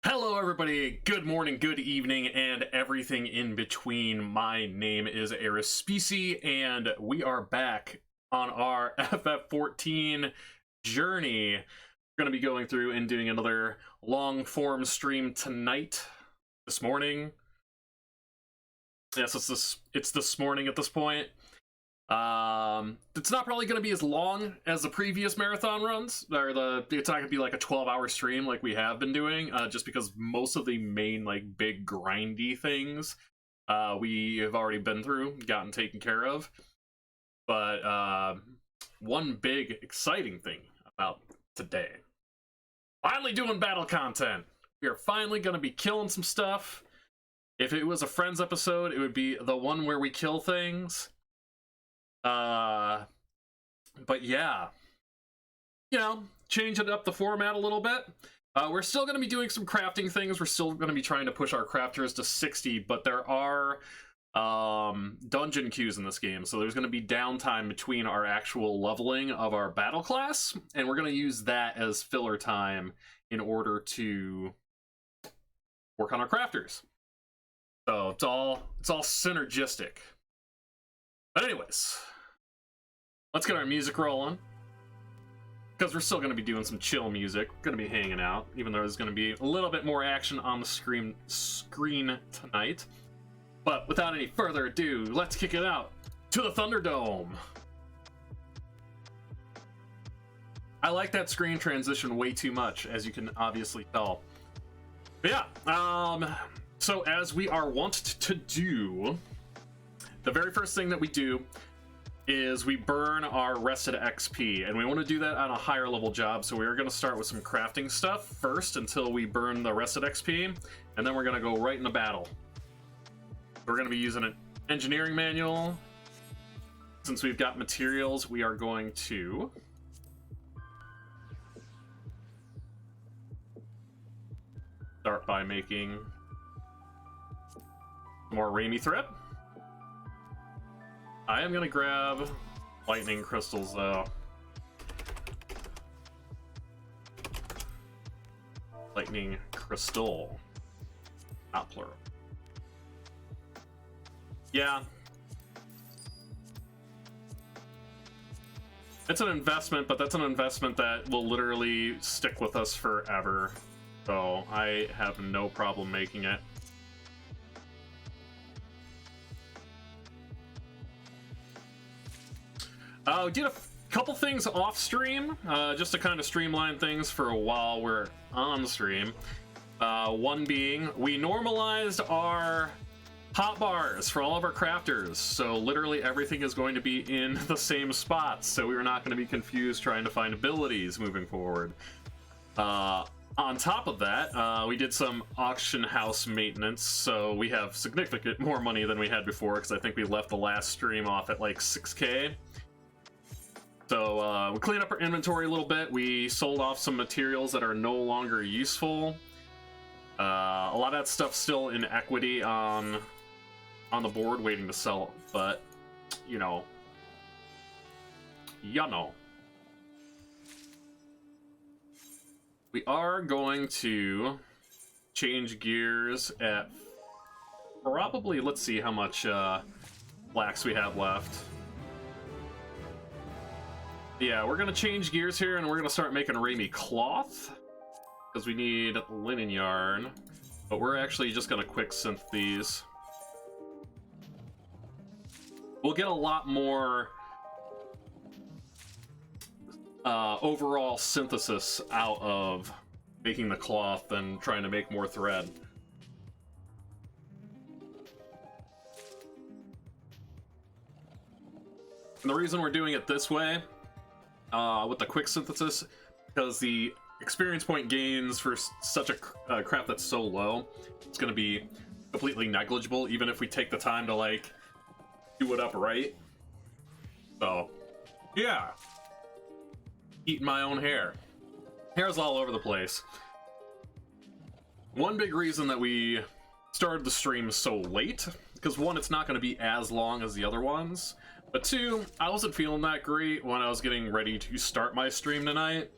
Hello everybody, good morning, good evening, and everything in between. My name is Eris Specie, and we are back on our FF14 journey. We're going to be going through and doing another long-form stream tonight, this morning. Yes, it's this morning at this point. It's not probably going to be as long as the previous marathon runs, or it's not going to be like a 12-hour stream like we have been doing, just because most of the main, like, big grindy things, we have already been through, gotten taken care of. But, one big exciting thing about today, finally doing battle content. We are finally going to be killing some stuff. If it was a Friends episode, it would be the one where we kill things. But yeah, you know, changing up the format a little bit. We're still going to be doing some crafting things. We're still going to be trying to push our crafters to 60, but there are dungeon queues in this game, so there's going to be downtime between our actual leveling of our battle class, and we're going to use that as filler time in order to work on our crafters. So it's all synergistic. But anyways, let's get our music rolling, because we're still going to be doing some chill music. We're going to be hanging out, even though there's going to be a little bit more action on the screen tonight. But without any further ado, let's kick it out to the Thunderdome. I like that screen transition way too much, as you can obviously tell. But yeah, so as we are wont to do, the very first thing that we do is we burn our rested XP, and we want to do that on a higher level job, so we are going to start with some crafting stuff first until we burn the rested XP, and then we're going to go right into battle. We're going to be using an engineering manual. Since we've got materials, we are going to start by making more Raimi thread. I am going to grab lightning crystals, though. Lightning crystal, not plural. Yeah. It's an investment, but that's an investment that will literally stick with us forever. So I have no problem making it. We did a couple things off stream, just to kind of streamline things for a while we're on the stream. One being, we normalized our hotbars for all of our crafters, so literally everything is going to be in the same spots, so we are not going to be confused trying to find abilities moving forward. On top of that, we did some auction house maintenance, so we have significant more money than we had before, because I think we left the last stream off at like 6K. So we cleaned up our inventory a little bit. We sold off some materials that are no longer useful. A lot of that stuff's still in equity on the board waiting to sell, but you know. We are going to change gears at probably, let's see how much flax we have left. Yeah, we're gonna change gears here, and we're gonna start making Raimi cloth, because we need linen yarn, but we're actually just gonna quick synth these. We'll get a lot more overall synthesis out of making the cloth than trying to make more thread. And the reason we're doing it this way, with the quick synthesis, because the experience point gains for such a crap that's so low, it's going to be completely negligible, even if we take the time to, like, do it up right. So, yeah. Eating my own hair. Hair's all over the place. One big reason that we started the stream so late, because one, it's not going to be as long as the other ones, but two, I wasn't feeling that great when I was getting ready to start my stream tonight.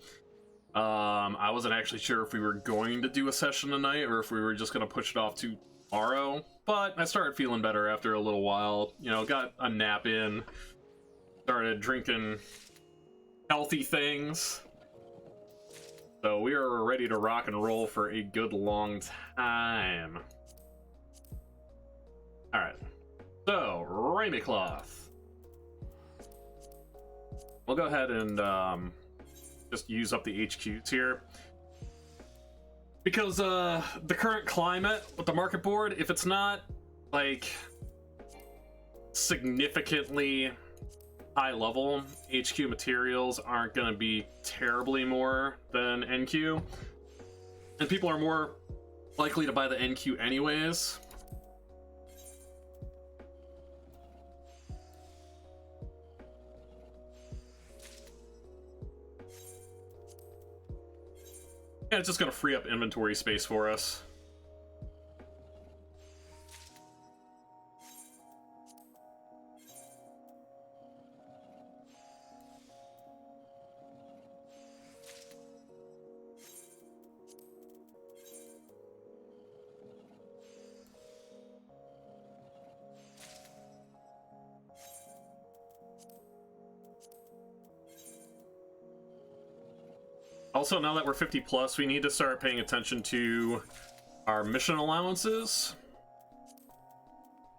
I wasn't actually sure if we were going to do a session tonight or if we were just going to push it off to tomorrow, but I started feeling better after a little while. You know, got a nap in, started drinking healthy things. So we are ready to rock and roll for a good long time. Alright, so Raimi cloth. We'll go ahead and just use up the HQs here. Because the current climate with the market board, if it's not, like, significantly high level, HQ materials aren't going to be terribly more than NQ. And people are more likely to buy the NQ anyways. And it's just going to free up inventory space for us. Also, now that we're 50 plus, we need to start paying attention to our mission allowances.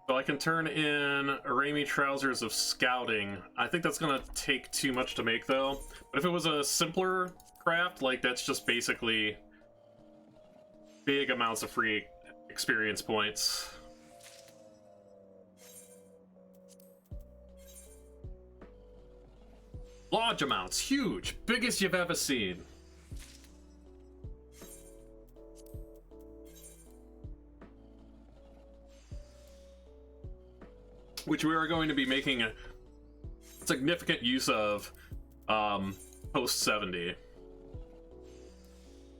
So I can turn in Arami Trousers of Scouting. I think that's gonna take too much to make though. But if it was a simpler craft, like that's just basically big amounts of free experience points. Large amounts, huge, biggest you've ever seen. Which we are going to be making a significant use of post 70.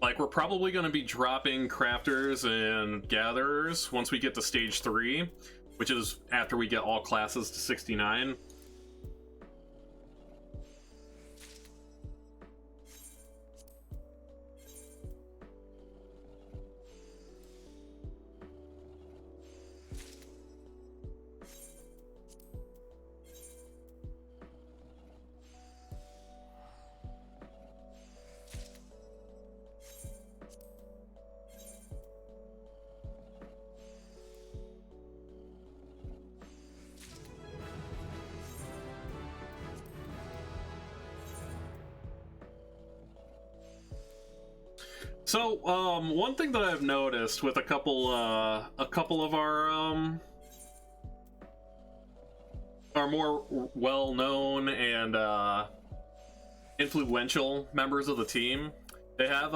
Like, we're probably going to be dropping crafters and gatherers once we get to stage 3, which is after we get all classes to 69. So, one thing that I've noticed with a couple of our more well-known and influential members of the team, they have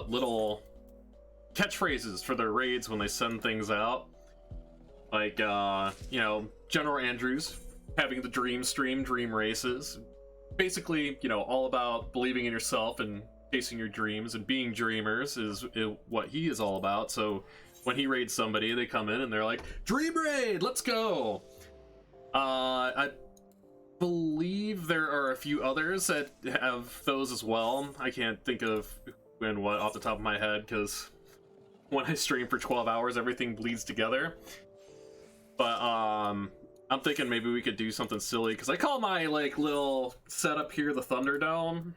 little catchphrases for their raids when they send things out. Like, you know, General Andrews having the Dream Stream, Dream Races. Basically, you know, all about believing in yourself and chasing your dreams, and being dreamers is what he is all about. So when he raids somebody, they come in and they're like, "Dream raid, let's go!" I believe there are a few others that have those as well. I can't think of who and what off the top of my head, because when I stream for 12 hours, everything bleeds together. But I'm thinking maybe we could do something silly, because I call my like little setup here the Thunderdome.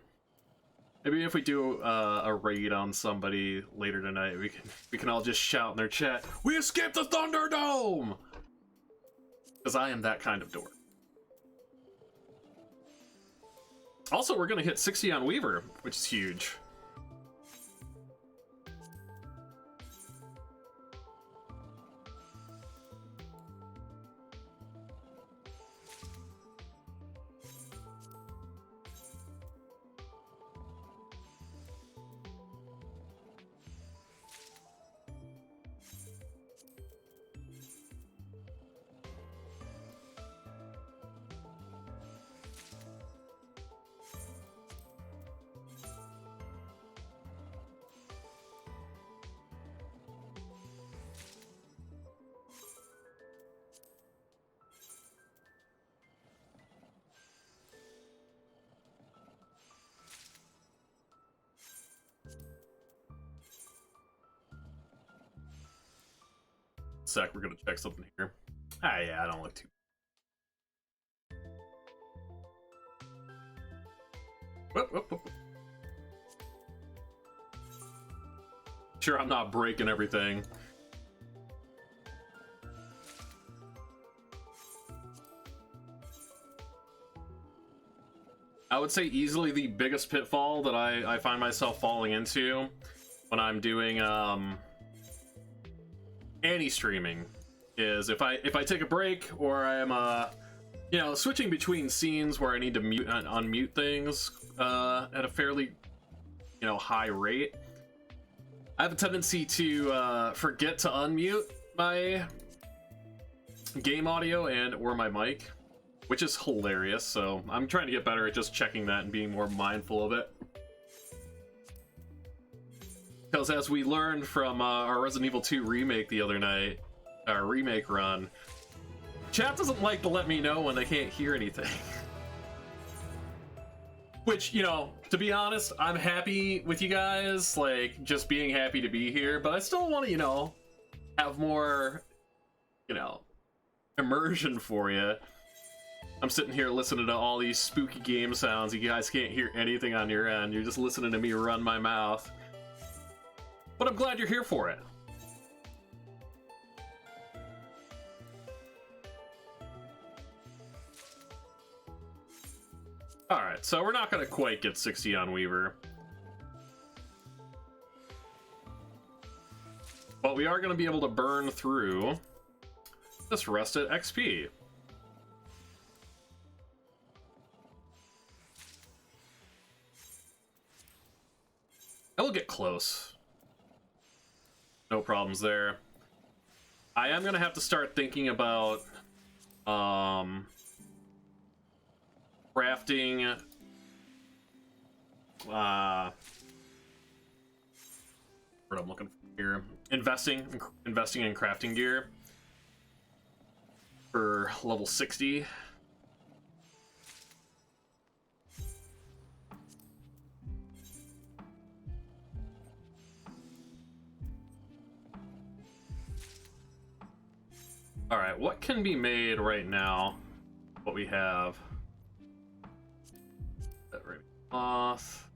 Maybe if we do a raid on somebody later tonight, we can all just shout in their chat, "We escaped the Thunderdome!" Because I am that kind of dork. Also, we're gonna hit 60 on Weaver, which is huge. Sec, we're gonna check something here. Ah, yeah, I don't look too. Whoop, whoop, whoop. Sure, I'm not breaking everything. I would say easily the biggest pitfall that I find myself falling into when I'm doing any streaming is if I take a break, or I'm you know, switching between scenes where I need to mute and unmute things at a fairly, you know, high rate. I have a tendency to forget to unmute my game audio and or my mic, which is hilarious. So I'm trying to get better at just checking that and being more mindful of it. Because as we learned from our Resident Evil 2 remake the other night, our remake run, chat doesn't like to let me know when they can't hear anything. Which, you know, to be honest, I'm happy with you guys, like, just being happy to be here, but I still want to, you know, have more, you know, immersion for you. I'm sitting here listening to all these spooky game sounds. You guys can't hear anything on your end. You're just listening to me run my mouth. But I'm glad you're here for it. Alright, so we're not going to quite get 60 on Weaver. But we are going to be able to burn through this rusted XP. And we'll get close. No problems there. I am going to have to start thinking about crafting what I'm looking for here. Investing in crafting gear for level 60. All right, what can be made right now? What we have? That right off.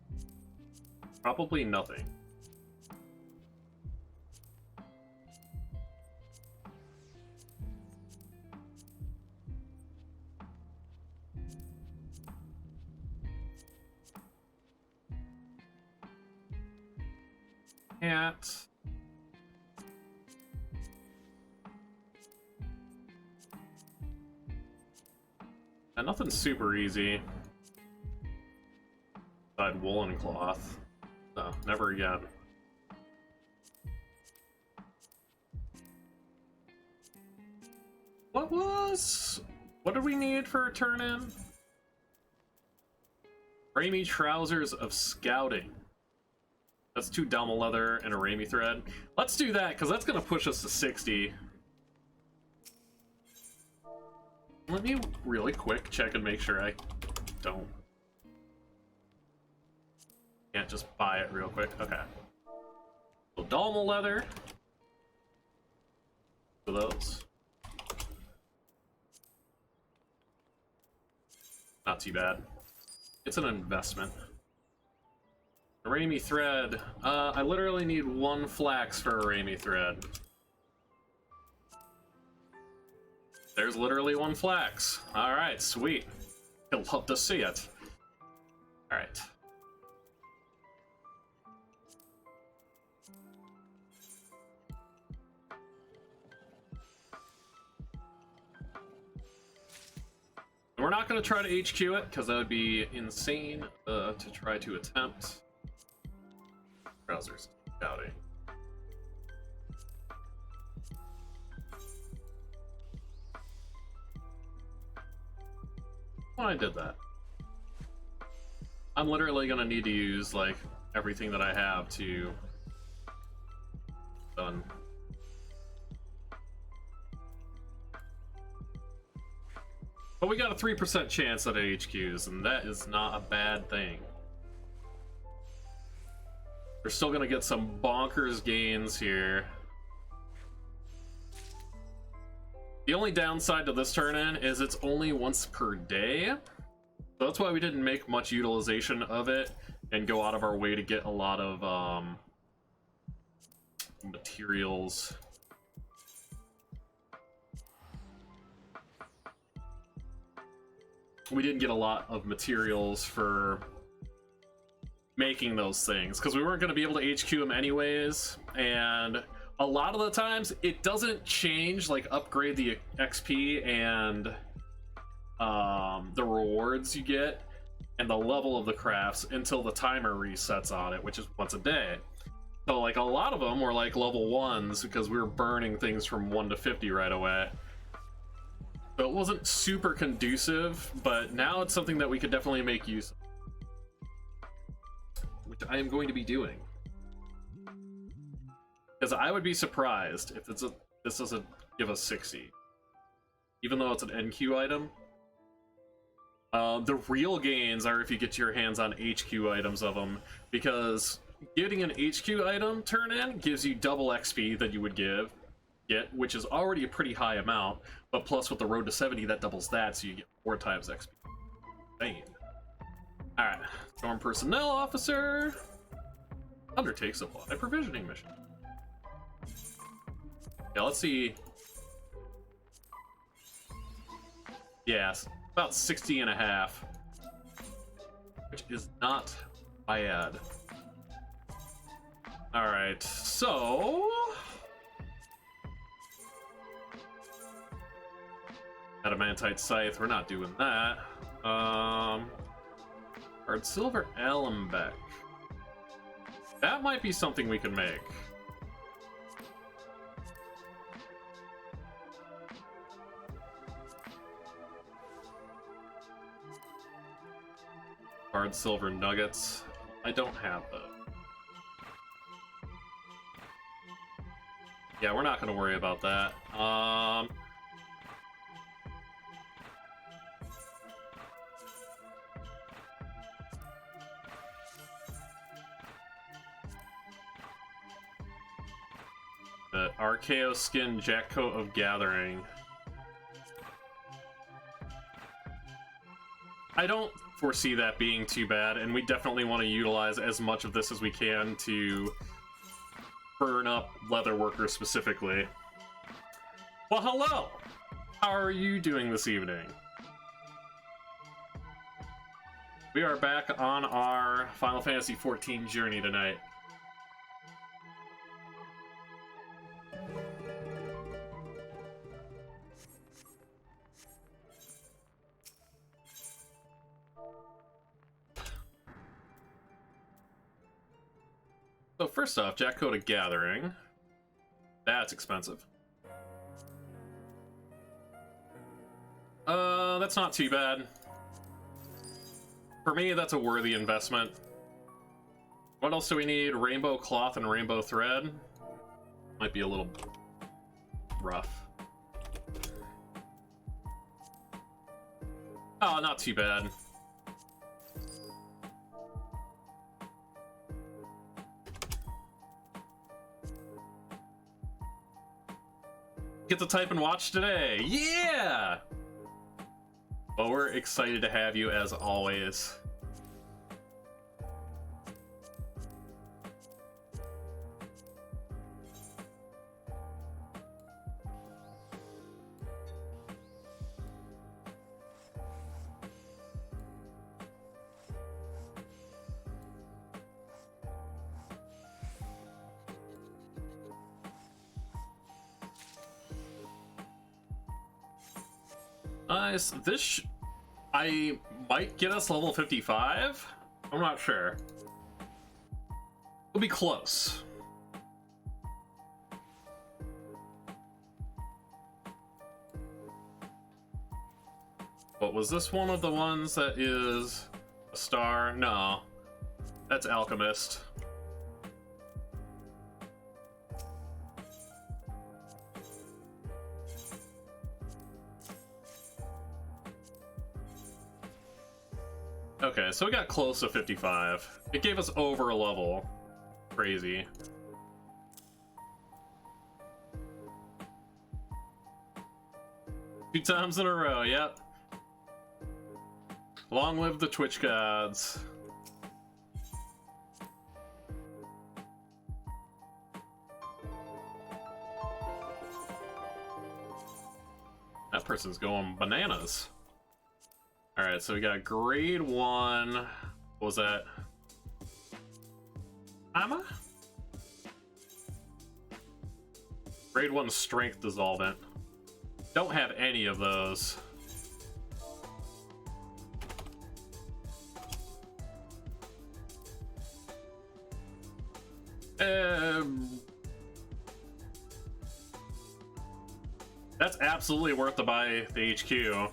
Probably nothing. Cat. And nothing super easy. Besides woolen cloth. No, never again. What did we need for a turn-in? Ramie trousers of scouting. That's 2 Delma leather and a Ramie thread. Let's do that, because that's going to push us to 60. Let me really quick check and make sure I don't. Can't just buy it real quick. Okay. So Delma leather. For those. Not too bad. It's an investment. A Ramie thread. I literally need 1 flax for a Ramie thread. There's literally 1 flax. Alright, sweet. You'll love to see it. Alright. We're not going to try to HQ it, because that would be insane to try to attempt. Browsers. Scouting. Well, I did that. I'm literally going to need to use, like, everything that I have to... Done. But we got a 3% chance at HQs, and that is not a bad thing. We're still gonna get some bonkers gains here. The only downside to this turn-in is it's only once per day. So that's why we didn't make much utilization of it and go out of our way to get a lot of materials. We didn't get a lot of materials for making those things because we weren't going to be able to HQ them anyways, and a lot of the times it doesn't change, like, upgrade the XP and the rewards you get and the level of the crafts until the timer resets on it, which is once a day. So, like, a lot of them were like level 1s because we were burning things from 1 to 50 right away. So it wasn't super conducive, but now it's something that we could definitely make use of, which I am going to be doing. Because I would be surprised if this doesn't give us 60. Even though it's an NQ item. The real gains are if you get your hands on HQ items of them, because getting an HQ item turn-in gives you double XP that you would give, get, which is already a pretty high amount, but plus with the road to 70, that doubles that, so you get 4 times XP. Bane. Alright, Storm Personnel Officer. Undertake Supply Provisioning Mission. Yeah, let's see. Yes, about 60 and a half, which is not bad. Alright, so... Adamantite Scythe, we're not doing that. Hard Silver Alembeck. That might be something we can make. Hard Silver Nuggets. I don't have those. Yeah, we're not going to worry about that. The Archaeo Skin Jackcoat of Gathering. I don't foresee that being too bad, and we definitely want to utilize as much of this as we can to burn up leatherworkers specifically. Well, hello! How are you doing this evening? We are back on our Final Fantasy XIV journey tonight. So first off, Jackcoat of Gathering. That's expensive. That's not too bad. For me, that's a worthy investment. What else do we need? Rainbow Cloth and Rainbow Thread. Might be a little rough. Oh, not too bad. Get to type and watch today. Yeah! Well, we're excited to have you as always. Nice. This I might get us level 55. I'm not sure. It'll be close. But was this one of the ones that is a star? No. That's Alchemist. Okay, so we got close to 55. It gave us over a level. Crazy. Two times in a row, yep. Long live the Twitch gods. That person's going bananas. Alright, so we got grade 1. What was that? Ama? Grade 1 strength dissolvent. Don't have any of those. That's absolutely worth to buy the HQ.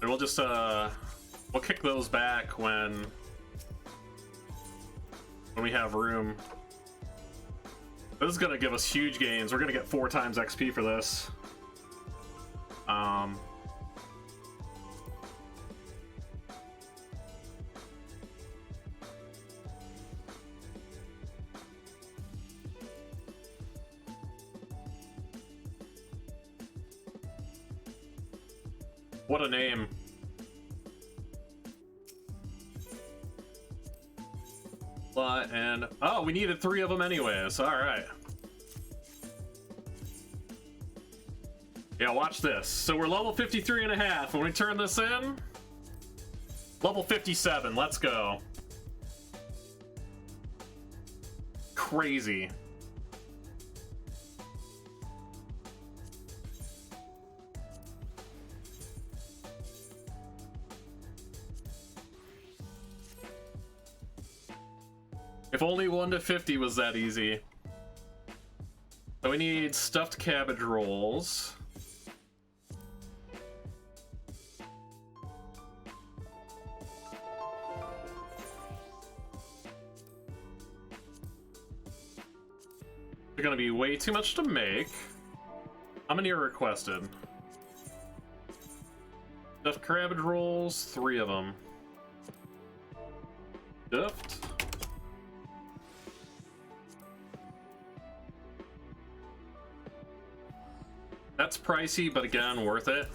And we'll just, we'll kick those back when we have room. This is gonna give us huge gains. We're gonna get 4 times XP for this. What a name. And oh, we needed 3 of them anyways. All right. Yeah, watch this. So we're level 53 and a half. When we turn this in, level 57. Let's go. Crazy. If only 1 to 50 was that easy. So we need stuffed cabbage rolls. They're gonna be way too much to make. How many are requested? Stuffed cabbage rolls, 3 of them. Stuffed. That's pricey, but again, worth it.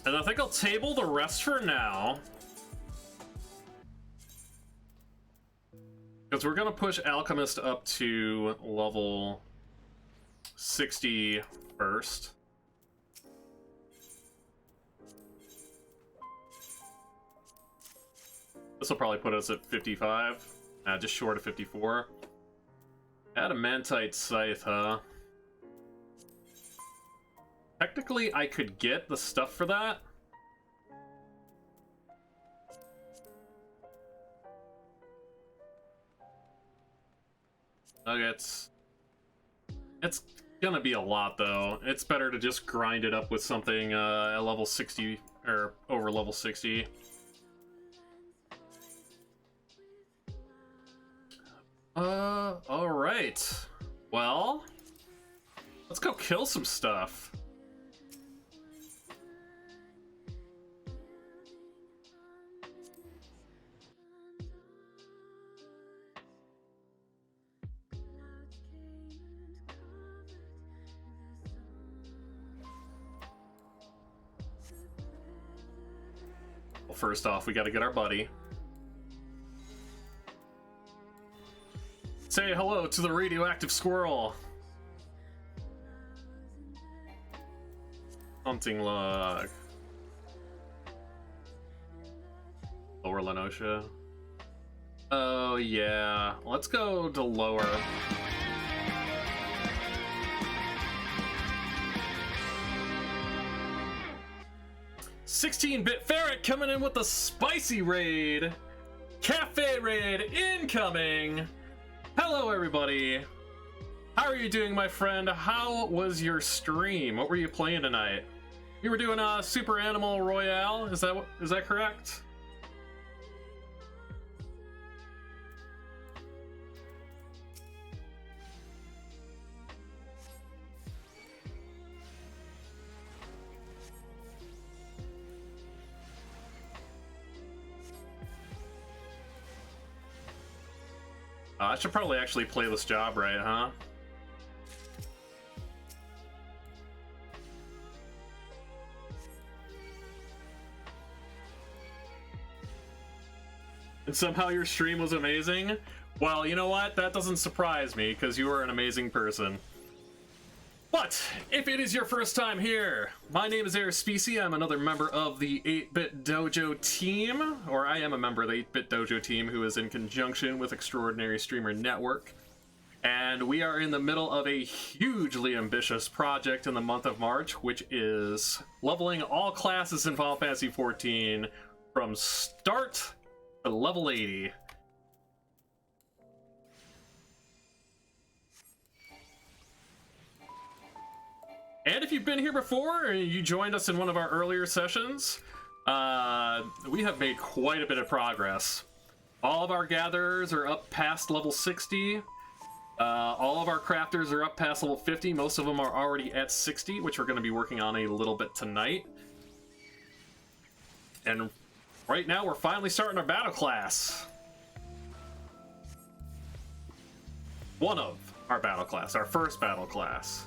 And I think I'll table the rest for now. Because we're going to push Alchemist up to level 60 first. This will probably put us at 55. Just short of 54. Adamantite Scythe, huh? Technically, I could get the stuff for that. Nuggets. It's gonna be a lot, though. It's better to just grind it up with something at level 60, or over level 60. Alright. Well, let's go kill some stuff. Well, first off, we gotta get our buddy. Say hello to the radioactive squirrel. Hunting log. Lower Lenosha. Oh yeah, let's go to lower. $16-bit ferret coming in with a spicy raid. Cafe raid incoming. Hello everybody. How are you doing, my friend? How was your stream? What were you playing tonight? You were doing a Super Animal Royale, is that correct? I should probably actually play this job right, huh? And somehow your stream was amazing? Well, you know what? That doesn't surprise me, because you are an amazing person. But, if it is your first time here, my name is Specie. I'm another member of the 8-Bit Dojo team, or I am a member of the 8-Bit Dojo team who is in conjunction with Extraordinary Streamer Network. And we are in the middle of a hugely ambitious project in the month of March, which is leveling all classes in Final Fantasy XIV from start to level 80. And if you've been here before, or you joined us in one of our earlier sessions, we have made quite a bit of progress. All of our gatherers are up past level 60. All of our crafters are up past level 50. Most of them are already at 60, which we're going to be working on a little bit tonight. And right now we're finally starting our battle class. One of our battle class, our first battle class.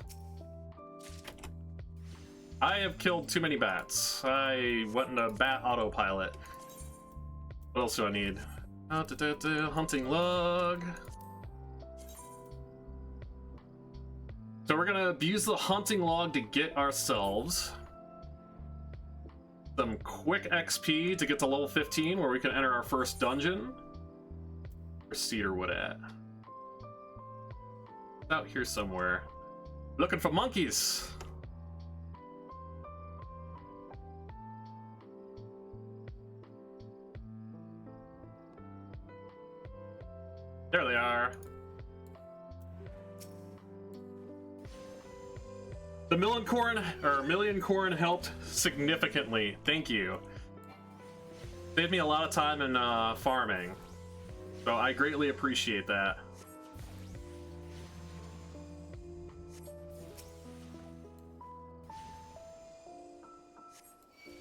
I have killed too many bats. I went into bat autopilot. What else do I need? Hunting log. So we're gonna use the hunting log to get ourselves some quick XP to get to level 15 where we can enter our first dungeon. Where's Cedarwood at? It's out here somewhere. Looking for monkeys. There they are. The million corn helped significantly. Thank you. Saved me a lot of time in farming, so I greatly appreciate that.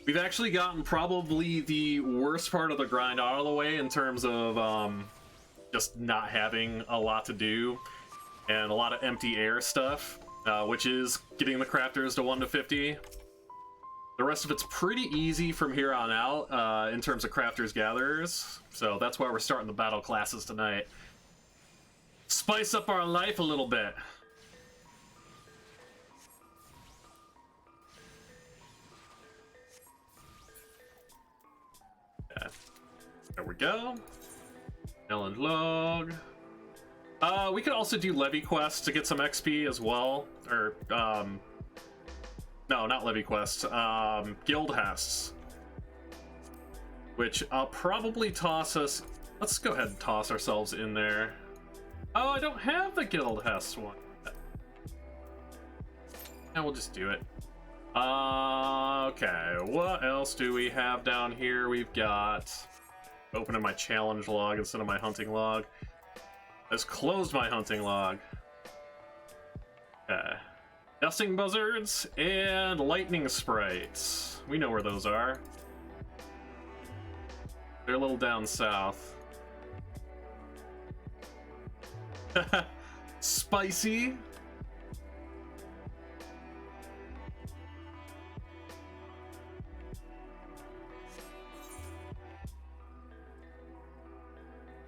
We've actually gotten probably the worst part of the grind out of the way in terms of just not having a lot to do and a lot of empty air stuff, which is getting the crafters to 1 to 50. The rest of it's pretty easy from here on out in terms of crafters gatherers, so that's why we're starting the battle classes tonight. Spice up our life a little bit. Yeah. There we go. Elland log. We could also do levy quests to get some XP as well, or no, not levy quests. Guild hests, which I'll probably toss us. Let's go ahead and toss ourselves in there. Oh, I don't have the guild hest one. And we'll just do it. Okay, what else do we have down here? We've got opening my challenge log instead of my hunting log. Let's close my hunting log. Okay. Dusting buzzards and lightning sprites. We know where those are. They're a little down south. Spicy.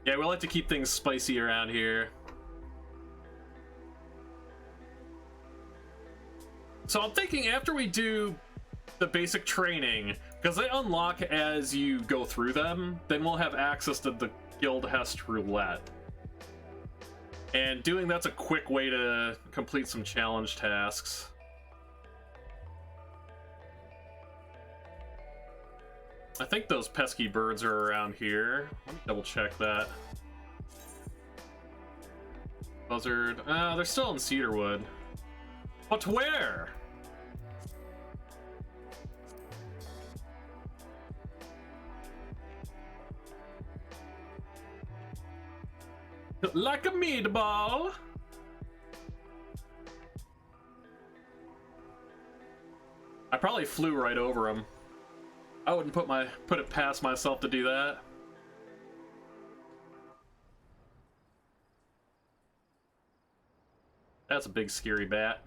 Yeah, we like to keep things spicy around here. So I'm thinking after we do the basic training, because they unlock as you go through them, then we'll have access to the Guild Hest Roulette. And doing that's a quick way to complete some challenge tasks. I think those pesky birds are around here. Let me double check that. Buzzard. They're still in Cedarwood. But where? Like a meatball. I probably flew right over him. I wouldn't put it past myself to do that. That's a big scary bat.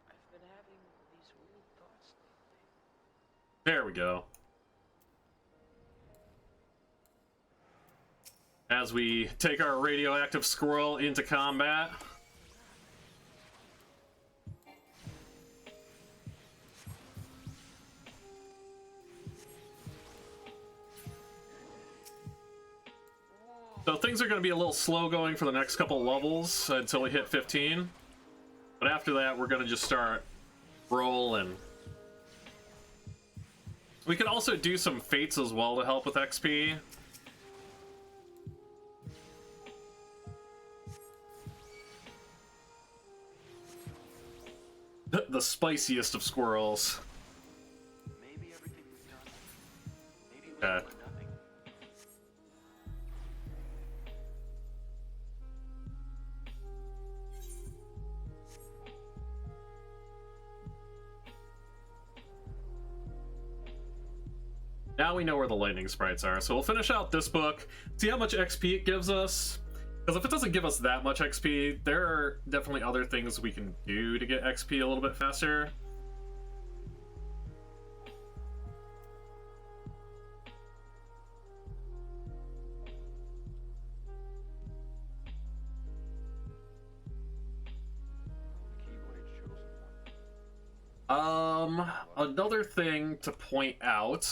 I've been having these weird thoughts lately. There we go. As we take our radioactive squirrel into combat. So things are going to be a little slow going for the next couple levels until we hit 15. But after that, we're going to just start rolling. We could also do some fates as well to help with XP. The spiciest of squirrels. Maybe everything we've done. Maybe it was Okay. for nothing. Now we know where the lightning sprites are, so we'll finish out this book, see how much XP it gives us, because if it doesn't give us that much XP, there are definitely other things we can do to get XP a little bit faster. Another thing to point out,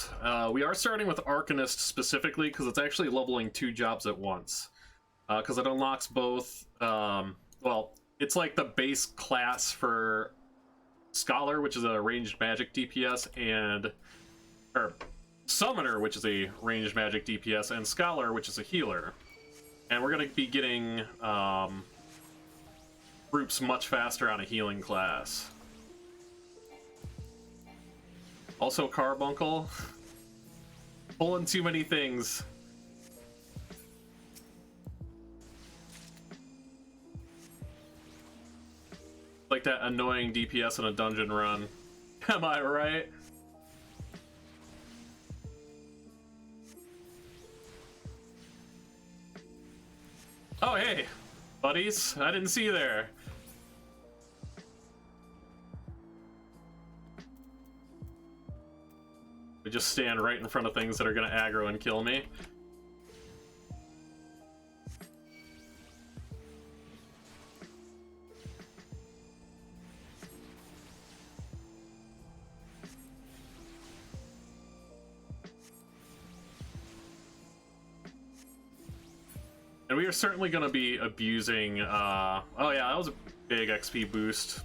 we are starting with Arcanist specifically because it's actually leveling 2 jobs at once. Because it unlocks both, well, it's like the base class for Scholar, which is a ranged magic DPS, or Summoner, which is a ranged magic DPS, and Scholar, which is a healer. And we're going to be getting groups much faster on a healing class. Also, Carbuncle. Pulling too many things. Like that annoying DPS in a dungeon run. Am I right? Oh, hey, buddies. I didn't see you there. We just stand right in front of things that are going to aggro and kill me. And we are certainly going to be abusing, oh yeah, that was a big XP boost.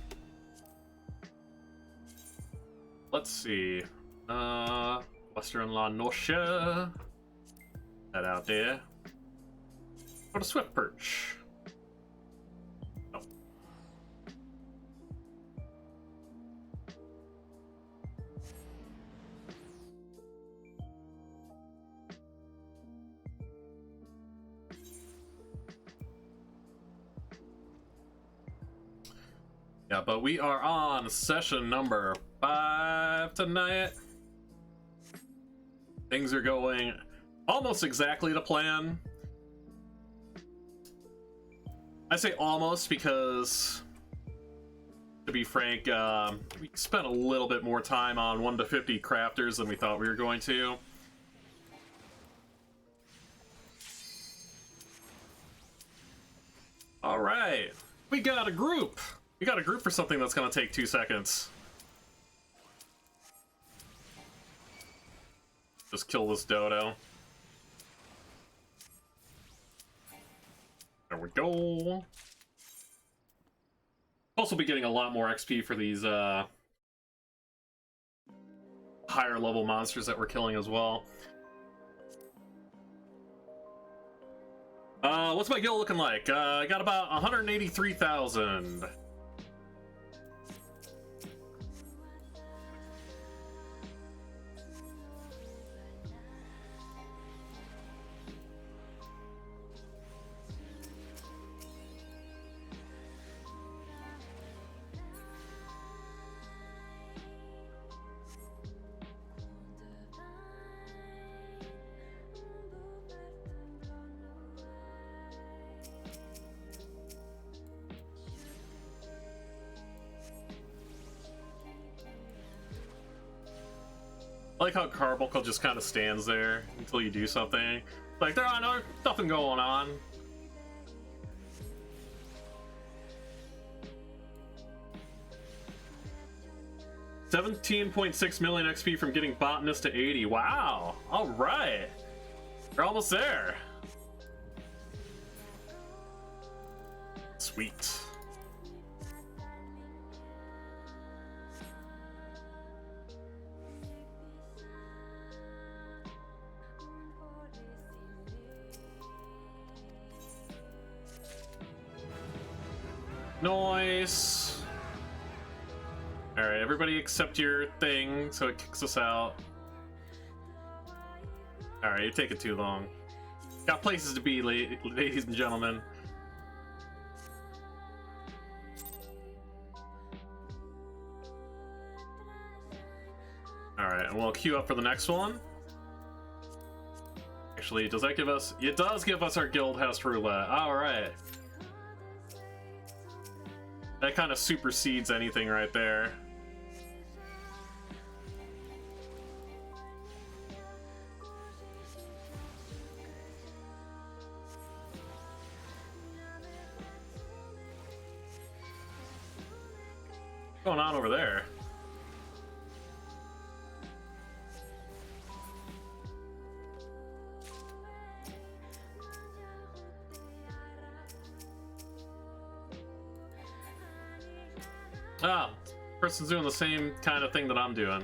Let's see. Western La Noche. That out there. Go to Swift Perch. Oh. Yeah, but we are on session number 5 tonight. Things are going almost exactly to plan. I say almost because, to be frank, we spent a little bit more time on 1 to 50 crafters than we thought we were going to. Alright, we got a group! We got a group for something that's gonna take 2 seconds. Just kill this dodo. There we go. Also be getting a lot more XP for these higher level monsters that we're killing as well. What's my guild looking like? I got about 183,000. I like how Carbuncle just kind of stands there until you do something. Like, there are nothing going on. $17.6 million XP from getting Botanist to 80. Wow! Alright! We're almost there. Sweet. Nice. Alright, everybody accept your thing so it kicks us out. Alright, you're taking too long. Got places to be, ladies and gentlemen. Alright, and we'll queue up for the next one. actually. Does that give us... It does give us our guild house roulette. Alright. That kind of supersedes anything right there. What's going on over there? Ah, person's doing the same kind of thing that I'm doing.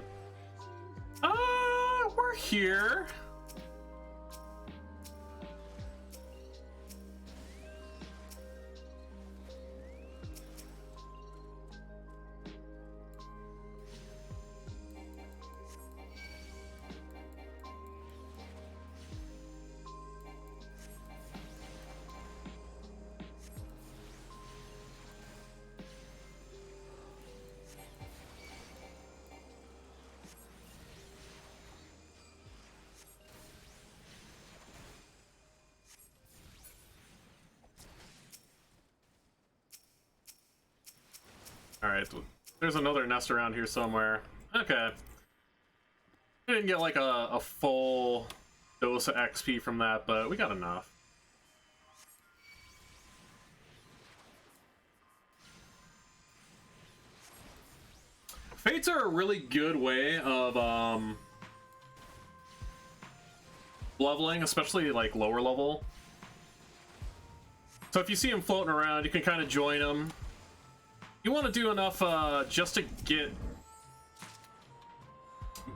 We're here. Alright, there's another nest around here somewhere. Okay. We didn't get like a full dose of XP from that, but we got enough. Fates are a really good way of leveling, especially like lower level. So if you see them floating around, you can kind of join them. You want to do enough just to get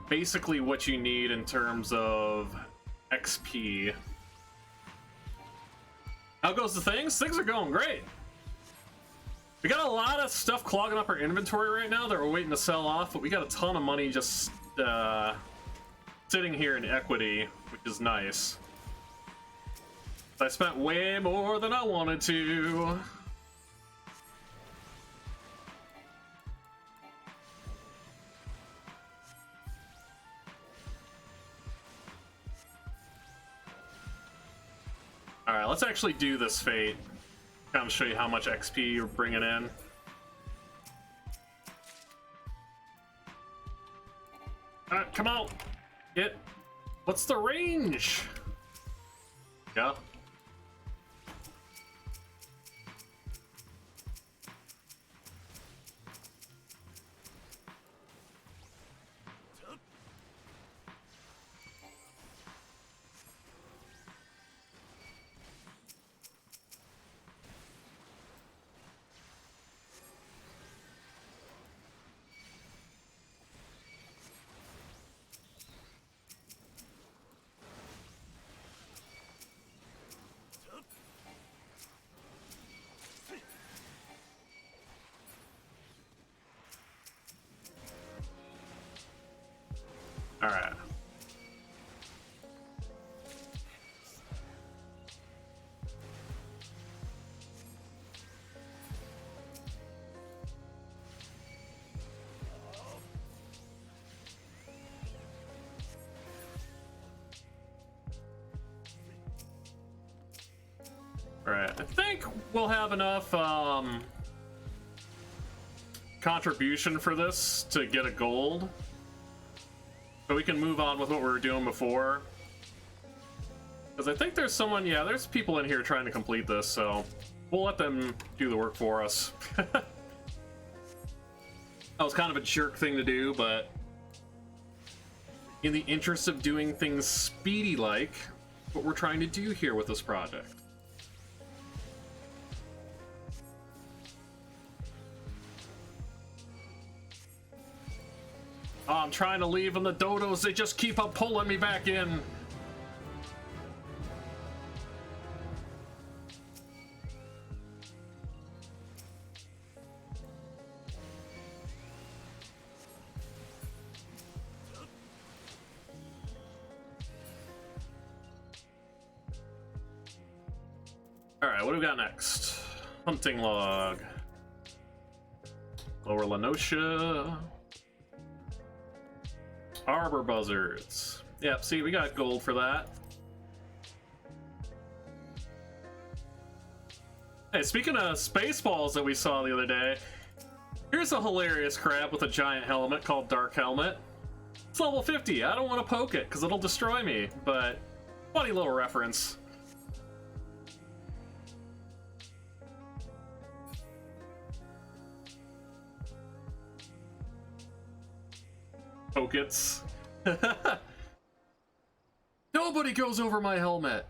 basically what you need in terms of XP. How goes the things? Things are going great. We got a lot of stuff clogging up our inventory right now that we're waiting to sell off, but we got a ton of money just sitting here in equity, which is nice. I spent way more than I wanted to. Alright, let's actually do this fate. Kind of show you how much XP you're bringing in. Alright, come out! Get... What's the range? Yeah. All right. All right. I think we'll have enough contribution for this to get a gold. So we can move on with what we were doing before. Because I think there's someone, yeah, there's people in here trying to complete this, so we'll let them do the work for us. That was kind of a jerk thing to do, but in the interest of doing things speedy-like, what we're trying to do here with this project. Oh, I'm trying to leave and the dodos, they just keep on pulling me back in. Alright, what do we got next? Hunting log. Lower Lenosha. Arbor buzzards. Yep, see, we got gold for that. Hey, speaking of Spaceballs that we saw the other day, here's a hilarious crab with a giant helmet called Dark Helmet. It's level 50. I don't want to poke it because it'll destroy me, but funny little reference. Pokets. Nobody goes over my helmet.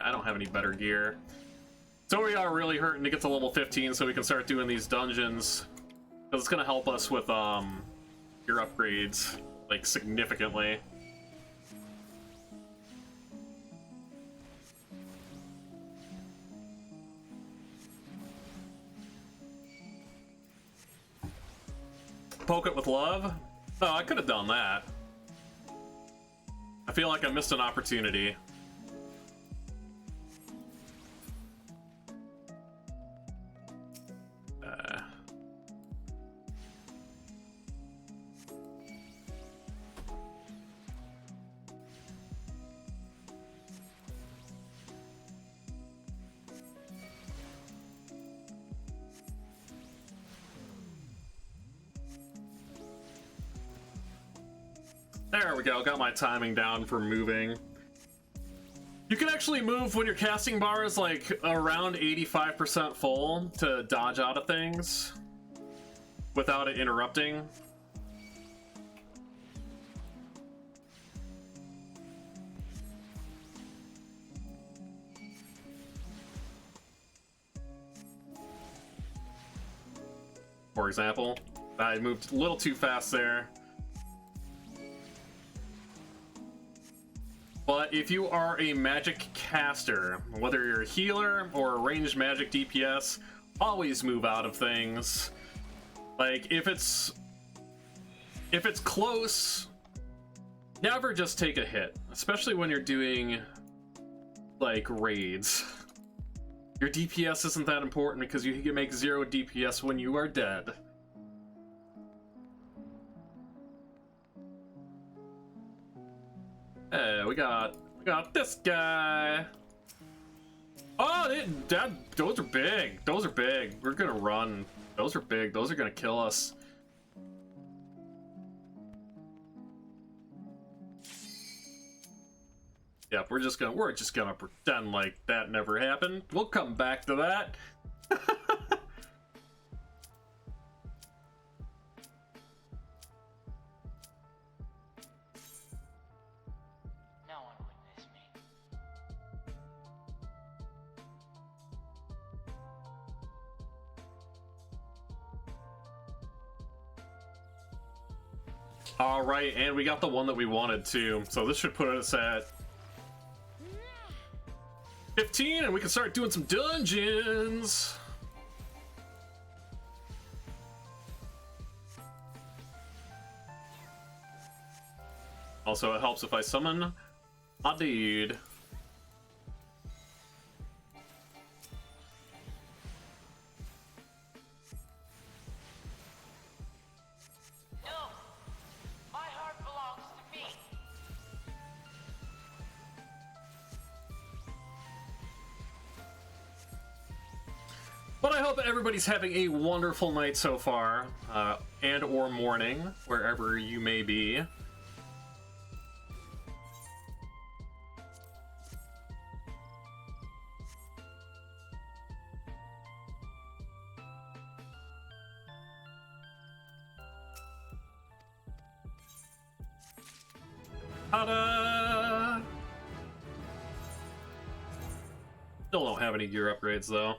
I don't have any better gear. So we are really hurting to get to level 15 so we can start doing these dungeons. Because it's going to help us with gear upgrades, like, significantly. Poke it with love? Oh, I could have done that. I feel like I missed an opportunity. There we go, got my timing down for moving. You can actually move when your casting bar is like around 85% full to dodge out of things without it interrupting. For example, I moved a little too fast there. But if you are a magic caster, whether you're a healer or a ranged magic DPS, always move out of things. Like, if it's close, never just take a hit, especially when you're doing, like, raids. Your DPS isn't that important because you can make 0 DPS when you are dead. Hey, we got this guy. Oh, those are big. Those are big. We're gonna run. Those are big. Those are gonna kill us. Yep, we're just gonna pretend like that never happened. We'll come back to that. All right, and we got the one that we wanted too. So this should put us at 15, and we can start doing some dungeons. Also, it helps if I summon a dude. But I hope everybody's having a wonderful night so far, and or morning, wherever you may be. Ta-da! Still don't have any gear upgrades though.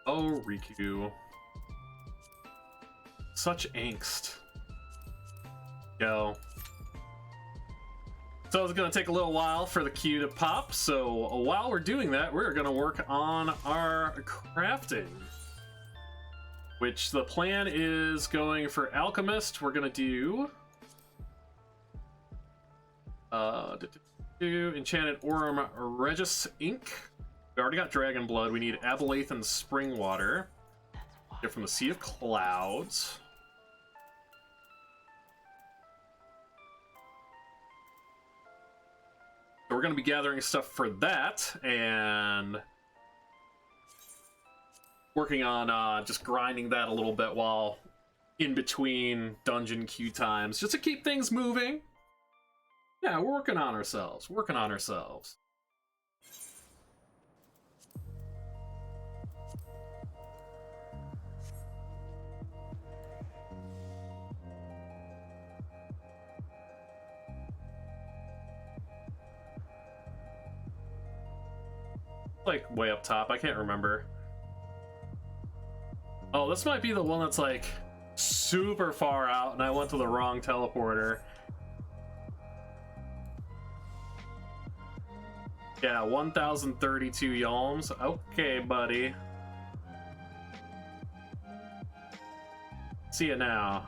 Oh, Riku. Such angst. Go. So it's gonna take a little while for the queue to pop, so while we're doing that, we're gonna work on our crafting. Which the plan is going for Alchemist, we're gonna do... Enchanted Aurum Regis Ink. We already got Dragon Blood. We need Abelathan Spring Water. Get from the Sea of Clouds. So we're going to be gathering stuff for that, and working on just grinding that a little bit while in between dungeon queue times, just to keep things moving. Yeah, we're working on ourselves. Working on ourselves. Like way up top, I can't remember. Oh, this might be the one that's like super far out and I went to the wrong teleporter. Yeah, 1032 yalms. Okay, buddy. See you now.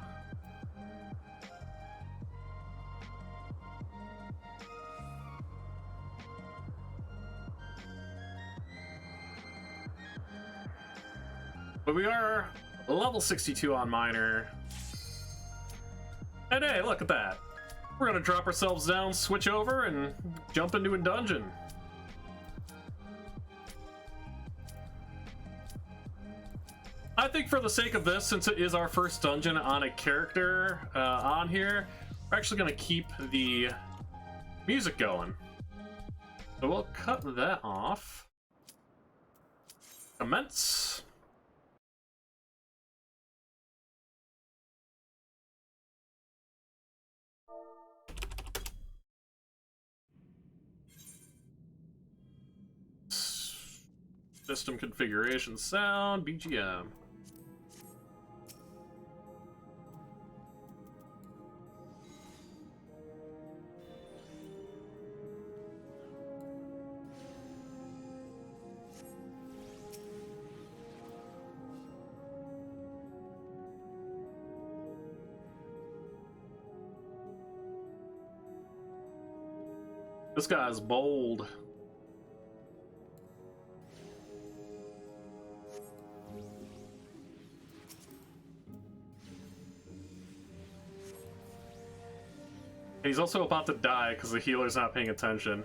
But we are level 62 on Miner. And hey, look at that. We're gonna drop ourselves down, switch over, and jump into a dungeon. I think for the sake of this, since it is our first dungeon on a character on here, we're actually gonna keep the music going. So we'll cut that off. Commence. System configuration sound, BGM. This guy's bold. He's also about to die because the healer's not paying attention.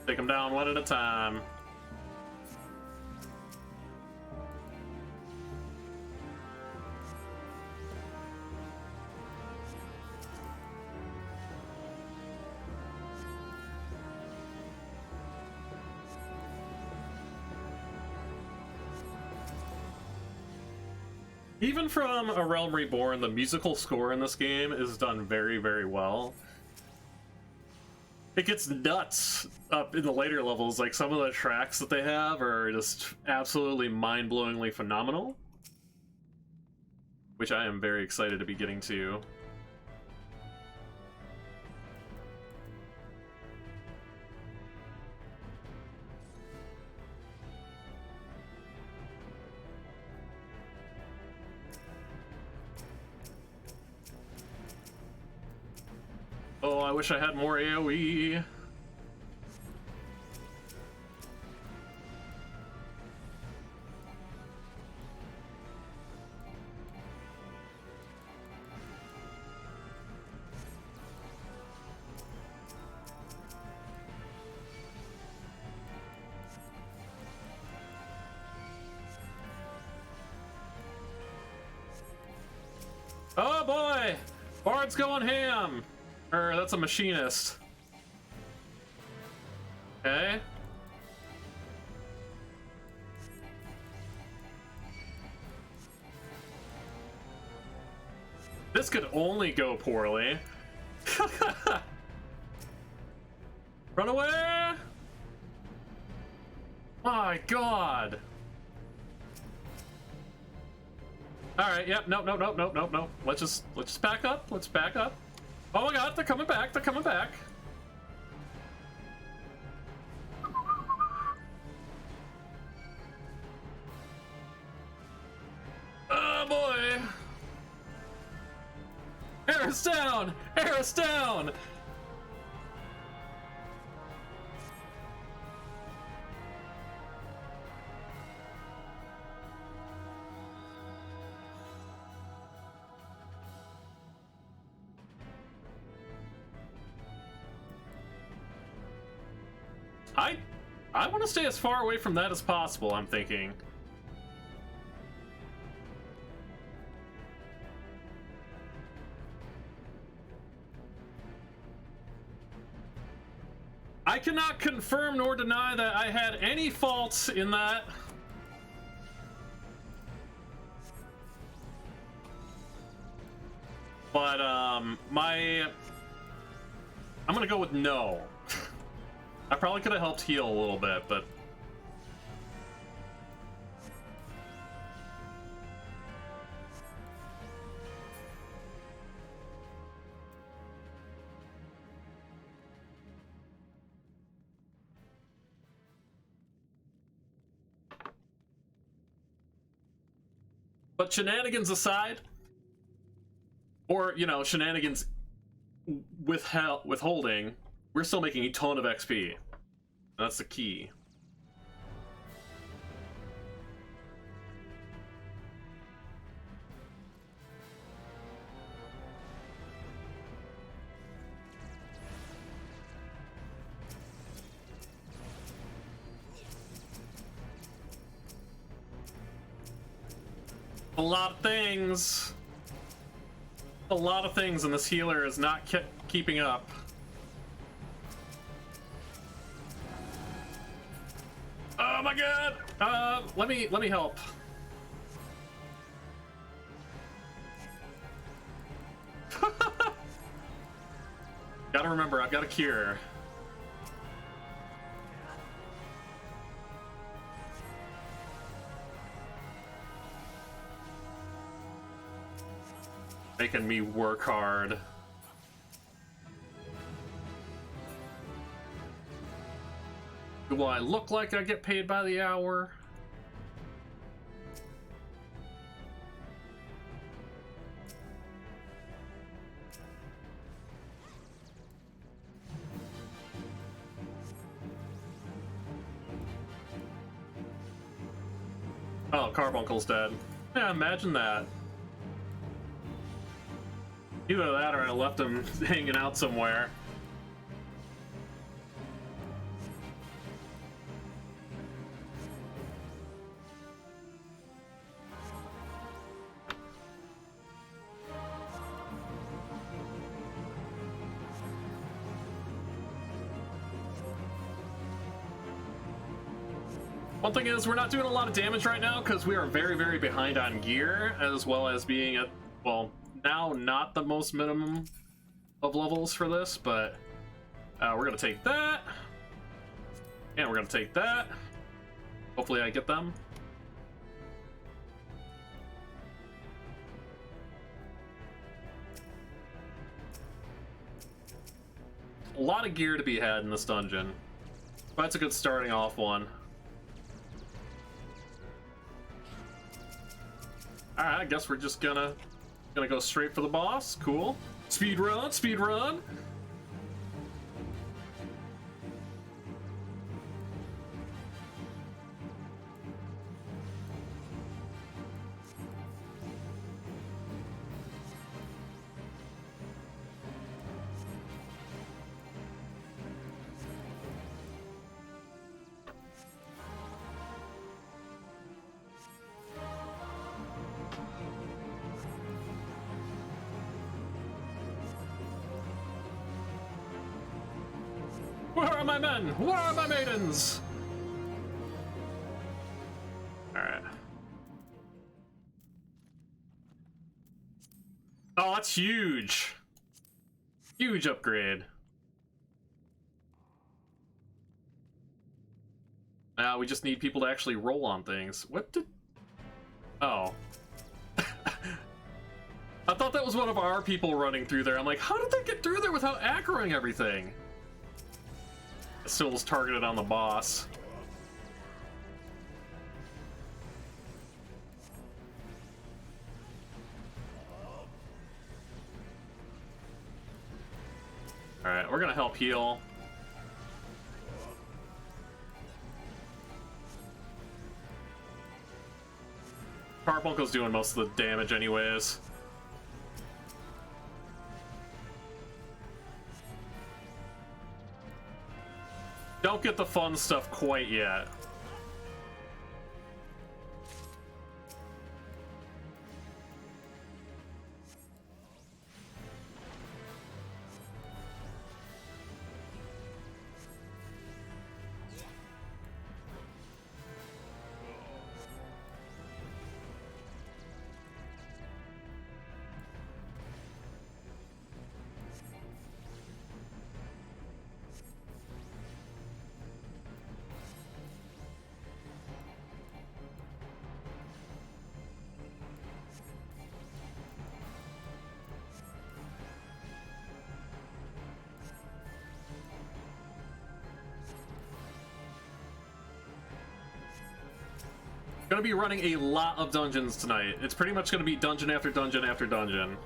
Take him down one at a time. Even from A Realm Reborn, the musical score in this game is done very, very well. It gets nuts up in the later levels, like some of the tracks that they have are just absolutely mind-blowingly phenomenal. Which I am very excited to be getting to. Oh, I wish I had more AoE. Oh boy! Bard's going ham! That's a machinist. Okay. This could only go poorly. Run away! My God! Alright, yep, nope. Let's just back up. Let's back up. Oh my God, they're coming back, they're coming back. is down! Eris down! I want to stay as far away from that as possible, I'm thinking. I cannot confirm nor deny that I had any faults in that. But, I'm gonna go with no. I probably could have helped heal a little bit, but... But shenanigans aside, or, you know, shenanigans withholding, we're still making a ton of XP. That's the key. A lot of things. A lot of things, and this healer is not keeping up. Oh my god! Let me help. Gotta remember, I've got a cure. Making me work hard. Do I look like I get paid by the hour? Oh, Carbuncle's dead. Yeah, imagine that. Either that or I left him hanging out somewhere. One thing is, we're not doing a lot of damage right now because we are very, very behind on gear, as well as being at, well, now not the most minimum of levels for this, but we're gonna take that, and we're gonna take that. Hopefully I get them. A lot of gear to be had in this dungeon, but it's a good starting off one. Alright, I guess we're just gonna go straight for the boss. Cool. Speed run, speed run. Where are my men? Where are my maidens? Alright. Oh, that's huge. Huge upgrade. Now we just need people to actually roll on things. What did... Oh. I thought that was one of our people running through there. I'm like, how did they get through there without aggroing everything? It still was targeted on the boss. gonna help heal. Carbuncle doing most of the damage anyways. Don't get the fun stuff quite yet. Gonna be running a lot of dungeons tonight. It's pretty much gonna be dungeon after dungeon after dungeon.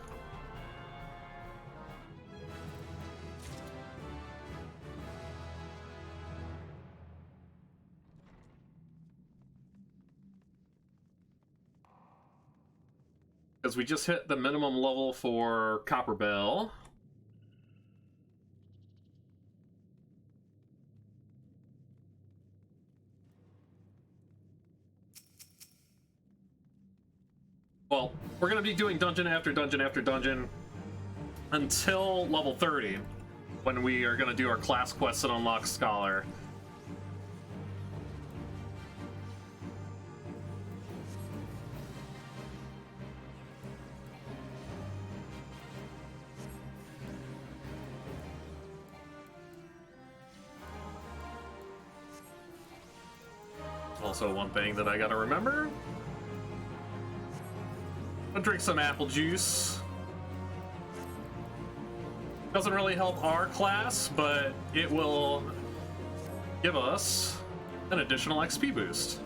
Because we just hit the minimum level for Copper Bell. Well, we're going to be doing dungeon after dungeon after dungeon until level 30, when we are going to do our class quests and unlock Scholar. Also, one thing that I gotta remember. I'll drink some apple juice. Doesn't really help our class, but it will give us an additional XP boost.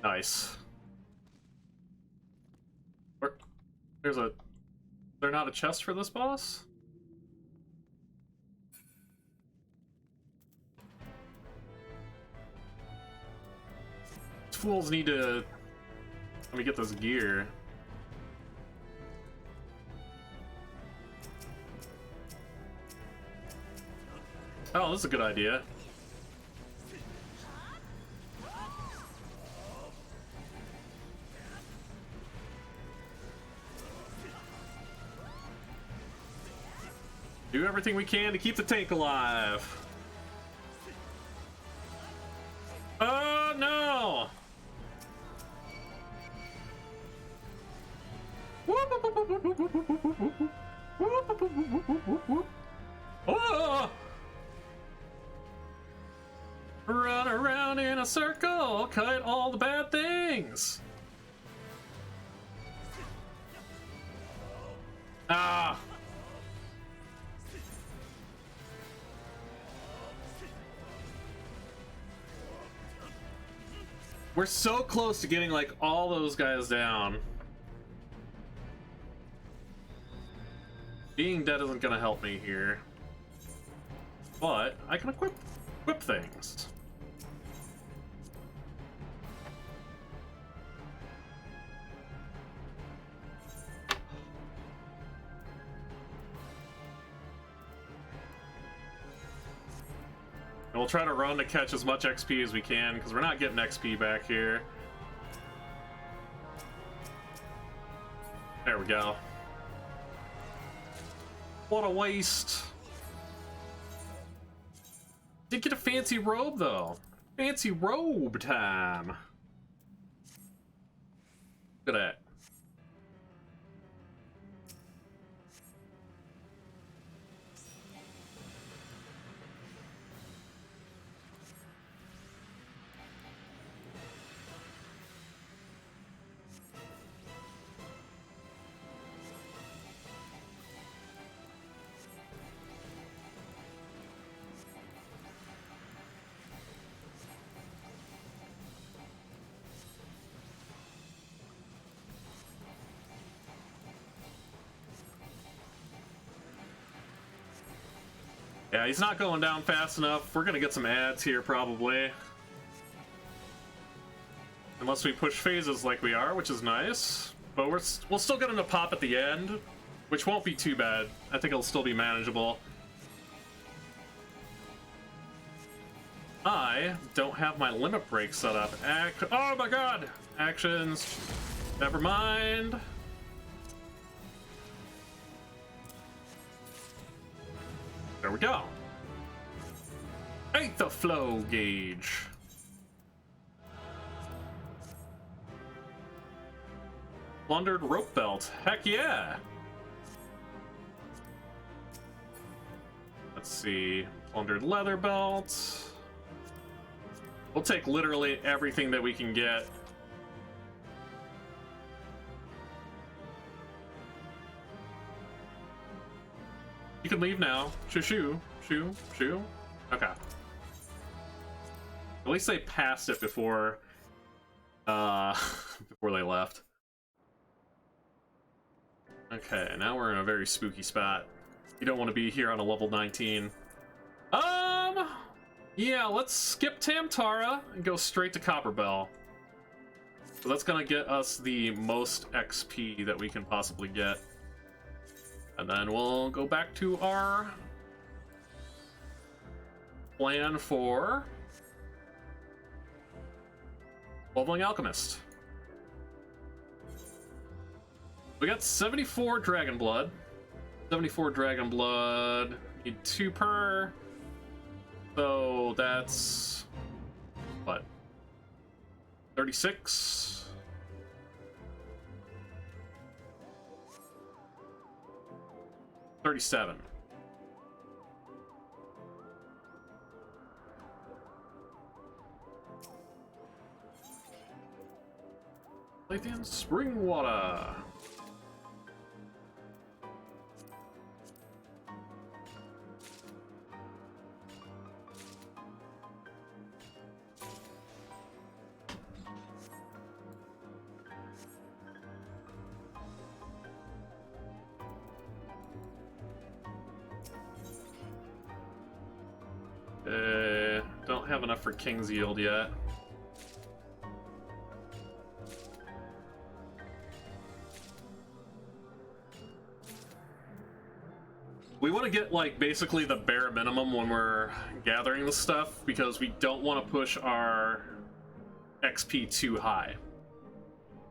Nice. There's a... Is there not a chest for this boss? These fools need to... Let me get this gear. Oh, this is a good idea. Do everything we can to keep the tank alive. Oh no! Oh! Run around in a circle, cut all the bad things. Ah! We're so close to getting, like, all those guys down. Being dead isn't gonna help me here. But I can equip things. And we'll try to run to catch as much XP as we can, because we're not getting XP back here. There we go. What a waste. Did get a fancy robe, though. Fancy robe time. Look at that. Yeah, he's not going down fast enough. We're gonna get some ads here, probably. Unless we push phases like we are, which is nice. But we'll still get him to pop at the end, which won't be too bad. I think it'll still be manageable. I don't have my limit break set up. Oh my god! Actions. Never mind. There we go. Ain't the flow gauge. Plundered rope belt. Heck yeah! Let's see. Plundered leather belt. We'll take literally everything that we can get. You can leave now. Shoo. Okay. At least they passed it before before they left. Okay, now we're in a very spooky spot. You don't want to be here on a level 19. Yeah, let's skip Tamtara and go straight to Copperbell. So that's gonna get us the most XP that we can possibly get. And then we'll go back to our plan for Leveling Alchemist. We got 74 Dragon Blood. 74 Dragon Blood. Need 2 per. So that's what? 36. $37. Lathian spring water. Don't have enough for King's Yield yet. We want to get, like, basically the bare minimum when we're gathering the stuff, because we don't want to push our XP too high.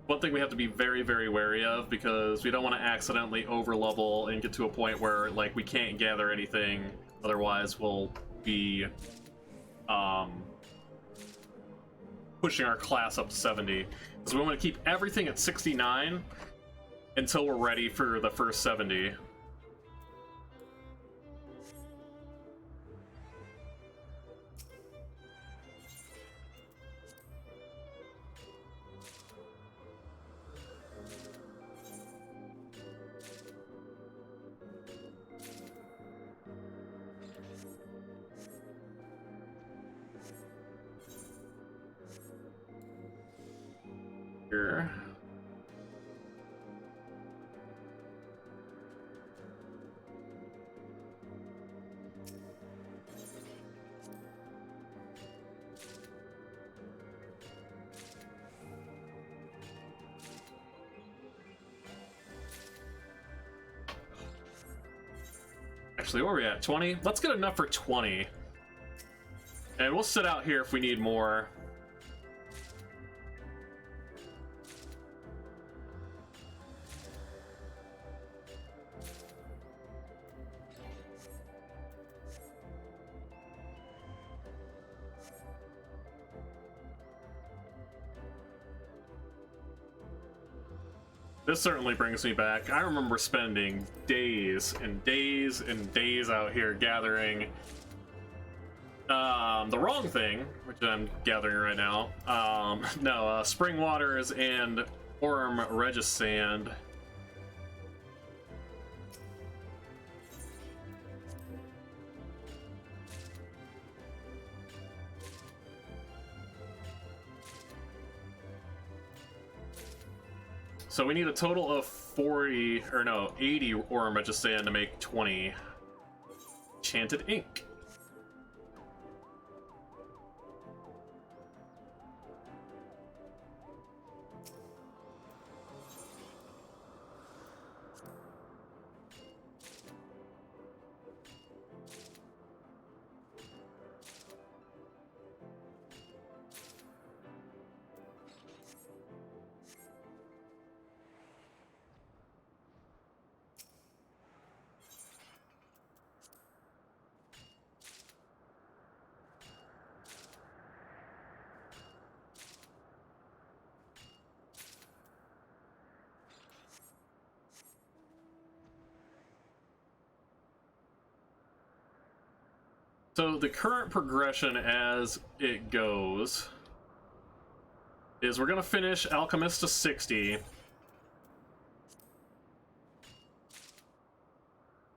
One thing we have to be very, very wary of, because we don't want to accidentally over-level and get to a point where, like, we can't gather anything, otherwise we'll be pushing our class up to 70. So we want to keep everything at 69 until we're ready for the first 70. Here. Actually, where are we at? 20? Let's get enough for 20. And we'll sit out here if we need more. This certainly brings me back. I remember spending days and days and days out here gathering the wrong thing, which I'm gathering right now. Spring Waters and Orm Regisand. So we need a total of 80 Orm Regisand to make 20. enchanted ink. So the current progression as it goes is we're gonna finish Alchemist to 60.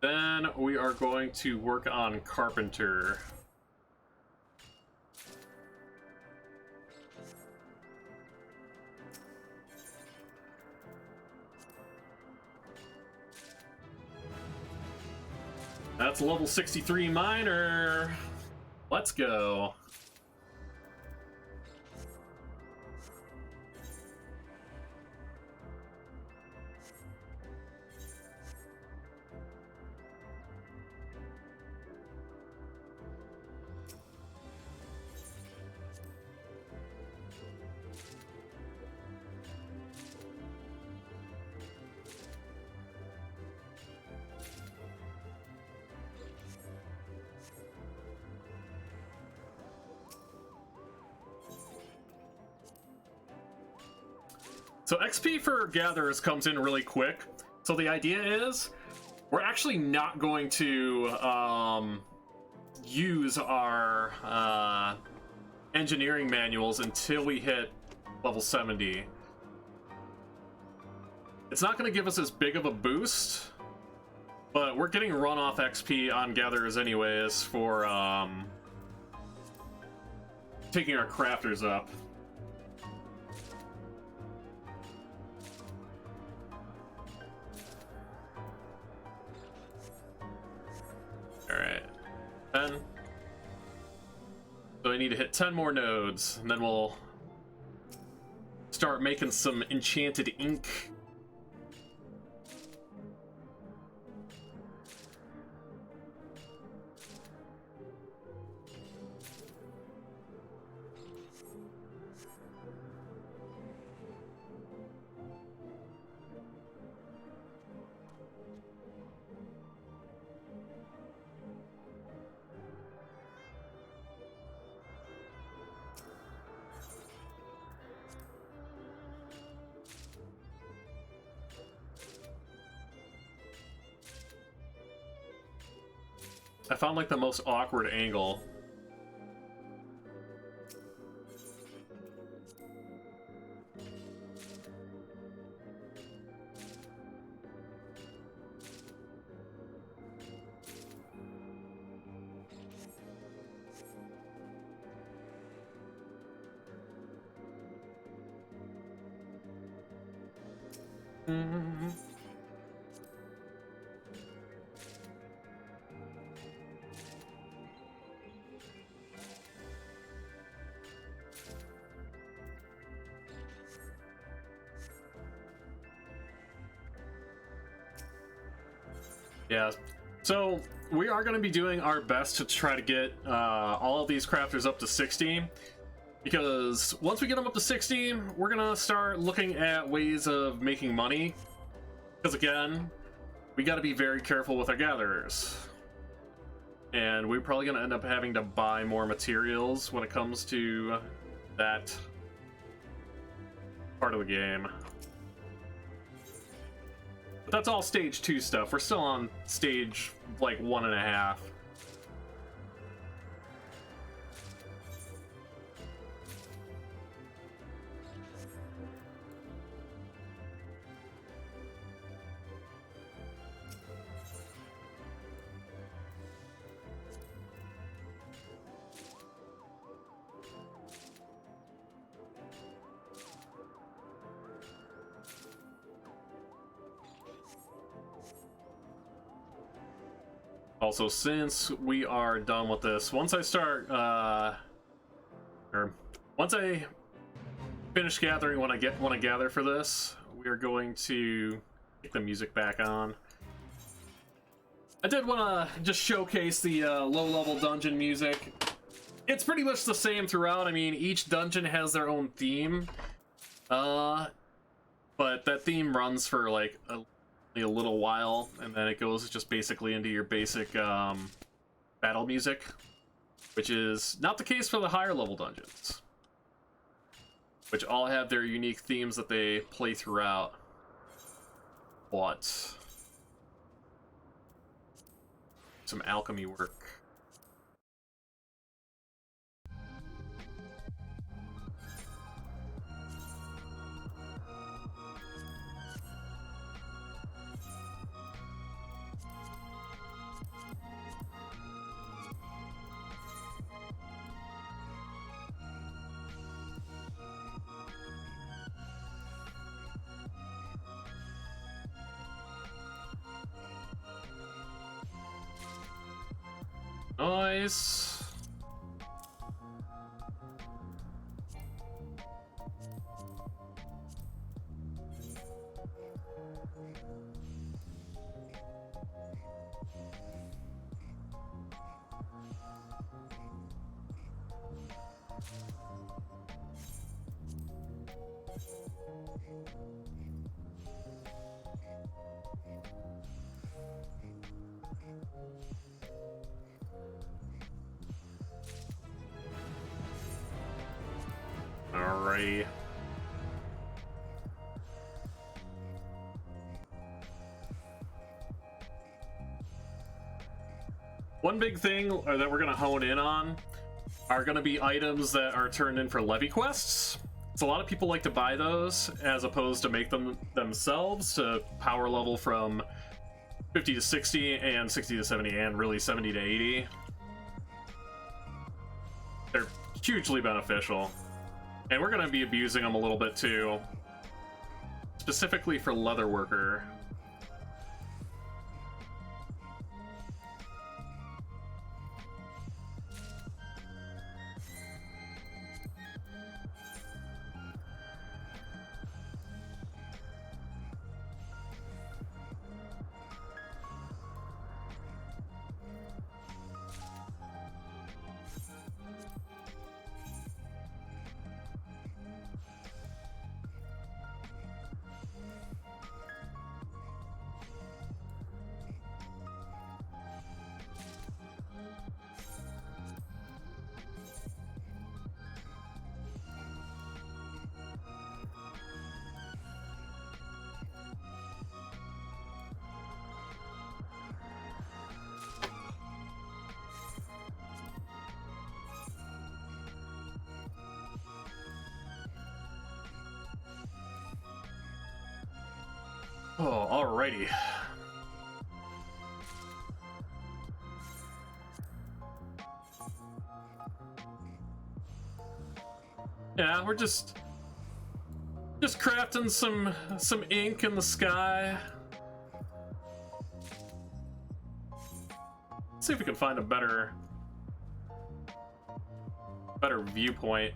Then we are going to work on Carpenter. That's level 63 miner. Let's go. So XP for gatherers comes in really quick. So the idea is we're actually not going to use our engineering manuals until we hit level 70. It's not going to give us as big of a boost, but we're getting runoff XP on gatherers anyways for taking our crafters up. Alright. 10. So I need to hit 10 more nodes, and then we'll start making some enchanted ink. I found like the most awkward angle. Yeah, so we are going to be doing our best to try to get all of these crafters up to 60, because once we get them up to 60, we're going to start looking at ways of making money, because again, we got to be very careful with our gatherers, and we're probably going to end up having to buy more materials when it comes to that part of the game. But that's all stage 2 stuff. We're still on stage, like, 1.5. Also, since we are done with this, once I start, or once I finish gathering what I want to gather for this, we are going to get the music back on. I did want to just showcase the low-level dungeon music. It's pretty much the same throughout. I mean, each dungeon has their own theme, but that theme runs for like a little while, and then it goes just basically into your basic battle music, which is not the case for the higher level dungeons, which all have their unique themes that they play throughout. But some alchemy work. Nice. Alrighty. One big thing that we're going to hone in on are going to be items that are turned in for levy quests. So a lot of people like to buy those as opposed to make them themselves to power level from 50 to 60 and 60 to 70 and really 70 to 80. They're hugely beneficial. And we're going to be abusing them a little bit too. Specifically for Leatherworker. Oh, alrighty. Yeah, we're just crafting some ink in the sky. Let's see if we can find a better viewpoint.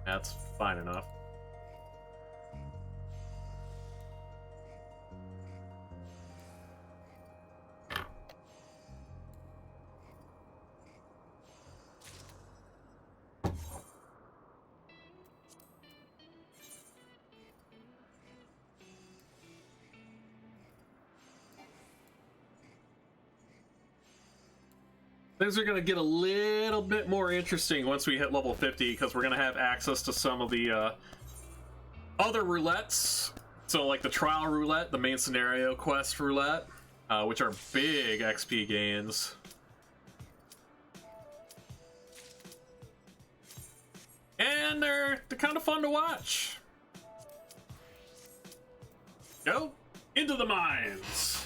That's fine enough. Things are going to get a little bit more interesting once we hit level 50, because we're going to have access to some of the other roulettes. So like the trial roulette, the main scenario quest roulette, which are big XP gains. And they're kind of fun to watch. Go into the mines.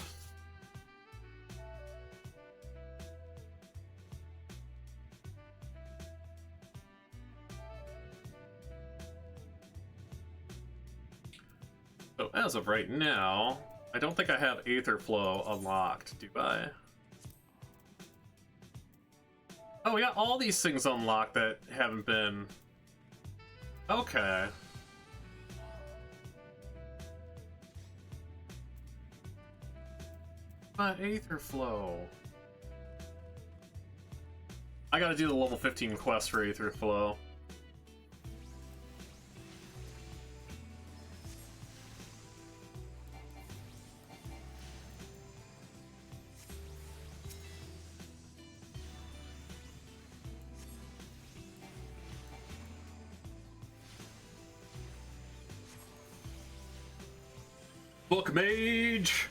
As of right now, I don't think I have Aether Flow unlocked, do I? Oh, we got all these things unlocked that haven't been... Okay. Aether Flow. I gotta do the level 15 quest for Aether Flow. Book Mage!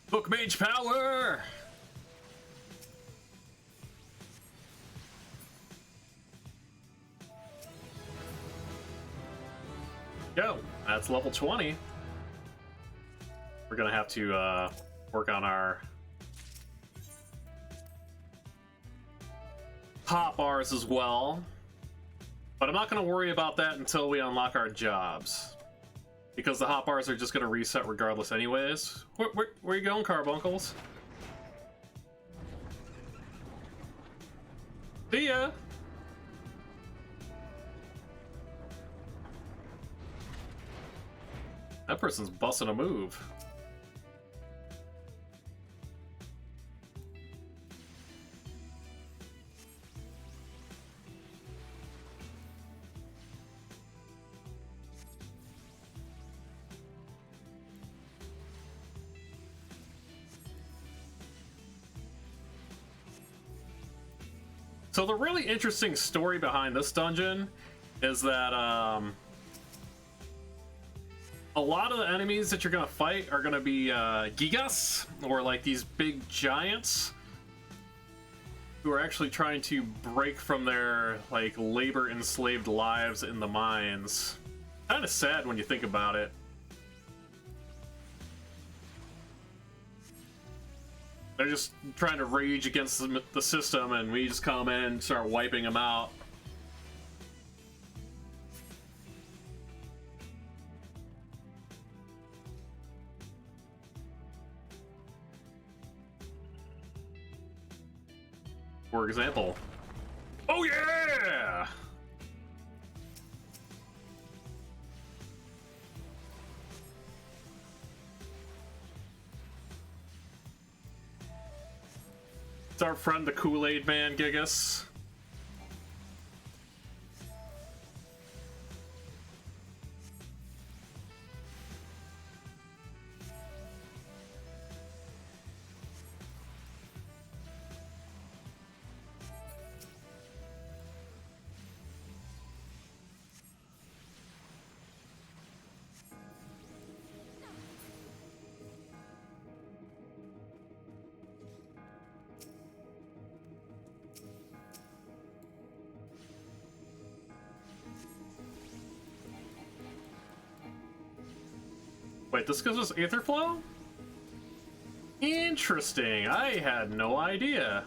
Book Mage power! Go! That's level 20. We're gonna have to work on our hot bars as well. But I'm not gonna worry about that until we unlock our jobs. Because the hot bars are just gonna reset regardless anyways. Where you going, Carbuncles? See ya! That person's busting a move. So the really interesting story behind this dungeon is that a lot of the enemies that you're gonna fight are gonna be Gigas, or like these big giants who are actually trying to break from their like labor enslaved lives in the mines. Kind of sad when you think about it. They're just trying to rage against the system, and we just come in and start wiping them out. For example. Oh yeah! It's our friend the Kool-Aid Man, Gigas. Wait, this gives us Aether Flow? Interesting. I had no idea.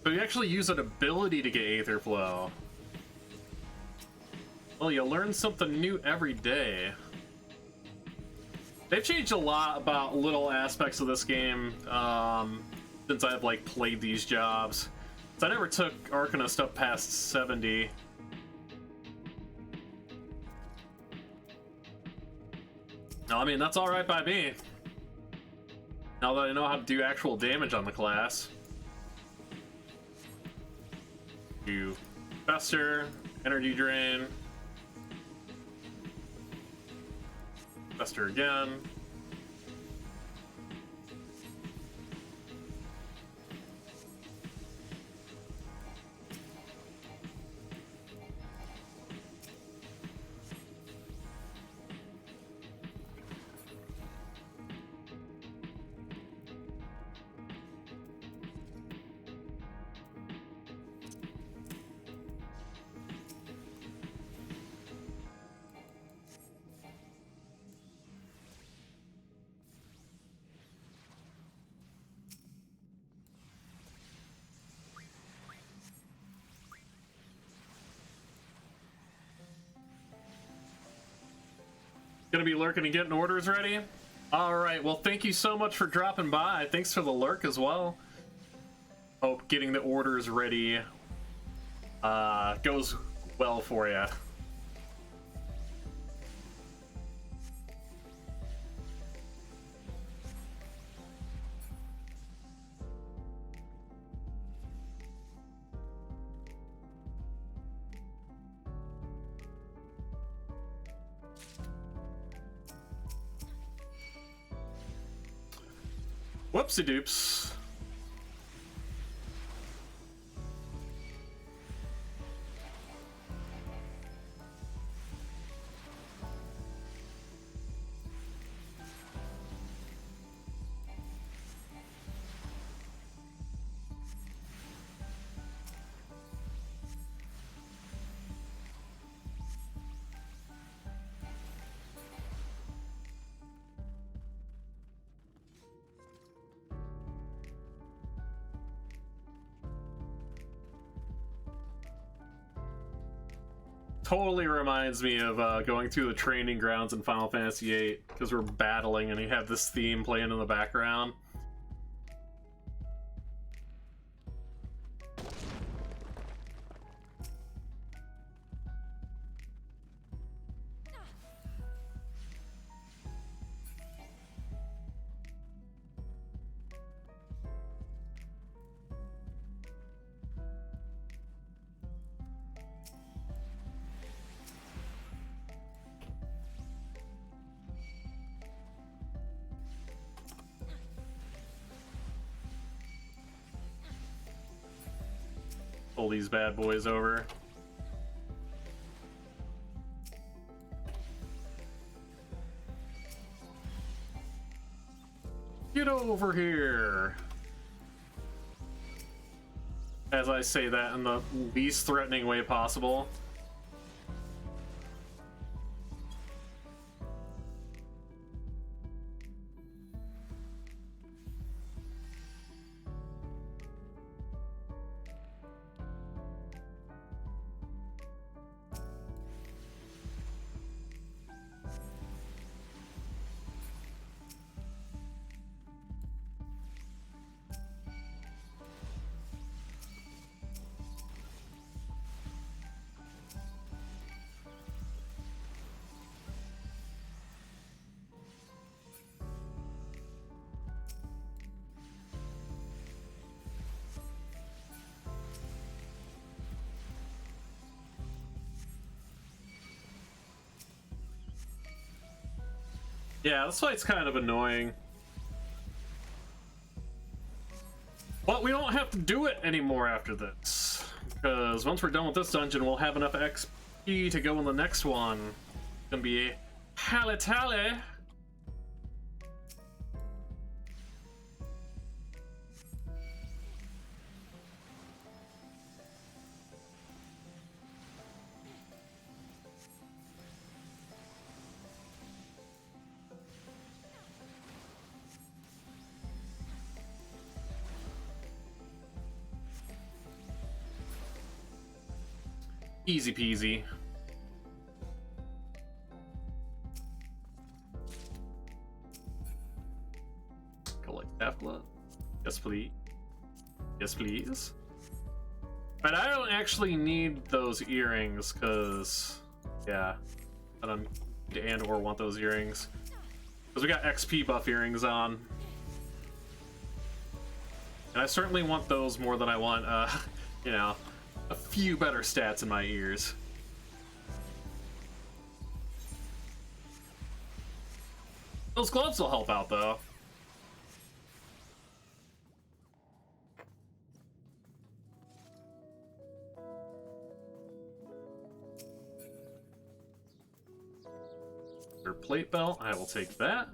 So you actually use an ability to get Aether Flow. Well, you learn something new every day. They've changed a lot about little aspects of this game since I've like played these jobs. So I never took Arcanist up past 70. No, I mean, that's alright by me. Now that I know how to do actual damage on the class. Do Fester, Energy Drain. Fester again. Gonna be lurking and getting orders ready? Alright, well thank you so much for dropping by. Thanks for the lurk as well. Hope getting the orders ready goes well for you. Whoopsie doops. Totally reminds me of going through the training grounds in Final Fantasy VIII, because we're battling and you have this theme playing in the background. Pull these bad boys over. Get over here! As I say that in the least threatening way possible. Yeah, this fight's kind of annoying. But we don't have to do it anymore after this. Because once we're done with this dungeon, we'll have enough XP to go in the next one. It's gonna be Halitali. Easy peasy. Collect tablet. Yes, please. Yes, please. But I don't actually need those earrings, because... yeah. I don't and or want those earrings. Because we got XP buff earrings on. And I certainly want those more than I want, you know, a few better stats in my ears. Those gloves will help out, though. Your plate belt, I will take that.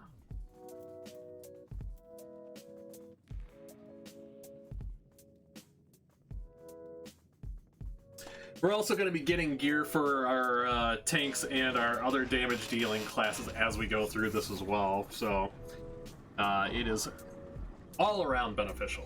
We're also going to be getting gear for our tanks and our other damage dealing classes as we go through this as well, so it is all around beneficial.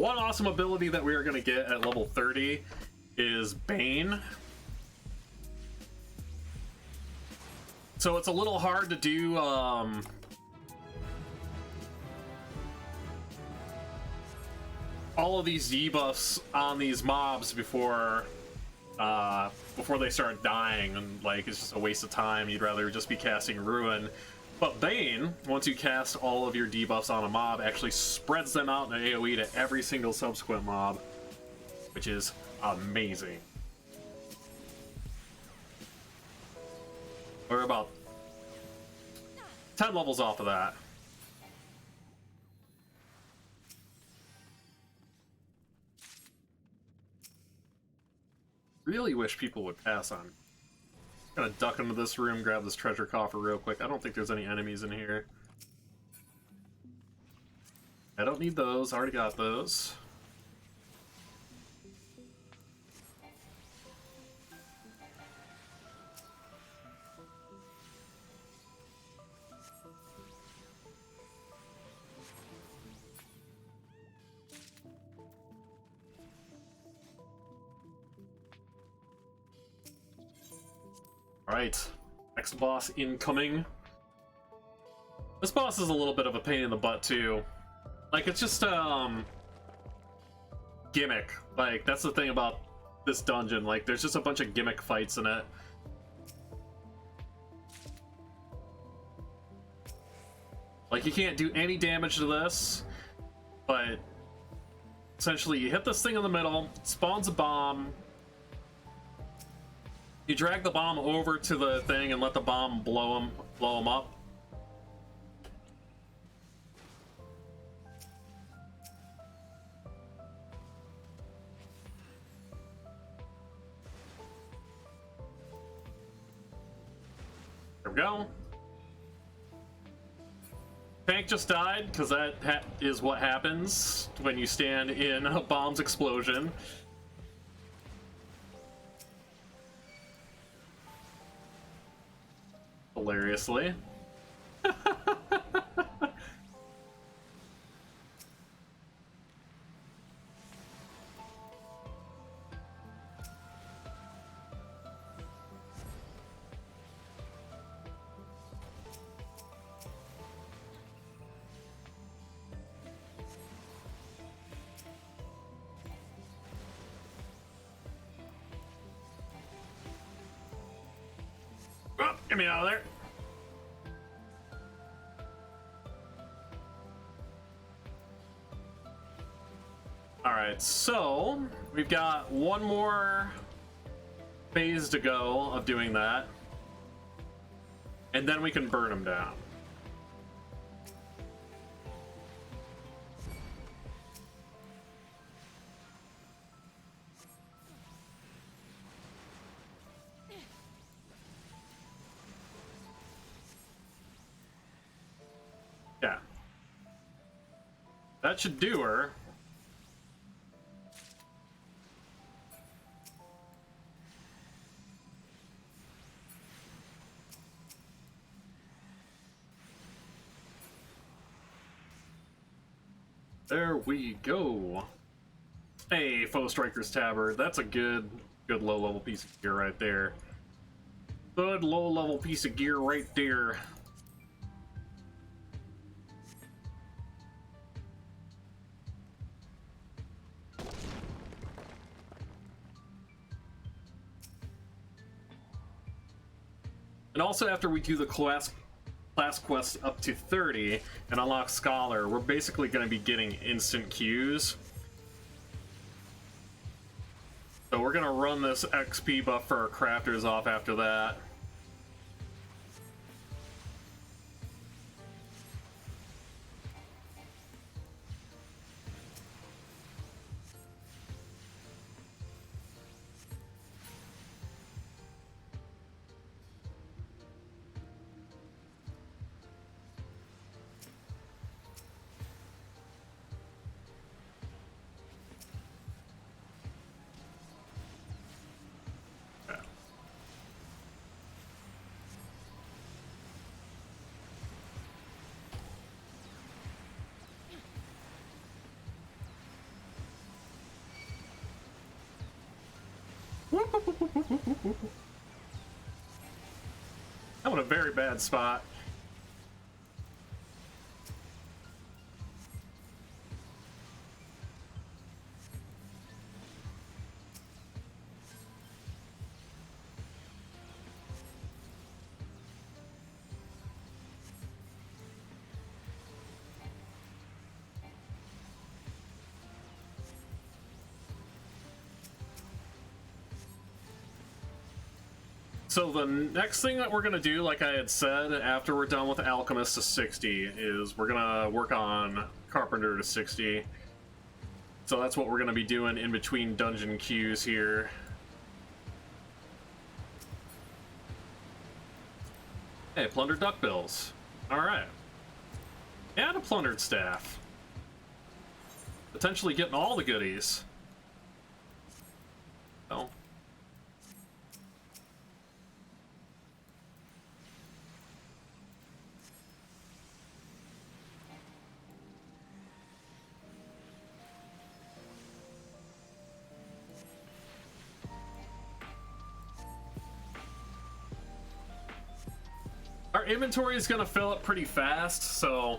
One awesome ability that we are going to get at level 30 is Bane. So it's a little hard to do all of these debuffs on these mobs before they start dying, and like it's just a waste of time. You'd rather just be casting Ruin. But Bane, once you cast all of your debuffs on a mob, actually spreads them out in an AoE to every single subsequent mob, which is amazing. We're about 10 levels off of that. Really wish people would pass on. Gonna duck into this room, grab this treasure coffer real quick. I don't think there's any enemies in here. I don't need those, I already got those. Alright, next boss incoming. This boss is a little bit of a pain in the butt too. Like, it's just gimmick. Like, that's the thing about this dungeon. Like, there's just a bunch of gimmick fights in it. Like, you can't do any damage to this, but essentially you hit this thing in the middle, it spawns a bomb. You drag the bomb over to the thing and let the bomb blow him up. There we go. Tank just died, because that is what happens when you stand in a bomb's explosion. Hilariously. Oh, get me out of there. Alright, so we've got one more phase to go of doing that, and then we can burn them down. Yeah. That should do her. There we go. Hey, Foe Striker's Tabard. That's a good low-level piece of gear right there. Good low-level piece of gear right there. And also, after we do the class quest up to 30 and unlock Scholar, we're basically going to be getting instant Qs. So we're going to run this XP buff for our crafters off after that. That was a very bad spot. So the next thing that we're gonna do, like I had said, after we're done with Alchemist to 60, is we're gonna work on Carpenter to 60. So that's what we're gonna be doing in between dungeon queues here. Hey, plundered duckbills. Alright. And a plundered staff. Potentially getting all the goodies. Oh. Our inventory is gonna fill up pretty fast, so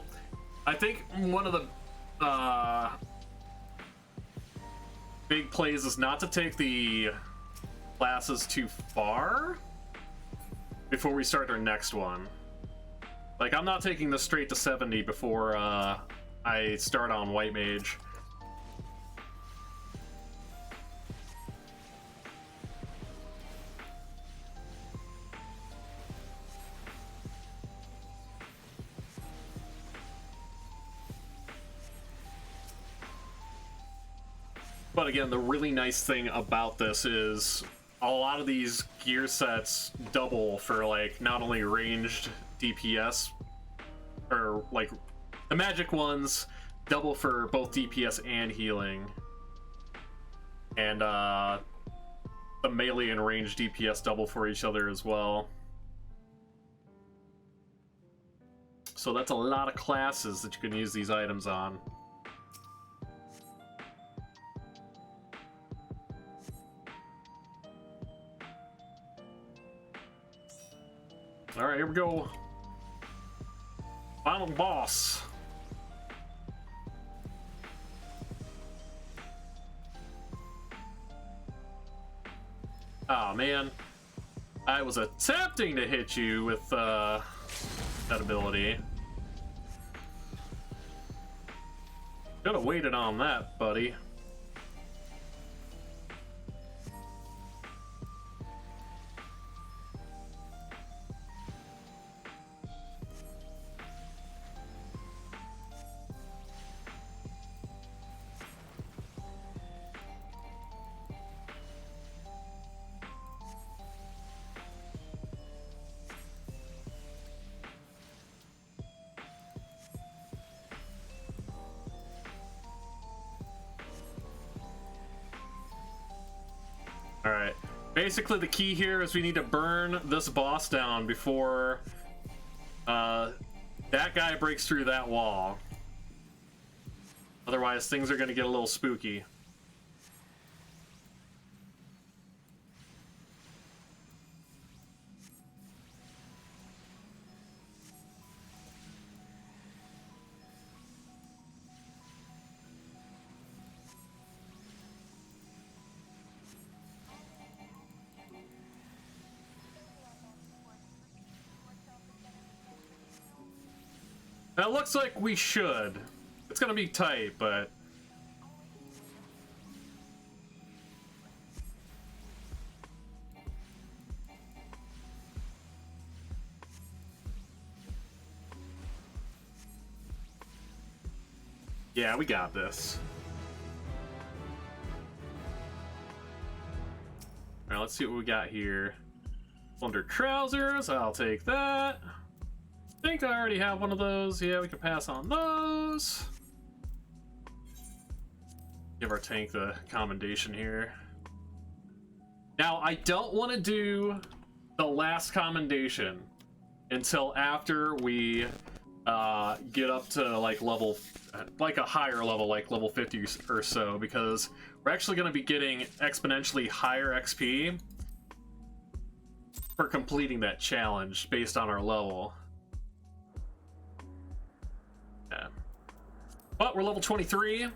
I think one of the big plays is not to take the classes too far before we start our next one. Like, I'm not taking this straight to 70 before I start on White Mage. But again, the really nice thing about this is a lot of these gear sets double for, like, not only ranged DPS, or, like, the magic ones double for both DPS and healing. And, the melee and ranged DPS double for each other as well. So that's a lot of classes that you can use these items on. Alright, here we go. Final boss. Oh man. I was attempting to hit you with that ability. Could have waited on that, buddy. Alright, basically the key here is we need to burn this boss down before that guy breaks through that wall. Otherwise, things are going to get a little spooky. Now, it looks like we should. It's gonna be tight, but... yeah, we got this. Alright, let's see what we got here. Under trousers, I'll take that. I think I already have one of those. Yeah, we can pass on those. Give our tank the commendation here. Now, I don't want to do the last commendation until after we get up to like level, like a higher level, like level 50 or so, because we're actually going to be getting exponentially higher XP for completing that challenge based on our level. Yeah. But we're level 23.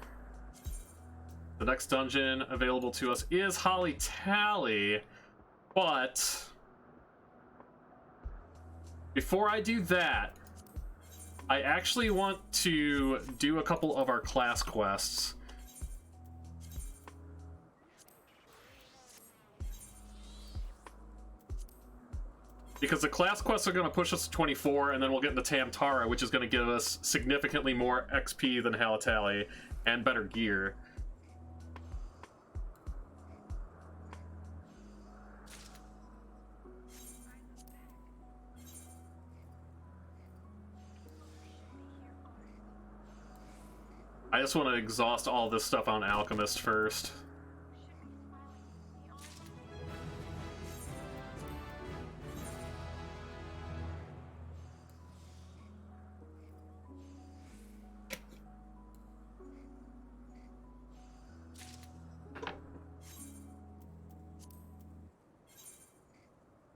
The next dungeon available to us is Holly Tally, but before I do that, I actually want to do a couple of our class quests. Because the class quests are going to push us to 24, and then we'll get into Tamtara, which is going to give us significantly more XP than Halatali, and better gear. I just want to exhaust all this stuff on Alchemist first.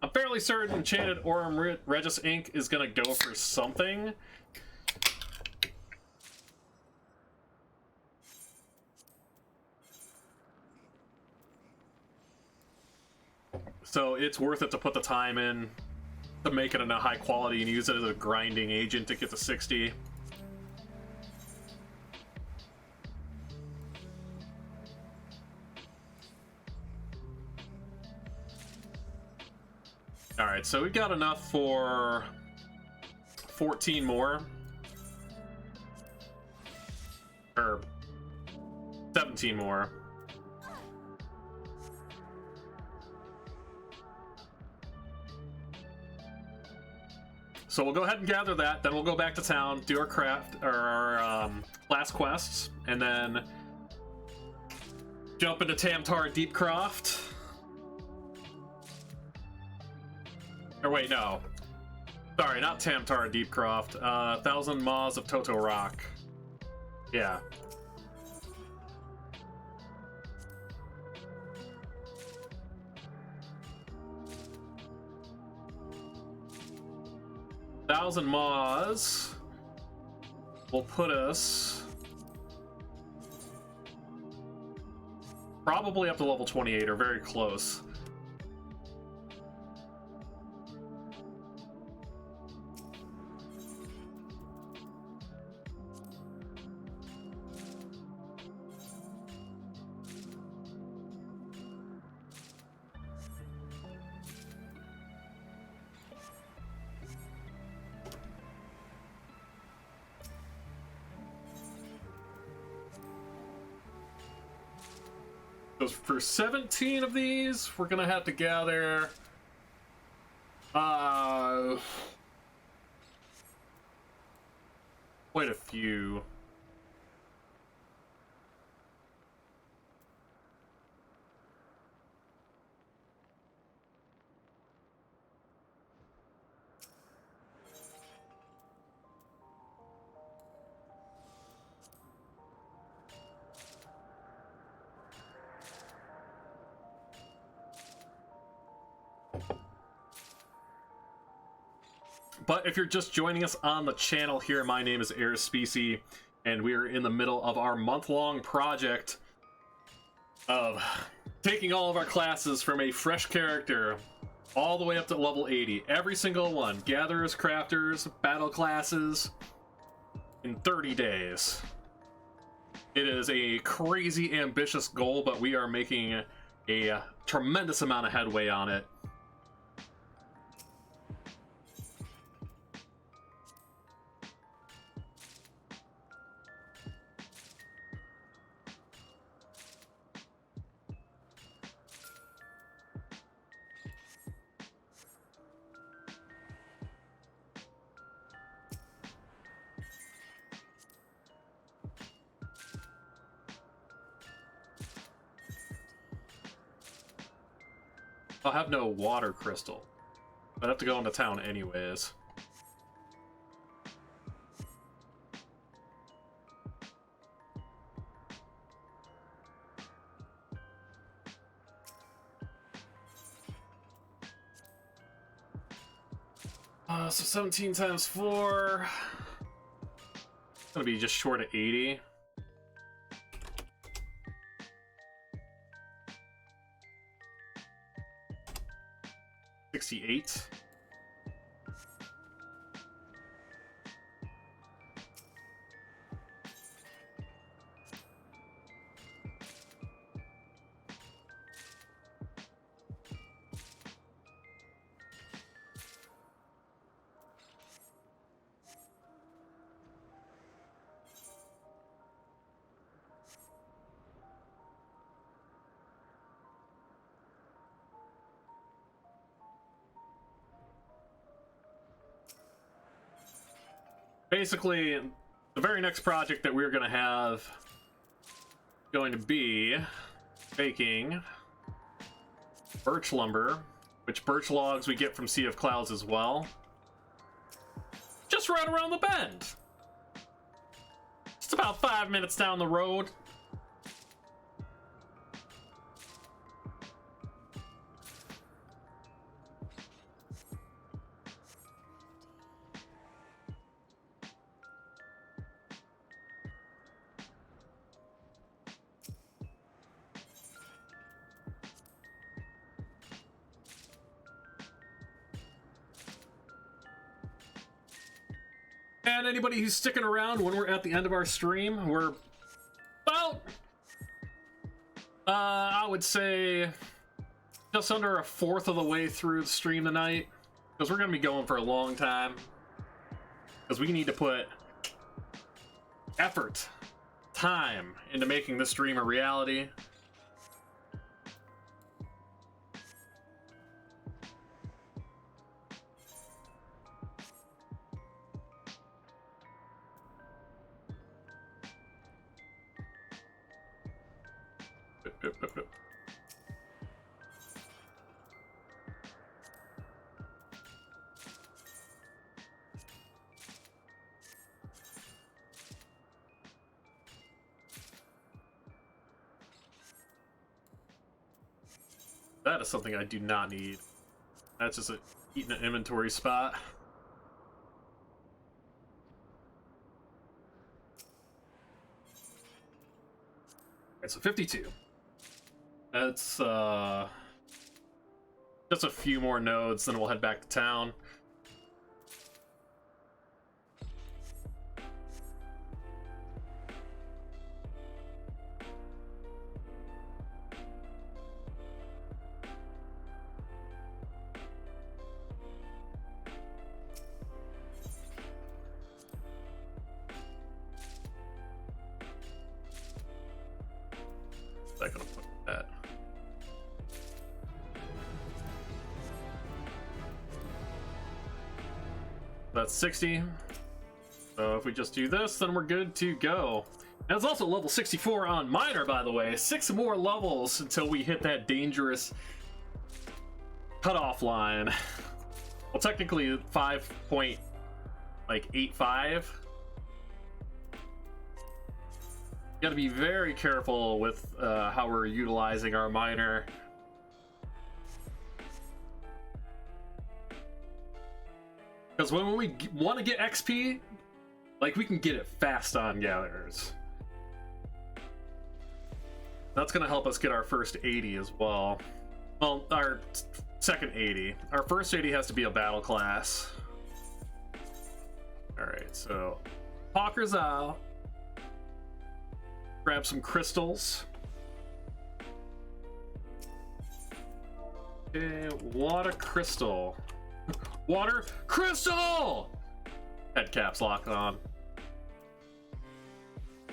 I'm fairly certain Enchanted Aurum Regis Ink is going to go for something. So it's worth it to put the time in to make it in a high quality and use it as a grinding agent to get to 60. Alright, so we've got enough for 14 more. Or 17 more. So we'll go ahead and gather that, then we'll go back to town, do our craft, or our class quests, and then jump into Tamtara Deepcroft. Or wait, no. Sorry, not Tamtara Deepcroft. 1,000 Maws of Toto Rock. Yeah. Thousand Maws will put us probably up to level 28 or very close. So for 17 of these, we're gonna have to gather quite a few. But if you're just joining us on the channel here, my name is Airspecies, and we are in the middle of our month-long project of taking all of our classes from a fresh character all the way up to level 80. Every single one. Gatherers, Crafters, Battle classes in 30 days. It is a crazy ambitious goal, but we are making a tremendous amount of headway on it. I'll have no water crystal. I'd have to go into town anyways. So 17 times 4. It's gonna be just short of 80. 68. Basically, the very next project that we're going to have going to be making birch lumber, which birch logs we get from Sea of Clouds as well. Just right around the bend. It's about 5 minutes down the road. And anybody who's sticking around when we're at the end of our stream, we're about, I would say, just under a fourth of the way through the stream tonight. Because we're going to be going for a long time. Because we need to put effort, time into making this stream a reality. That is something I do not need. That's just eating an inventory spot. Alright, so 52. That's just a few more nodes, then we'll head back to town. That's 60. So if we just do this, then we're good to go. And it's also level 64 on Miner, by the way. 6 more levels until we hit that dangerous cutoff line. Well, technically 5.85. Gotta be very careful with how we're utilizing our Miner. Because when we want to get XP, like, we can get it fast on gatherers. That's going to help us get our first 80 as well. Well, our second 80. Our first 80 has to be a battle class. Alright, so Hawker's out. Grab some crystals. Okay, water crystal. Water crystal! Head caps lock on.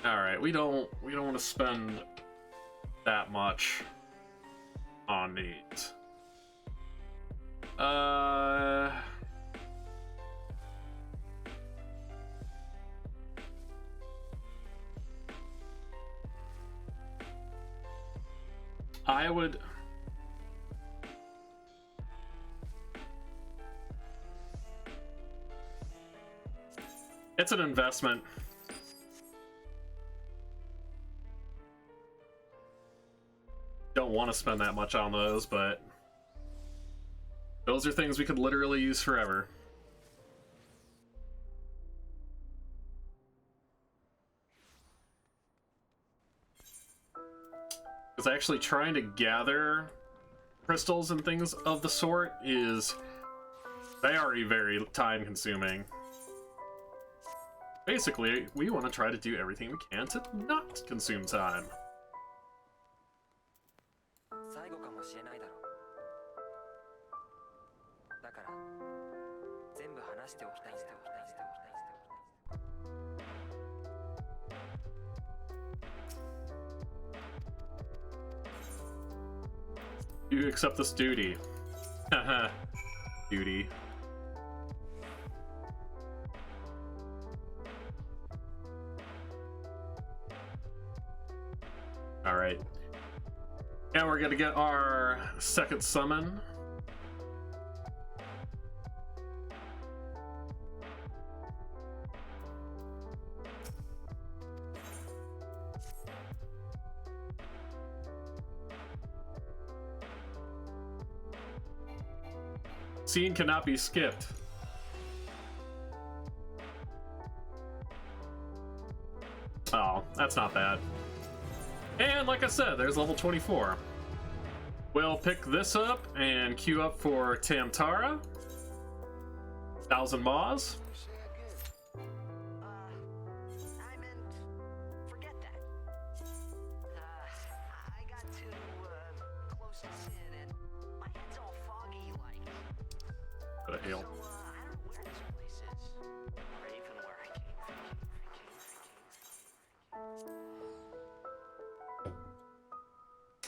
Alright, we don't want to spend that much on these. I would... It's an investment. Don't want to spend that much on those, but those are things we could literally use forever. Because actually trying to gather crystals and things of the sort is very, very time consuming. Basically, we want to try to do everything we can to not consume time. You accept this duty. Haha. Duty. Alright. And we're gonna get our second summon. Scene cannot be skipped. Oh, that's not bad. And like I said, there's level 24. We'll pick this up and queue up for Tamtara. 1,000 Maws. I meant, forget that. I got too close to Sid and my head's all foggy like. What the hell? So, I don't know where this place is. Or even where I came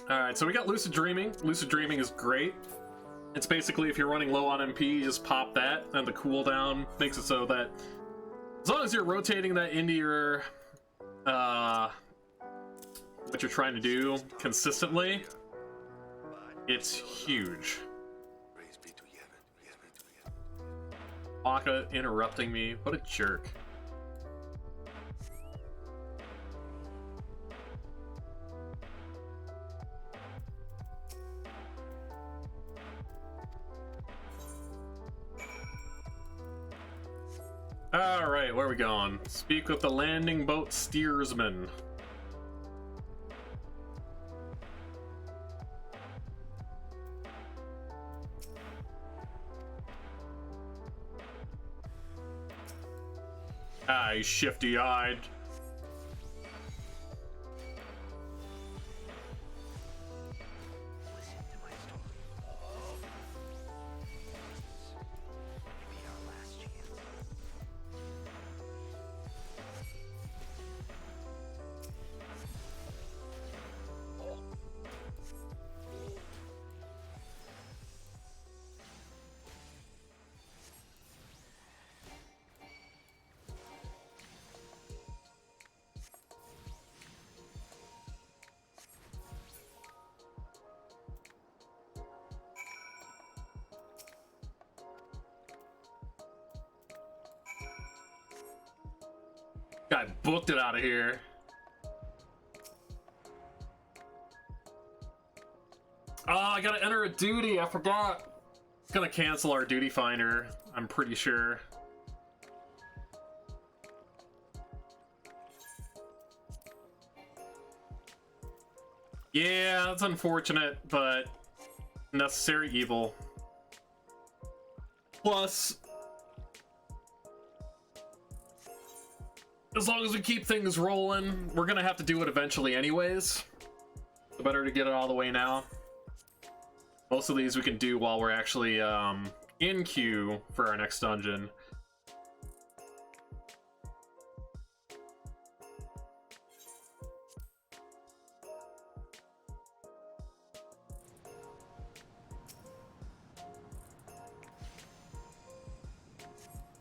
from. Alright, so we got Lucid Dreaming. Lucid Dreaming is great. It's basically if you're running low on MP, you just pop that, and the cooldown makes it so that as long as you're rotating that into your what you're trying to do consistently, it's huge. Waka interrupting me. What a jerk. Alright, where are we going? Speak with the landing boat steersman. Ah, he's shifty-eyed. Listen to my story. Maybe our last chance. Guy booked it out of here. Oh, I gotta enter a duty. I forgot. It's gonna cancel our duty finder, I'm pretty sure. Yeah, that's unfortunate, but necessary evil. Plus, as long as we keep things rolling, we're gonna have to do it eventually anyways. So better to get it all the way now. Most of these we can do while we're actually in queue for our next dungeon.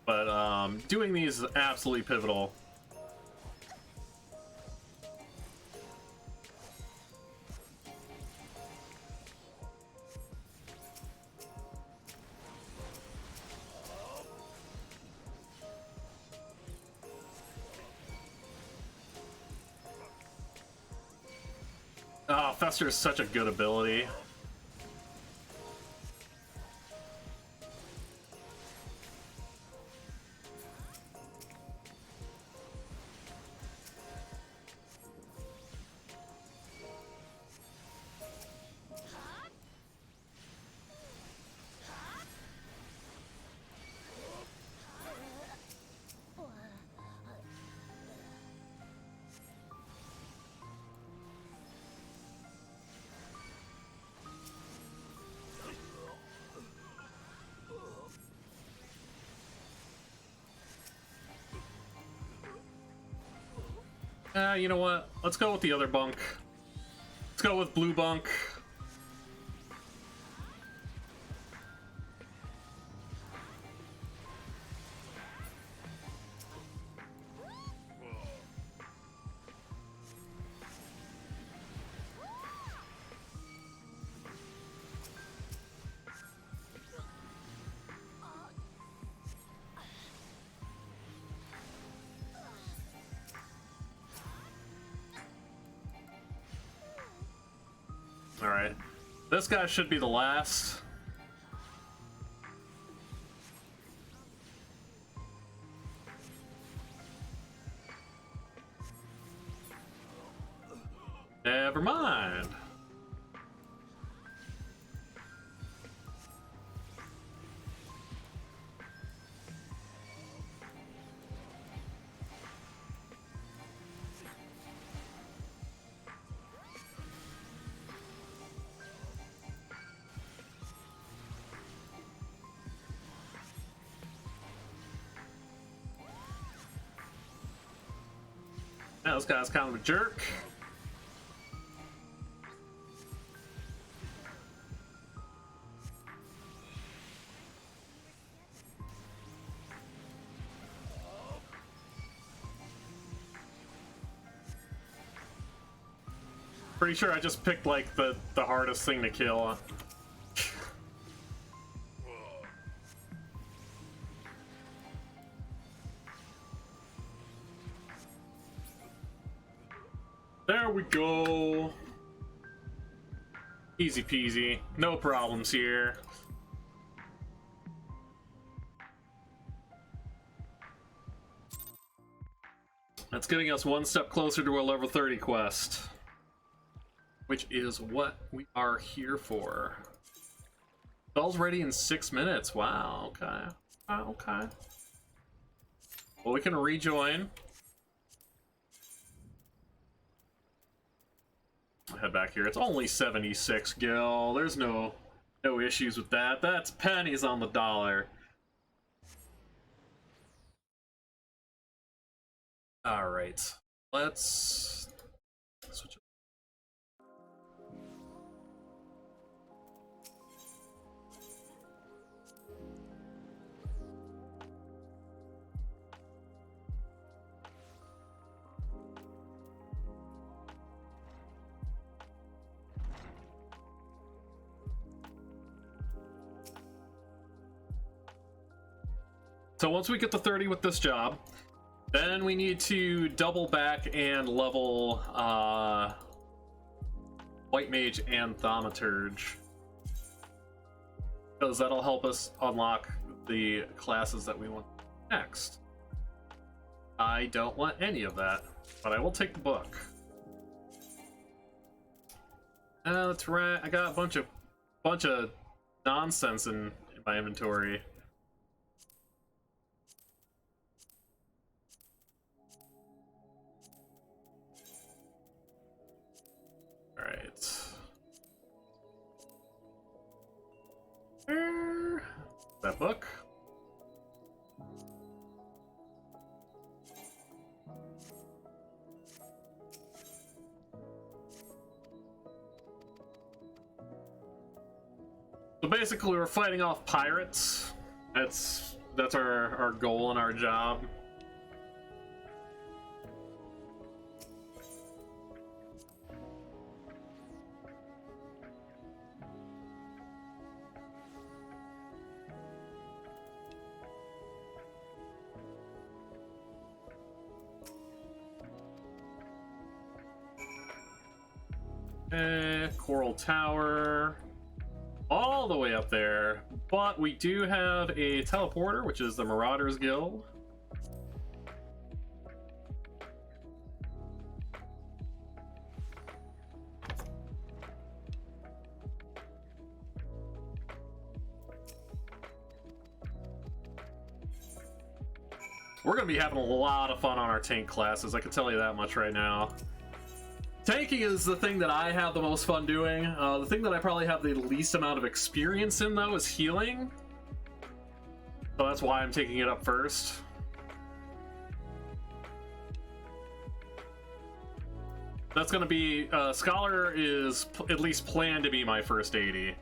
But doing these is absolutely pivotal. Oh, Fester is such a good ability. You know what? Let's go with the other bunk. Let's go with blue bunk. Alright. This guy should be the last. Never mind. Yeah, this guy's kind of a jerk. Pretty sure I just picked like the hardest thing to kill. There we go. Easy peasy. No problems here. That's getting us one step closer to a level 30 quest, which is what we are here for. Spell's ready in 6 minutes. Wow, okay. Okay. Well, we can rejoin. Head back here. It's only 76 gil. There's no issues with that. That's pennies on the dollar. All right. Let's switch. So once we get to 30 with this job, then we need to double back and level White Mage and Thaumaturge, because that'll help us unlock the classes that we want next. I don't want any of that, but I will take the book. That's right. I got a bunch of nonsense in my inventory. Alright. That book. So basically we're fighting off pirates. That's our goal and our job. Coral Tower, all the way up there, but we do have a teleporter, which is the Marauders Guild. We're gonna be having a lot of fun on our tank classes, I can tell you that much right now. Tanking is the thing that I have the most fun doing. The thing that I probably have the least amount of experience in, though, is healing. So that's why I'm taking it up first. That's gonna be Scholar is at least planned to be my first 80.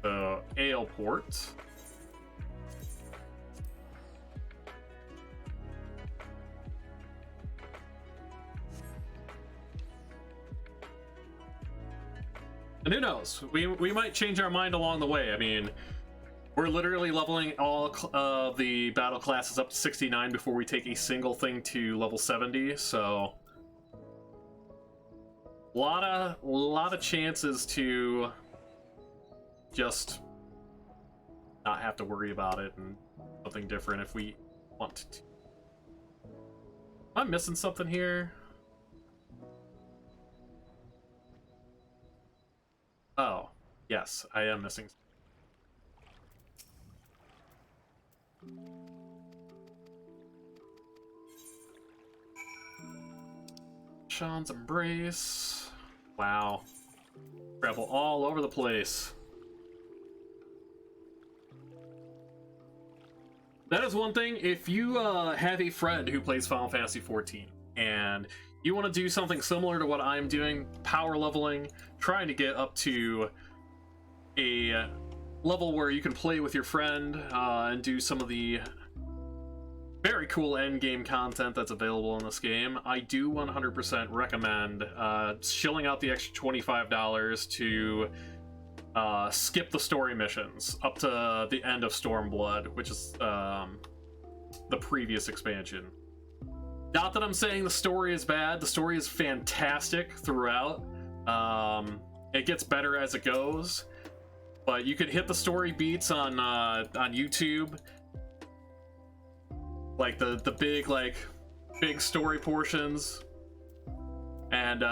So Aleport. And who knows? We might change our mind along the way. I mean, we're literally leveling all of the battle classes up to 69 before we take a single thing to level 70. So, lot of chances to just not have to worry about it and something different if we want to. Am I missing something here? Oh, yes, I am missing. Sean's Embrace. Wow. Travel all over the place. That is one thing. If you have a friend who plays Final Fantasy XIV and you want to do something similar to what I'm doing, power leveling, trying to get up to a level where you can play with your friend and do some of the very cool endgame content that's available in this game, I do 100% recommend shilling out the extra $25 to skip the story missions up to the end of Stormblood, which is the previous expansion. Not that I'm saying the story is bad. The story is fantastic throughout. It gets better as it goes, but you could hit the story beats on YouTube, like the big story portions, and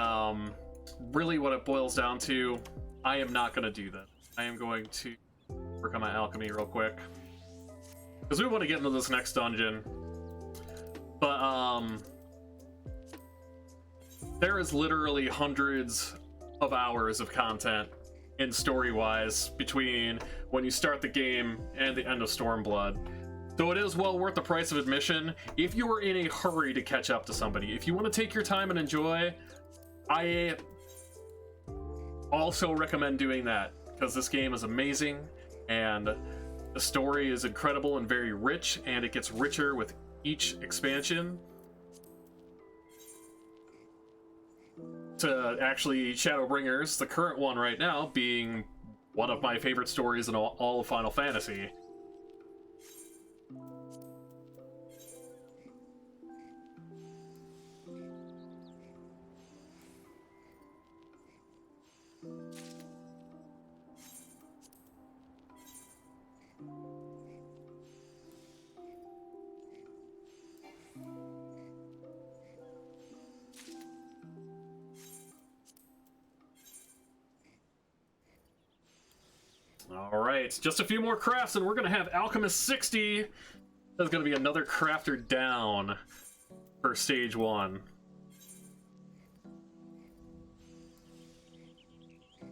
really what it boils down to, I am not going to do that. I am going to work on my alchemy real quick because we want to get into this next dungeon. But there is literally hundreds of hours of content in story-wise between when you start the game and the end of Stormblood. So it is well worth the price of admission if you are in a hurry to catch up to somebody. If you want to take your time and enjoy, I also recommend doing that because this game is amazing and the story is incredible and very rich, and it gets richer with each expansion. To actually Shadowbringers, the current one right now, being one of my favorite stories in all of Final Fantasy. Alright, just a few more crafts and we're gonna have Alchemist 60. That's gonna be another crafter down for stage 1.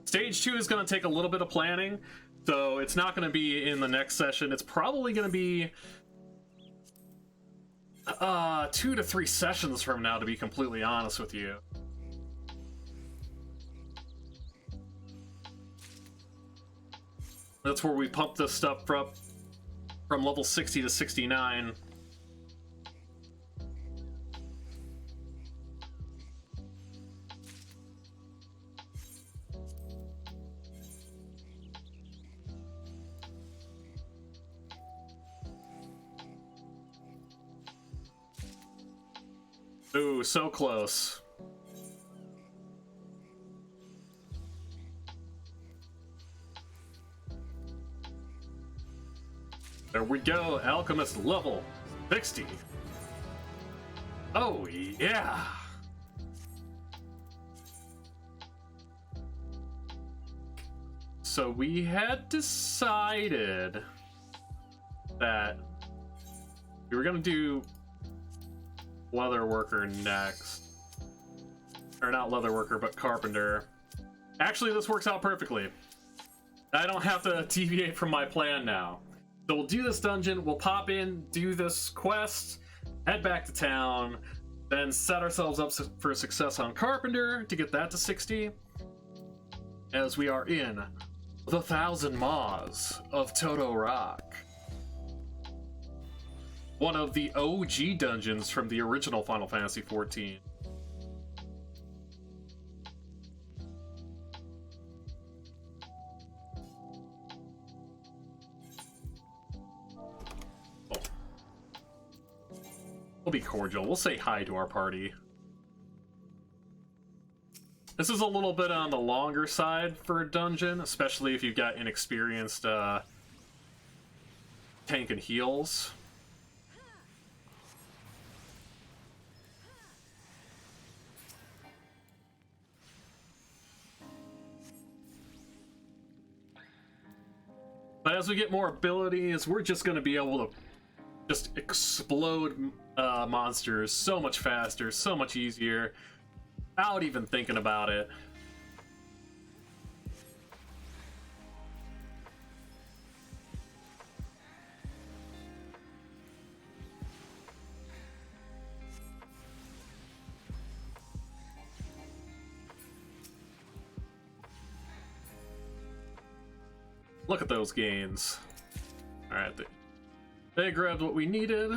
Stage 2 is gonna take a little bit of planning, so it's not gonna be in the next session. It's probably gonna be 2 to 3 sessions from now, to be completely honest with you. That's where we pump this stuff up from level 60 to 69. Ooh, so close. There we go, Alchemist level 60. Oh, yeah. So we had decided that we were gonna do Leatherworker next. Or not Leatherworker, but Carpenter. Actually, this works out perfectly. I don't have to deviate from my plan now. So we'll do this dungeon, we'll pop in, do this quest, head back to town, then set ourselves up for success on Carpenter to get that to 60, as we are in the 1,000 Maws of Toto Rock. One of the OG dungeons from the original Final Fantasy XIV. We'll be cordial. We'll say hi to our party. This is a little bit on the longer side for a dungeon, especially if you've got inexperienced tank and heals. But as we get more abilities, we're just going to be able to just explode monsters so much faster, so much easier, without even thinking about it. Look at those gains. Alright, they grabbed what we needed.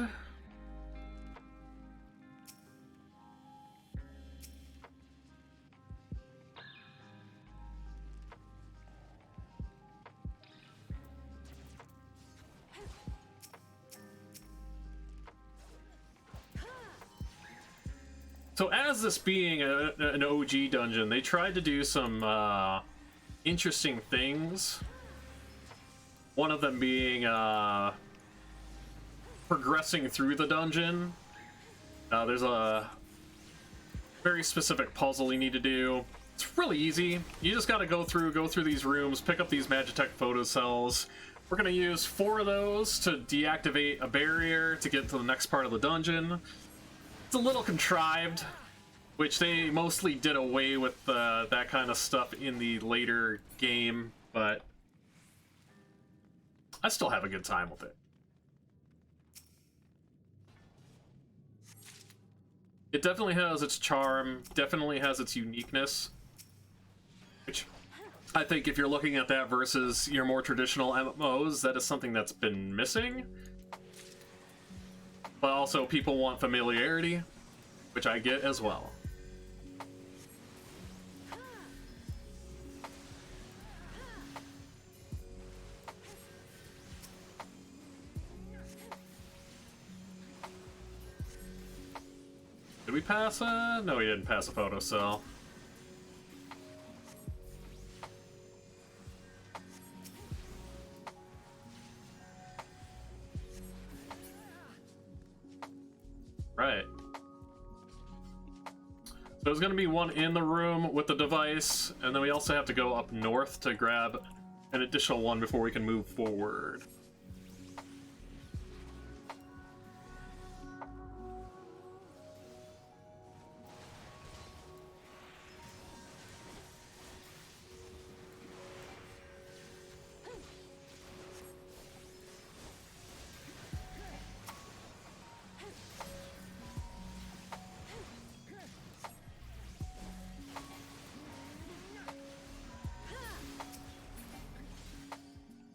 So as this being an OG dungeon, they tried to do some interesting things. One of them being progressing through the dungeon. There's a very specific puzzle you need to do. It's really easy. You just gotta go through these rooms, pick up these Magitech photocells. We're gonna use 4 of those to deactivate a barrier to get to the next part of the dungeon. It's a little contrived, which they mostly did away with that kind of stuff in the later game, but I still have a good time with it. It definitely has its charm, definitely has its uniqueness, which I think if you're looking at that versus your more traditional MMOs, that is something that's been missing. But also people want familiarity, which I get as well. Did we pass no, we didn't pass a photocell. Right. So there's going to be one in the room with the device, and then we also have to go up north to grab an additional one before we can move forward.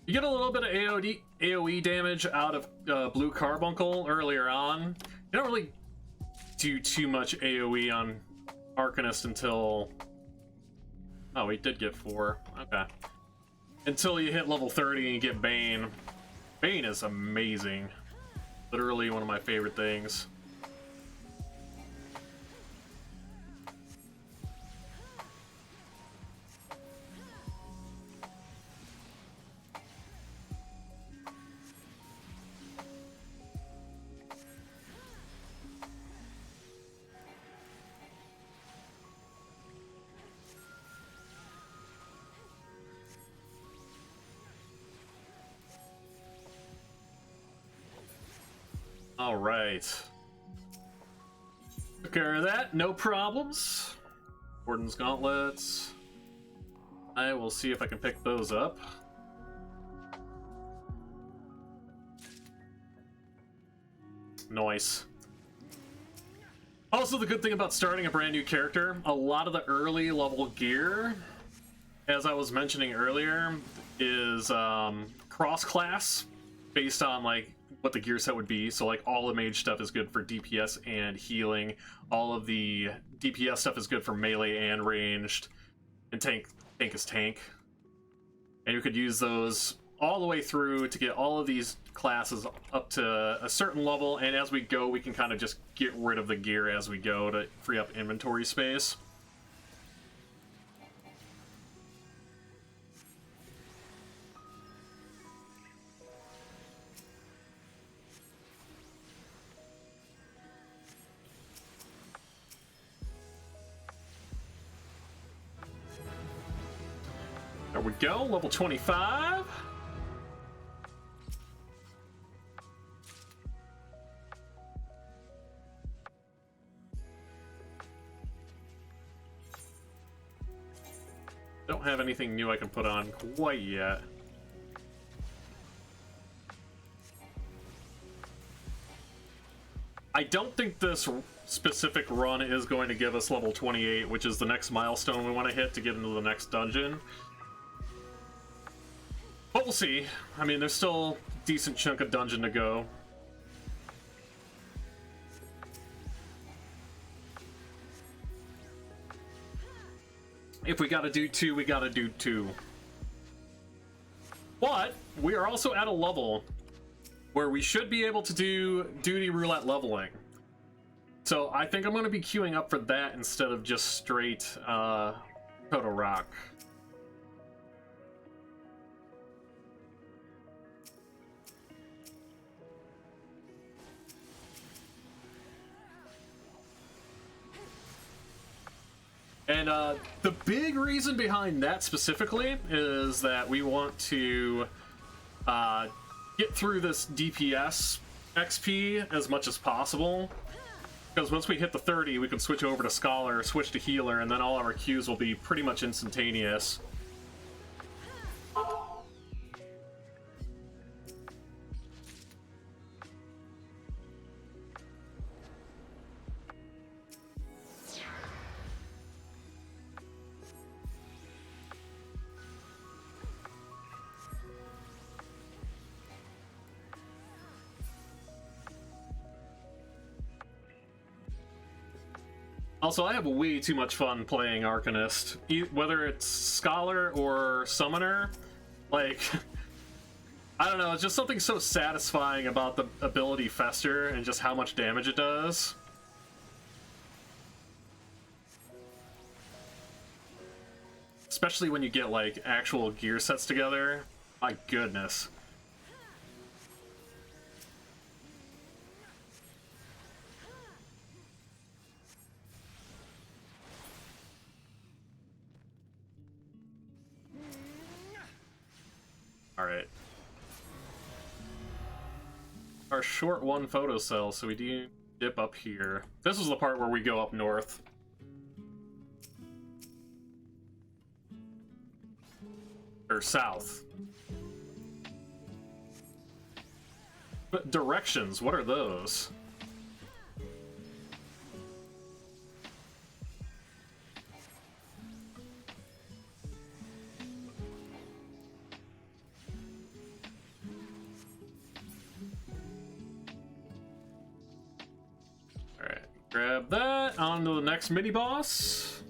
You get a little bit of AoE damage out of Blue Carbuncle earlier on. You don't really do too much AoE on Arcanist until... Oh, we did get 4. Okay. Until you hit level 30 and you get Bane. Bane is amazing. Literally one of my favorite things. All right. Took care of that, no problems. Warden's gauntlets. I will see if I can pick those up. Nice. Also, the good thing about starting a brand new character, a lot of the early level gear, as I was mentioning earlier, is cross-class based on like what the gear set would be. So like all the mage stuff is good for DPS and healing. All of the DPS stuff is good for melee and ranged. And tank is tank. And you could use those all the way through to get all of these classes up to a certain level, and as we go we can kind of just get rid of the gear as we go to free up inventory space. There we go, level 25. Don't have anything new I can put on quite yet. I don't think this specific run is going to give us level 28, which is the next milestone we want to hit to get into the next dungeon. But we'll see. I mean, there's still a decent chunk of dungeon to go. If we gotta do 2, we gotta do 2. But we are also at a level where we should be able to do duty roulette leveling. So I think I'm gonna be queuing up for that instead of just straight Proto Rock. And the big reason behind that specifically is that we want to get through this DPS XP as much as possible. Because once we hit the 30, we can switch over to Scholar, switch to Healer, and then all of our Qs will be pretty much instantaneous. Also, I have way too much fun playing Arcanist. Whether it's Scholar or Summoner, like, I don't know, it's just something so satisfying about the ability Fester and just how much damage it does. Especially when you get, like, actual gear sets together. My goodness. Alright. Our short one photo cell, so we do dip up here. This is the part where we go up north. Or south. But directions, what are those? Grab that, on to the next mini-boss.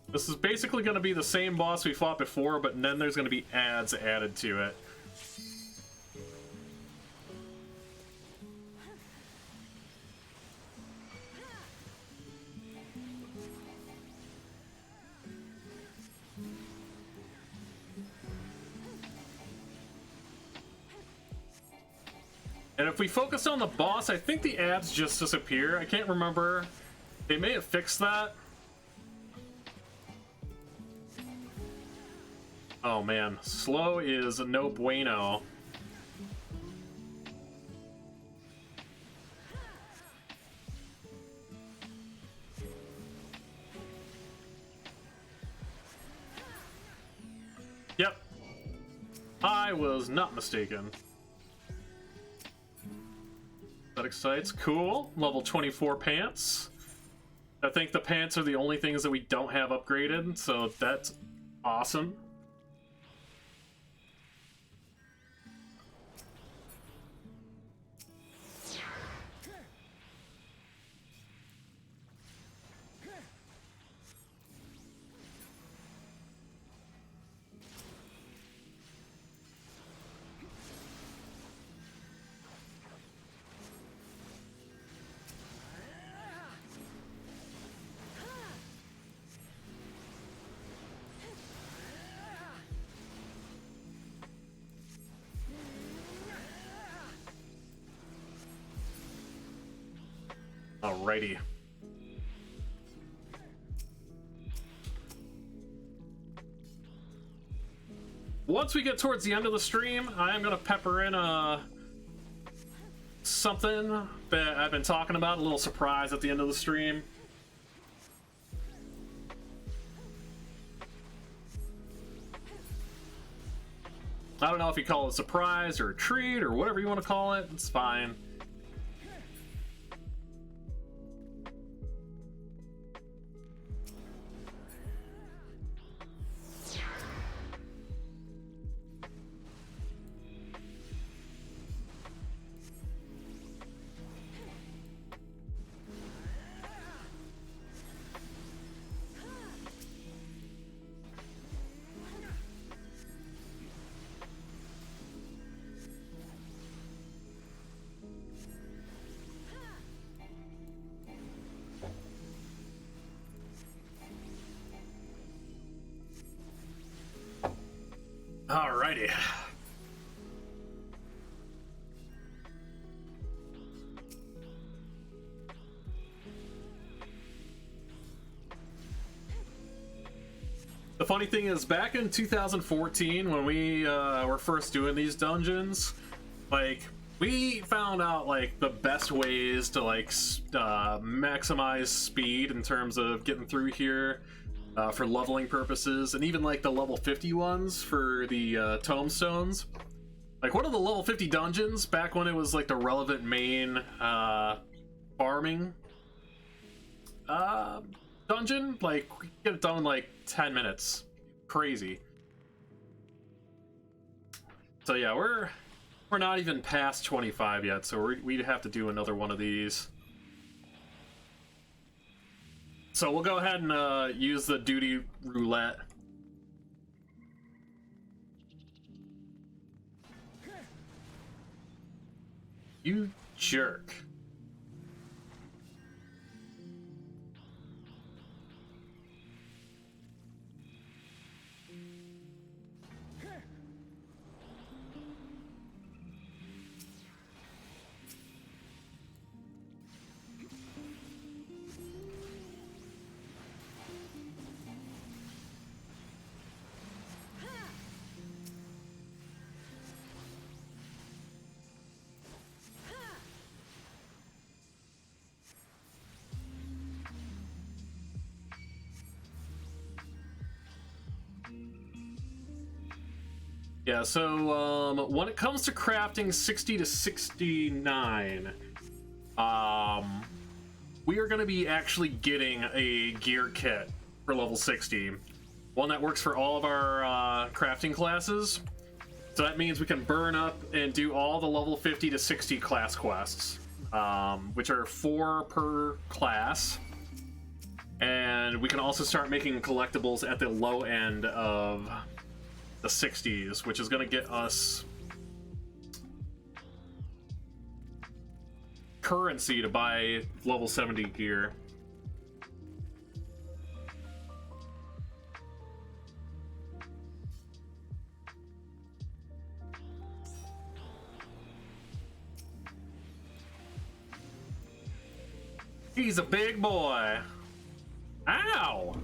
This is basically going to be the same boss we fought before, but then there's going to be ads added to it. And if we focus on the boss, I think the ads just disappear. I can't remember. They may have fixed that. Oh man, slow is no bueno. Yep. I was not mistaken. Aesthetic sights, cool. Level 24 pants. I think the pants are the only things that we don't have upgraded, so that's awesome. Alrighty. Once we get towards the end of the stream, I am gonna pepper in something that I've been talking about, a little surprise at the end of the stream. I don't know if you call it a surprise or a treat or whatever you want to call it, it's fine. Alrighty. The funny thing is, back in 2014, when we were first doing these dungeons, like, we found out, like, the best ways to, like, maximize speed in terms of getting through here. For leveling purposes, and even like the level 50 ones for the tomestones. Like one of the level 50 dungeons, back when it was like the relevant main farming dungeon, like we get it done in like 10 minutes. Crazy. So yeah, we're not even past 25 yet, so we'd have to do another one of these. So we'll go ahead and use the duty roulette. You jerk. Yeah, so when it comes to crafting 60 to 69, we are going to be actually getting a gear kit for level 60. One that works for all of our crafting classes. So that means we can burn up and do all the level 50 to 60 class quests, which are 4 per class. And we can also start making collectibles at the low end of the 60s, which is going to get us currency to buy level 70 gear. He's a big boy. Ow!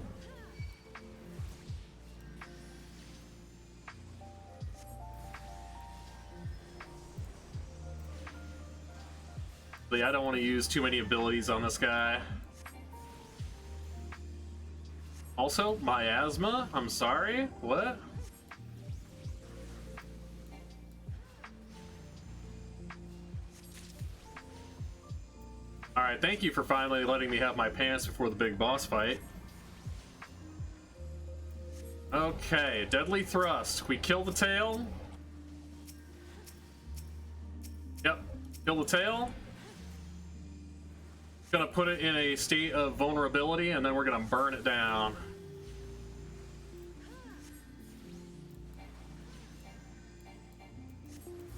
I don't want to use too many abilities on this guy. Also, miasma? I'm sorry? What? Alright, thank you for finally letting me have my pants before the big boss fight. Okay, deadly thrust. We kill the tail. Yep, kill the tail. Gonna put it in a state of vulnerability, and then we're gonna burn it down.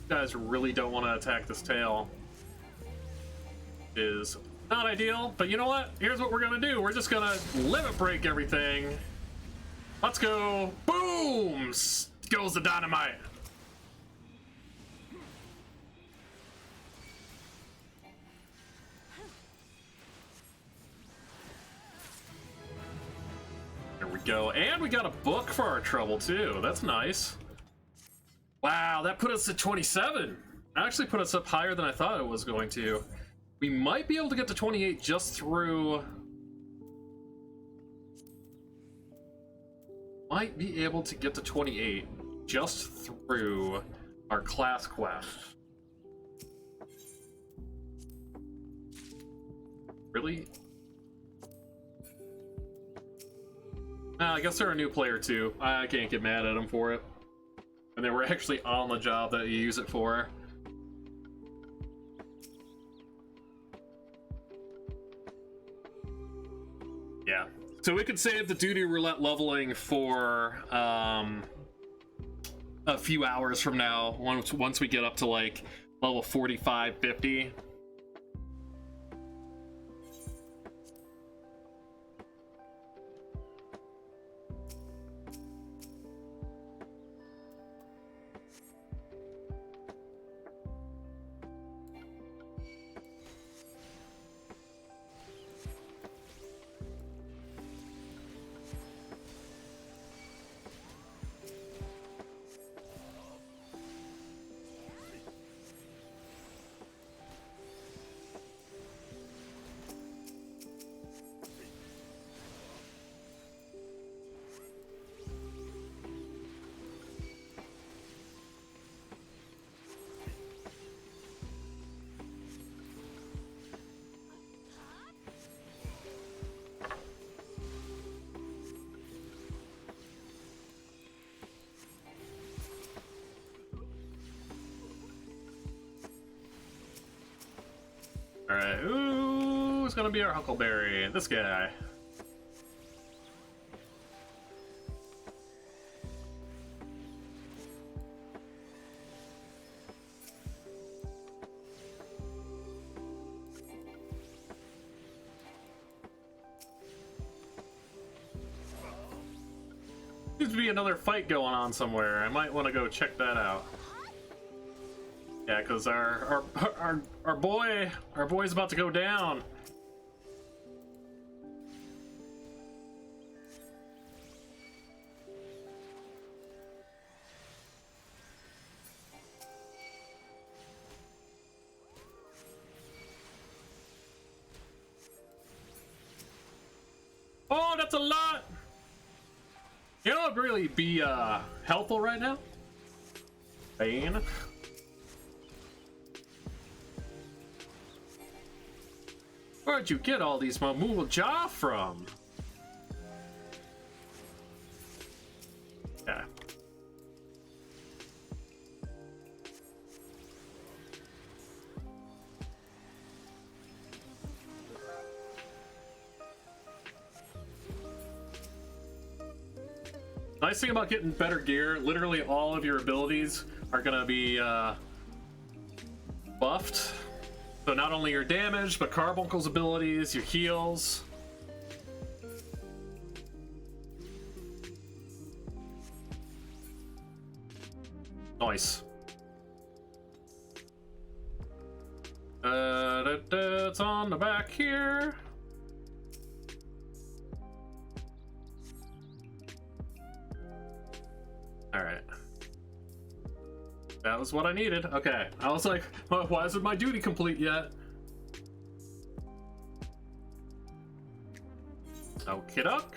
You guys really don't want to attack this tail. Is not ideal, but you know what? Here's what we're gonna do. We're just gonna limit break everything. Let's go. Boom! Goes the dynamite. There we go. And we got a book for our trouble too. That's nice. Wow, that put us at 27. Actually put us up higher than I thought it was going to. We might be able to get to 28 just through... Might be able to get to 28 just through our class quest. Really? I guess they're a new player too. I can't get mad at them for it. And they were actually on the job that you use it for. Yeah. So we could save the duty roulette leveling for a few hours from now, once we get up to like level 45, 50. Alright, who's gonna be our Huckleberry? This guy. Seems to be another fight going on somewhere. I might want to go check that out. Yeah, because our boy's about to go down. Oh, that's a lot. You know what would really be helpful right now? Bane. Where'd you get all these Mamul Jaw from? Yeah. Nice thing about getting better gear, literally all of your abilities are gonna be buffed. So not only your damage, but Carbuncle's abilities, your heals. Nice. It's on the back here. All right. That was what I needed. Okay. I was like, why isn't my duty complete yet? Okie doke.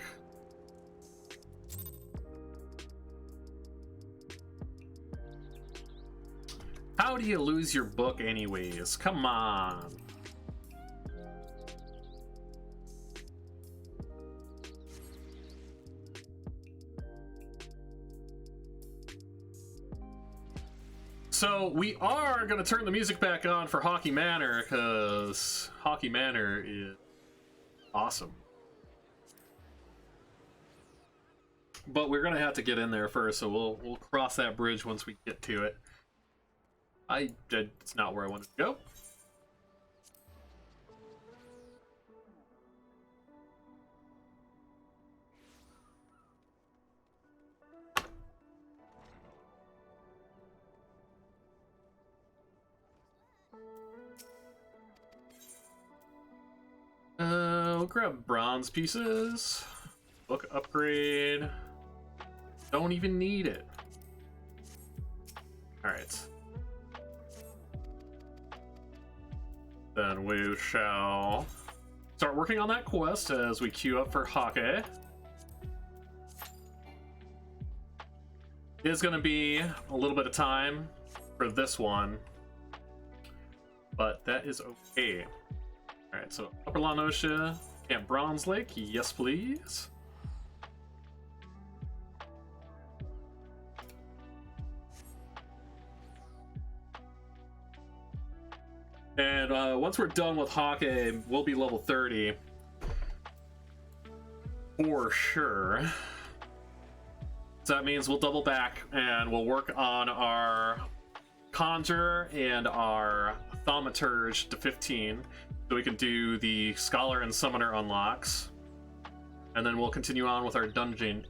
How do you lose your book anyways? Come on. so we are going to turn the music back on for Hockey Manor, because Hockey Manor is awesome. But we're going to have to get in there first, so we'll cross that bridge once we get to it. It's not where I wanted to go. We'll grab bronze pieces. Book upgrade. Don't even need it. Alright. Then we shall start working on that quest as we queue up for hockey. It is going to be a little bit of time for this one, but that is okay. Alright, so Upper La Nocia, Camp Bronze Lake, yes please. And once we're done with hockey, we'll be level 30. For sure. So that means we'll double back and we'll work on our Conjure and our Thaumaturge to 15. So we can do the Scholar and Summoner unlocks. And then we'll continue on with our dungeoning.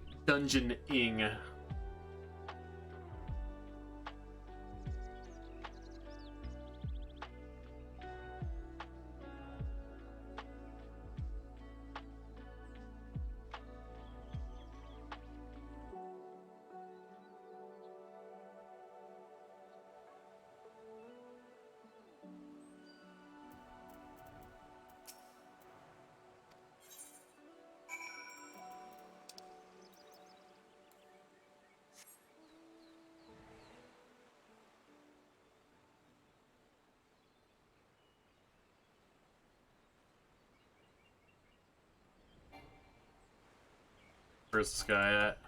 Where's this guy at?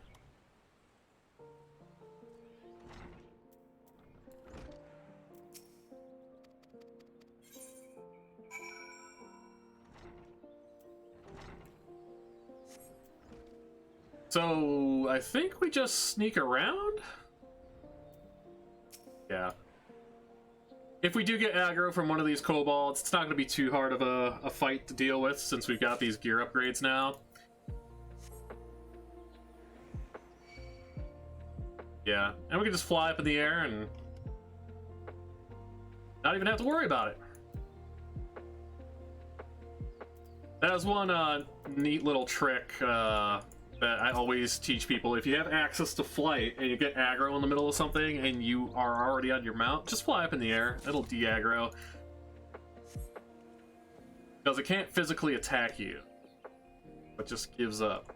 So, I think we just sneak around? Yeah. If we do get aggro from one of these kobolds, it's not going to be too hard of a fight to deal with since we've got these gear upgrades now. Yeah, and we can just fly up in the air and not even have to worry about it. That was one neat little trick that I always teach people. If you have access to flight and you get aggro in the middle of something and you are already on your mount, just fly up in the air. It'll de-aggro. Because it can't physically attack you, but just gives up.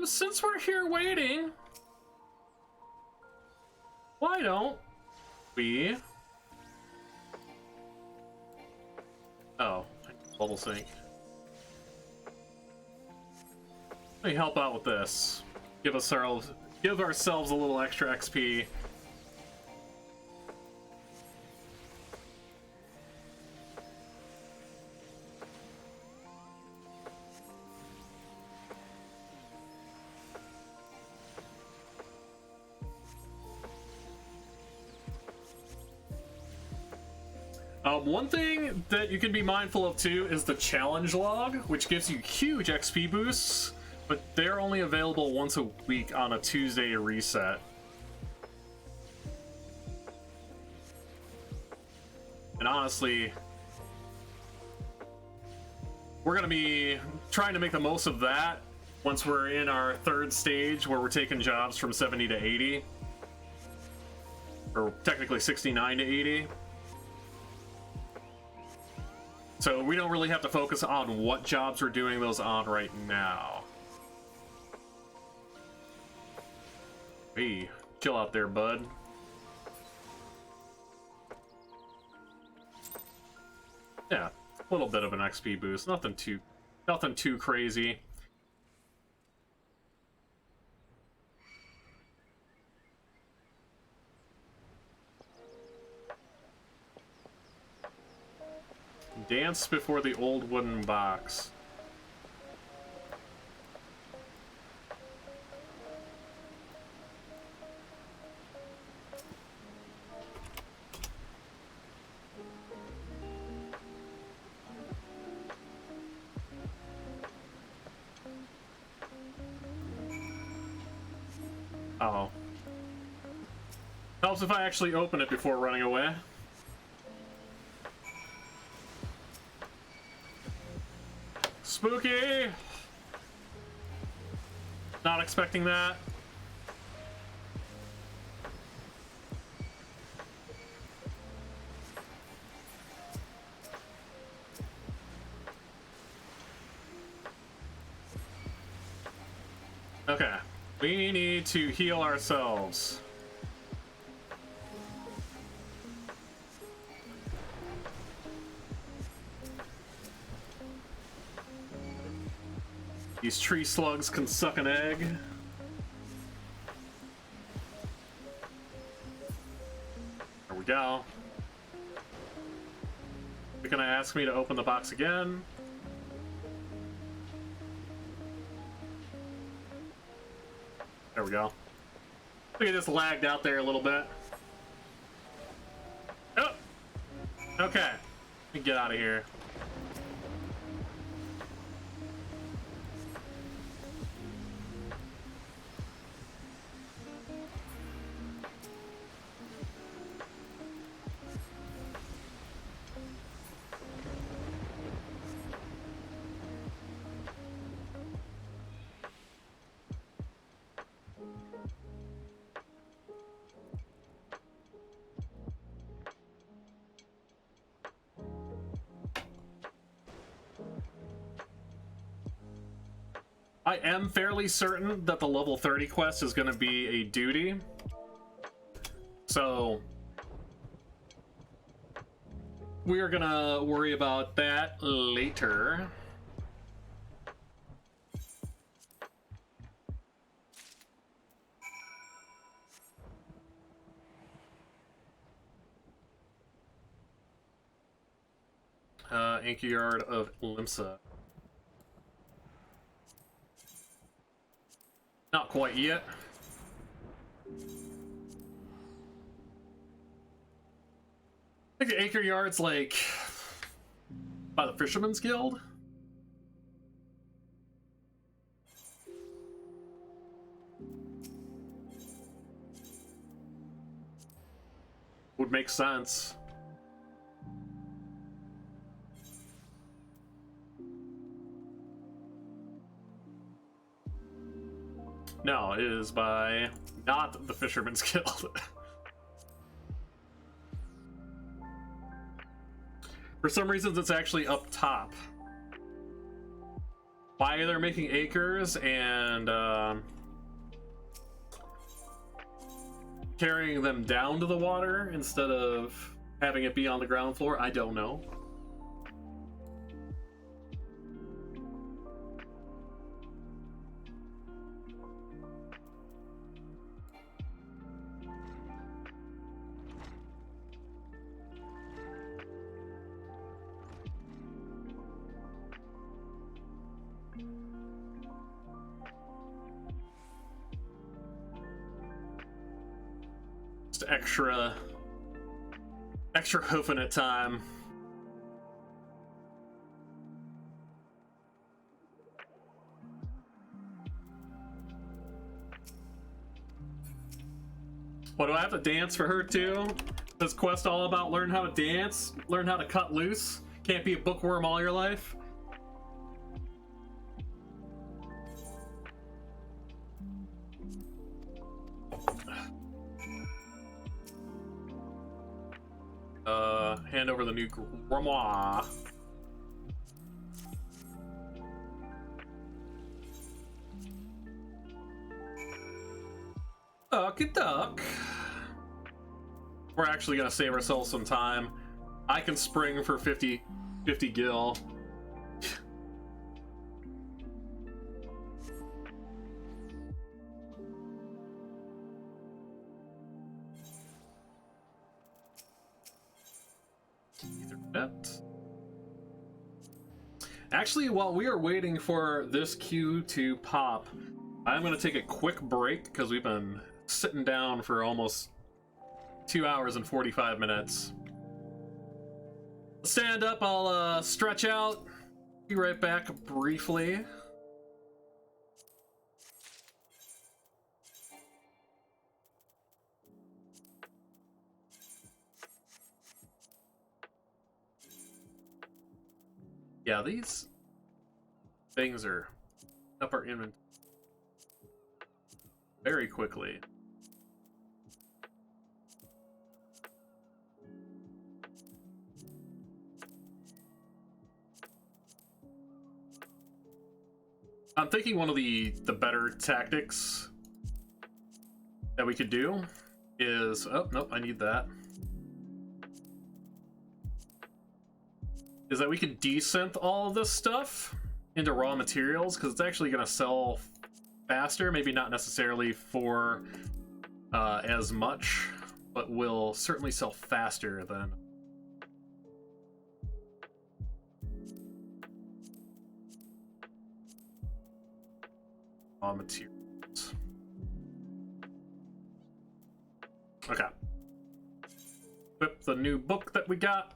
Since we're here waiting, why don't we... Oh, bubble sink. Let me help out with this. Give ourselves a little extra XP. One thing that you can be mindful of too is the challenge log, which gives you huge XP boosts, but they're only available once a week on a Tuesday reset. And honestly, we're going to be trying to make the most of that once we're in our third stage where we're taking jobs from 70 to 80. Or technically 69 to 80. So we don't really have to focus on what jobs we're doing those on right now. Hey, chill out there, bud. Yeah, a little bit of an XP boost. Nothing too crazy. Dance before the old wooden box. Uh-oh. Helps if I actually open it before running away. Spooky! Not expecting that. Okay. We need to heal ourselves. These tree slugs can suck an egg. There we go. You're gonna ask me to open the box again. There we go. Look at this lagged out there a little bit. Oh! Okay. Let me get out of here. I am fairly certain that the level 30 quest is going to be a duty. So we are going to worry about that later. Anchor Yard of Limsa. Not quite yet. I think the Anchor Yard's like by the Fisherman's Guild. Would make sense. No, it is by not the Fisherman's Guild. For some reasons, it's actually up top. Why they're making acres and carrying them down to the water instead of having it be on the ground floor, I don't know. Extra hoofing at time. What, do I have to dance for her too? This quest all about learn how to dance, learn how to cut loose? Can't be a bookworm all your life? Hand over the new grimoire. Okie doke. We're actually gonna save ourselves some time. I can spring for 50 gil. Ethernet. Actually, while we are waiting for this queue to pop, I'm going to take a quick break because we've been sitting down for almost 2 hours and 45 minutes. Stand up, I'll stretch out, be right back briefly. Yeah, these things are up our inventory very quickly. I'm thinking one of the better tactics that we could do is... Oh, nope, I need that. Is that we could desynth all of this stuff into raw materials, because it's actually going to sell faster. Maybe not necessarily for as much, but will certainly sell faster than... raw materials. Okay. Equip the new book that we got,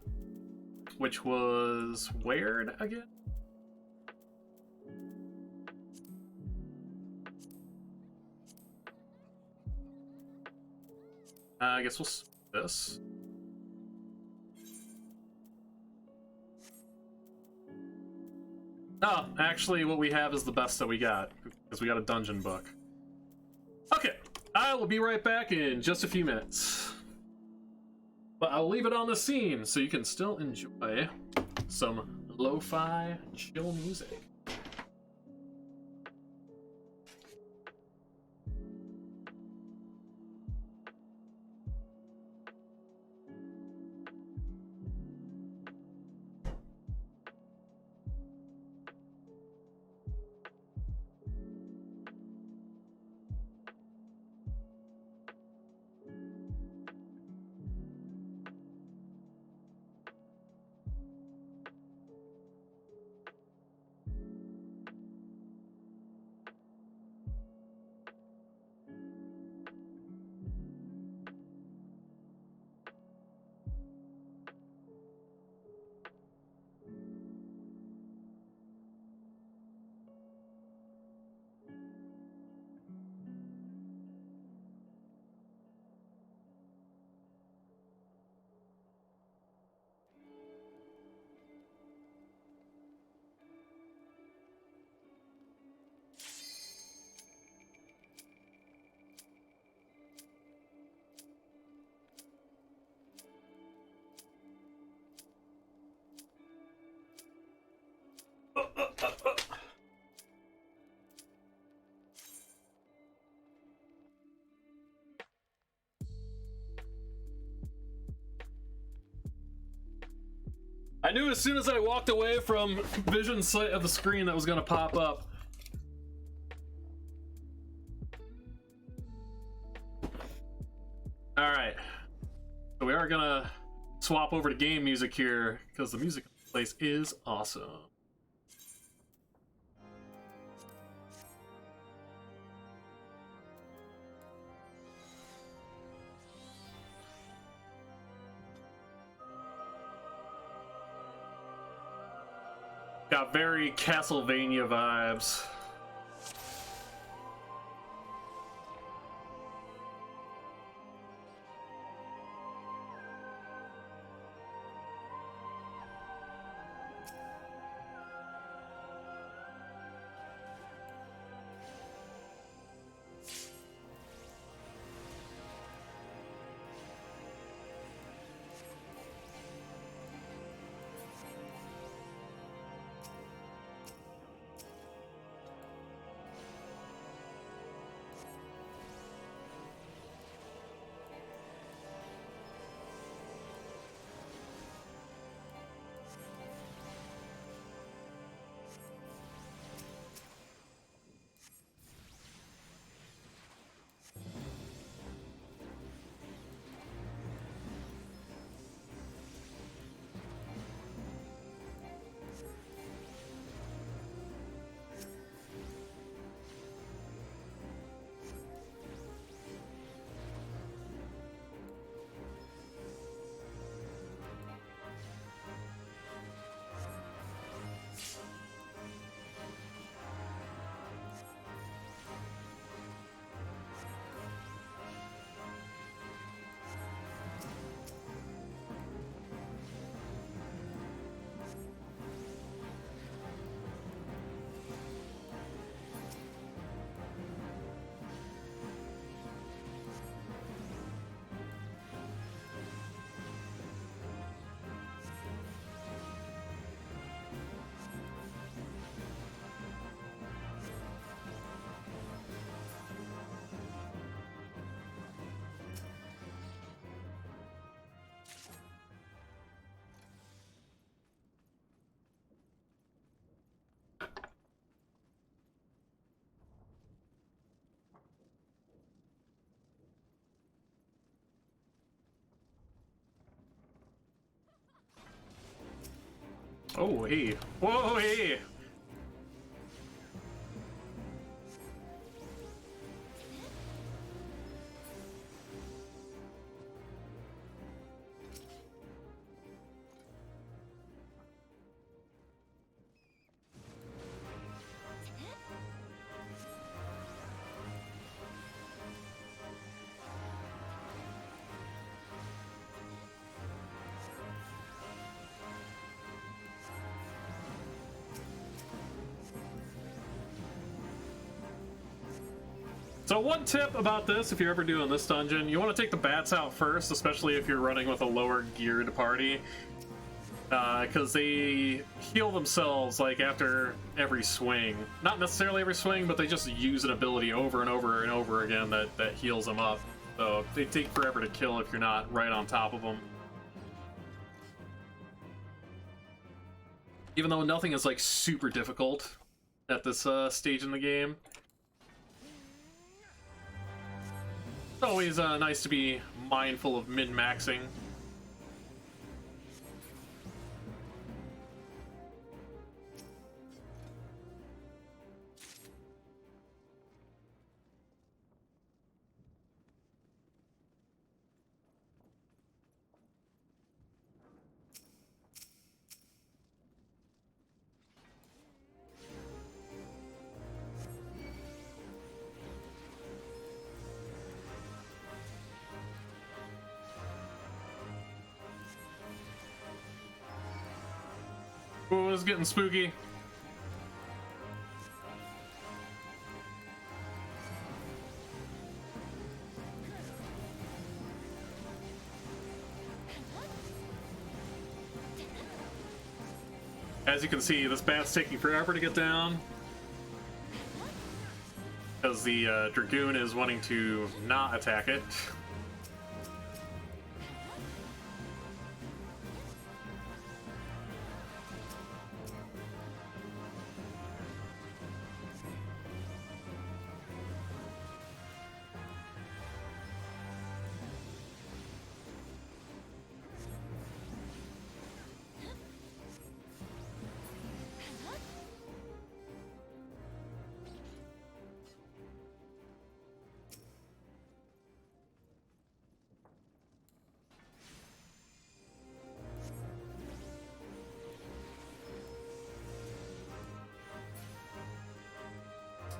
which was where'd again? I guess we'll split this. Oh, actually what we have is the best that we got, because we got a dungeon book. Okay, I will be right back in just a few minutes. But I'll leave it on the scene so you can still enjoy some lo-fi chill music. I knew as soon as I walked away from vision sight of the screen that was going to pop up. Alright. So we are going to swap over to game music here, because the music in this place is awesome. Got very Castlevania vibes. Oh, hey. Whoa, hey! So one tip about this, if you're ever doing this dungeon, you want to take the bats out first, especially if you're running with a lower geared party, because they heal themselves like after every swing. Not necessarily every swing, but they just use an ability over and over and over again that heals them up. So they take forever to kill if you're not right on top of them. Even though nothing is like super difficult at this stage in the game. It's always nice to be mindful of min-maxing. Ooh, it's getting spooky. As you can see, this bat's taking forever to get down because the Dragoon is wanting to not attack it.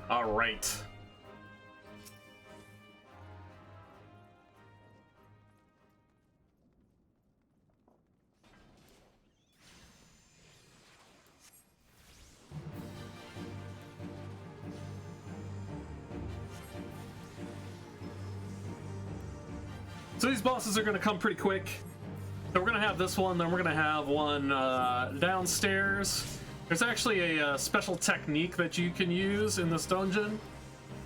All right. So these bosses are going to come pretty quick. So we're going to have this one, then we're going to have one downstairs. There's actually a special technique that you can use in this dungeon.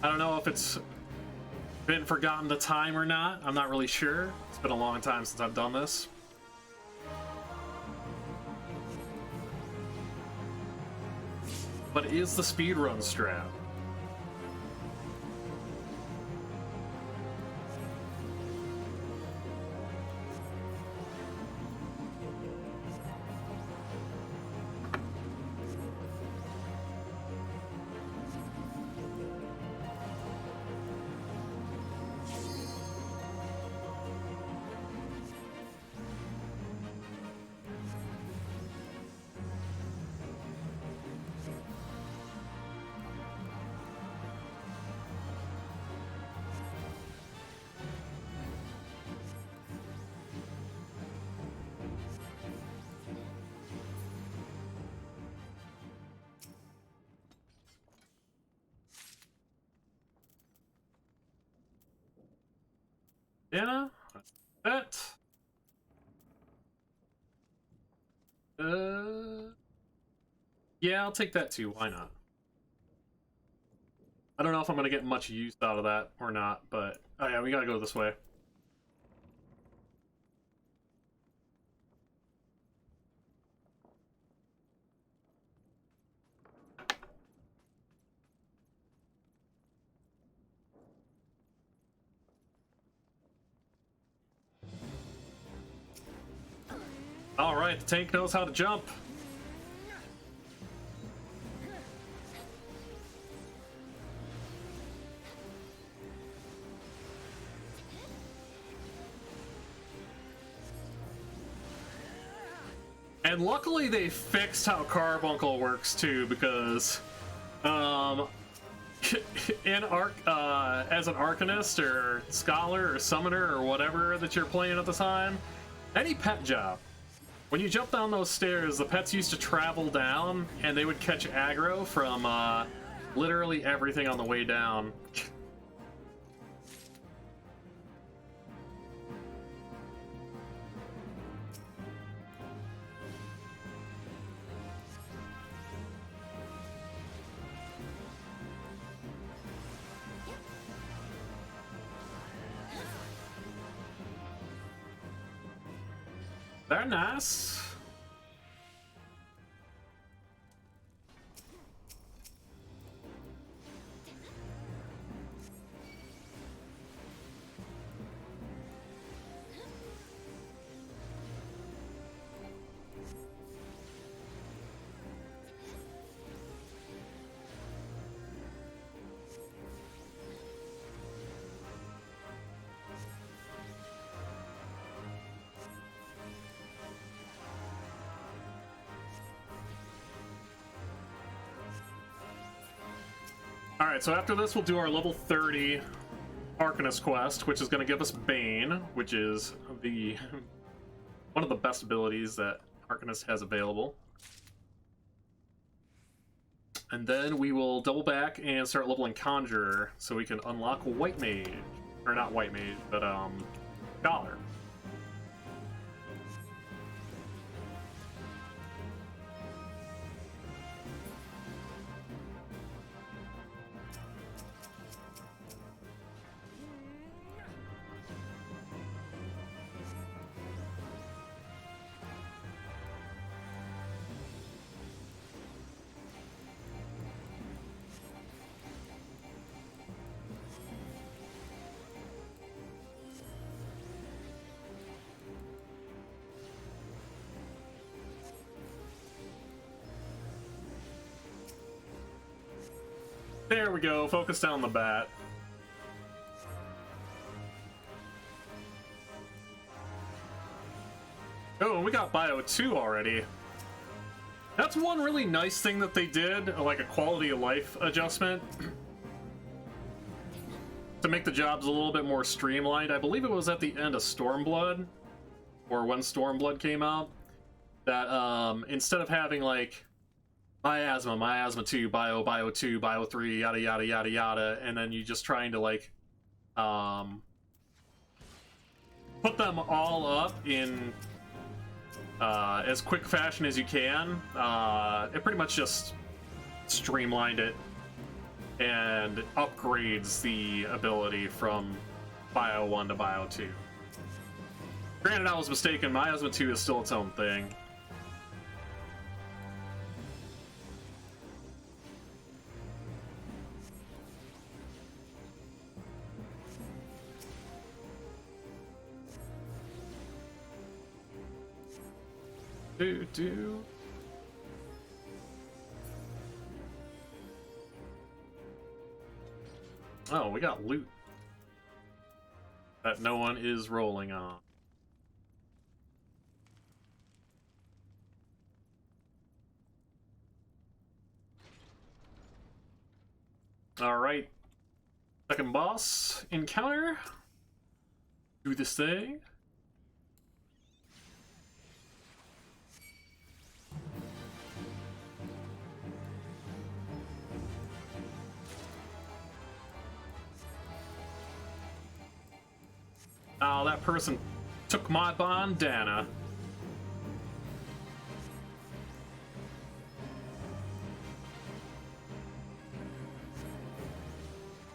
I don't know if it's been forgotten the time or not. I'm not really sure. It's been a long time since I've done this. But it is the speedrun strat. Yeah, that. Yeah, I'll take that too. Why not? I don't know if I'm gonna get much use out of that or not, but oh yeah, we gotta go this way. All right, the tank knows how to jump. And luckily they fixed how Carbuncle works too, because in as an Arcanist or Scholar or Summoner or whatever that you're playing at the time, any pet job, when you jump down those stairs, the pets used to travel down and they would catch aggro from literally everything on the way down. They're nice. Alright, so after this we'll do our level 30 Arcanist quest, which is going to give us Bane, which is the one of the best abilities that Arcanist has available. And then we will double back and start leveling Conjurer, so we can unlock White Mage. Or not White Mage, but Scholar. There we go, focus down the bat. Oh, and we got Bio 2 already. That's one really nice thing that they did, like a quality of life adjustment. To make the jobs a little bit more streamlined. I believe it was at the end of Stormblood, or when Stormblood came out, that instead of having like Miasma 2, Bio 2, Bio 3, yada yada yada yada, and then you just trying to like put them all up in as quick fashion as you can. It pretty much just streamlined it and upgrades the ability from Bio 1 to Bio 2. Granted, I was mistaken, Miasma 2 is still its own thing. Do. Oh, we got loot that no one is rolling on. Alright. Second boss encounter. Do this thing. Oh, that person took my bandana.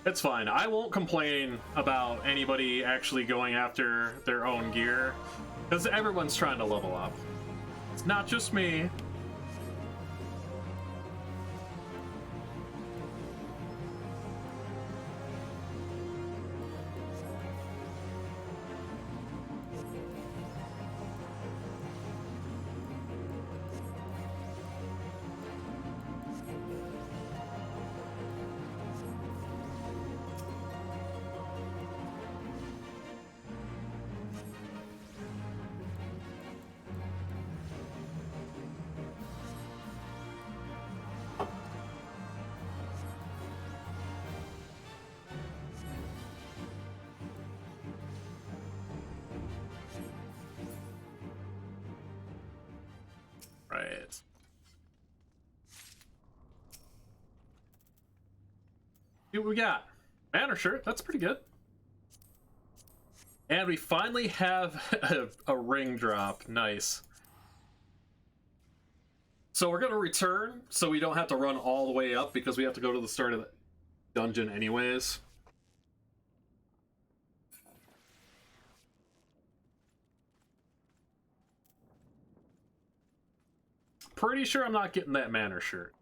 It's fine. I won't complain about anybody actually going after their own gear, because everyone's trying to level up. It's not just me. right. See what we got. Banner shirt, that's pretty good. And we finally have a ring drop. Nice. So we're gonna return, so we don't have to run all the way up, because we have to go to the start of the dungeon anyways. Pretty sure I'm not getting that manor shirt.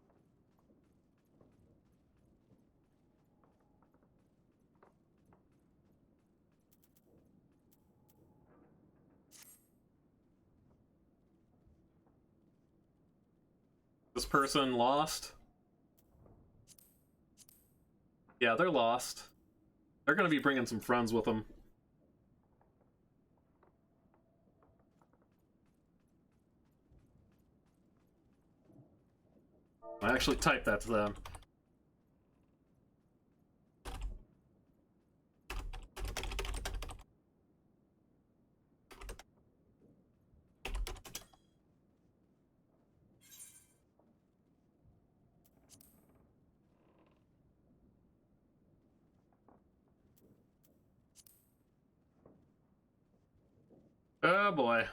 This person lost? Yeah, they're lost. They're gonna be bringing some friends with them. I actually typed that to them. Oh boy.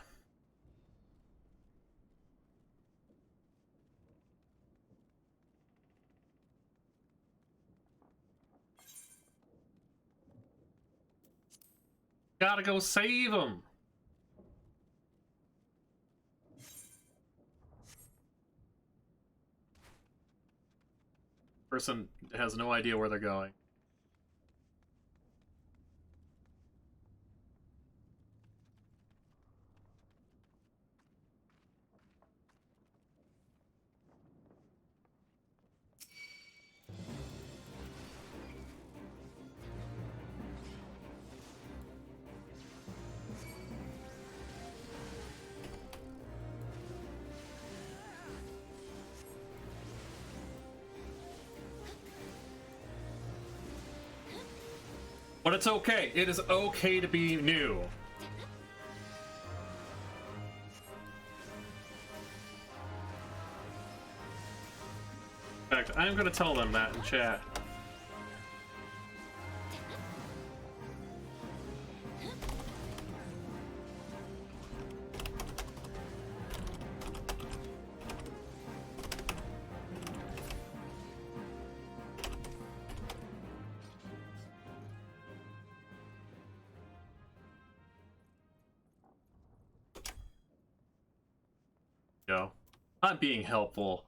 Gotta go save him. Person has no idea where they're going. But it's okay. It is okay to be new. In fact, I'm gonna tell them that in chat. Go. I'm being helpful.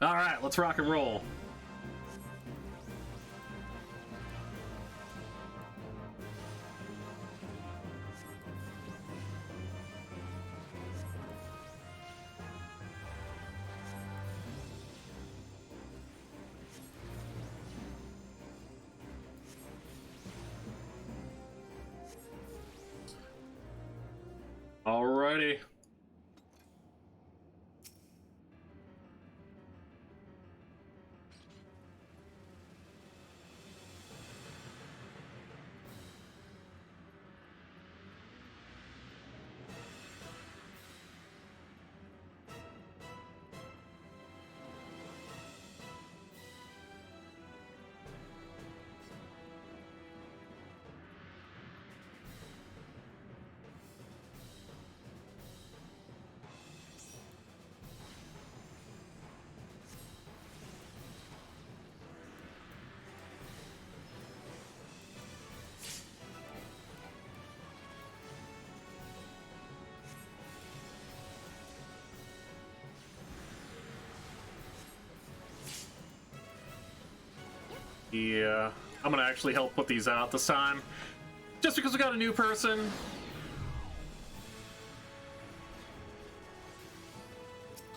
All right, let's rock and roll. Alrighty. Yeah, I'm gonna actually help put these out this time. Just because we got a new person.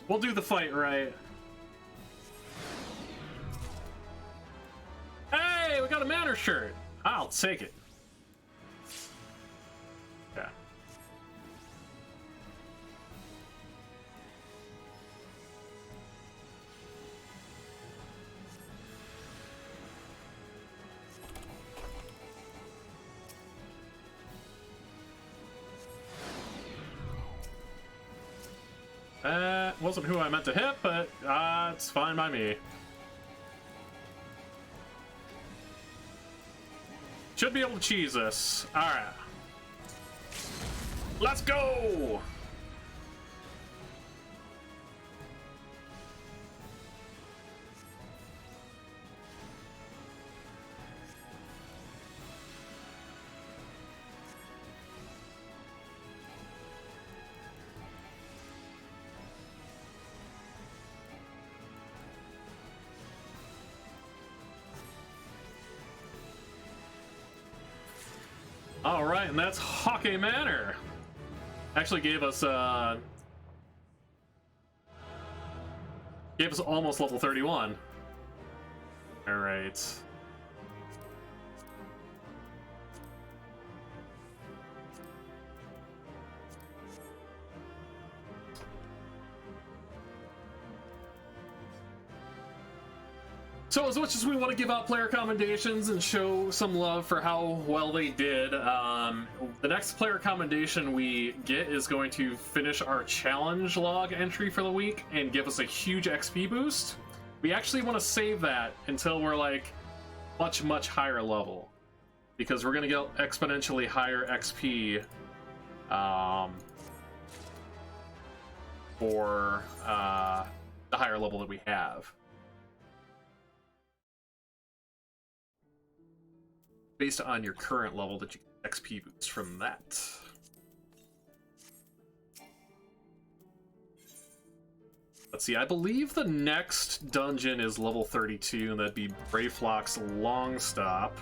We'll do the fight right. Hey, we got a Manor shirt. I'll take it. Yeah. That wasn't who I meant to hit, but it's fine by me. Should be able to cheese this. Alright. Let's go! All right, and that's Hockey Manor. Actually gave us almost level 31. All right. So as much as we want to give out player commendations and show some love for how well they did, the next player commendation we get is going to finish our challenge log entry for the week and give us a huge XP boost. We actually want to save that until we're like much higher level, because we're going to get exponentially higher XP for the higher level that we have. Based on your current level, that you get XP boost from that. Let's see, I believe the next dungeon is level 32, and that'd be Brayflock's Long Stop.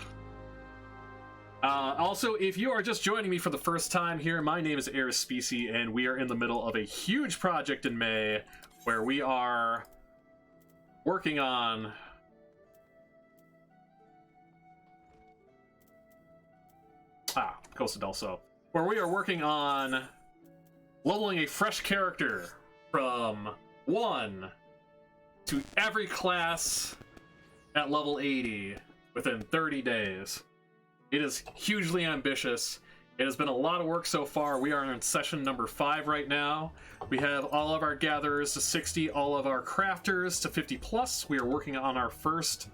Also, if you are just joining me for the first time here, my name is Airspecie, and we are in the middle of a huge project in May where we are working on Costa del Sol, where we are working on leveling a fresh character from 1 to every class at level 80 within 30 days. It is hugely ambitious. It has been a lot of work so far. We are in session number 5 right now. We have all of our gatherers to 60, all of our crafters to 50 plus. We are working on our first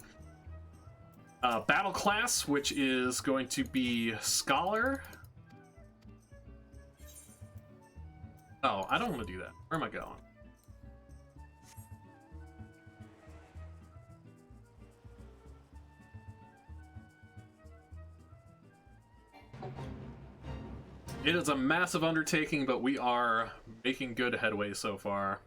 battle class, which is going to be Scholar. Oh, I don't want to do that. Where am I going? It is a massive undertaking, but we are making good headway so far.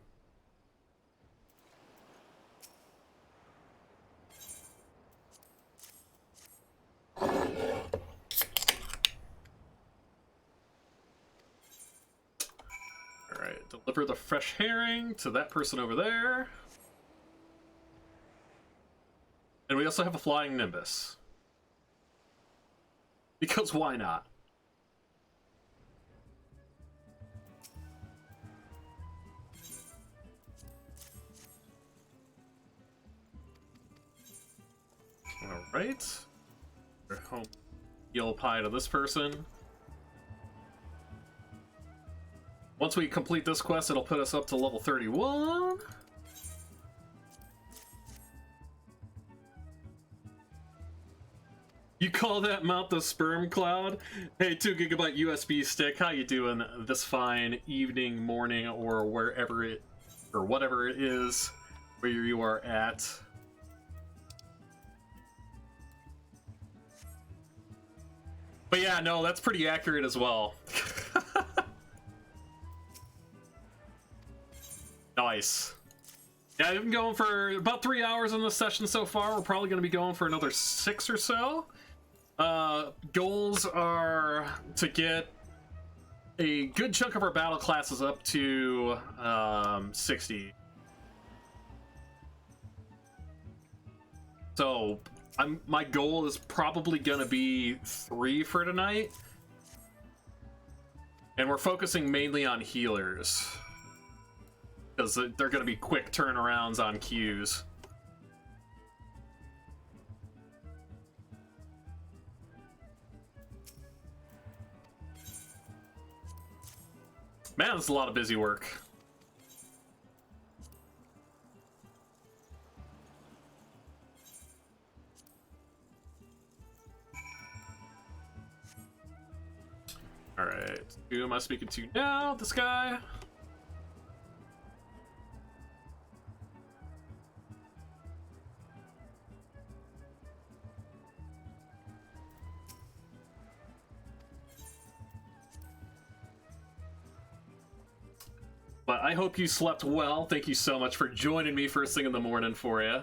Alright, deliver the fresh herring to that person over there. And we also have a flying nimbus. Because why not? Alright. Home yellow pie to this person. Once we complete this quest, it'll put us up to level 31. You call that mount the sperm cloud? Hey, 2 GB USB stick, how you doing this fine evening, morning, or wherever it, or whatever it is where you are at? But yeah, no, that's pretty accurate as well. Nice. Yeah, I've been going for about 3 hours in this session so far. We're probably going to be going for another 6 or so. Goals are to get a good chunk of our battle classes up to 60. So my goal is probably gonna be 3 for tonight, and we're focusing mainly on healers because they're gonna be quick turnarounds on queues. Man, that's a lot of busy work. Alright, who am I speaking to now? This guy? But I hope you slept well. Thank you so much for joining me first thing in the morning for you.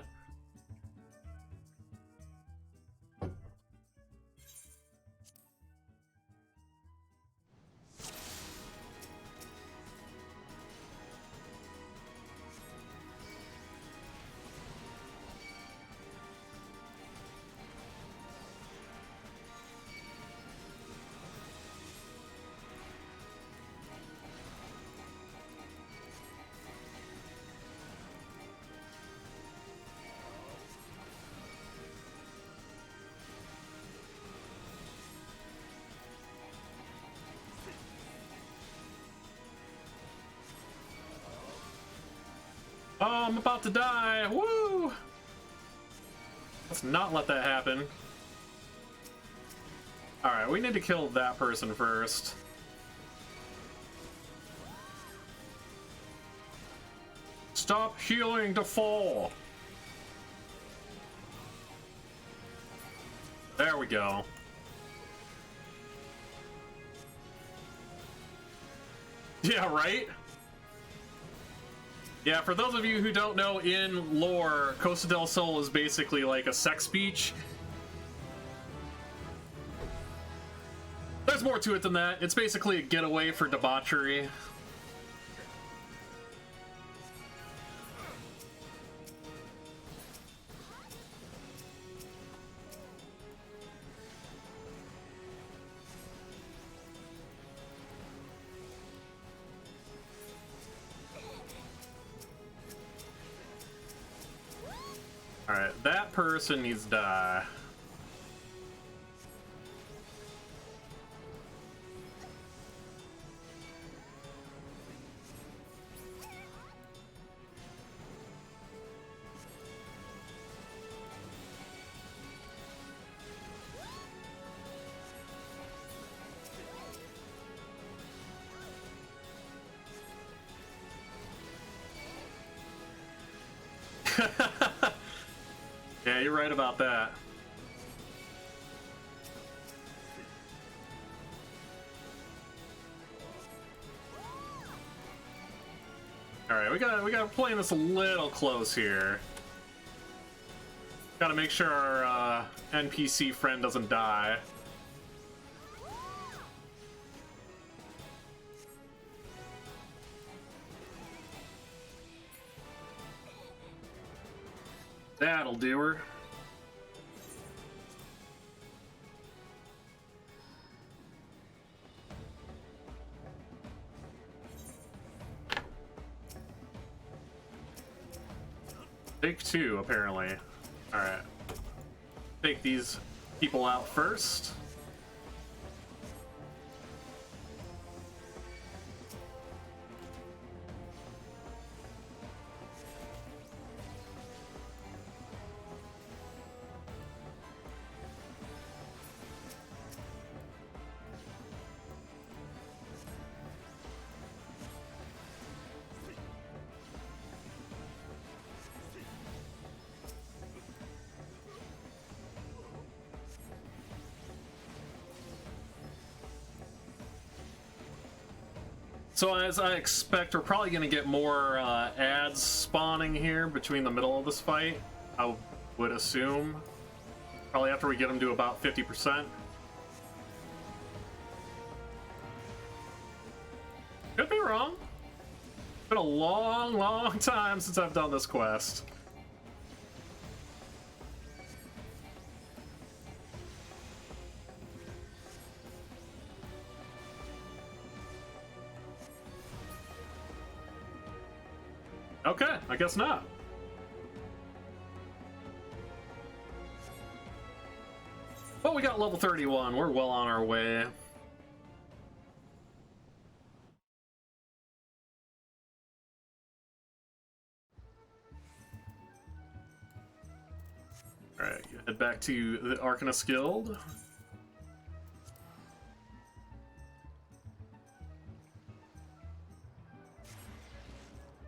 Oh, I'm about to die! Woo! Let's not let that happen. Alright, we need to kill that person first. Stop healing to fall! There we go. Yeah, right? Yeah, for those of you who don't know, in lore, Costa del Sol is basically like a sex beach. There's more to it than that. It's basically a getaway for debauchery. Alright, that person needs to die. Yeah, you're right about that. Alright, we gotta play this a little close here. Gotta make sure our NPC friend doesn't die. That'll do her. Take 2, apparently. Alright. Take these people out first. So as I expect, we're probably going to get more ads spawning here between the middle of this fight, I would assume. Probably after we get them to about 50%. Could be wrong. It's been a long, long time since I've done this quest. Okay, I guess not. Well, we got level 31. We're well on our way. Alright, head back to the Arcanist Guild.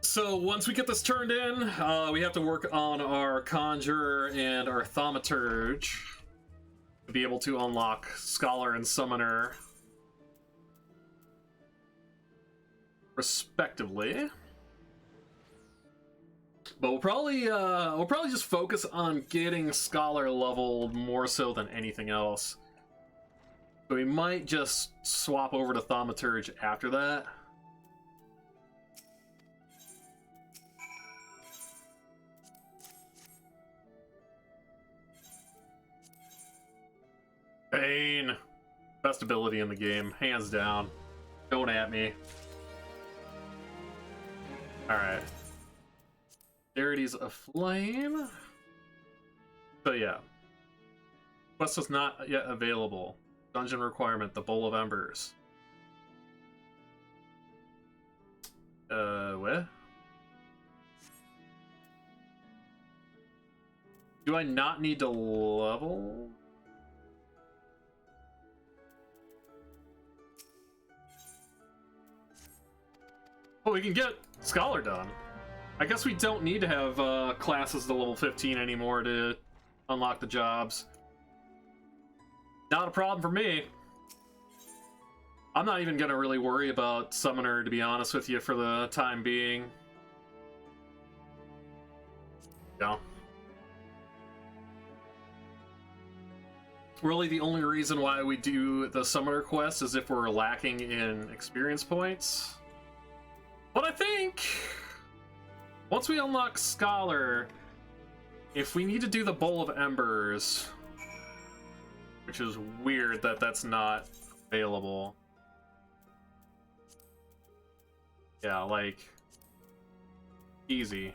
So once we get this turned in, we have to work on our Conjurer and our Thaumaturge to be able to unlock Scholar and Summoner, respectively. But we'll probably just focus on getting Scholar leveled more so than anything else. So we might just swap over to Thaumaturge after that. Bane! Best ability in the game, hands down. Don't at me. Alright. Charities Aflame. So yeah. Quest is not yet available. Dungeon requirement, the Bowl of Embers. What? Do I not need to level? Well, we can get Scholar done. I guess we don't need to have classes to level 15 anymore to unlock the jobs. Not a problem for me. I'm not even gonna really worry about Summoner, to be honest with you, for the time being. Yeah. Really, the only reason why we do the Summoner quest is if we're lacking in experience points. But I think once we unlock Scholar, if we need to do the Bowl of Embers, which is weird that that's not available. Yeah, like, easy.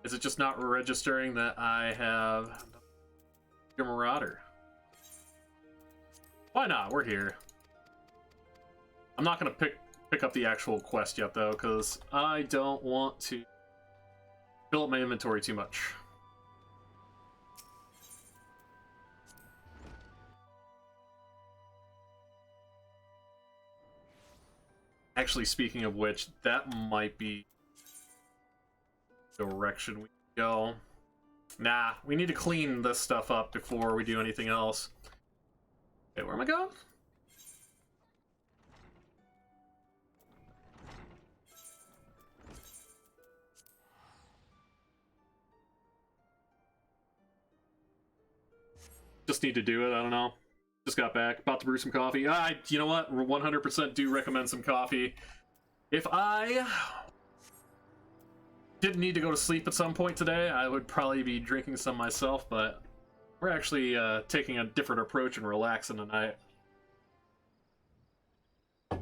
Is it just not registering that I have your Marauder? Why not? We're here. I'm not gonna pick up the actual quest yet, though, because I don't want to fill up my inventory too much. Actually, speaking of which, that might be the direction we go. Nah, we need to clean this stuff up before we do anything else. Okay, where am I going? Just need to do it, I don't know. Just got back, about to brew some coffee. You know what? 100% do recommend some coffee. If I didn't need to go to sleep at some point today, I would probably be drinking some myself, but we're actually taking a different approach and relaxing tonight. The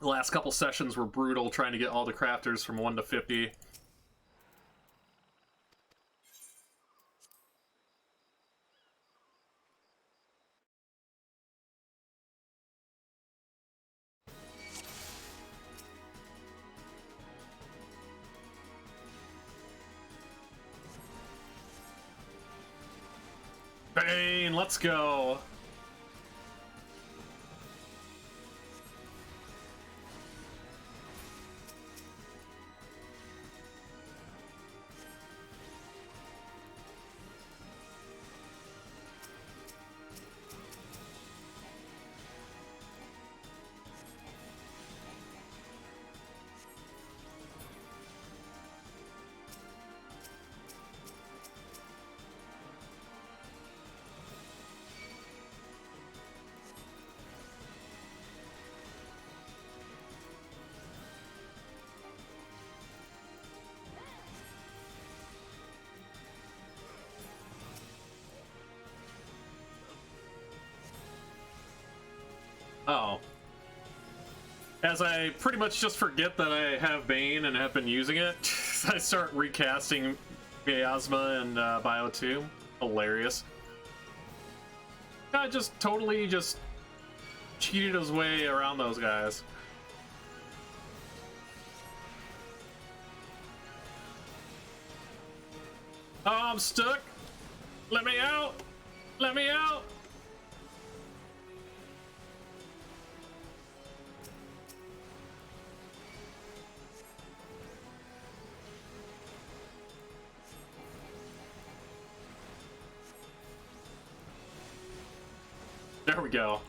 last couple sessions were brutal, trying to get all the crafters from 1 to 50. Bane, let's go. Oh. As I pretty much just forget that I have Bane and have been using it, I start recasting Miasma and Bio 2. Hilarious. I just totally just cheated his way around those guys. Oh, I'm stuck. Let me out. Let me out. There we go.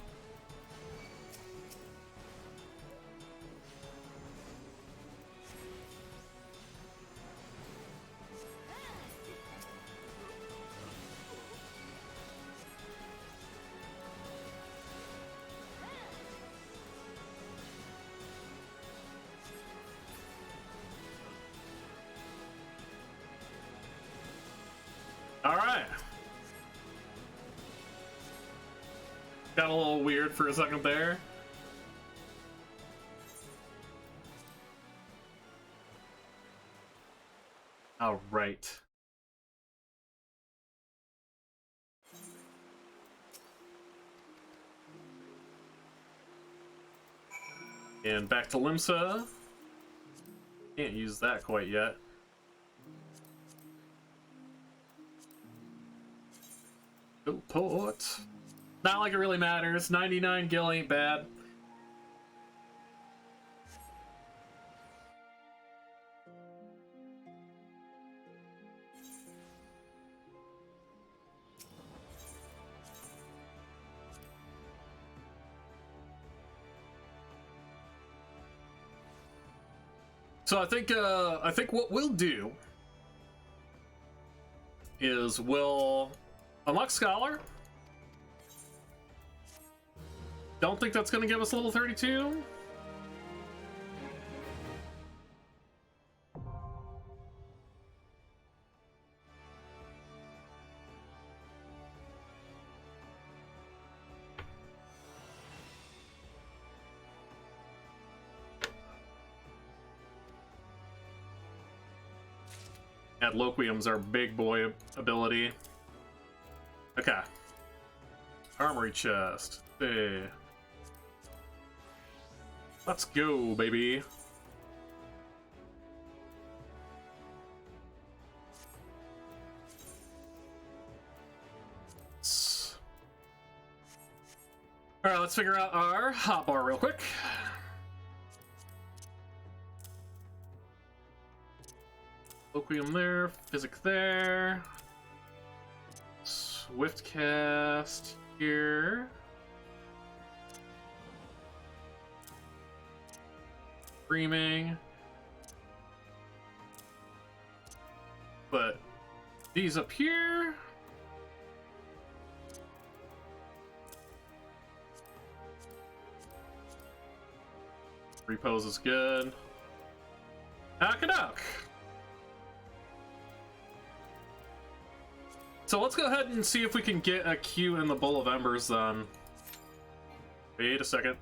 All right. Got a little weird for a second there. All right. And back to Limsa. Can't use that quite yet. Go port. Not like it really matters. 99 gil ain't bad. So I think what we'll do is we'll unlock Scholar. Don't think that's going to give us level 32. Add Loquium's our big boy ability. Okay. Armory chest. Hey. Let's go, baby. Alright, let's figure out our hotbar real quick. Loquium there, Physic there. Swift cast here. Screaming. But these up here. Repose is good. Akadok. So let's go ahead and see if we can get a Q in the Bowl of Embers then. Wait a second.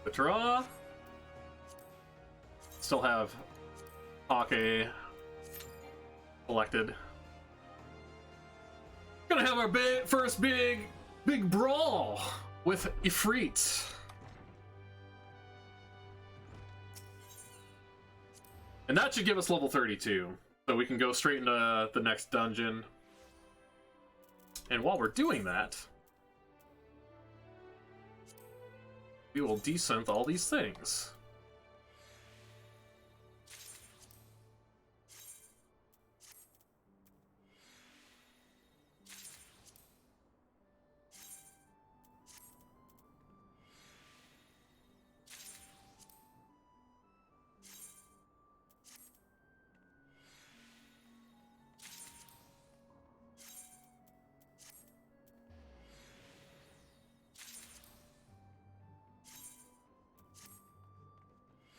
Withdraw. Still have Hawkeye selected. Gonna have our first big brawl with Ifrit. And that should give us level 32. So we can go straight into the next dungeon. And while we're doing that, we will desynth all these things.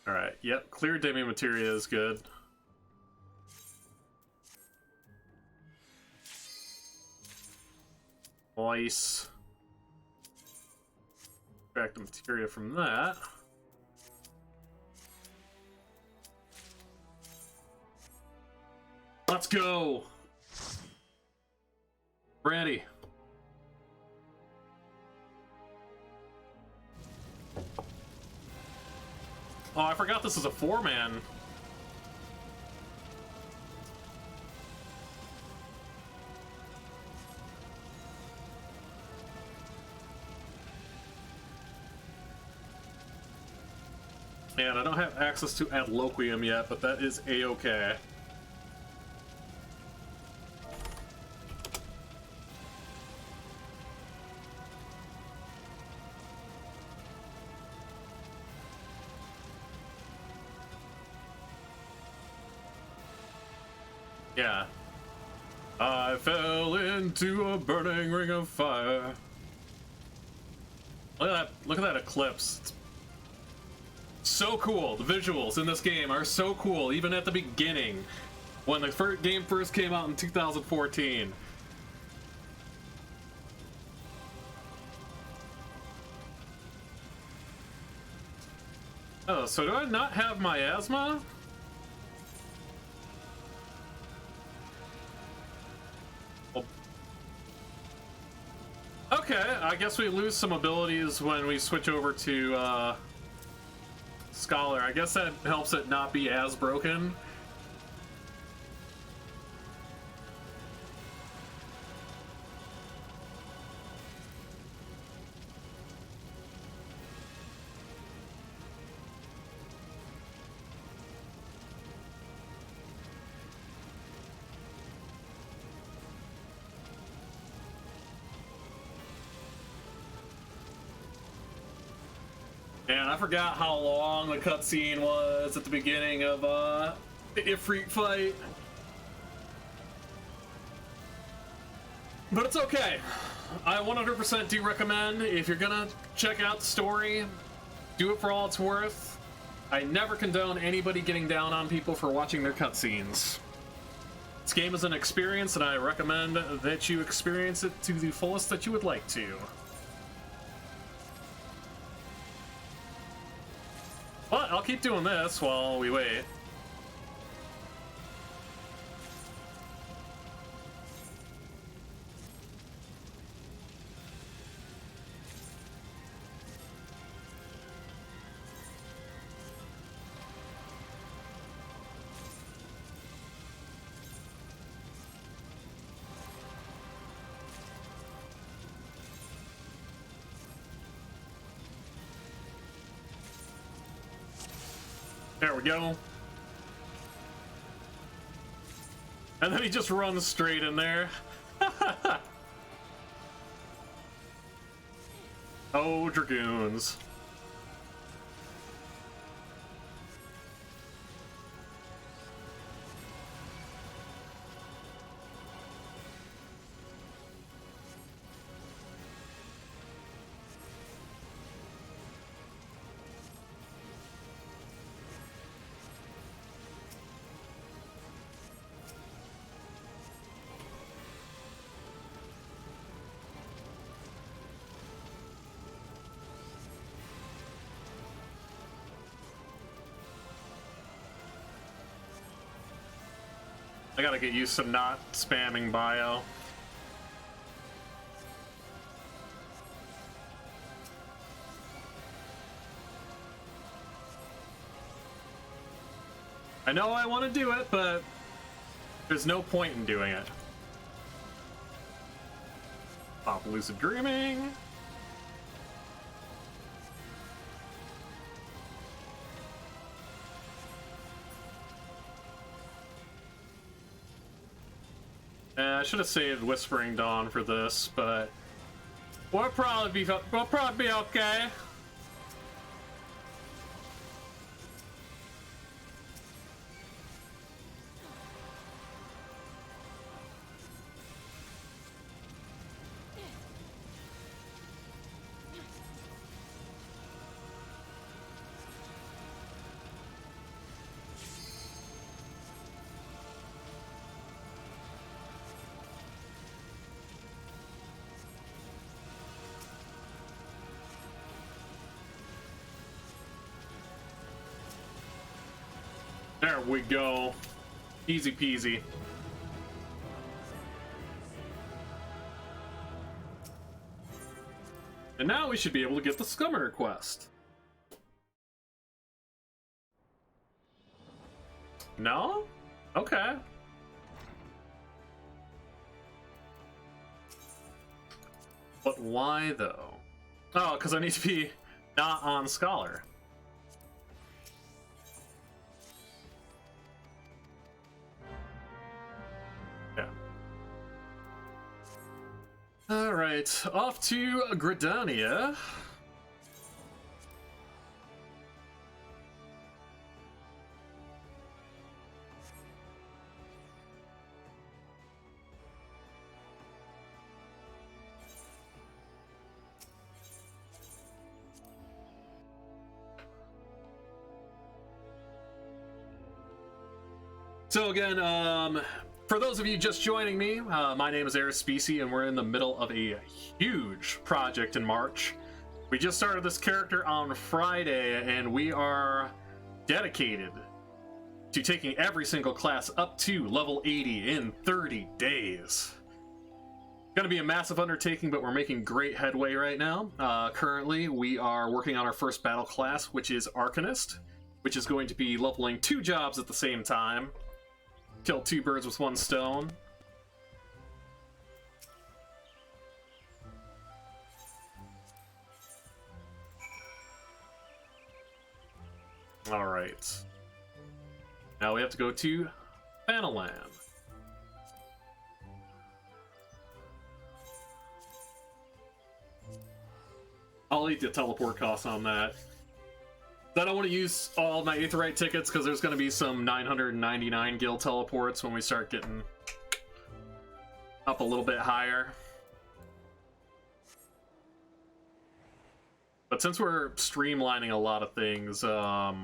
Alright, yep, clear demi materia is good. Nice. Extract the materia from that. Let's go! Ready. Oh, I forgot this is a 4-man. And I don't have access to Adloquium yet, but that is a-okay. Yeah. I fell into a burning ring of fire. Look at that eclipse. It's so cool. The visuals in this game are so cool, even at the beginning, when the game first came out in 2014. Oh, so do I not have miasma? Okay, I guess we lose some abilities when we switch over to Scholar. I guess that helps it not be as broken. And I forgot how long the cutscene was at the beginning of the Ifrit fight. But it's okay. I 100% do recommend, if you're gonna check out the story, do it for all it's worth. I never condone anybody getting down on people for watching their cutscenes. This game is an experience, and I recommend that you experience it to the fullest that you would like to. But I'll keep doing this while we wait. There we go. And then he just runs straight in there. Oh, Dragoons. I gotta get used to not spamming bio. I know I want to do it, but there's no point in doing it. Pop Lucid Dreaming. I should have saved Whispering Dawn for this, but we'll probably be okay. There we go. Easy peasy. And now we should be able to get the Scummer quest. No? Okay. But why though? Oh, because I need to be not on Scholar. Yeah. Alright, off to Gridania. So again, for those of you just joining me, my name is Specie, and we're in the middle of a huge project in March. We just started this character on Friday, and we are dedicated to taking every single class up to level 80 in 30 days. Going to be a massive undertaking, but we're making great headway right now. Currently, we are working on our first battle class, which is Arcanist, which is going to be leveling 2 jobs at the same time. Kill 2 birds with 1 stone. Alright. Now we have to go to Fanaland. I'll eat the teleport cost on that. I don't want to use all my Aetheryte tickets because there's going to be some 999 guild teleports when we start getting up a little bit higher. But since we're streamlining a lot of things, it's not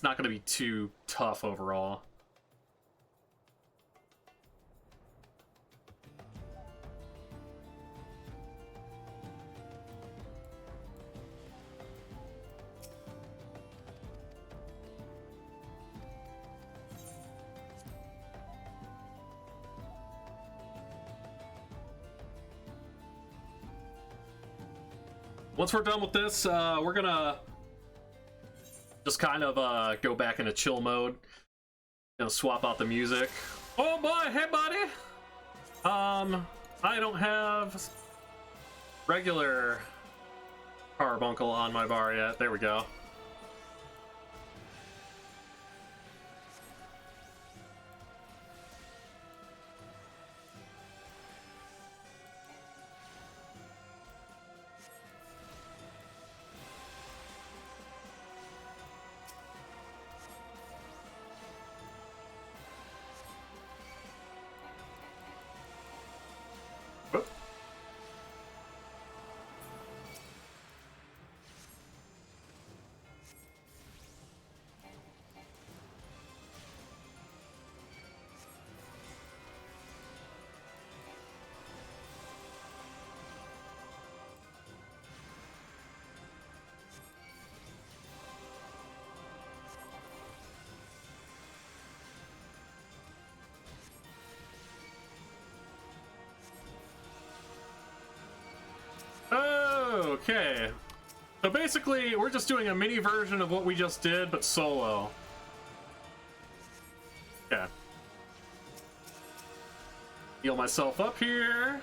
going to be too tough overall. Once we're done with this, we're gonna just kind of go back into chill mode. Gonna swap out the music. Oh boy, hey buddy! I don't have regular carbuncle on my bar yet. There we go. Okay, so basically we're just doing a mini version of what we just did, but solo. Okay. Heal myself up here.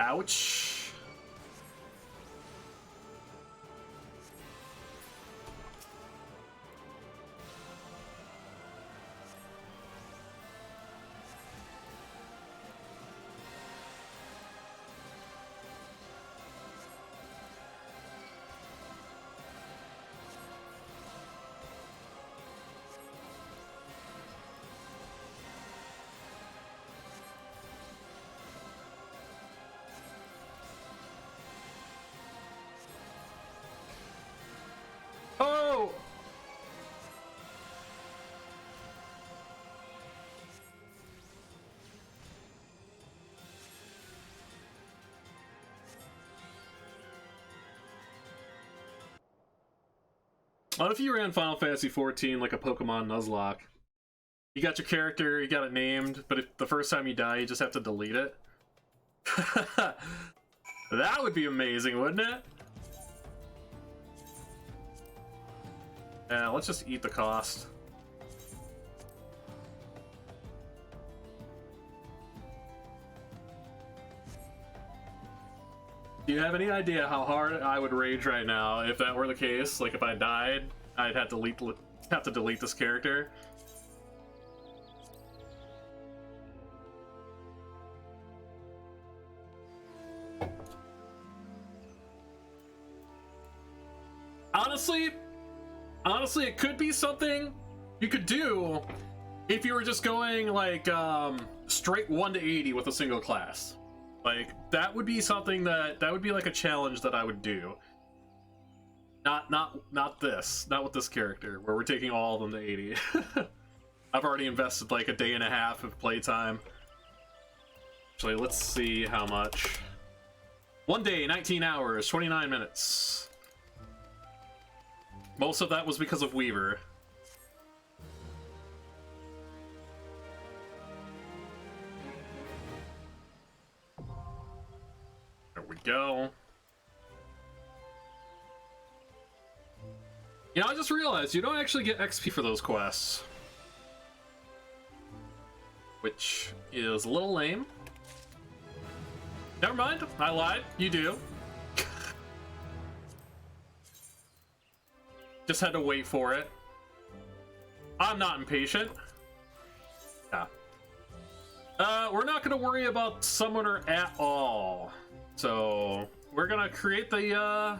Ouch. What if you ran Final Fantasy XIV like a Pokemon Nuzlocke? You got your character, you got it named, but if the first time you die, you just have to delete it? That would be amazing, wouldn't it? Yeah, let's just eat the cost. Do you have any idea how hard I would rage right now if that were the case? Like if I died, I'd have to delete this character. Honestly, it could be something you could do if you were just going like straight 1 to 80 with a single class. Like that would be something that would be like a challenge that I would do. Not this, not with this character where we're taking all of them to 80. I've already invested like a day and a half of playtime. Actually, let's see how much. 1 day, 19 hours, 29 minutes. Most of that was because of Weaver. There we go. You know, I just realized you don't actually get XP for those quests. Which is a little lame. Never mind, I lied. You do. Just had to wait for it. I'm not impatient. Yeah. We're not going to worry about Summoner at all. So, we're going to create the,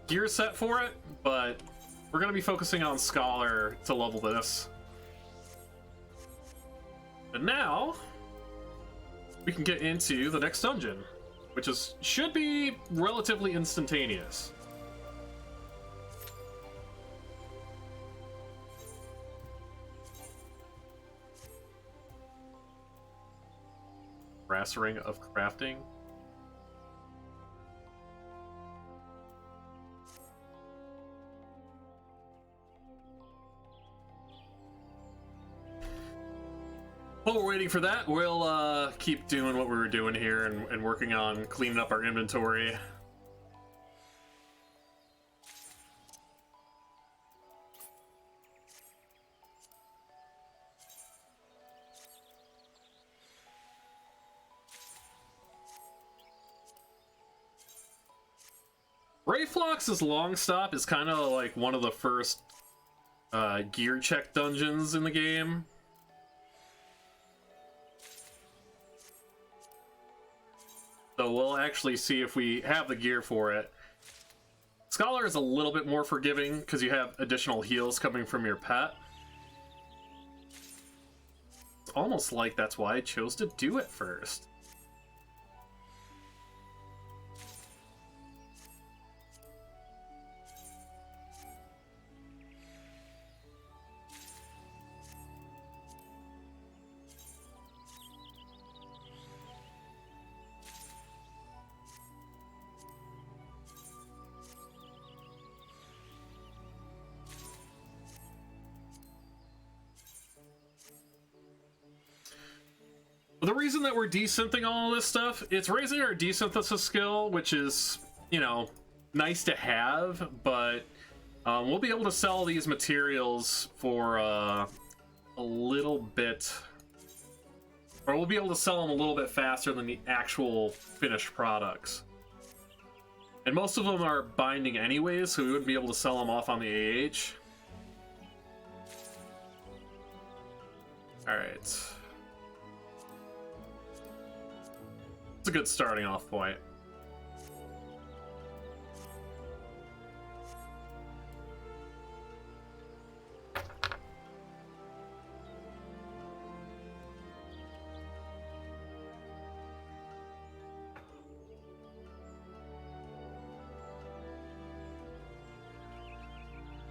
gear set for it, but we're going to be focusing on Scholar to level this. And now, we can get into the next dungeon, which should be relatively instantaneous. Brass Ring of Crafting. While we're waiting for that, we'll keep doing what we were doing here and working on cleaning up our inventory. Rayflox's Long Stop is kind of like one of the first gear check dungeons in the game. So we'll actually see if we have the gear for it. Scholar is a little bit more forgiving because you have additional heals coming from your pet. It's almost like that's why I chose to do it first. The reason that we're desynthing all of this stuff, it's raising our desynthesis skill, which is, you know, nice to have, but we'll be able to sell these materials for a little bit, or we'll be able to sell them a little bit faster than the actual finished products. And most of them are binding anyways, so we wouldn't be able to sell them off on the AH. Alright. It's a good starting off point.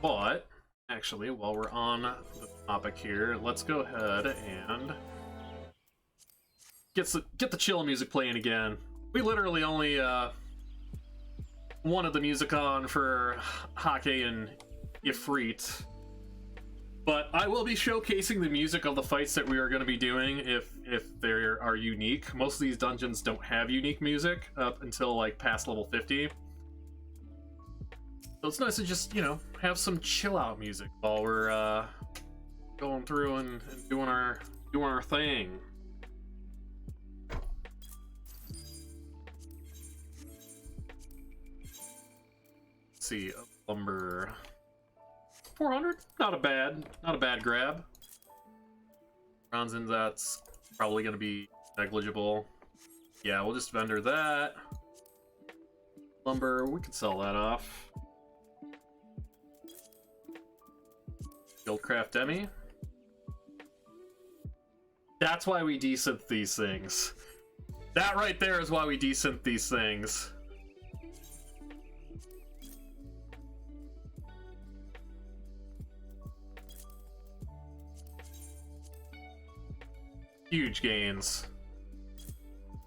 But, actually, while we're on the topic here, let's go ahead and get the chill music playing again. We literally only wanted the music on for Hake and Ifrit. But I will be showcasing the music of the fights that we are going to be doing if they are unique. Most of these dungeons don't have unique music up until like past level 50. So it's nice to just, you know, have some chill out music while we're going through and doing our thing. Let's see, lumber. 400, not a bad grab. Bronze that's probably gonna be negligible. Yeah, we'll just vendor that. Lumber, we could sell that off. Guildcraft Demi. That's why we desynth these things. That right there is why we desynth these things. Huge gains.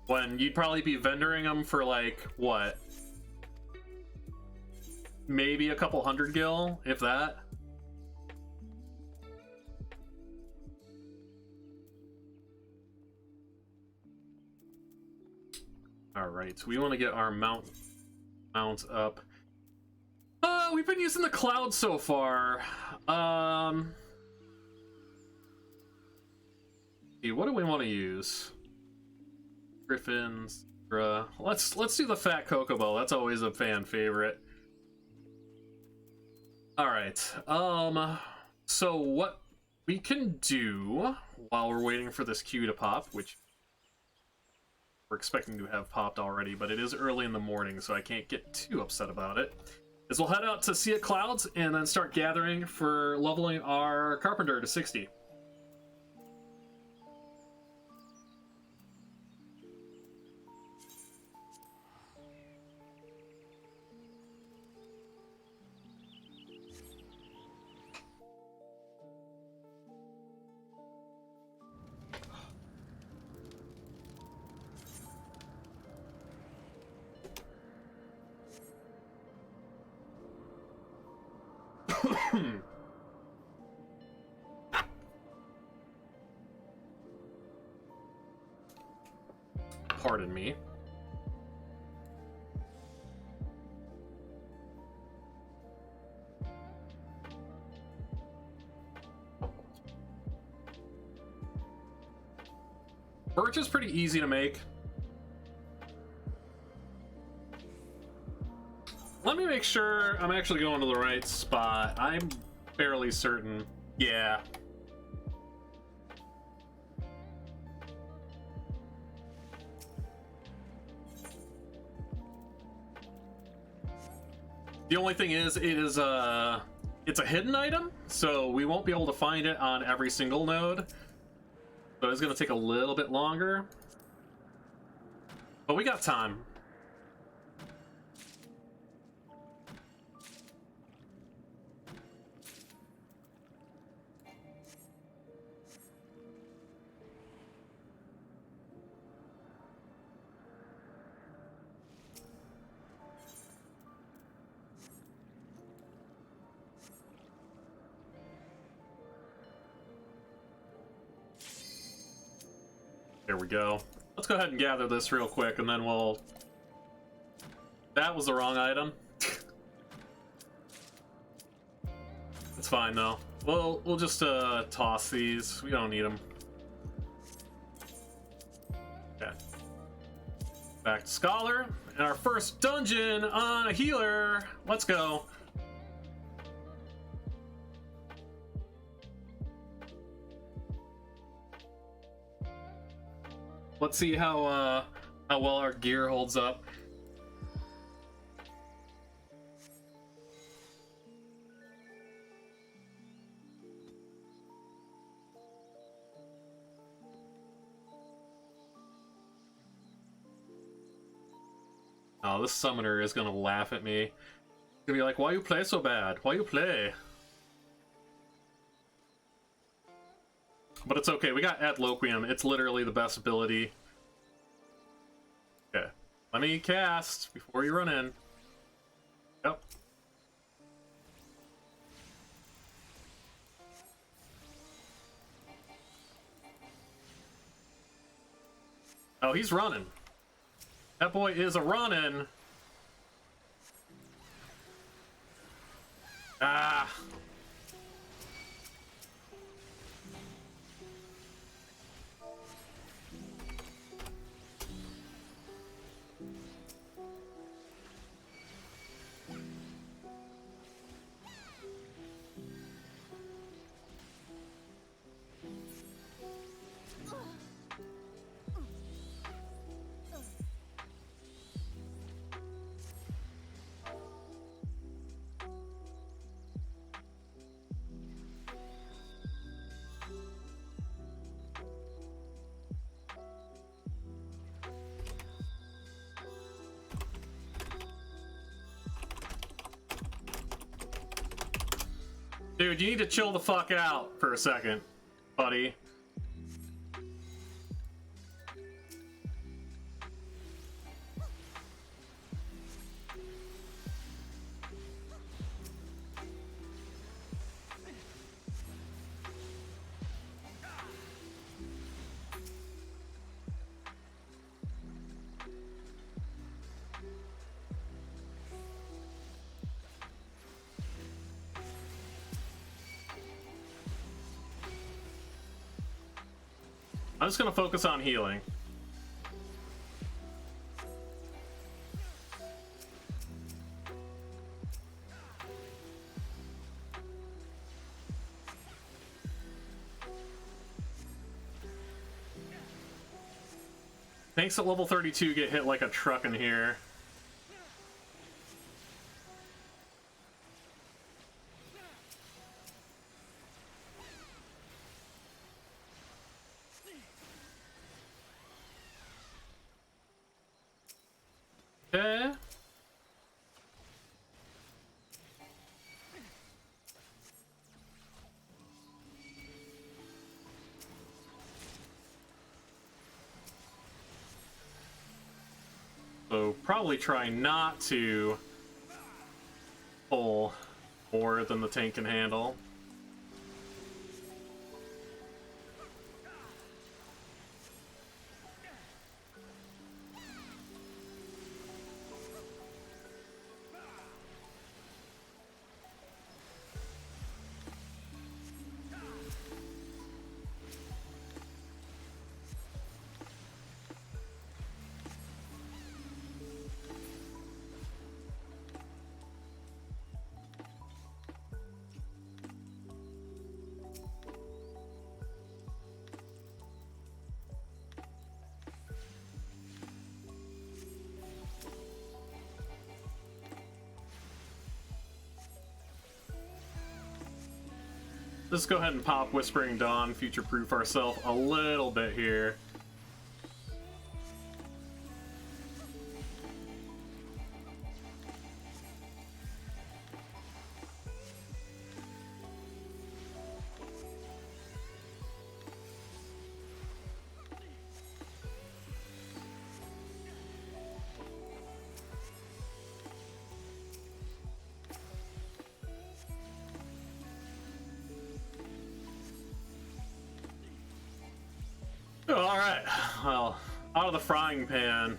When you'd probably be vendoring them for like, what? Maybe a couple hundred gil, if that. Alright, so we want to get our mount up. We've been using the cloud so far. What do we want to use? Griffins. Let's do the fat Kokobo. That's always a fan favorite. All right. So what we can do while we're waiting for this queue to pop, which we're expecting to have popped already, but it is early in the morning, so I can't get too upset about it, is we'll head out to Sea of Clouds and then start gathering for leveling our Carpenter to 60. Pardon me. Birch is pretty easy to make. Let me make sure I'm actually going to the right spot. I'm fairly certain. Yeah. The only thing is, it's a hidden item, so we won't be able to find it on every single node. So it's gonna take a little bit longer. But we got time. There we go. Let's go ahead and gather this real quick, and then we'll... That was the wrong item. It's fine, though. We'll just toss these. We don't need them. Okay. Back to Scholar. And our first dungeon on a healer. Let's go. Let's see how well our gear holds up. Oh, this summoner is gonna laugh at me. He's gonna be like, "Why you play so bad? Why you play?" But it's okay, we got Adloquium. It's literally the best ability. Okay. Let me cast before you run in. Yep. Oh, he's running. That boy is a running. Ah. Dude, you need to chill the fuck out for a second, buddy. I'm just gonna focus on healing. Tanks at level 32 get hit like a truck in here. Okay. So probably try not to pull more than the tank can handle. Let's go ahead and pop Whispering Dawn, future-proof ourselves a little bit here. Alright, well, out of the frying pan.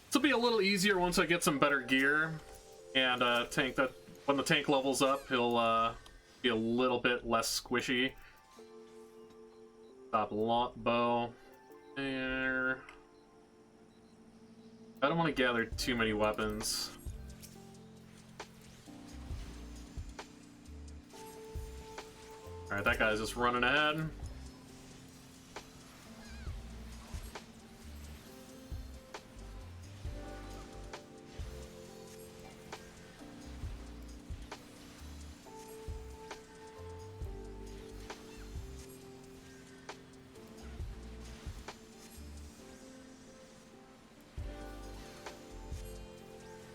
This will be a little easier once I get some better gear, and tank that when the tank levels up, he'll be a little bit less squishy. Stop lot bow there. I don't want to gather too many weapons. Alright, that guy's just running ahead.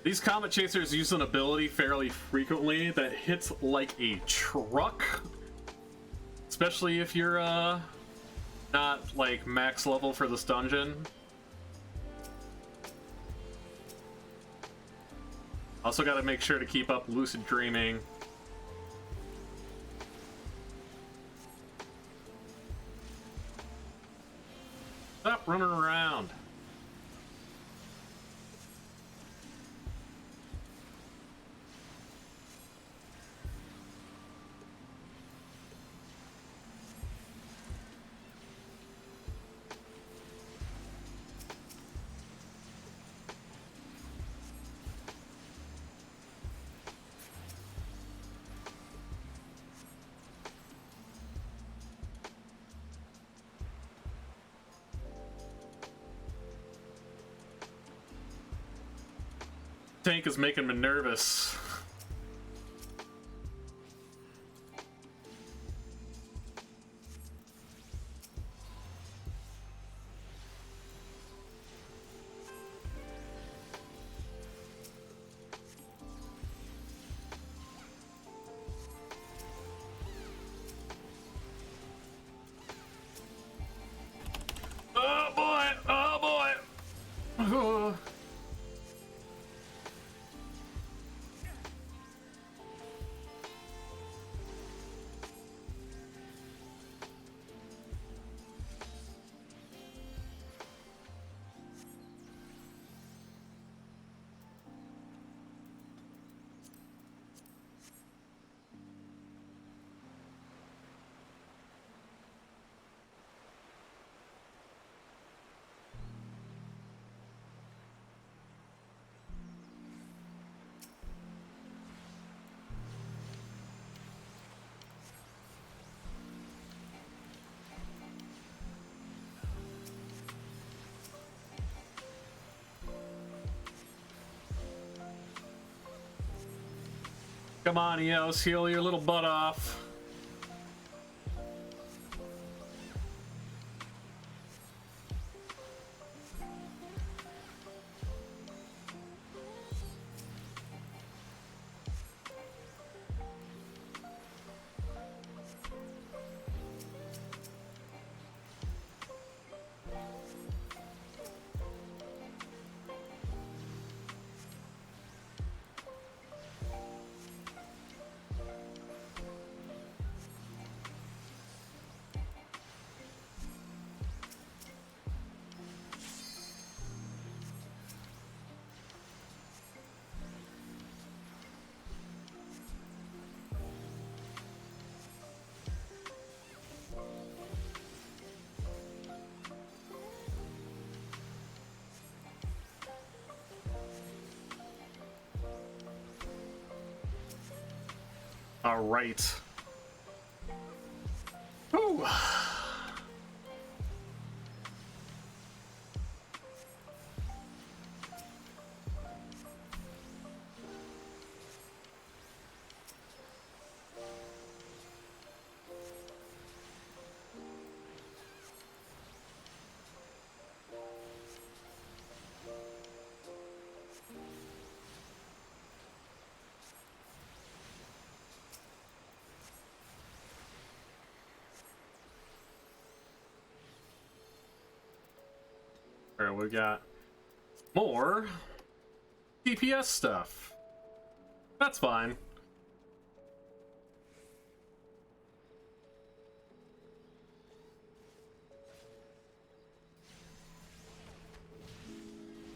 These Comet Chasers use an ability fairly frequently that hits like a truck. Especially if you're, not, like, max level for this dungeon. Also gotta make sure to keep up lucid dreaming. Stop running around. Tank is making me nervous. Oh boy! Oh boy! Oh. Come on, EOS, heal your little butt off. All right. Whew. Alright, we got more DPS stuff. That's fine.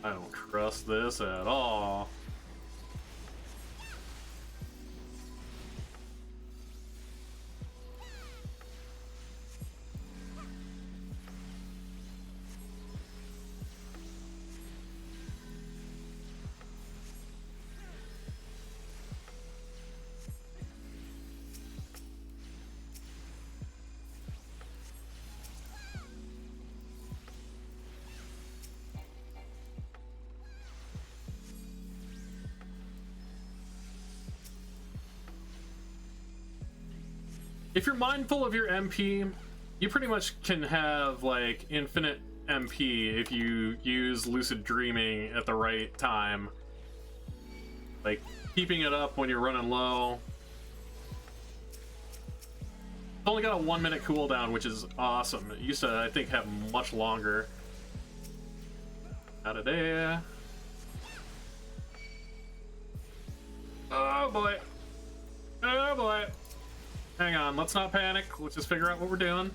I don't trust this at all. if you're mindful of your MP, you pretty much can have like infinite MP if you use lucid dreaming at the right time. Like keeping it up when you're running low. It's only got a 1 minute cooldown, which is awesome. It used to, I think, have much longer. Out of there. Oh boy. Oh boy. Hang on, let's not panic. Let's just figure out what we're doing.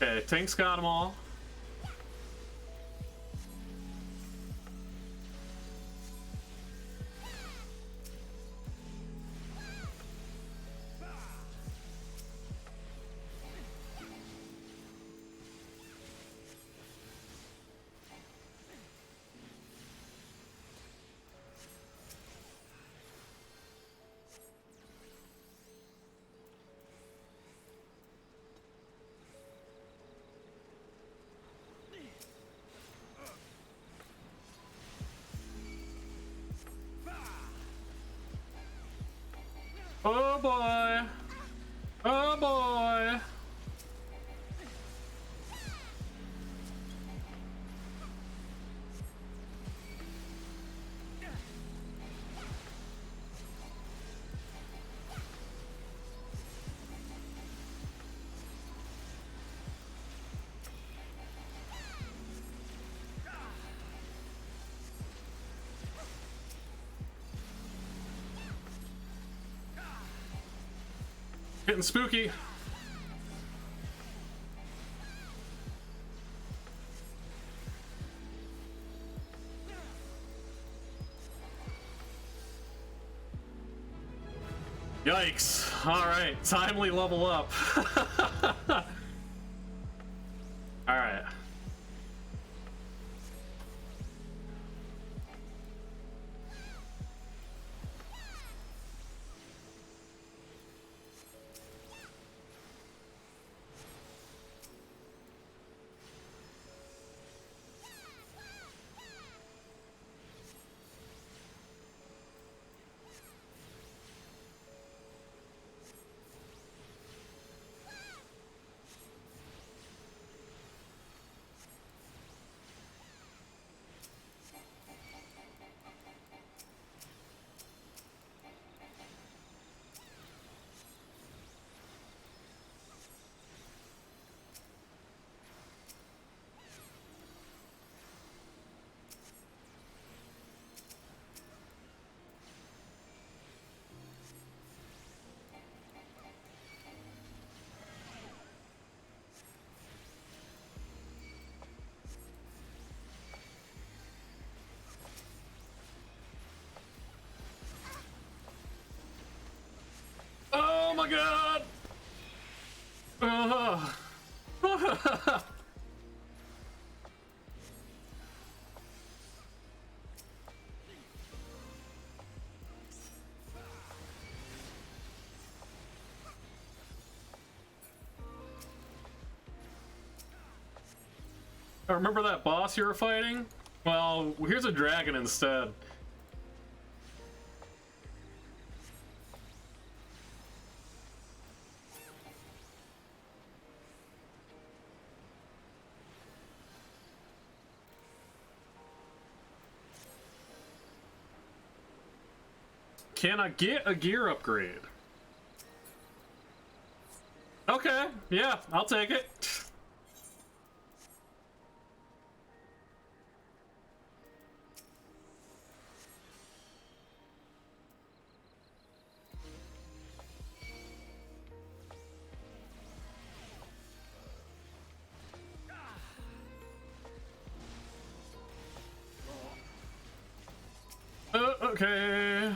Okay, Tank's got them all. Oh boy! Oh boy! Getting spooky. Yikes. Alright, timely level up. Alright. Oh my god! I remember that boss you were fighting? Well, here's a dragon instead. Can I get a gear upgrade? Okay, yeah, I'll take it. Okay.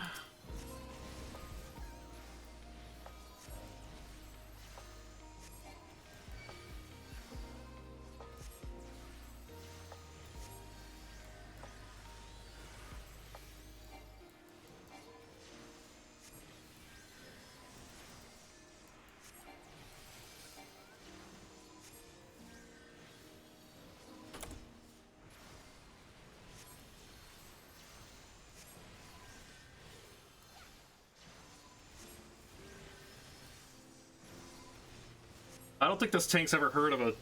I don't think this tank's ever heard of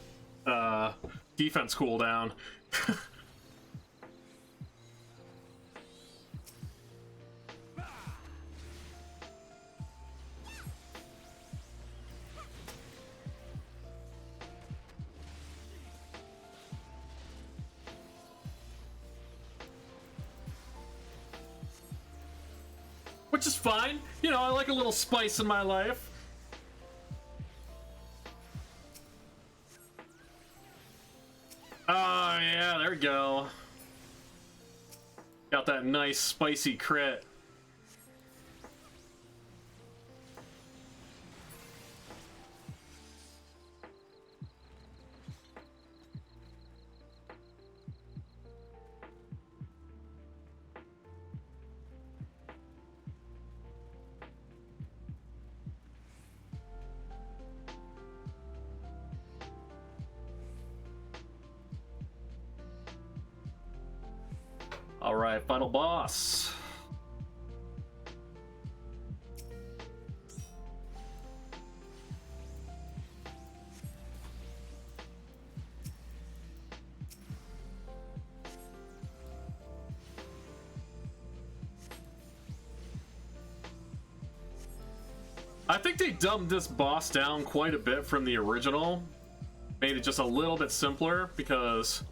a defense cooldown. Which is fine. You know, I like a little spice in my life. Oh, yeah, there we go. Got that nice spicy crit. All right, final boss. I think they dumbed this boss down quite a bit from the original. Made it just a little bit simpler because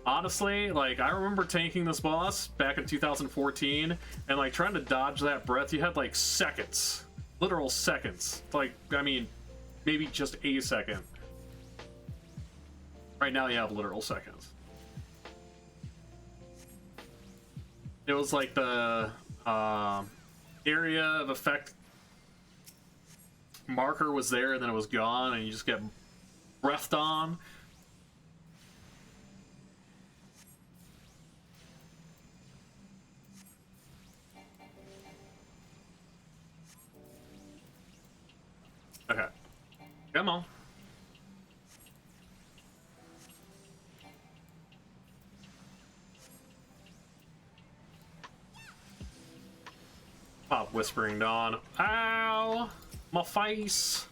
honestly, like, I remember tanking this boss back in 2014 and like trying to dodge that breath, you had like seconds, literal seconds. Like, I mean, maybe just a second. Right now you have literal seconds. It was like the area of effect marker was there and then it was gone and you just get breathed on. Okay. Come on. Pop Whispering Dawn. Ow! My face!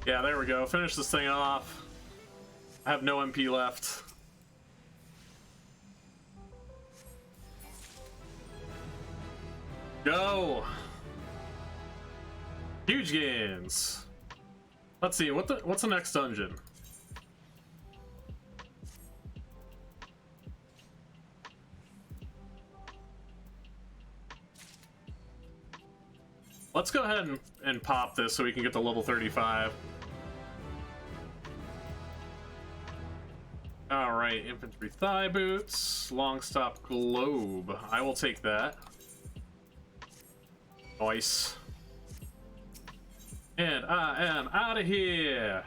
Yeah, there we go. Finish this thing off. I have no MP left. Go! Huge gains. Let's see, what's the next dungeon? Let's go ahead and pop this so we can get to level 35. Alright, infantry thigh boots, long stop globe. I will take that. Nice. And I am out of here.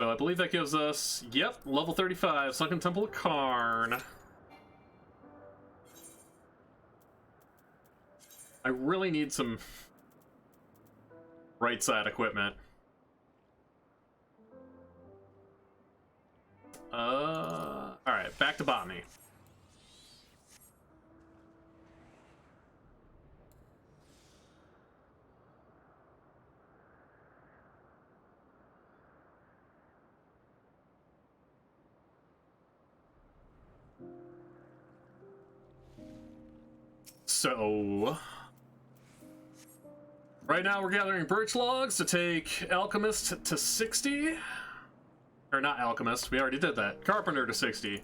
So I believe that gives us, yep, level 35, Sunken Temple of Karn. I really need some right side equipment. Alright, back to botany. So right now we're gathering birch logs to take Alchemist to 60. Or not Alchemist, we already did that. Carpenter to 60.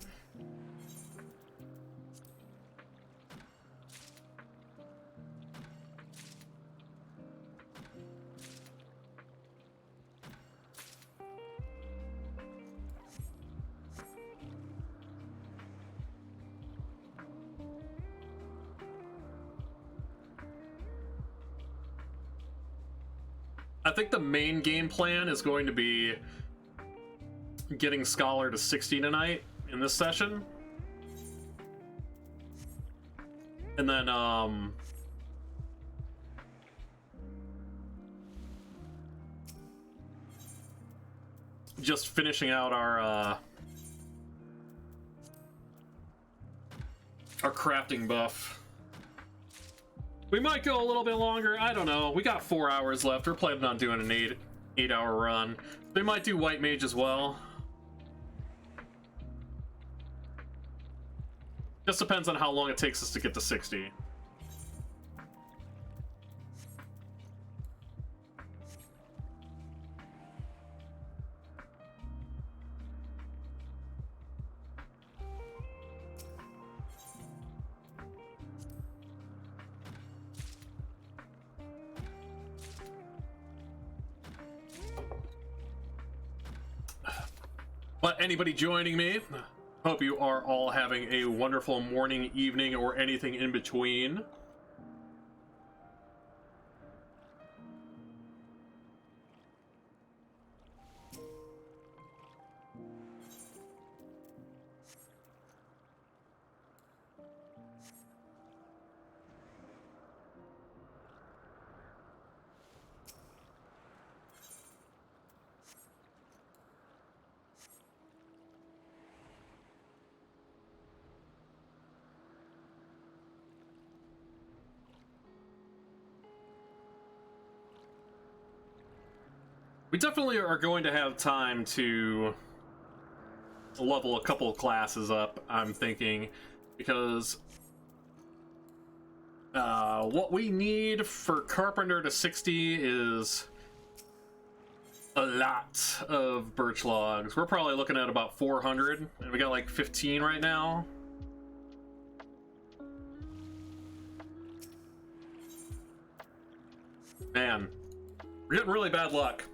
I think the main game plan is going to be getting Scholar to 60 tonight in this session. And then, just finishing out our crafting buff. We might go a little bit longer, I don't know. We got 4 hours left. We're planning on doing an 8-hour run. We might do White Mage as well. Just depends on how long it takes us to get to 60. But anybody joining me, hope you are all having a wonderful morning, evening, or anything in between. We definitely are going to have time to level a couple of classes up, I'm thinking, because what we need for Carpenter to 60 is a lot of birch logs. We're probably looking at about 400, and we got like 15 right now. Man, we're getting really bad luck.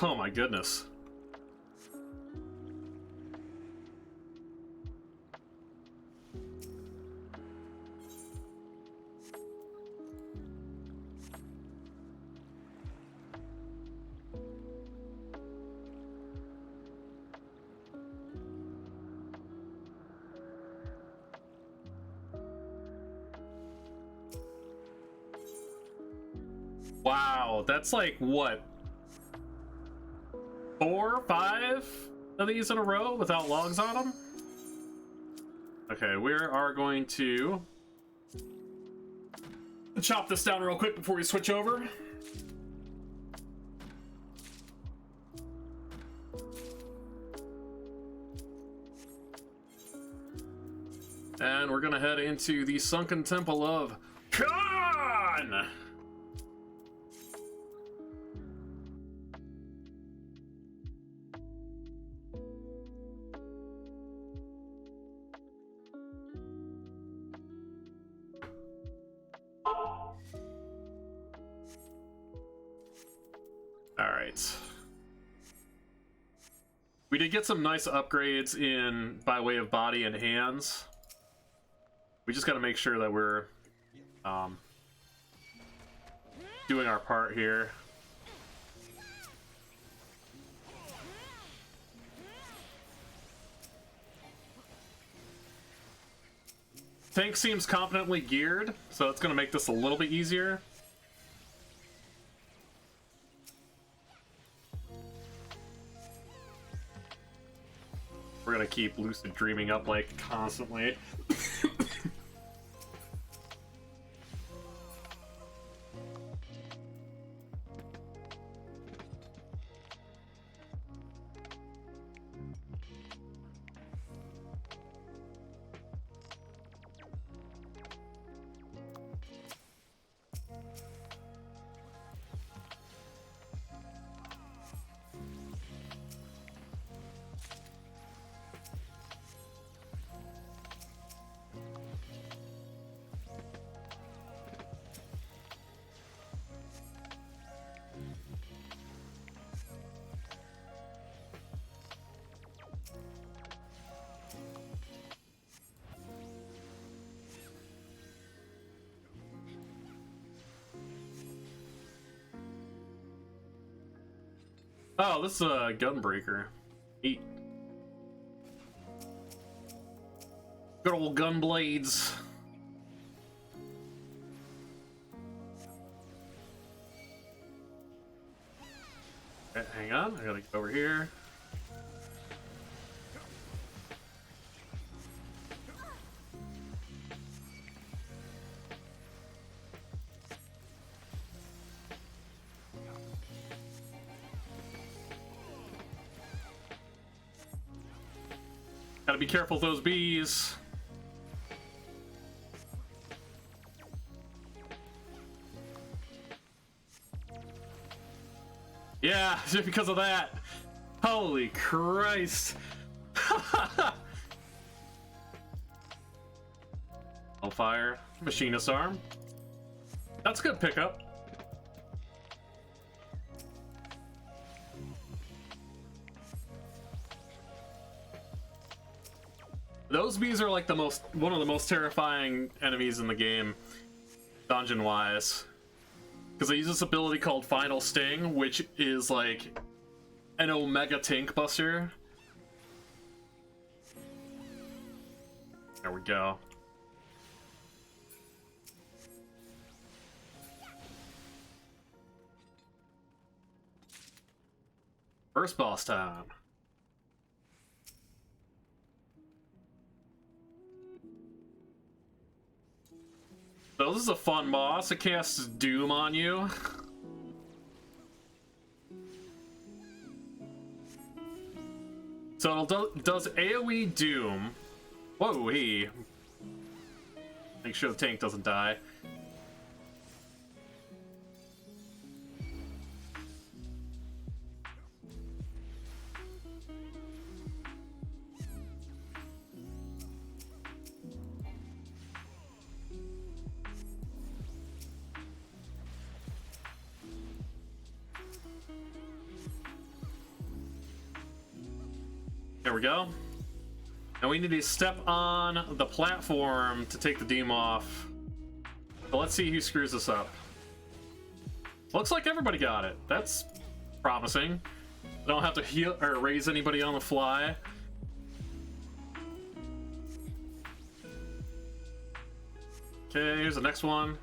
Oh my goodness. Wow, that's like what? 4 or 5 of these in a row without logs on them? Okay, we are going to chop this down real quick before we switch over. And we're gonna head into the Sunken Temple of Khan! Alright. We did get some nice upgrades in by way of body and hands. We just gotta make sure that we're doing our part here. Tank seems competently geared, so it's gonna make this a little bit easier. keep lucid dreaming up like constantly. Oh, this is a gunbreaker. 8. Good old gun blades. Okay, hang on, I gotta get over here. Gotta be careful with those bees. Yeah, just because of that. Holy Christ. Hellfire, machinist arm. That's a good pickup. Those bees are like one of the most terrifying enemies in the game, dungeon-wise. Because they use this ability called Final Sting, which is like an Omega Tank Buster. There we go. First boss time. So this is a fun boss. It casts Doom on you. So it does AoE Doom. Whoa, hey. Make sure the tank doesn't die. There we go. Now we need to step on the platform to take the Doom off. So let's see who screws this up. Looks like everybody got it. That's promising. I don't have to heal or raise anybody on the fly. Okay, here's the next one.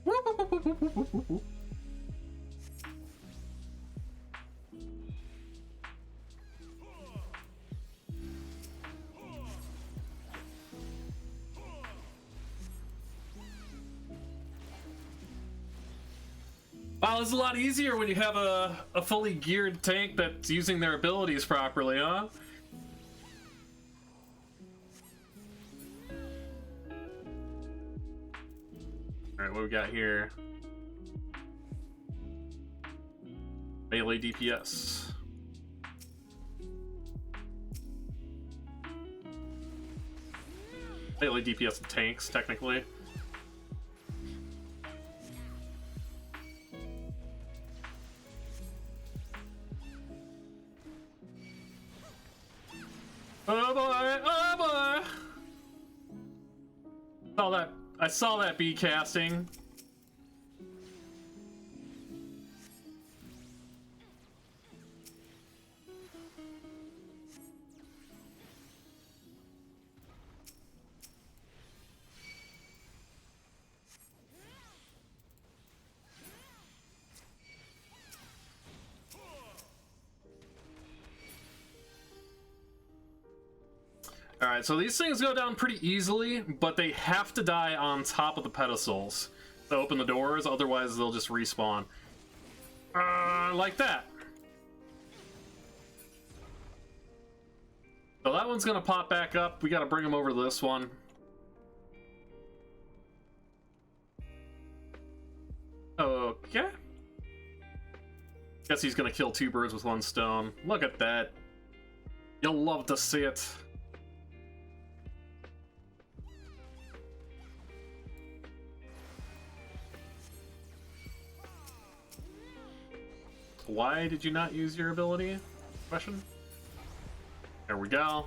Whoop, whoop, whoop, whoop, whoop, whoop, whoop. Wow, this is a lot easier when you have a fully geared tank that's using their abilities properly, huh? Alright, what we got here? Melee DPS. Melee DPS and tanks, technically. Oh boy, oh boy! I saw that bee casting. Alright, so these things go down pretty easily, but they have to die on top of the pedestals to open the doors, otherwise they'll just respawn. Like that. So that one's gonna pop back up. We gotta bring him over to this one. Okay. Guess he's gonna kill two birds with one stone. Look at that. You'll love to see it. Why did you not use your ability? Question? There we go.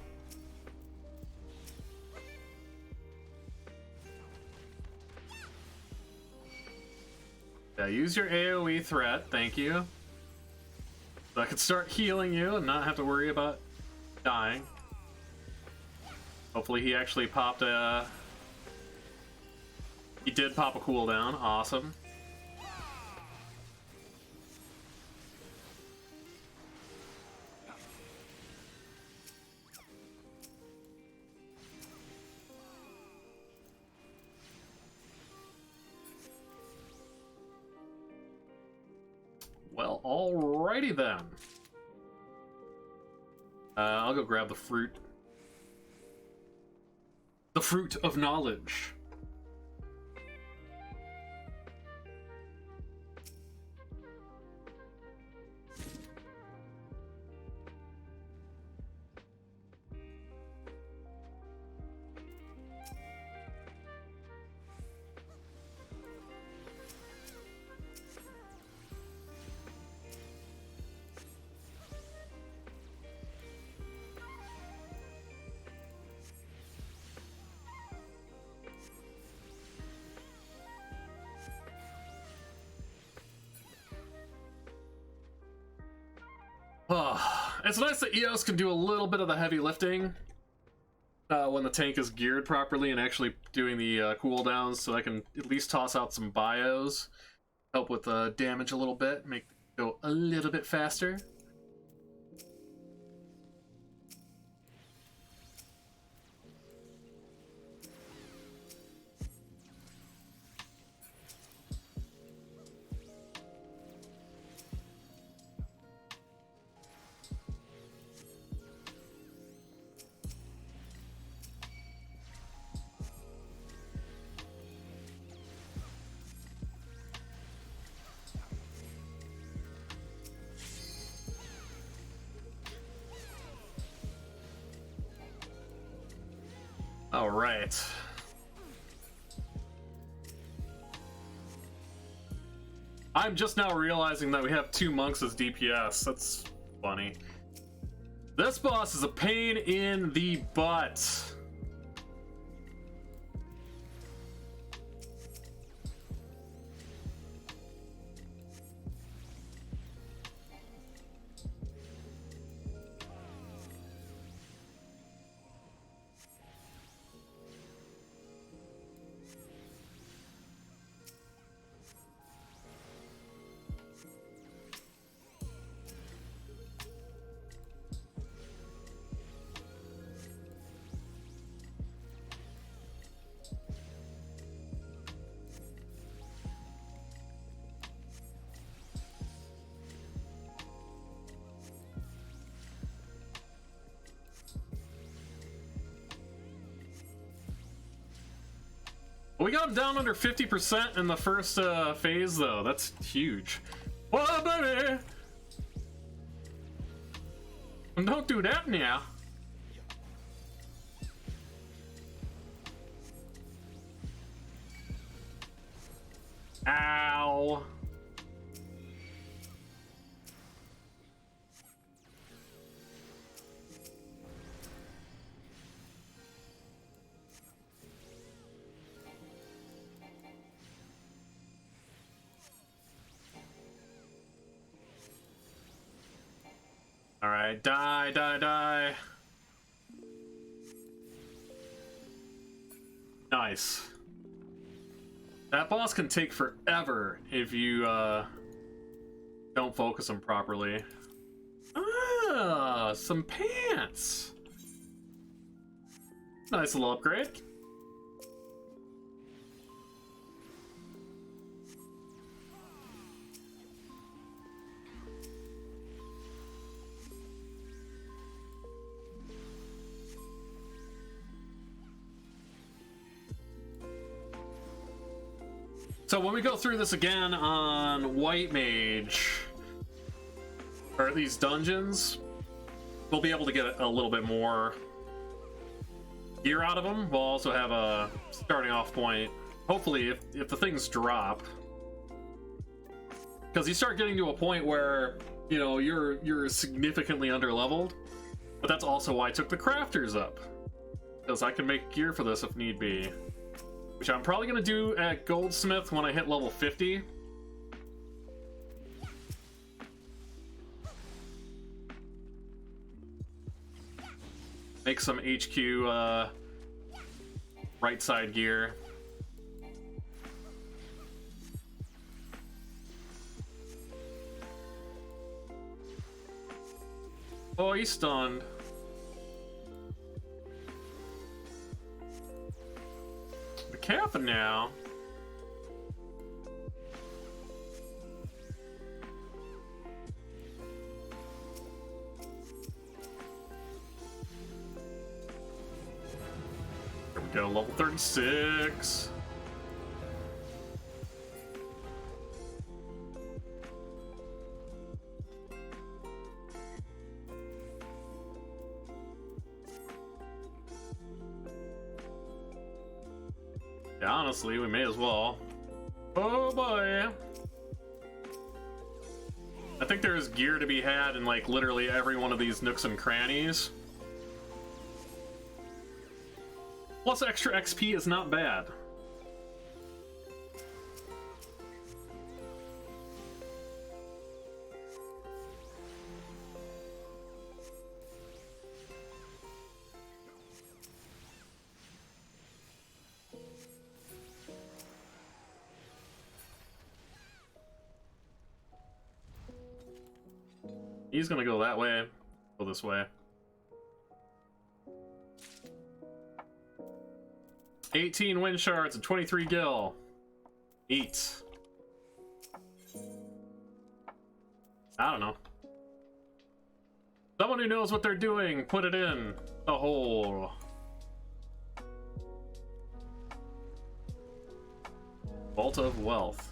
Yeah, use your AoE threat, thank you. So I can start healing you and not have to worry about dying. Hopefully he actually popped a... He did pop a cooldown, awesome. Well, alrighty then. I'll go grab the fruit. The fruit of knowledge. It's nice that EOS can do a little bit of the heavy lifting when the tank is geared properly and actually doing the cooldowns, so I can at least toss out some bios, help with damage a little bit, make it go a little bit faster. All right. I'm just now realizing that we have two monks as DPS. That's funny. This boss is a pain in the butt. We got him down under 50% in the first phase, though. That's huge. Whoa, baby! Don't do that now. Ow. Alright, die, die, die. Nice. That boss can take forever if you don't focus him properly. Ah, some pants. Nice little upgrade. So when we go through this again on White Mage, or these dungeons, we'll be able to get a little bit more gear out of them. We'll also have a starting off point, hopefully, if the things drop. Because you start getting to a point where, you know, you're significantly underleveled, but that's also why I took the crafters up. Because I can make gear for this if need be. Which I'm probably going to do at Goldsmith when I hit level 50. Make some HQ right side gear. Oh, he's stunned. Be careful now. Here we go, level 36. Yeah, honestly, we may as well. Oh boy. I think there's gear to be had in like literally every one of these nooks and crannies. Plus extra XP is not bad. He's gonna go that way, go this way. 18 wind shards and 23 gil. Eat. I don't know. Someone who knows what they're doing, put it in the hole. Vault of Wealth.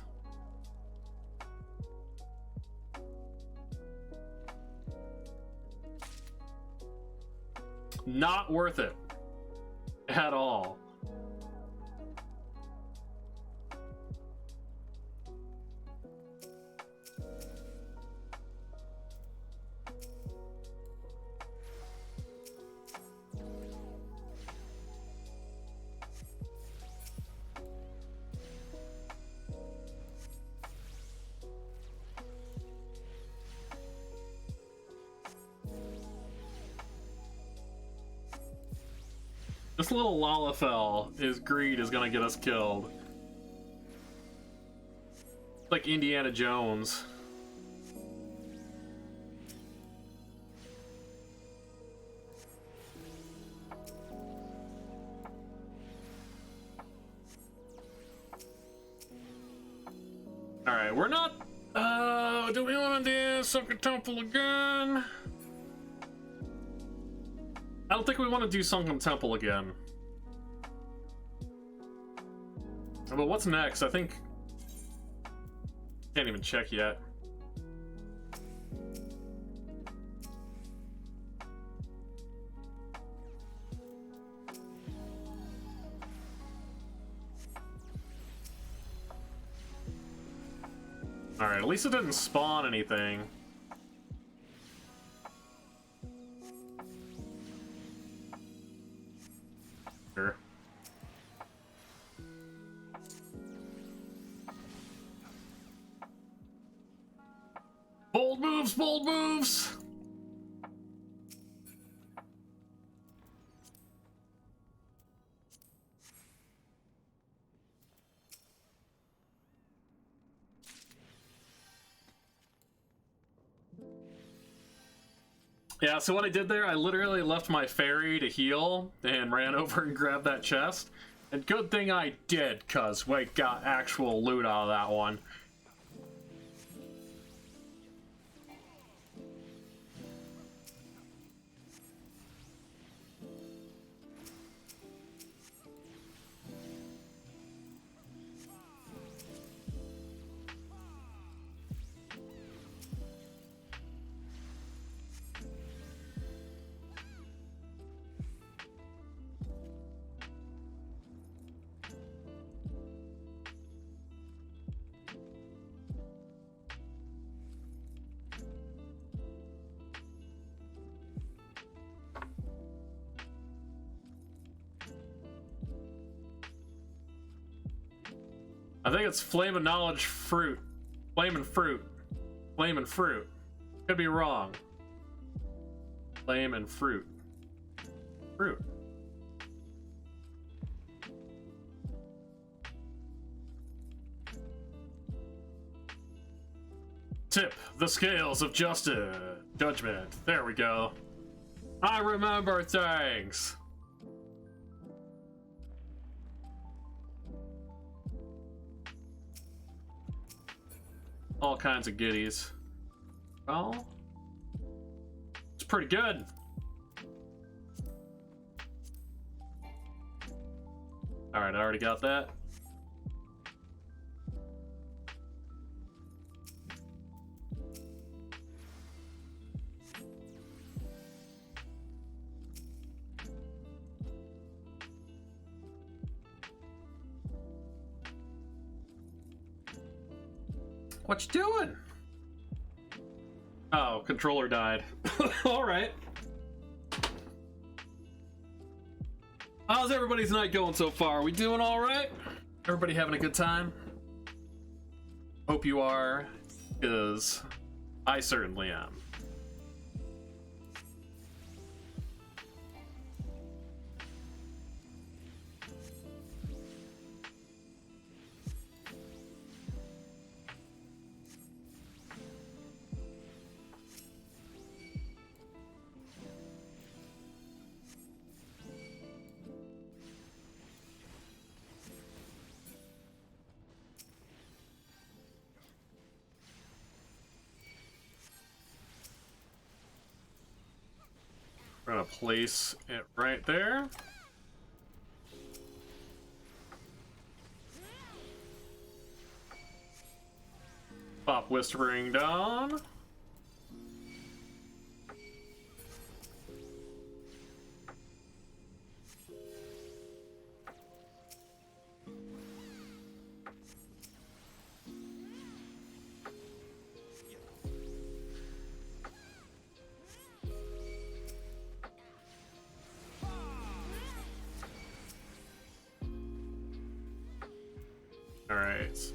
Not worth it at all. This little Lalafell, his greed is gonna get us killed. Like Indiana Jones. Alright, we're not... do we want to do Sunken Temple again? I don't think we want to do Sunken Temple again. But what's next? I think... Can't even check yet. Alright, at least it didn't spawn anything. Sure. Bold moves, bold moves! Yeah, so what I did there, I literally left my fairy to heal and ran over and grabbed that chest. And good thing I did, cuz we got actual loot out of that one. I think it's Flame of Knowledge Fruit. Flame and Fruit. Flame and Fruit. Could be wrong. Flame and Fruit. Fruit. Tip the scales of justice. Judgment. There we go. I remember things. All kinds of goodies. Well, it's pretty good. Alright, I already got that. What you doing? Oh, controller died. Alright. How's everybody's night going so far? We doing alright? Everybody having a good time? Hope you are, because I certainly am. We're gonna place it right there. Pop Whispering Dawn. All right.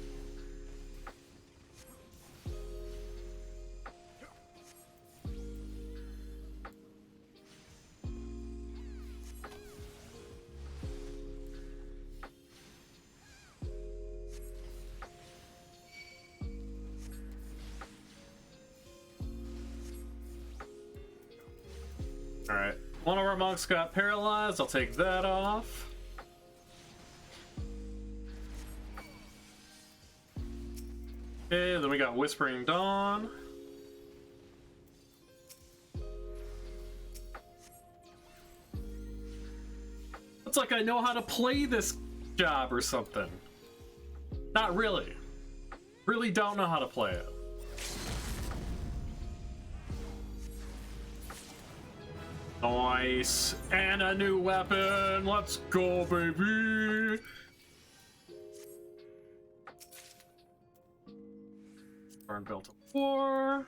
All right. One of our monks got paralyzed. I'll take that off. Okay, then we got Whispering Dawn. It's like I know how to play this job or something. Not really. Really don't know how to play it. Nice. And a new weapon. Let's go, baby. Burn Belt of War.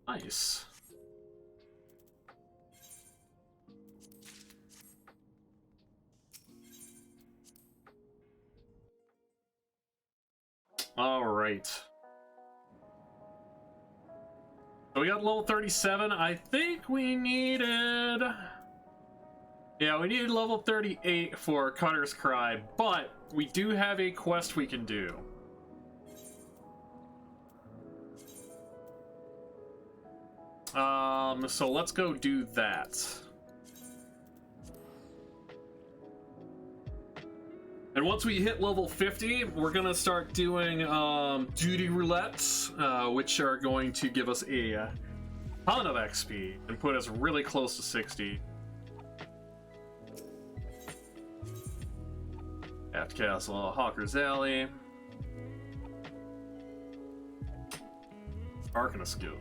Nice. All right. So we got level 37. I think we needed... Yeah, we needed level 38 for Cutter's Cry, but we do have a quest we can do. So let's go do that. And once we hit level 50, we're gonna start doing duty roulettes, which are going to give us a ton of XP and put us really close to 60. At Castle, Hawker's Alley. Arcana skill.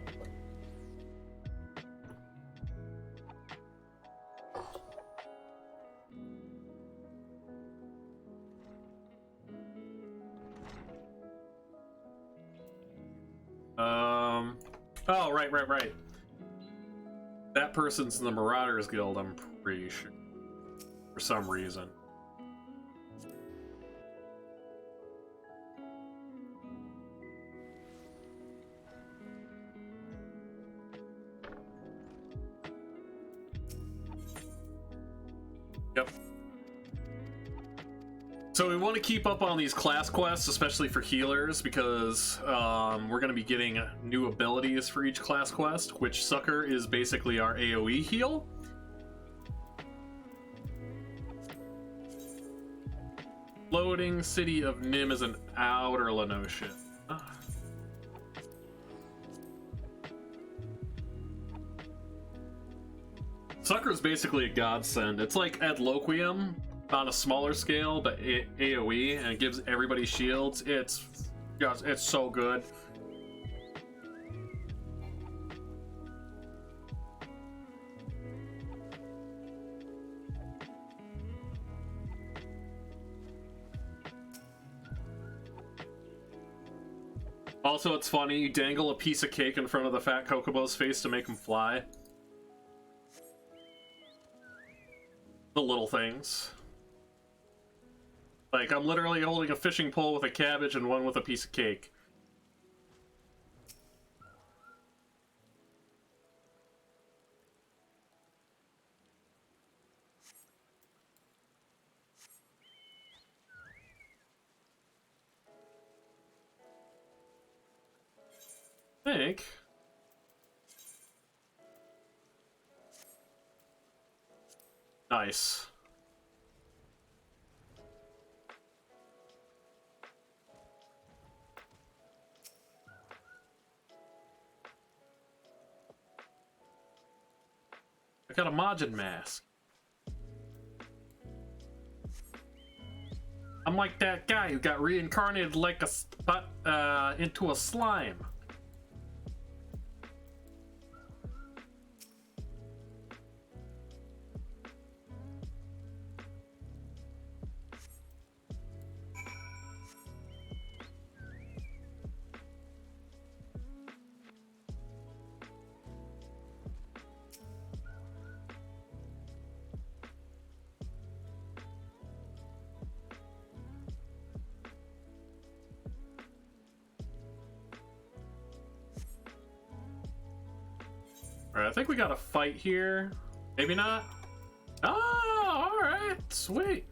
Oh, right. That person's in the Marauders Guild, I'm pretty sure. For some reason. Yep. So we want to keep up on these class quests, especially for healers, because we're going to be getting new abilities for each class quest, which Sucker is basically our AoE heal. Floating City of Nim is an outer Lenosha. Sucker is basically a godsend. It's like Adloquium on a smaller scale, but AoE, and it gives everybody shields. It's so good. Also, it's funny, you dangle a piece of cake in front of the fat Kokobo's face to make him fly. The little things. Like, I'm literally holding a fishing pole with a cabbage and one with a piece of cake. Think. Nice. I got a Majin mask. I'm like that guy who got reincarnated like into a slime. Alright, I think we got a fight here. Maybe not. Oh, alright. Sweet.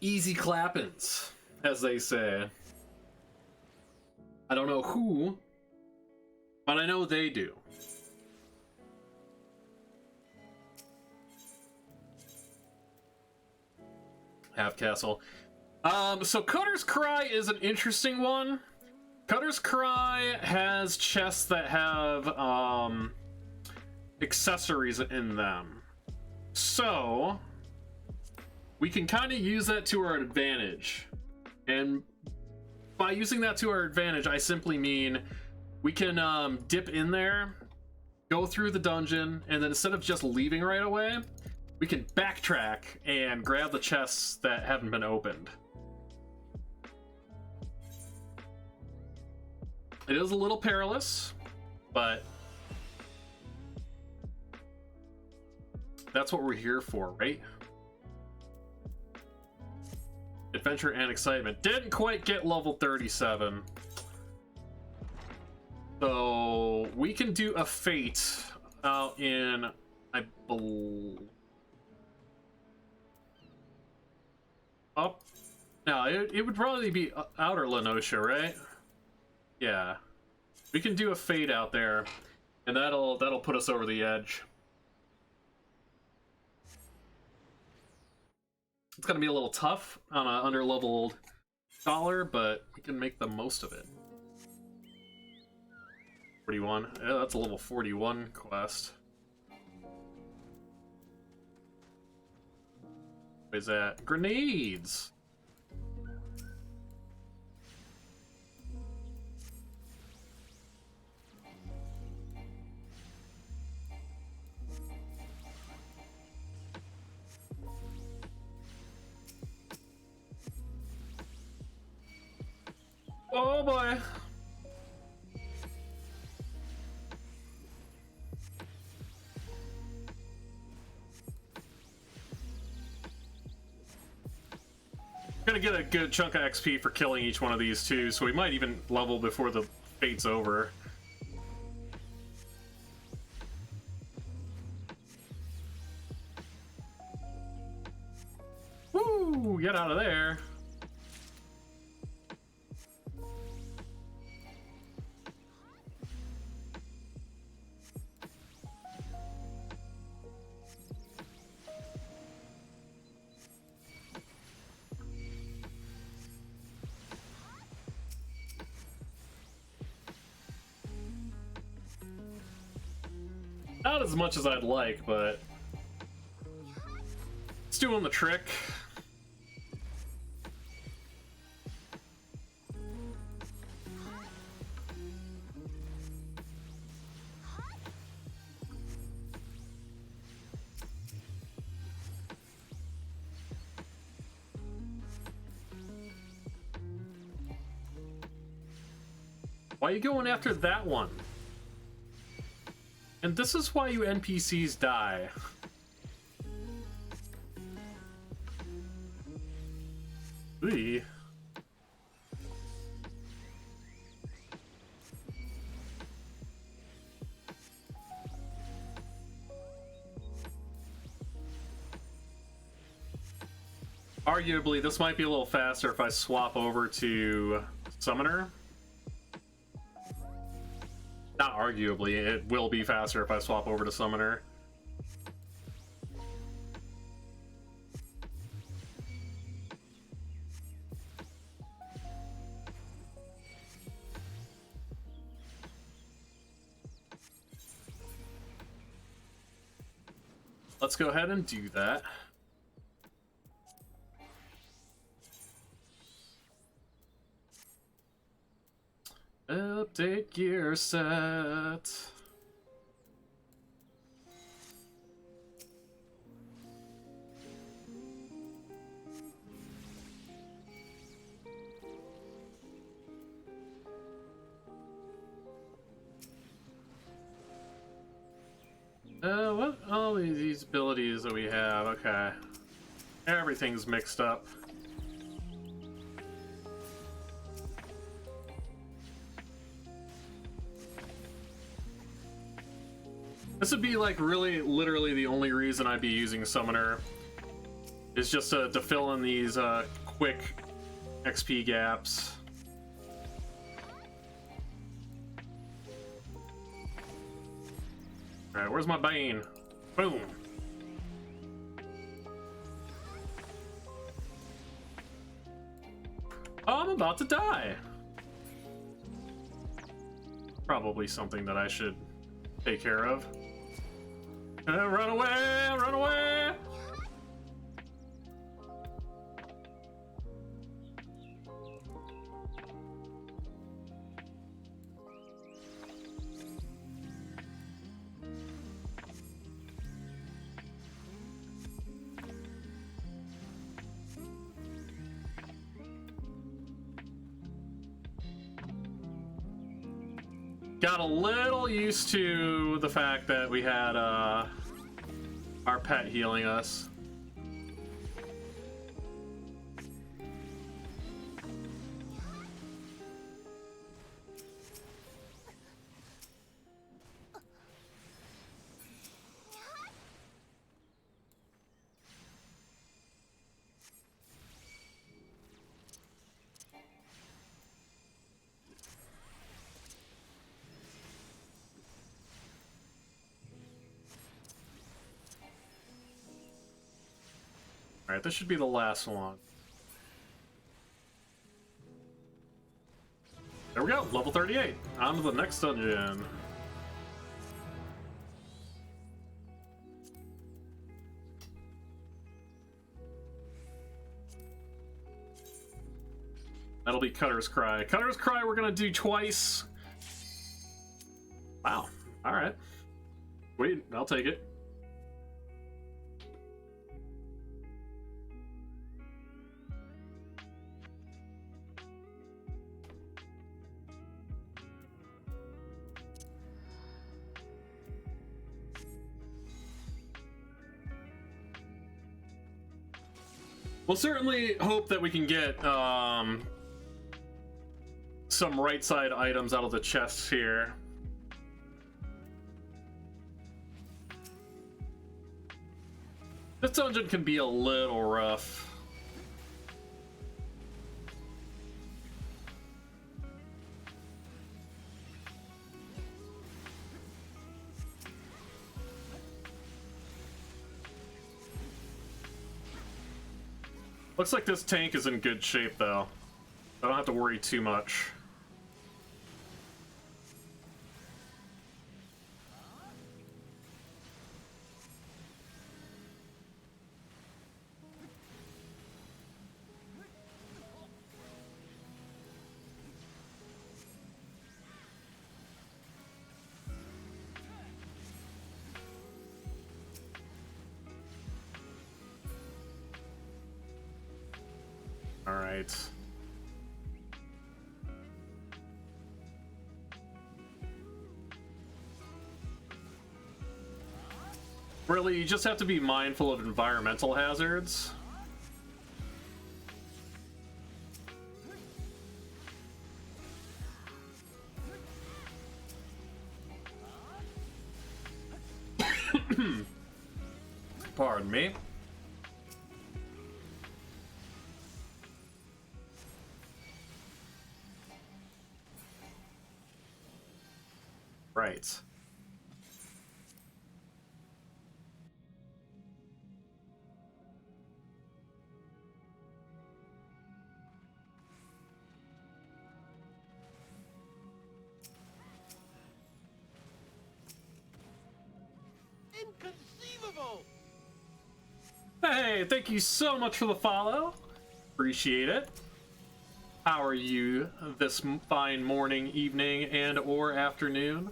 Easy clappins', as they say. I don't know who, but I know they do. Half Castle. So Cutter's Cry is an interesting one. Cutter's Cry has chests that have accessories in them. So we can kind of use that to our advantage. And by using that to our advantage, I simply mean we can dip in there, go through the dungeon, and then instead of just leaving right away, we can backtrack and grab the chests that haven't been opened. It is a little perilous, but that's what we're here for, right? Adventure and excitement. Didn't quite get level 37. So we can do a fate out in, I believe, up No, it would probably be outer Lenosha, right? Yeah. We can do a fade out there, and that'll put us over the edge. It's gonna be a little tough on an underleveled scholar, but we can make the most of it. 41. Yeah, that's a level 41 quest. What is that? Grenades! Oh boy! Gonna get a good chunk of XP for killing each one of these too, so we might even level before the fate's over. Woo! Get out of there! Not as much as I'd like, but it's doing the trick. Why are you going after that one? And this is why you NPCs die. Ooh. Arguably, this might be a little faster if I swap over to Summoner. Not arguably, it will be faster if I swap over to Summoner. Let's go ahead and do that. Update gear set. What? All these abilities that we have. Okay. Everything's mixed up. This would be like really, literally the only reason I'd be using Summoner. Is just to fill in these quick XP gaps. Alright, where's my Bane? Boom. Oh, I'm about to die. Probably something that I should take care of. Run away! Run away! Got a little used to the fact that we had our pet healing us. Alright, this should be the last one. There we go, level 38. On to the next dungeon. That'll be Cutter's Cry. Cutter's Cry we're gonna do twice. Wow, alright. Wait, I'll take it. We'll certainly hope that we can get some right side items out of the chests here. This dungeon can be a little rough. Looks like this tank is in good shape, though. I don't have to worry too much. All right. Really, you just have to be mindful of environmental hazards. Pardon me. Right. Inconceivable! Hey, thank you so much for the follow. Appreciate it. How are you this fine morning, evening, and or afternoon?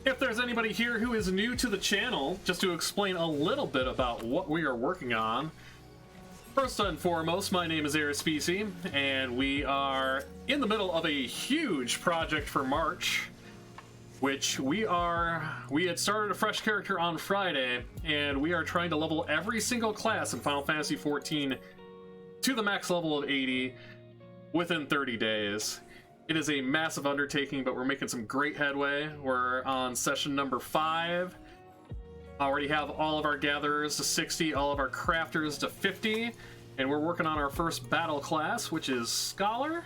If there's anybody here who is new to the channel, just to explain a little bit about what we are working on. First and foremost, my name is Aerospecie, and we are in the middle of a huge project for March, which we had started a fresh character on Friday, and we are trying to level every single class in Final Fantasy XIV to the max level of 80 within 30 days. It is a massive undertaking, but we're making some great headway. We're on session number 5. Already have all of our gatherers to 60, all of our crafters to 50, and we're working on our first battle class, which is Scholar.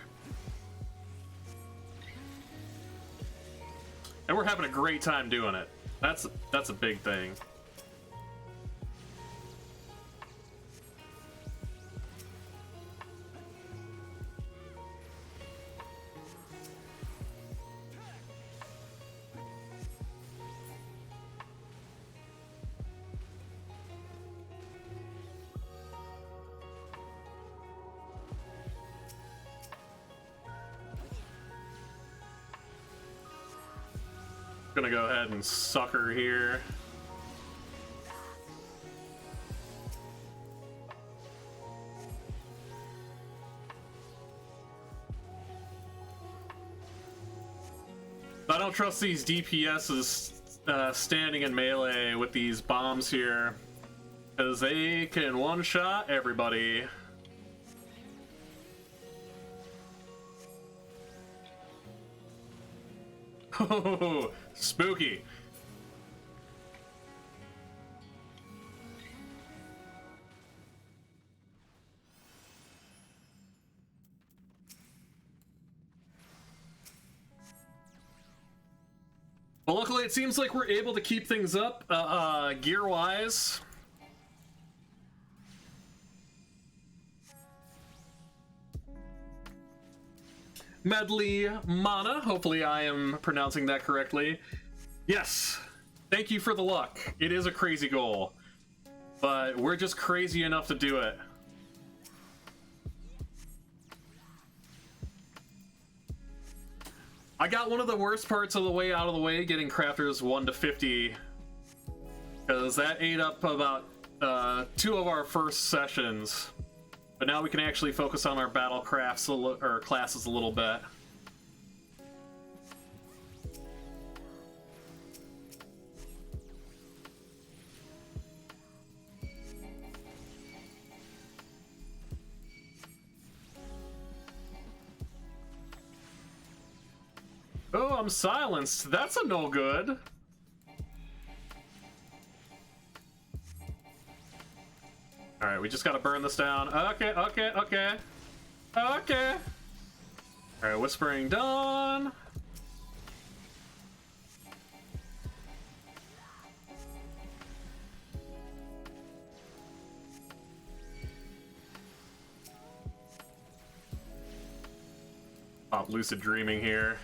And we're having a great time doing it. That's a big thing. Gonna go ahead and sucker here. don't trust these DPSs standing in melee with these bombs here, because they can one-shot everybody. Oh, spooky. Well, luckily it seems like we're able to keep things up gear-wise. Medley Mana, hopefully I am pronouncing that correctly. Yes, thank you for the luck. It is a crazy goal, but we're just crazy enough to do it. I got one of the worst parts of the way out of the way, getting crafters 1 to 50, because that ate up about 2 of our first sessions. But now we can actually focus on our battle crafts or classes a little bit. Oh, I'm silenced. That's a no good. Alright, we just gotta burn this down. Okay. Alright, Whispering Dawn. Pop Lucid Dreaming here.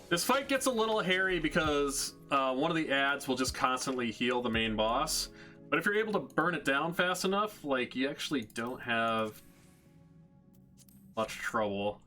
This fight gets a little hairy because one of the ads will just constantly heal the main boss. But if you're able to burn it down fast enough, like, you actually don't have much trouble.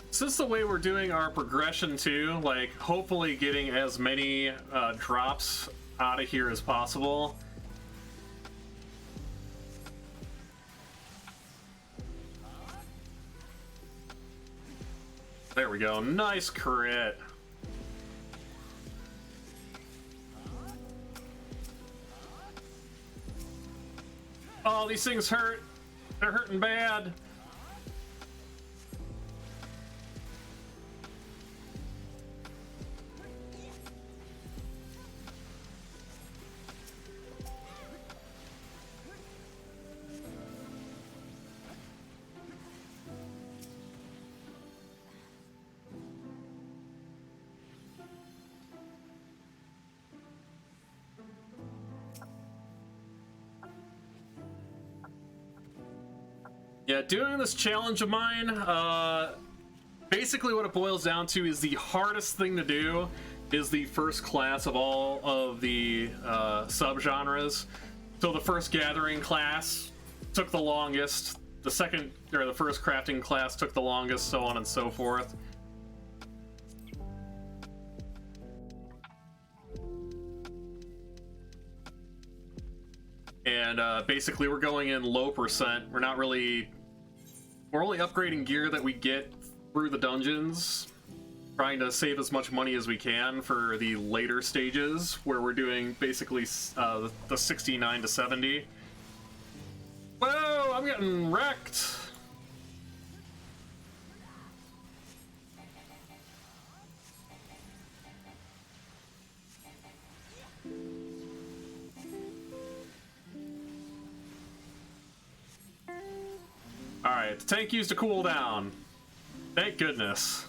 This is the way we're doing our progression too, like hopefully getting as many drops out of here as possible. There we go, nice crit. Oh, these things hurt. They're hurting bad. Yeah, doing this challenge of mine, basically what it boils down to is the hardest thing to do is the first class of all of the subgenres. So the first gathering class took the longest, the second or the first crafting class took the longest, so on and so forth. And basically we're going in low percent. We're only upgrading gear that we get through the dungeons, trying to save as much money as we can for the later stages where we're doing basically the 69 to 70. Whoa, I'm getting wrecked. Alright, the tank used a cooldown. Thank goodness.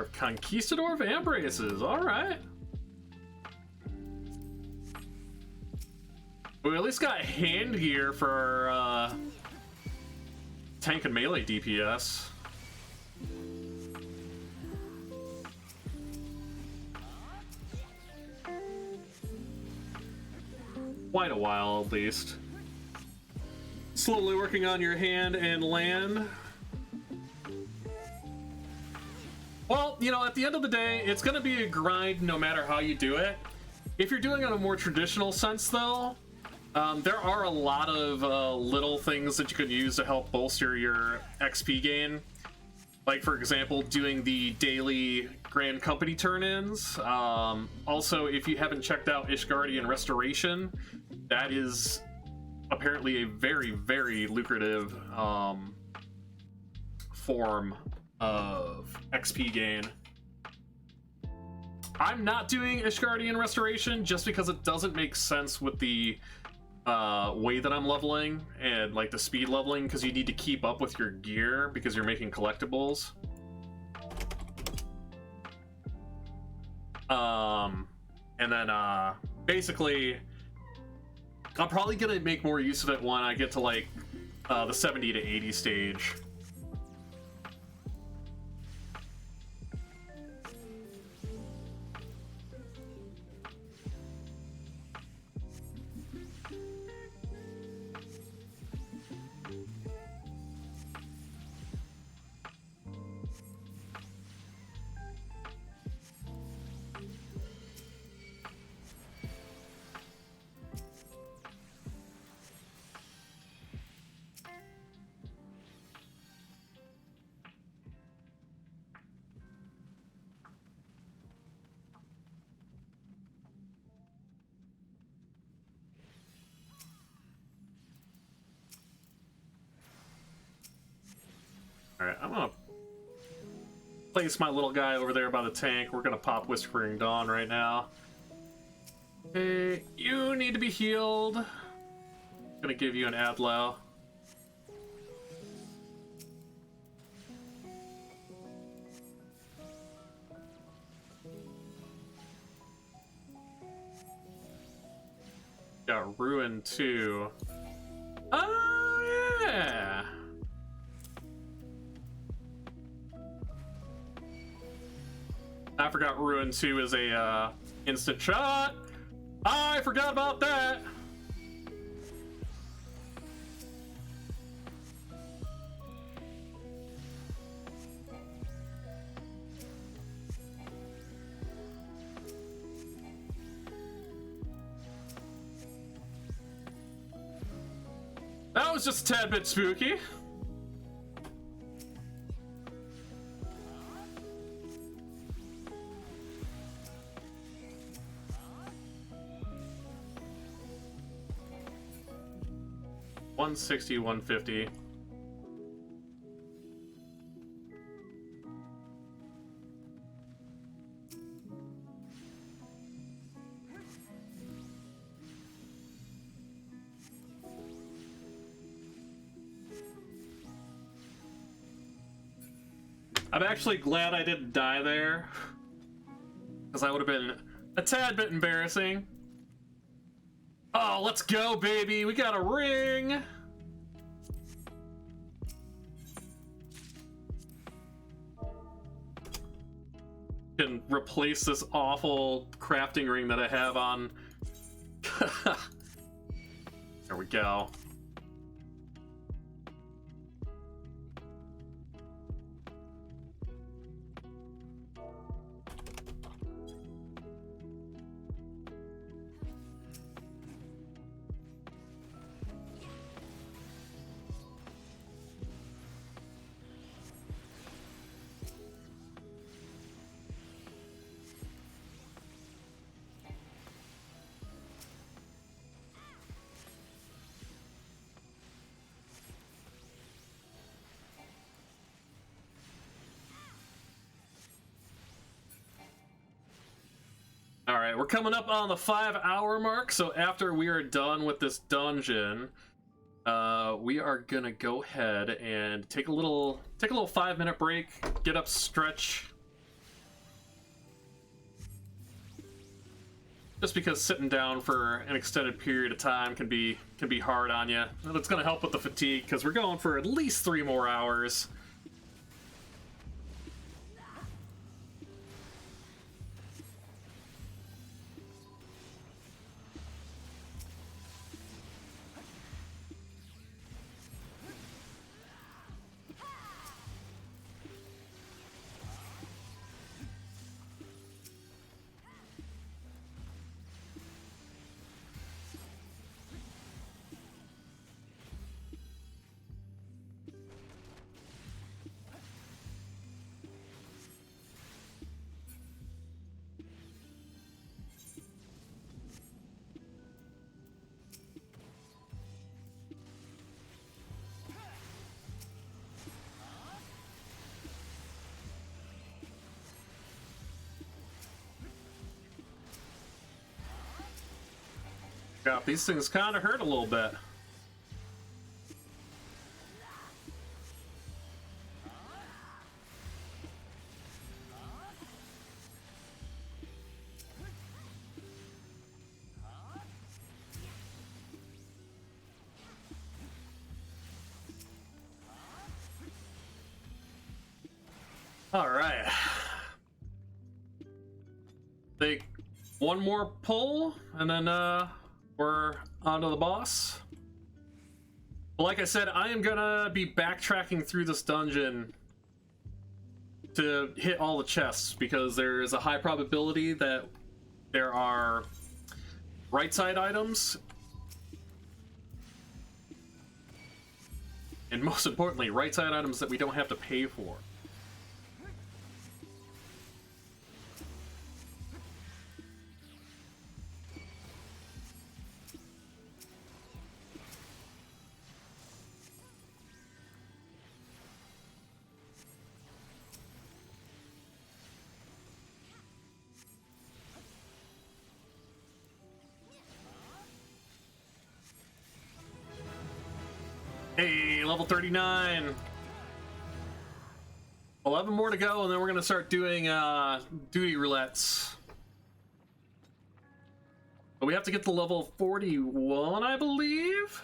pair of Conquistador Van Braces. Alright. We at least got hand gear for tank and melee DPS. Quite a while, at least. Slowly working on your hand and land. Well, you know, at the end of the day, it's going to be a grind no matter how you do it. If you're doing it in a more traditional sense, though, there are a lot of little things that you could use to help bolster your XP gain. Like, for example, doing the daily Grand Company turn-ins. Also, if you haven't checked out Ishgardian Restoration, that is apparently a very, very lucrative form of XP gain. I'm not doing Ishgardian Restoration just because it doesn't make sense with the way that I'm leveling and like the speed leveling, because you need to keep up with your gear because you're making collectibles. And then basically I'm probably gonna make more use of it when I get to like the 70 to 80 stage. Alright, I'm gonna place my little guy over there by the tank. We're gonna pop Whispering Dawn right now. Hey, you need to be healed. Gonna give you an Adlow. Got Ruin too. Oh yeah! I forgot Ruin 2 is a instant shot. I forgot about that. That was just a tad bit spooky. $160, $150. I'm actually glad I didn't die there, because that would have been a tad bit embarrassing. Oh, let's go, baby! We got a ring! Can replace this awful crafting ring that I have on. There we go. Alright, we're coming up on the 5-hour mark, so after we are done with this dungeon, we are gonna go ahead and take a little 5-minute break, get up, stretch, just because sitting down for an extended period of time can be hard on you. And it's going to help with the fatigue because we're going for at least 3 more hours. God, these things kind of hurt a little bit. All right. Take one more pull, and then we're onto the boss. Like I said, I am gonna be backtracking through this dungeon to hit all the chests because there is a high probability that there are right side items, and most importantly, right side items that we don't have to pay for. Hey, level 39. 11 more to go, and then we're gonna start doing duty roulettes. But we have to get to level 41, I believe.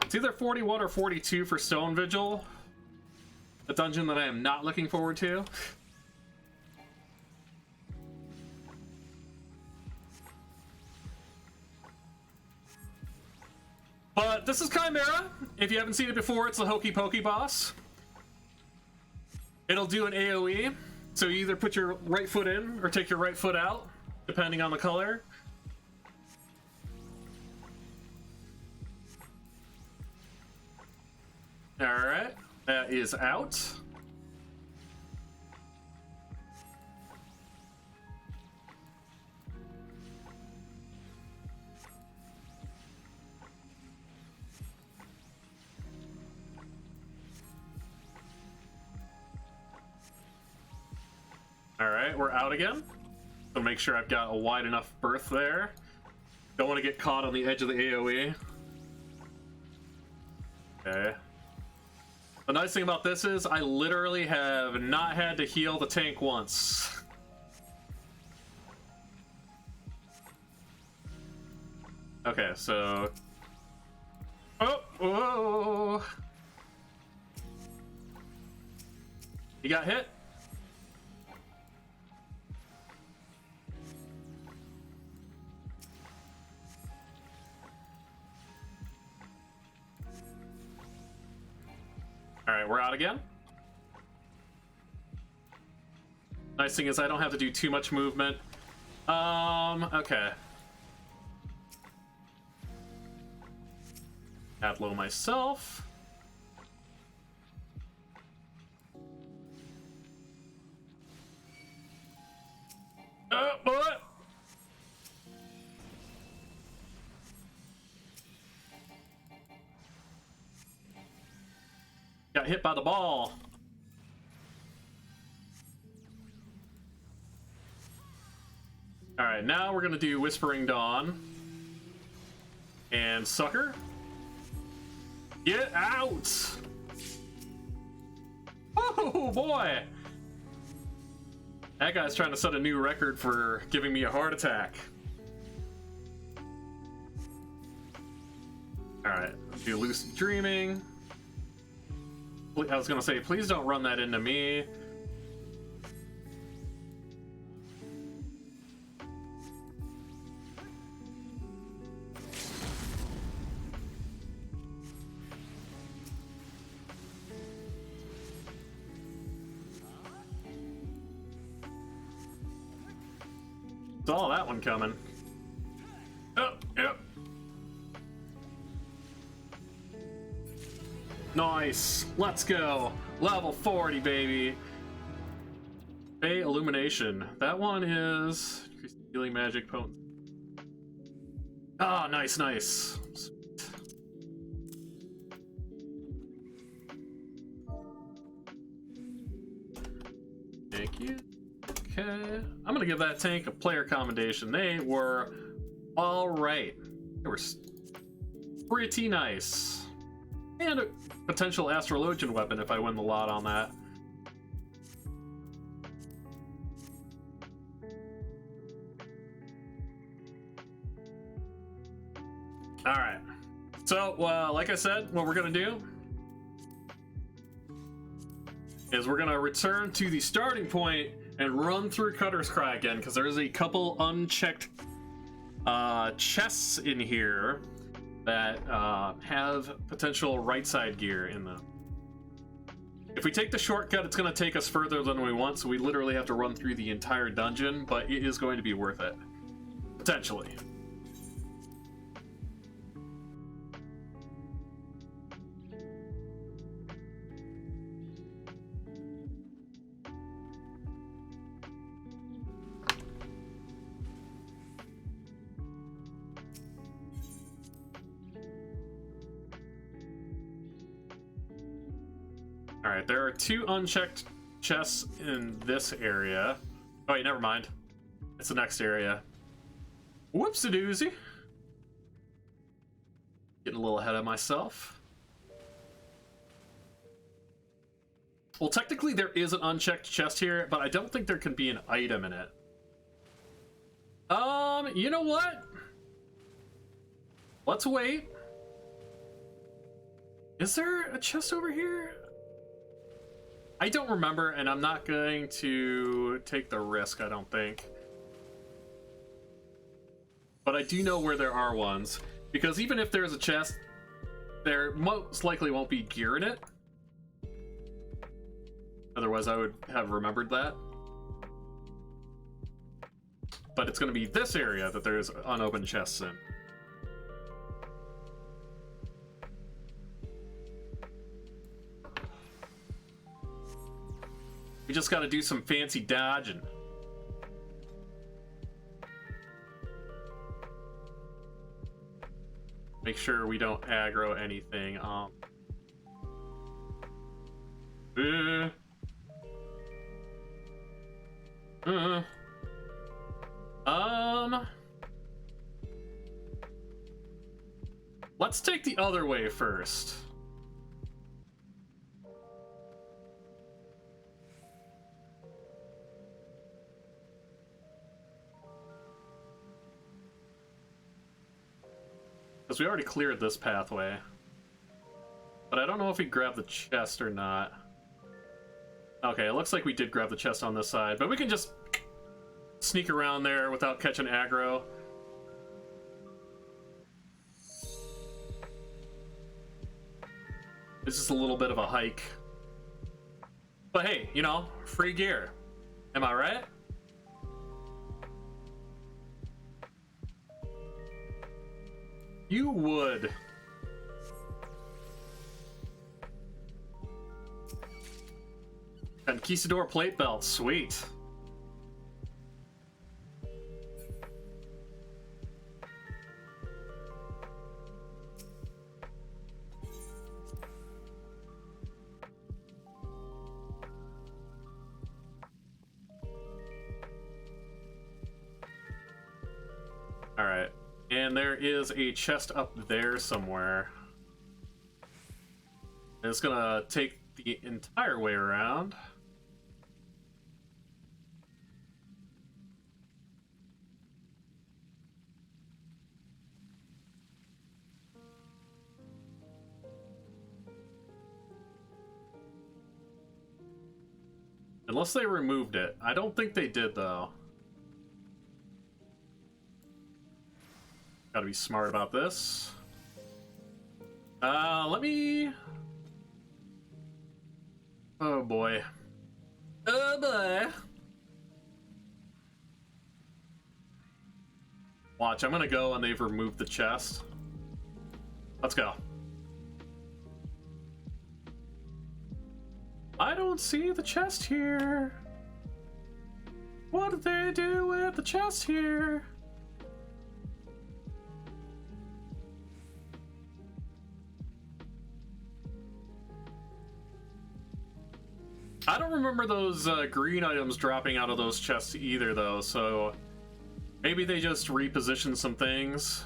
It's either 41 or 42 for Stone Vigil, a dungeon that I am not looking forward to. But this is Chimera. If you haven't seen it before, it's the Hokey Pokey boss. It'll do an AoE, so you either put your right foot in or take your right foot out, depending on the color. Alright, that is out. Alright, we're out again. So make sure I've got a wide enough berth there. Don't want to get caught on the edge of the AoE. Okay. The nice thing about this is I literally have not had to heal the tank once. Okay, so... Oh! Whoa! You got hit? Alright, we're out again. Nice thing is I don't have to do too much movement. Okay. Add low myself. Boy! Got hit by the ball. Alright, now we're gonna do Whispering Dawn and Sucker. Get out! Oh boy! That guy's trying to set a new record for giving me a heart attack. Alright, let's do lucid dreaming. I was gonna say, please don't run that into me. Saw that one coming. Oh, yep. Nice. Let's go. Level 40, baby. Bay Illumination. That one is healing magic potent. Ah, nice, nice. Sweet. Thank you. Okay, I'm gonna give that tank a player commendation. They were all right. They were pretty nice, and a potential astrologian weapon if I win the lot on that. All right. So, like I said, what we're gonna do is we're gonna return to the starting point and run through Cutter's Cry again, because there's a couple unchecked chests in here that have potential right side gear in them. If we take the shortcut, it's going to take us further than we want, so we literally have to run through the entire dungeon, but it is going to be worth it. Potentially. Alright, there are 2 unchecked chests in this area. Oh wait, never mind. It's the next area. Whoops-a-doozy. Getting a little ahead of myself. Well, technically there is an unchecked chest here, but I don't think there can be an item in it. You know what? Let's wait. Is there a chest over here? I don't remember, and I'm not going to take the risk, I don't think. But I do know where there are ones, because even if there's a chest, there most likely won't be gear in it. Otherwise, I would have remembered that. But it's going to be this area that there's unopened chests in. We just gotta do some fancy dodging. Make sure we don't aggro anything. Let's take the other way first. Because we already cleared this pathway. But I don't know if we grabbed the chest or not. Okay, it looks like we did grab the chest on this side, but we can just sneak around there without catching aggro. It's just a little bit of a hike. But hey, you know, free gear. Am I right? You would. Conquistador plate belt, sweet. All right. And there is a chest up there somewhere. And it's gonna take the entire way around. Unless they removed it. I don't think they did, though. Gotta be smart about this. Let me... Oh, boy. Oh, boy. Watch, I'm gonna go and they've removed the chest. Let's go. I don't see the chest here. What did they do with the chest here? I don't remember those green items dropping out of those chests either, though, so maybe they just repositioned some things.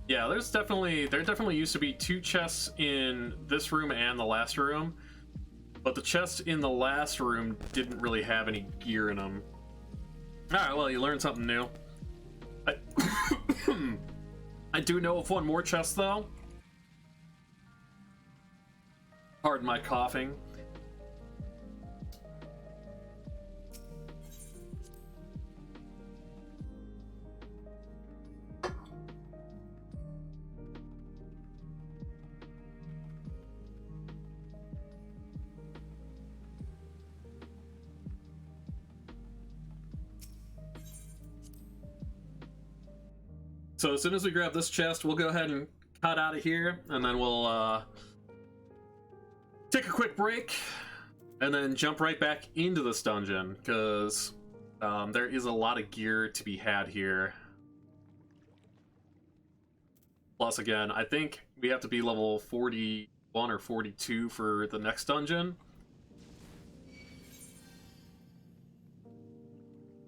Yeah, there definitely used to be 2 chests in this room and the last room, but the chest in the last room didn't really have any gear in them. Alright, well, you learned something new. I do know of one more chest, though. Pardon my coughing. So as soon as we grab this chest, we'll go ahead and cut out of here, and then we'll take a quick break, and then jump right back into this dungeon, because there is a lot of gear to be had here. Plus, again, I think we have to be level 41 or 42 for the next dungeon.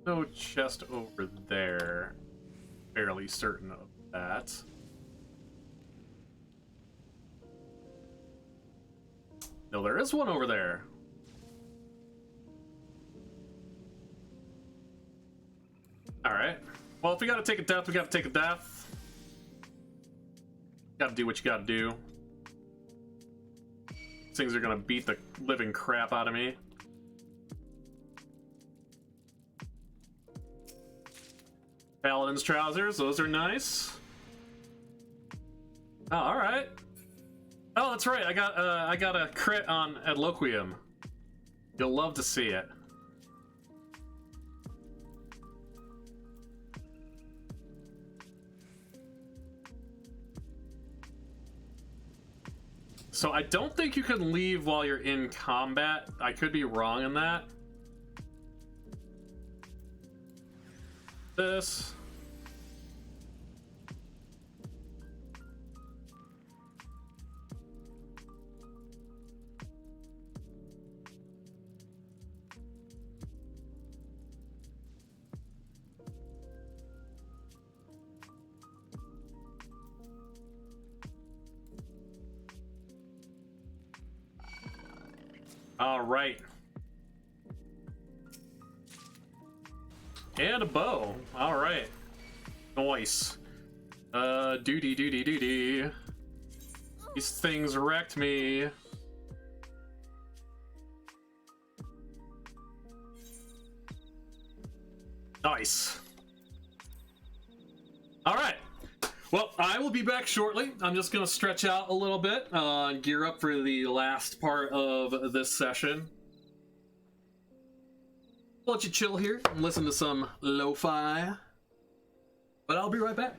No chest over there. Fairly certain of that. No, there is one over there. Alright. Well, if we gotta take a death, we gotta take a death. Gotta do what you gotta do. These things are gonna beat the living crap out of me. Paladin's trousers, those are nice. Oh, alright. Oh, that's right. I got a crit on Adloquium. You'll love to see it. So I don't think you can leave while you're in combat. I could be wrong in that. This. All right. And a bow. All right. Nice. Doody. These things wrecked me. Nice. All right. Well, I will be back shortly. I'm just going to stretch out a little bit, gear up for the last part of this session. I'll let you chill here and listen to some lo-fi, but I'll be right back.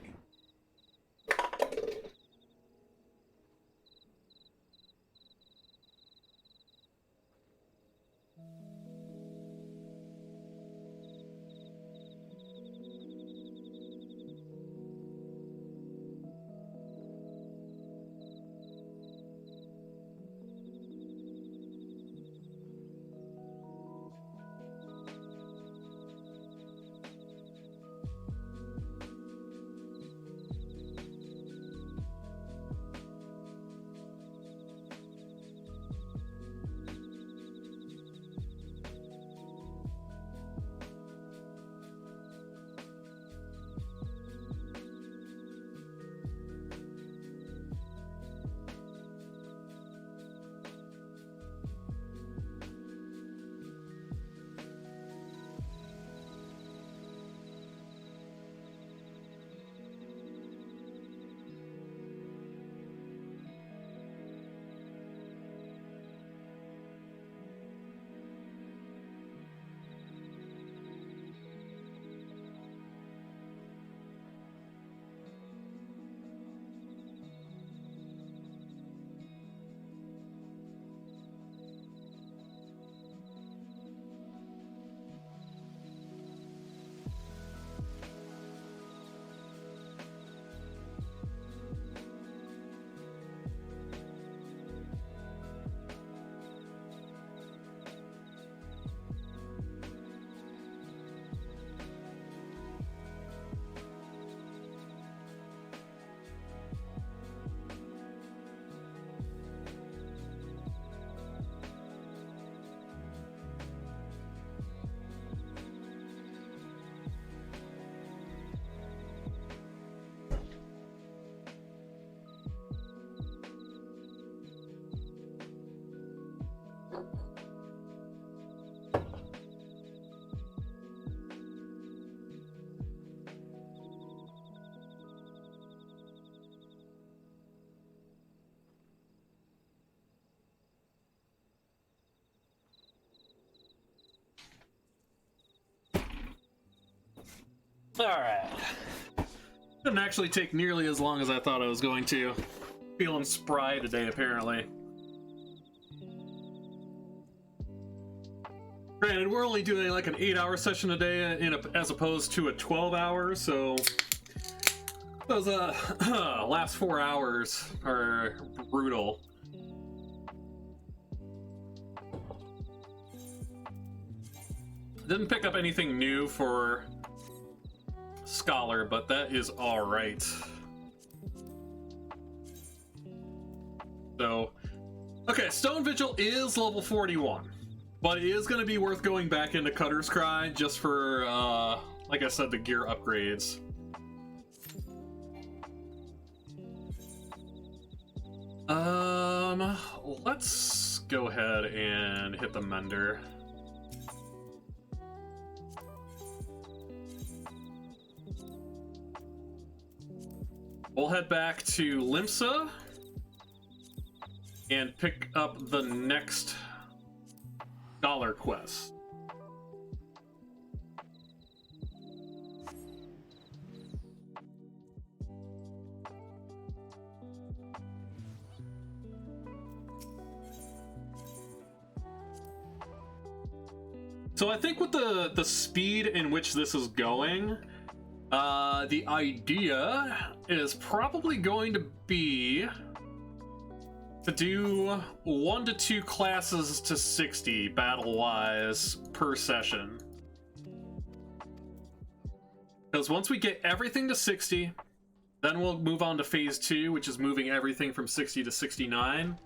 Alright. Didn't actually take nearly as long as I thought I was going to. Feeling spry today, apparently. Granted, we're only doing like an 8-hour session a day as opposed to a 12-hour, so those last 4 hours are brutal. Didn't pick up anything new for Scholar, but that is alright. So, okay, Stone Vigil is level 41, but it is going to be worth going back into Cutter's Cry just for, like I said, the gear upgrades. Let's go ahead and hit the Mender. We'll head back to Limsa and pick up the next Scholar quest. So I think with the speed in which this is going, the idea is probably going to be to do 1 to 2 classes to 60 battle-wise per session. Because once we get everything to 60, then we'll move on to phase 2, which is moving everything from 60 to 69.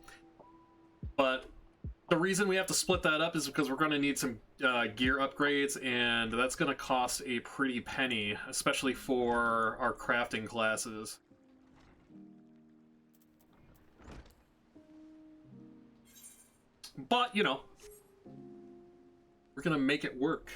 But the reason we have to split that up is because we're going to need some gear upgrades, and that's going to cost a pretty penny, especially for our crafting classes. But, you know, we're going to make it work.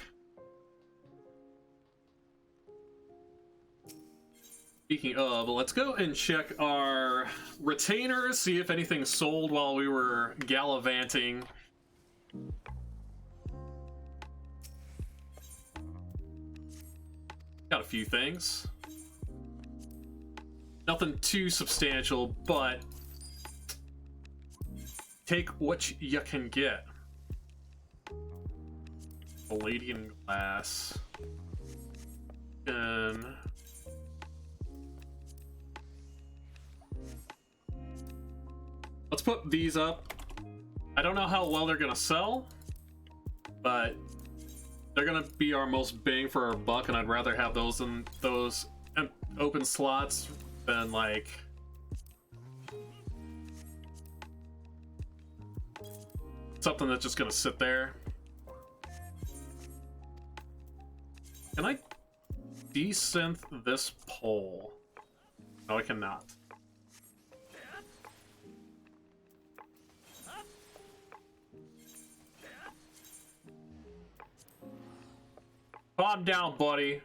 Speaking of, let's go and check our retainers, see if anything sold while we were gallivanting. Got a few things. Nothing too substantial, but take what you can get. Palladium glass. And let's put these up. I don't know how well they're gonna sell, but they're gonna be our most bang for our buck, and I'd rather have those than those open slots than like something that's just gonna sit there. Can I desynth this pole? No, I cannot. Calm down, buddy.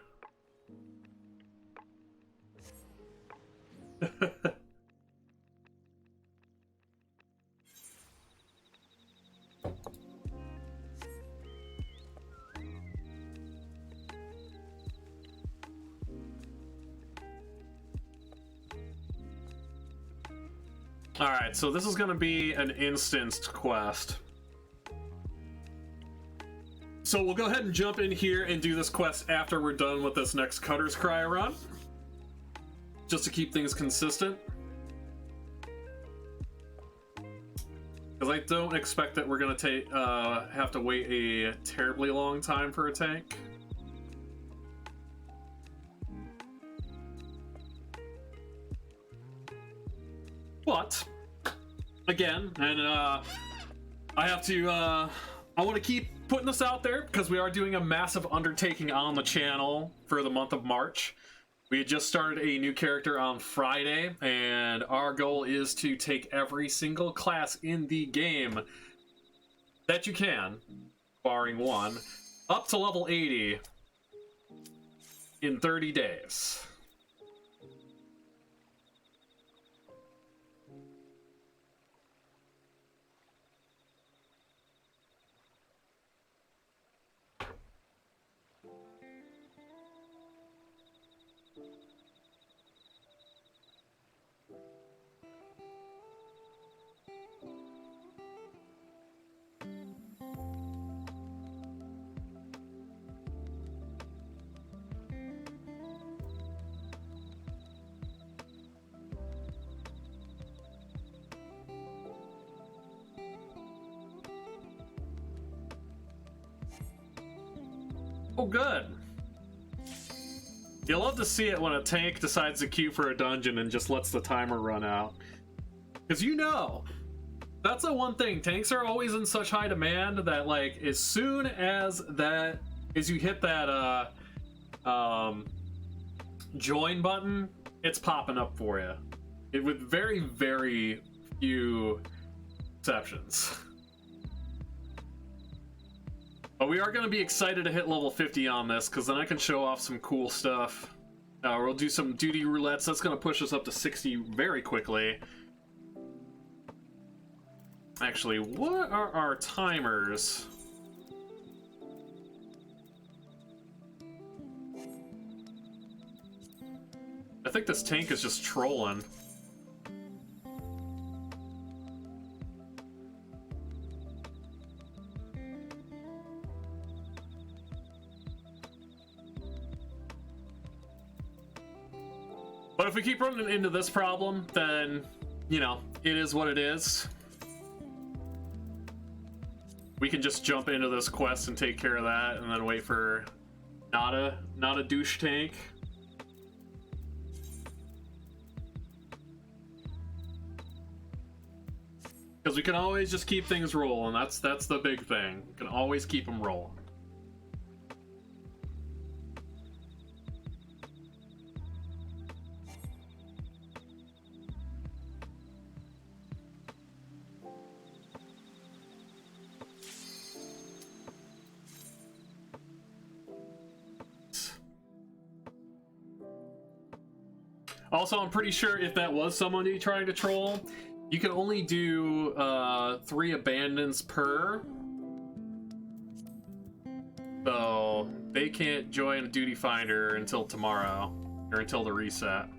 Alright, so this is going to be an instanced quest. So we'll go ahead and jump in here and do this quest after we're done with this next Cutter's Cry run. Just to keep things consistent. Because I don't expect that we're going to have to wait a terribly long time for a tank. But, again, and I have to, I want to keep putting this out there because we are doing a massive undertaking on the channel for the month of March. We had just started a new character on Friday, and our goal is to take every single class in the game that you can, barring one, up to level 80 in 30 days. Oh, good. You'll love to see it when a tank decides to queue for a dungeon and just lets the timer run out. Because you know, that's the one thing. Tanks are always in such high demand that, like, as soon as you hit that join button, it's popping up for you. With very, very few exceptions. But we are going to be excited to hit level 50 on this, because then I can show off some cool stuff. We'll do some duty roulettes. That's going to push us up to 60 very quickly. Actually, what are our timers? I think this tank is just trolling. But if we keep running into this problem, then, you know, it is what it is. We can just jump into this quest and take care of that, and then wait for not a douche tank. Because we can always just keep things rolling. That's the big thing. We can always keep them rolling. Also, I'm pretty sure if that was somebody trying to troll, you can only do 3 abandons per. So they can't join a duty finder until tomorrow, or until the reset.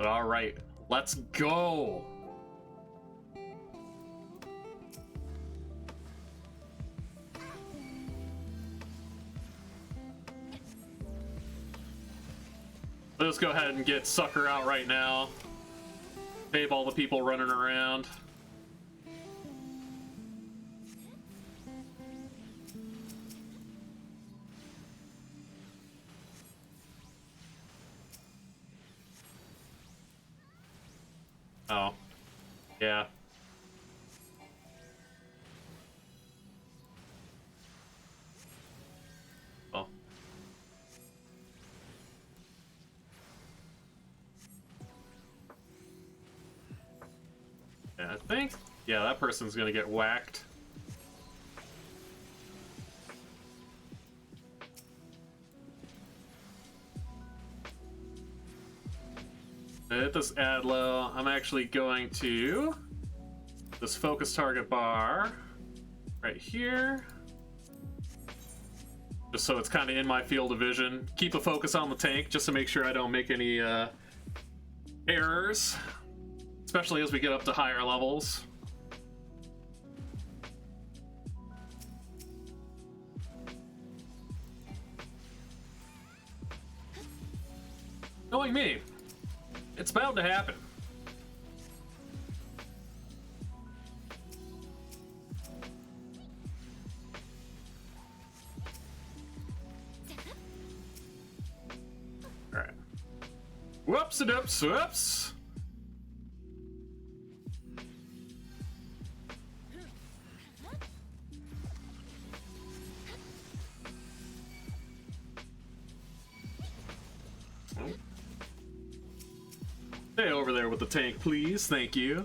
All right, let's go. Let's go ahead and get Sucker out right now. Save all the people running around. Oh. Yeah. Well. Yeah, I think, yeah, that person's gonna get whacked. Hit this ad low. I'm actually going to this focus target bar right here, just so it's kind of in my field of vision. Keep the focus on the tank just to make sure I don't make any errors, especially as we get up to higher levels. Knowing me, it's bound to happen. All right. Whoops-a-doops, whoops. Stay over there with the tank, please. Thank you.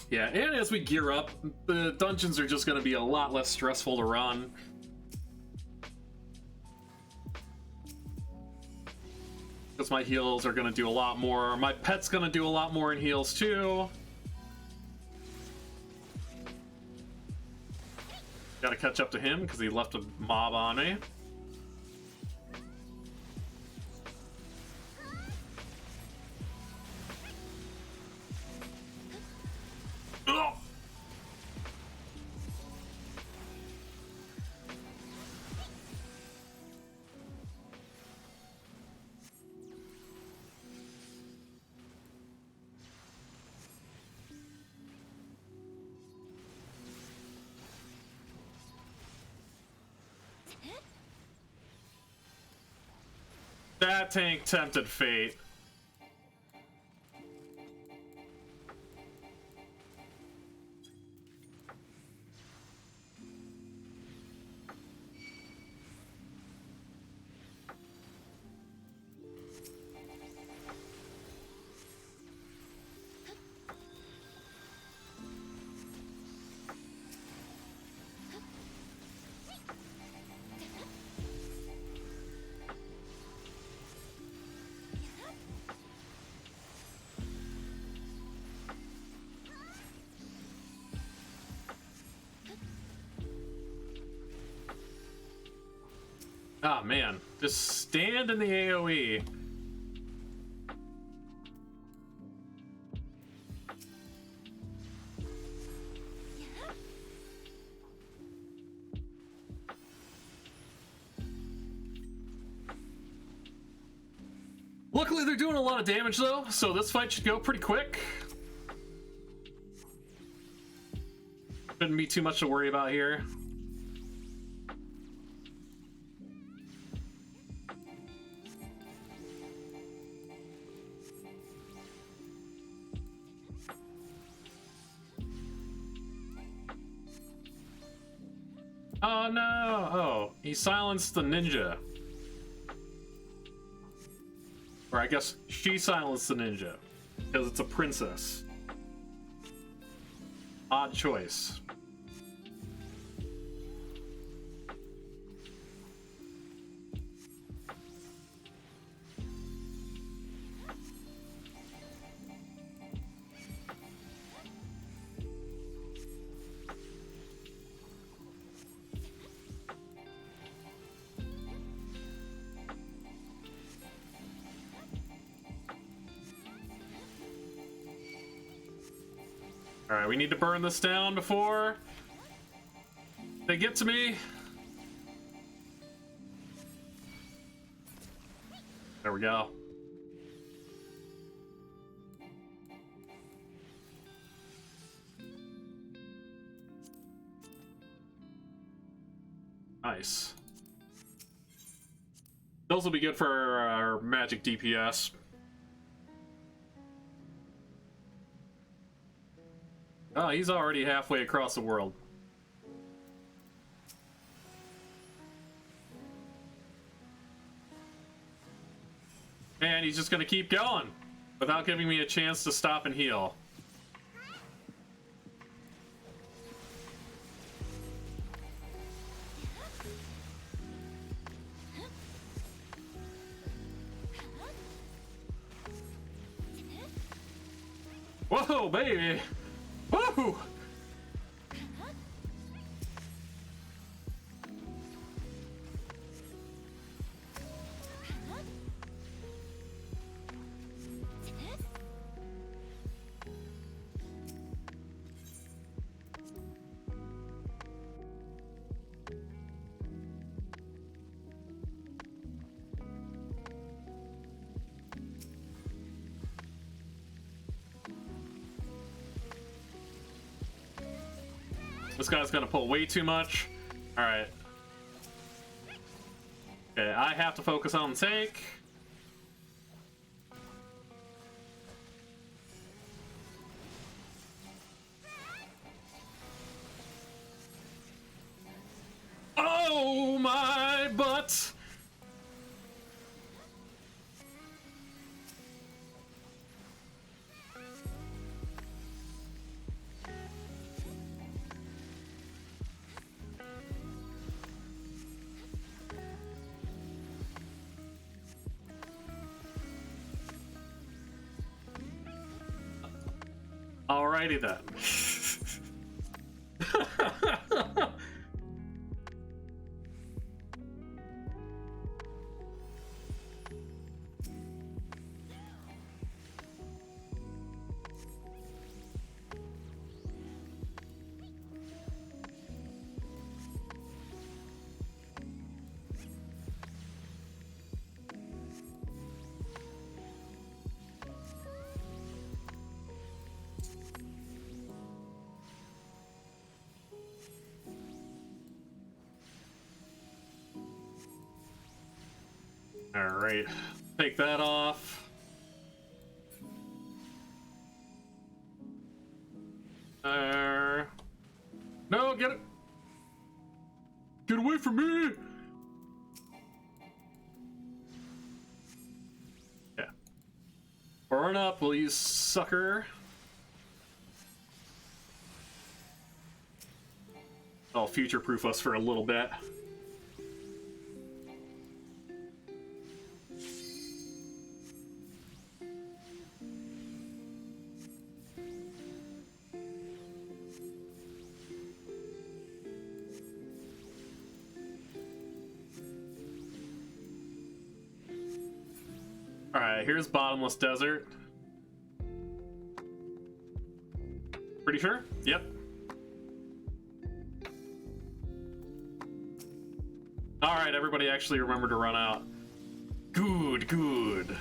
Yeah, and as we gear up, the dungeons are just going to be a lot less stressful to run. Because my heals are going to do a lot more. My pet's going to do a lot more in heals too. Gotta catch up to him because he left a mob on me. That tank tempted fate. Ah, man. Just stand in the AoE. Luckily, they're doing a lot of damage, though, so this fight should go pretty quick. Shouldn't be too much to worry about here. Oh no! Oh, he silenced the ninja. Or I guess she silenced the ninja. Because it's a princess. Odd choice. Alright, we need to burn this down before they get to me. There we go. Nice. Those will be good for our magic DPS. Oh, he's already halfway across the world. And he's just gonna keep going without giving me a chance to stop and heal. Whoa, baby! Woo! This guy's gonna pull way too much. Alright. Okay, I have to focus on the tank. Oh my butt! Alrighty then. Alright, take that off. No, get it! Get away from me! Yeah. Burn up, will you sucker? I'll future-proof us for a little bit. Alright, here's Bottomless Desert. Pretty sure? Yep. Alright, everybody actually remembered to run out. Good, good.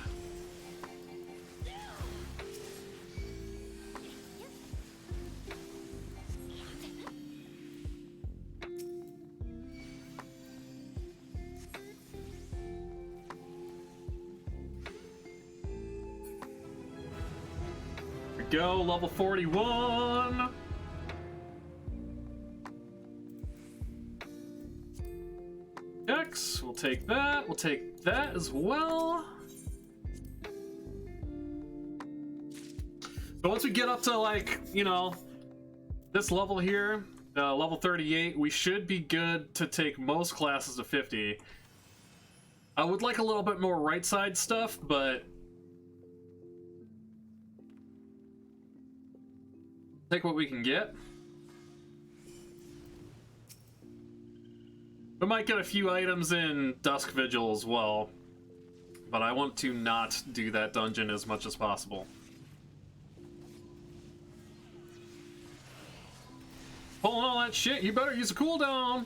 Go, level 41. X, we'll take that. We'll take that as well. So once we get up to, like, you know, this level here, level 38, we should be good to take most classes to 50. I would like a little bit more right side stuff, but take what we can get. We might get a few items in Dusk Vigil as well, but I want to not do that dungeon as much as possible. Pulling all that shit, you better use a cooldown!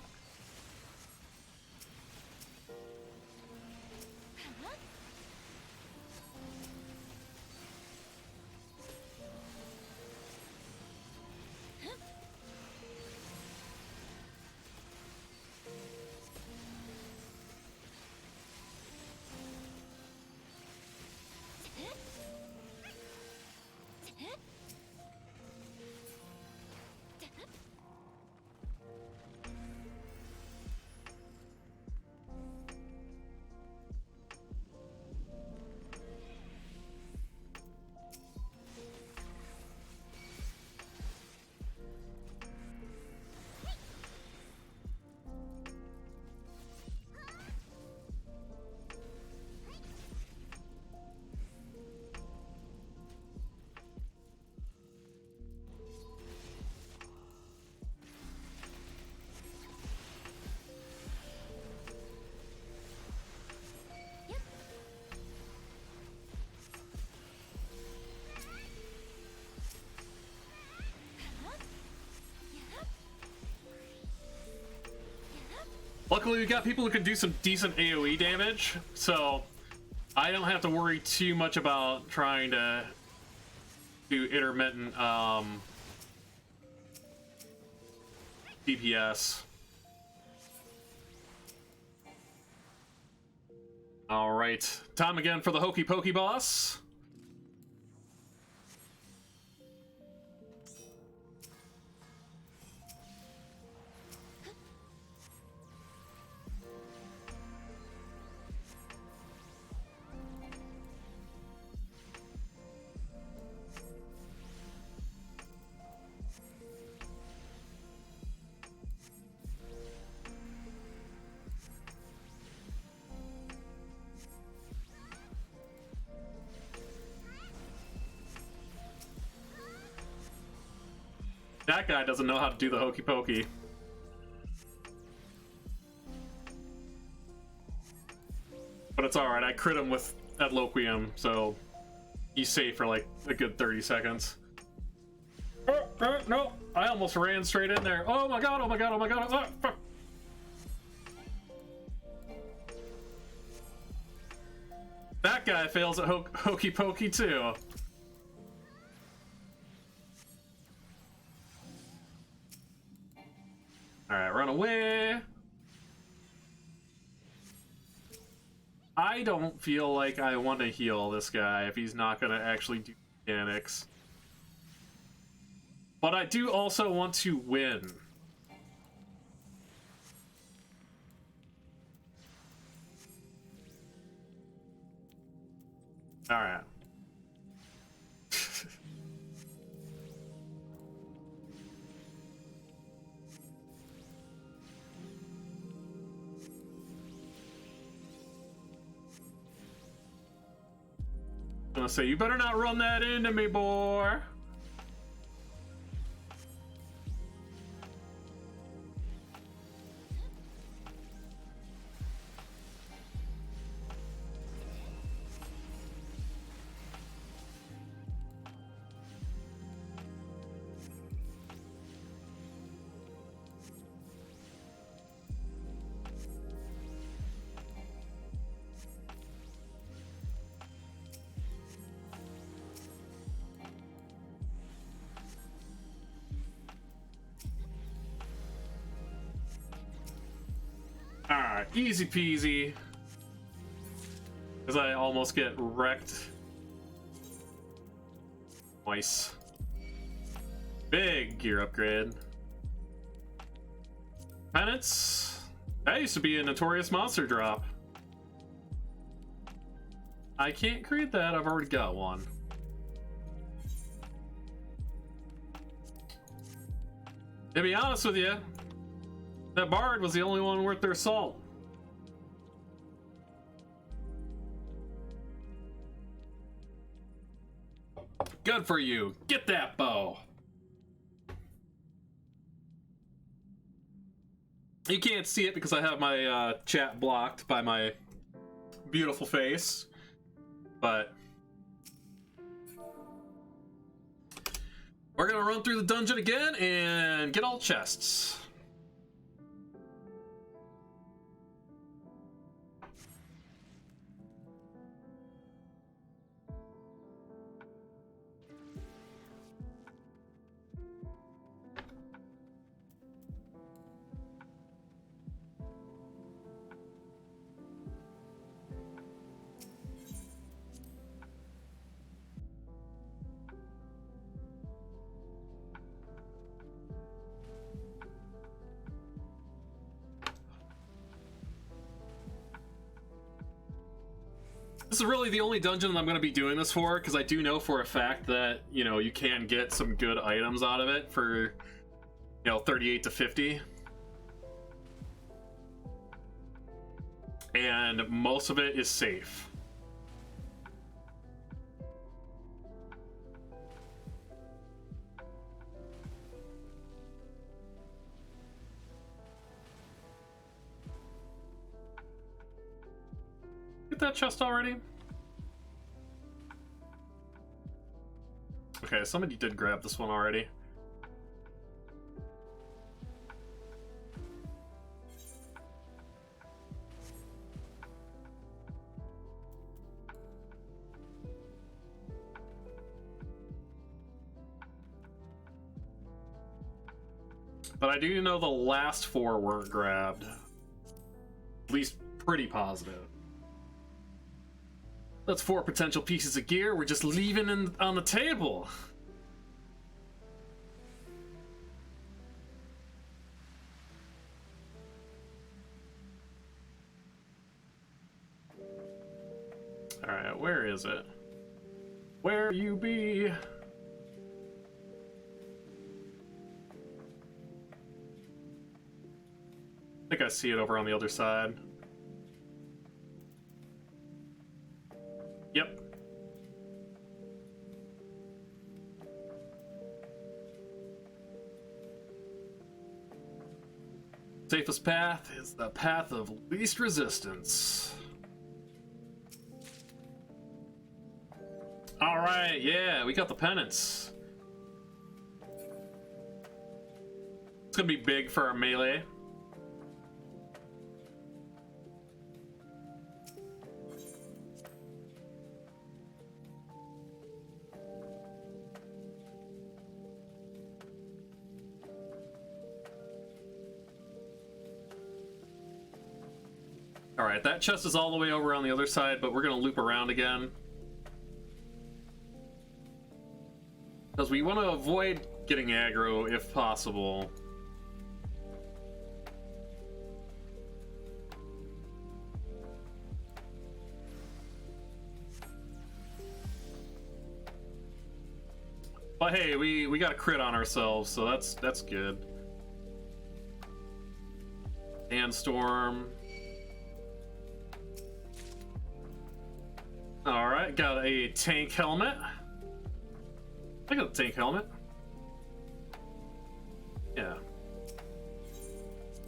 Luckily, we got people who can do some decent AoE damage, so I don't have to worry too much about trying to do intermittent DPS. Alright, time again for the Hokey Pokey boss. That guy doesn't know how to do the hokey pokey. But it's alright, I crit him with Adloquium, so he's safe for like a good 30 seconds. No, I almost ran straight in there. Oh my god, oh my god, oh my god. Oh, fuck. That guy fails at hokey pokey too. Alright, run away. I don't feel like I want to heal this guy if he's not going to actually do mechanics. But I do also want to win. Alright. I'm gonna say, you better not run that into me, boy. Alright, easy peasy. Because I almost get wrecked. Nice. Big gear upgrade. Penance. That used to be a notorious monster drop. I can't create that, I've already got one. To be honest with you, that bard was the only one worth their salt. Good for you. Get that bow. You can't see it because I have my chat blocked by my beautiful face, but we're gonna run through the dungeon again and get all chests. This is really the only dungeon I'm going to be doing this for, because I do know for a fact that, you know, you can get some good items out of it for, you know, 38 to 50. And most of it is safe. Get that chest already? Okay, somebody did grab this one already. But I do know the last four weren't grabbed. At least pretty positive. That's 4 potential pieces of gear we're just leaving on the table. Alright, where is it? Where you be? I think I see it over on the other side. Yep. Safest path is the path of least resistance. Alright, yeah, we got the penance. It's gonna be big for our melee. Alright, that chest is all the way over on the other side, but we're gonna loop around again. Because we want to avoid getting aggro if possible. But hey, we got a crit on ourselves, so that's good. Sandstorm. Alright, got a tank helmet. I got a tank helmet. Yeah.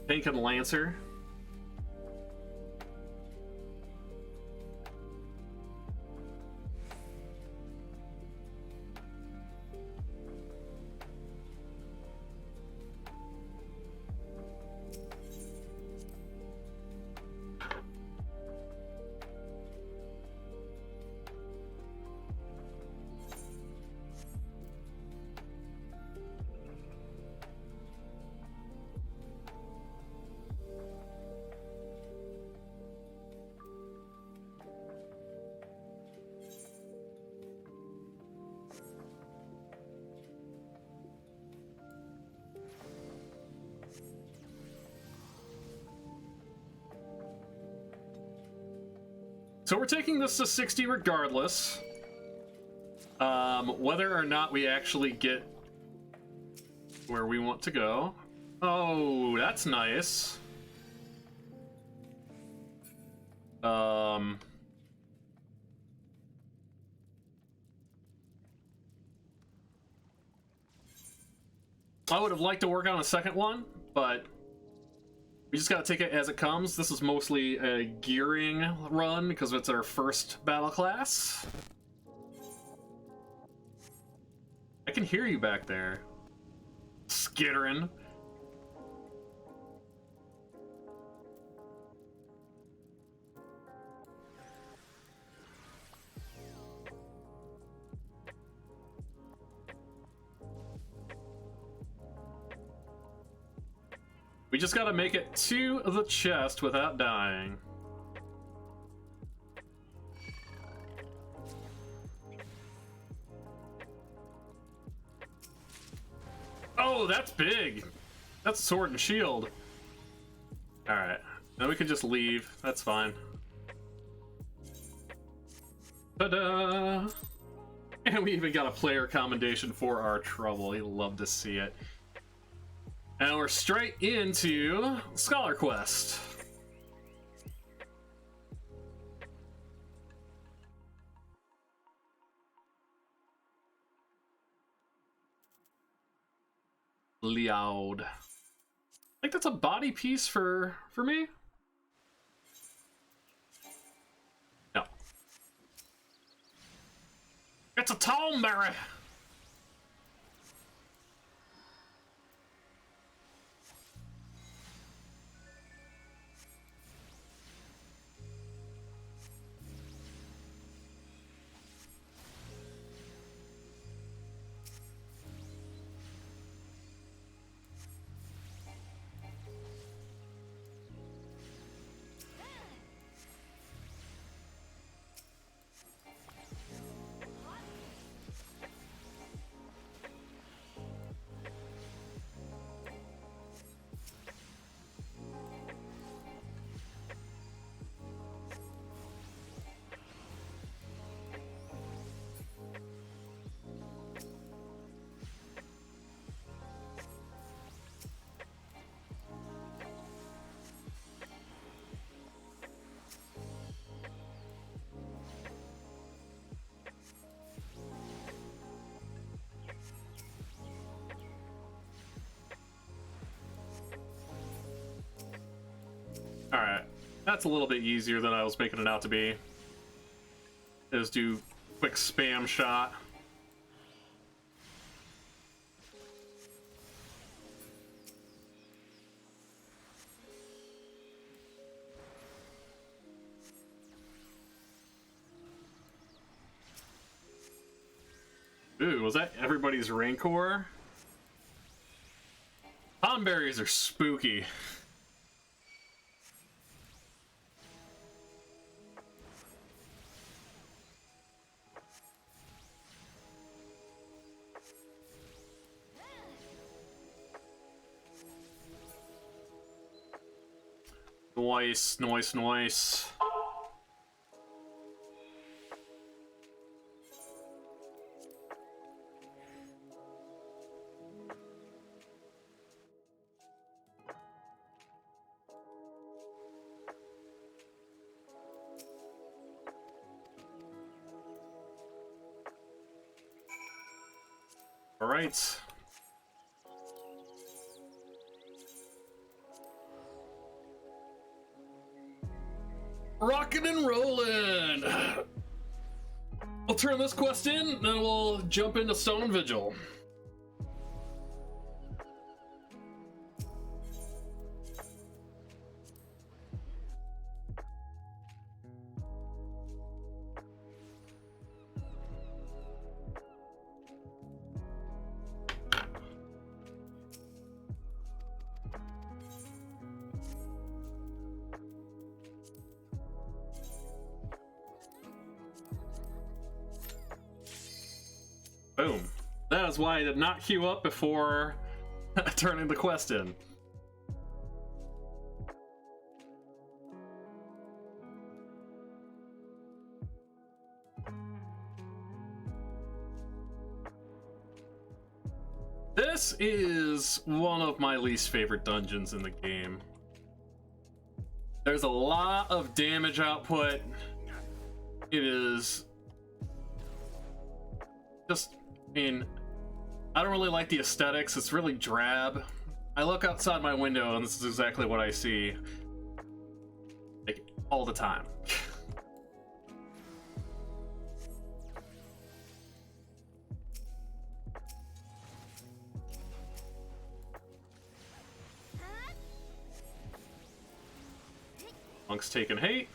Tank and Lancer. So we're taking this to 60 regardless. Whether or not we actually get where we want to go. Oh, that's nice. I would have liked to work on a second one, but we just gotta take it as it comes. This is mostly a gearing run because it's our first battle class. I can hear you back there. Skittering. We just gotta make it to the chest without dying. Oh, that's big. That's sword and shield. Alright, then we can just leave. That's fine. Ta-da! And we even got a player commendation for our trouble. He'd love to see it. And we're straight into Scholar Quest. Liaud. I think that's a body piece for me. No. It's a Toneberry! Alright, that's a little bit easier than I was making it out to be. Just do quick spam shot. Ooh, was that everybody's Rancor? Tomberries are spooky. Nice, nice, nice. All right. Rockin' and rollin'. I'll turn this quest in, then we'll jump into Stone Vigil. Boom. That is why I did not queue up before turning the quest in. This is one of my least favorite dungeons in the game. There's a lot of damage output. It is just, I mean, I don't really like the aesthetics. It's really drab. I look outside my window and this is exactly what I see, like, all the time. Monk's taking hate.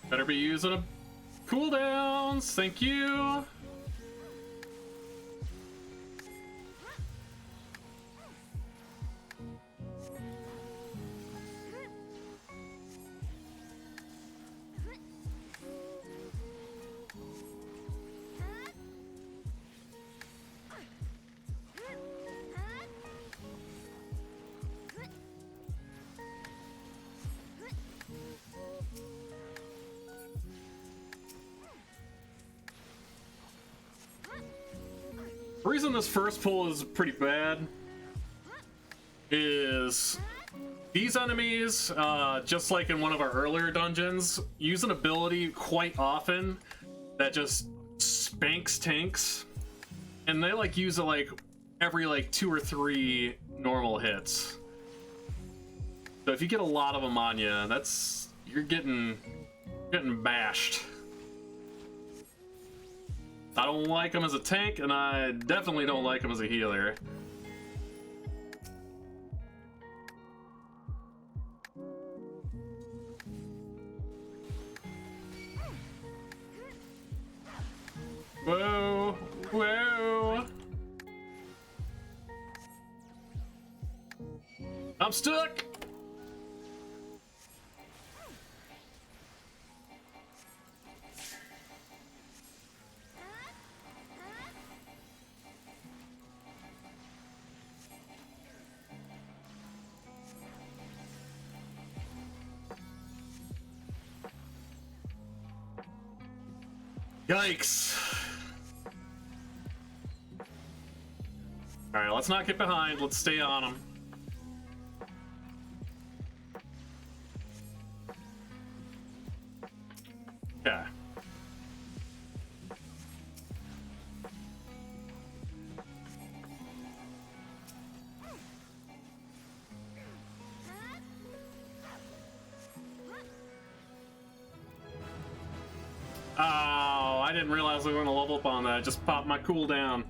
Better be using a cooldowns, thank you. The reason this first pull is pretty bad is these enemies, just like in one of our earlier dungeons, use an ability quite often that just spanks tanks, and they like use it like every like 2 or 3 normal hits. So if you get a lot of them on you, that's, you're getting bashed. I don't like him as a tank, and I definitely don't like him as a healer. Whoa, whoa. I'm stuck. Yikes. Alright, let's not get behind. Let's stay on him. Okay. Oh, I didn't realize we were gonna level up on that. I just popped my cooldown.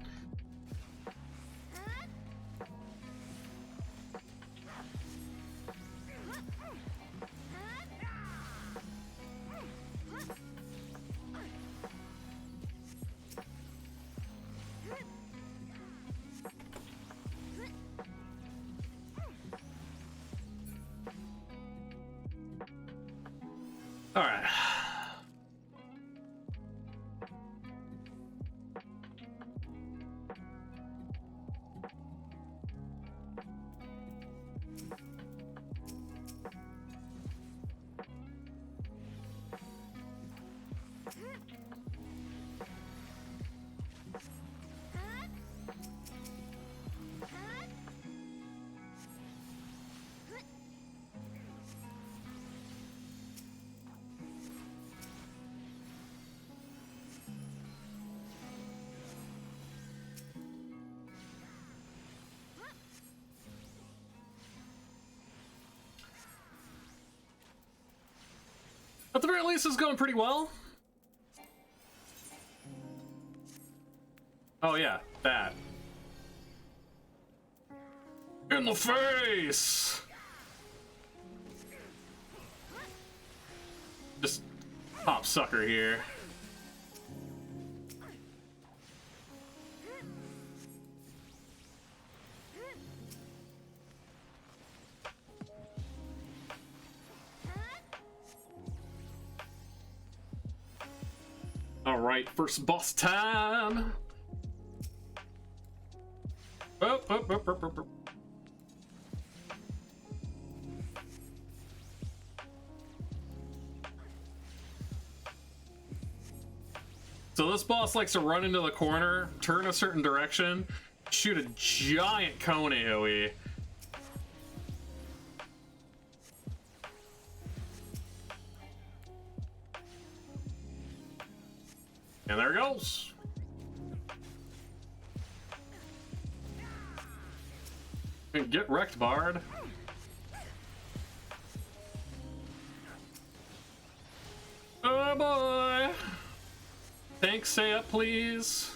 At the very least, it's going pretty well. Oh yeah, that. In the face! Just pop sucker here. All right, first boss time. Oh. So this boss likes to run into the corner, turn a certain direction, shoot a giant cone AoE. And there it goes. And get wrecked, Bard. Oh boy. Thanks, say up, please.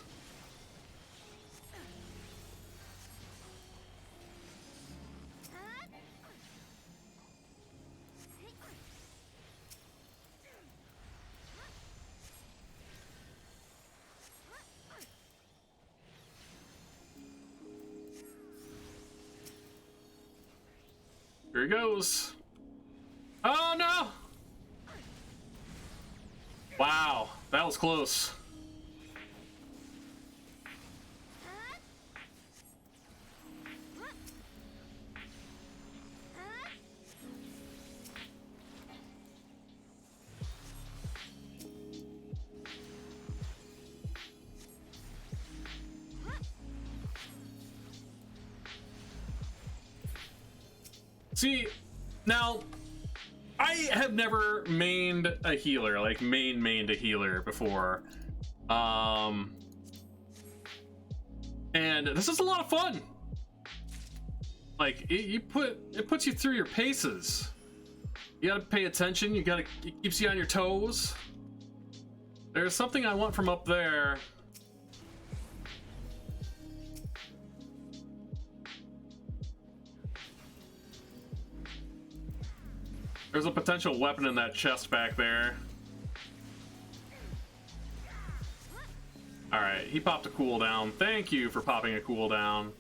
Here he goes. Oh no! Wow, that was close. See, now, I have never mained a healer, like mained a healer before. And this is a lot of fun. Like, it puts you through your paces. You gotta pay attention, it keeps you on your toes. There's something I want from up there. There's a potential weapon in that chest back there. Alright, he popped a cooldown. Thank you for popping a cooldown.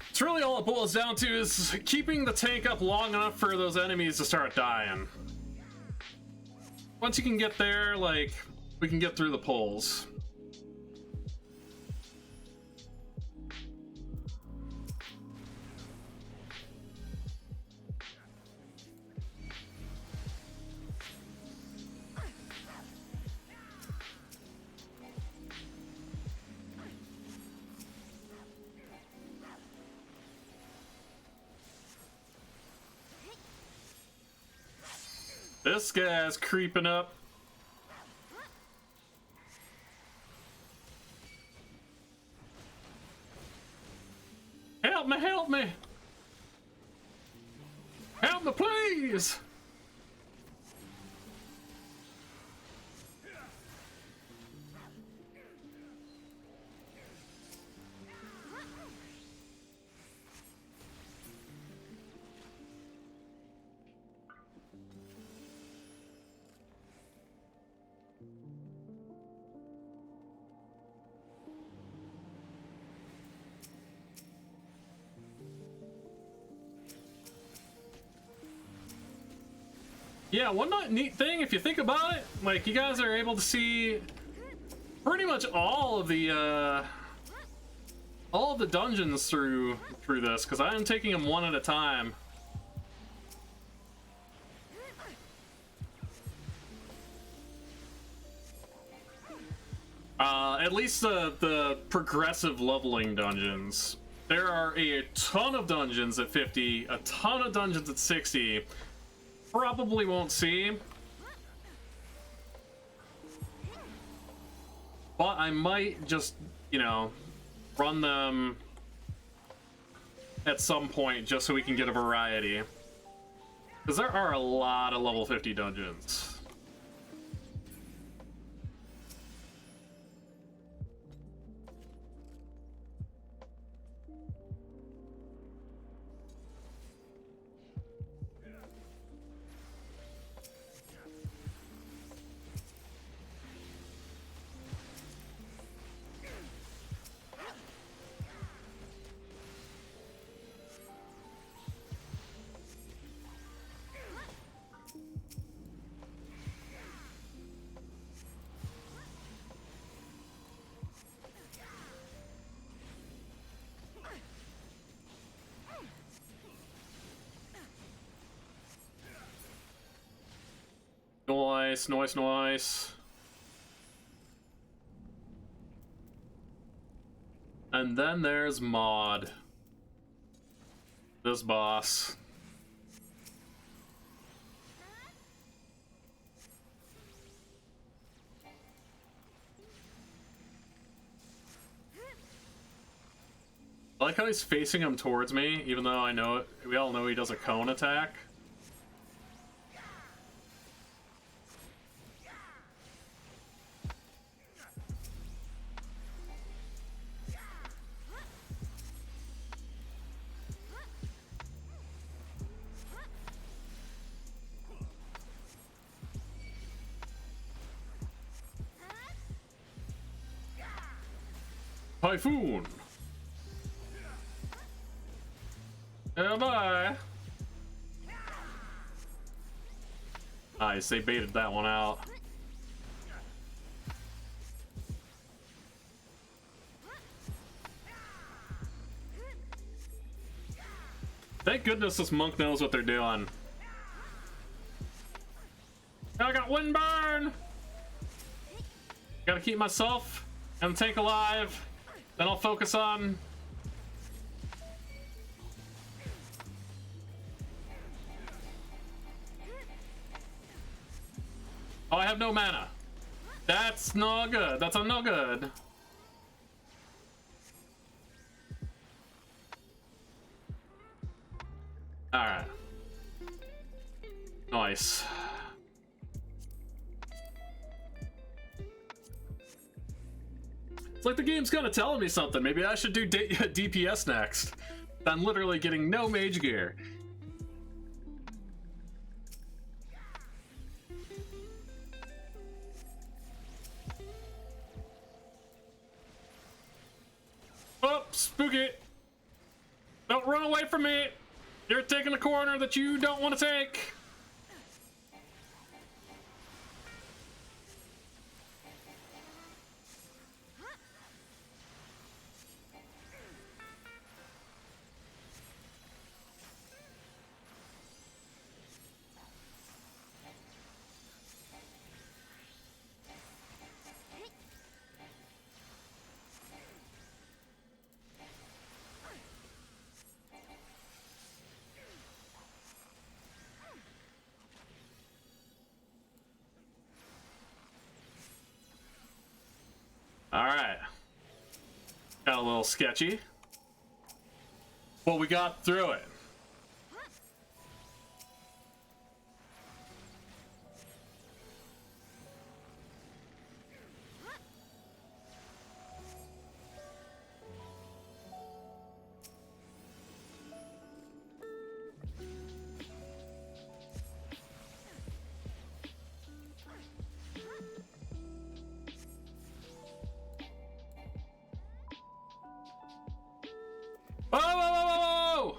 It's really all it boils down to is keeping the tank up long enough for those enemies to start dying. Once you can get there, like, we can get through the pulls. This guy's creeping up. Help me, help me! Help me, please! Yeah, one neat thing, if you think about it, like, you guys are able to see pretty much all of the all the dungeons through this, because I am taking them one at a time. At least the progressive leveling dungeons. There are a ton of dungeons at 50, a ton of dungeons at 60. Probably won't see. But I might just, you know, run them at some point just so we can get a variety. Because there are a lot of level 50 dungeons. Nice, nice, nice. And then there's Mod. This boss. I like how he's facing him towards me, even though I know it, we all know he does a cone attack. Typhoon! Yeah, bye! Nice, they baited that one out. Thank goodness this monk knows what they're doing. I got windburn! Gotta keep myself and the tank alive. Then I'll focus on... Oh, I have no mana. That's no good. That's no good. Alright. Nice. It's like the game's kind of telling me something. Maybe I should do DPS next. I'm literally getting no mage gear. Oh, spooky! Don't run away from me! You're taking a corner that you don't want to take! Alright. Got a little sketchy. But we got through it. Whoa, whoa, whoa, whoa, whoa!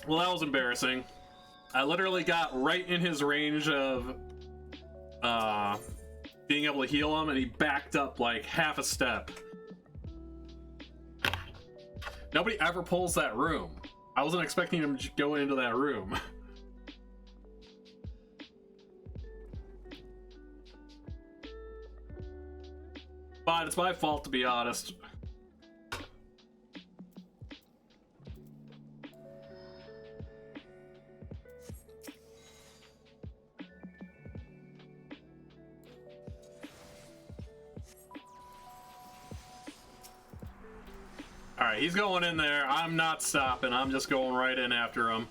Well, that was embarrassing. I literally got right in his range of being able to heal him, and he backed up like half a step. Nobody ever pulls that room. I wasn't expecting him to go into that room. But it's my fault, to be honest. Alright, he's going in there. I'm not stopping. I'm just going right in after him.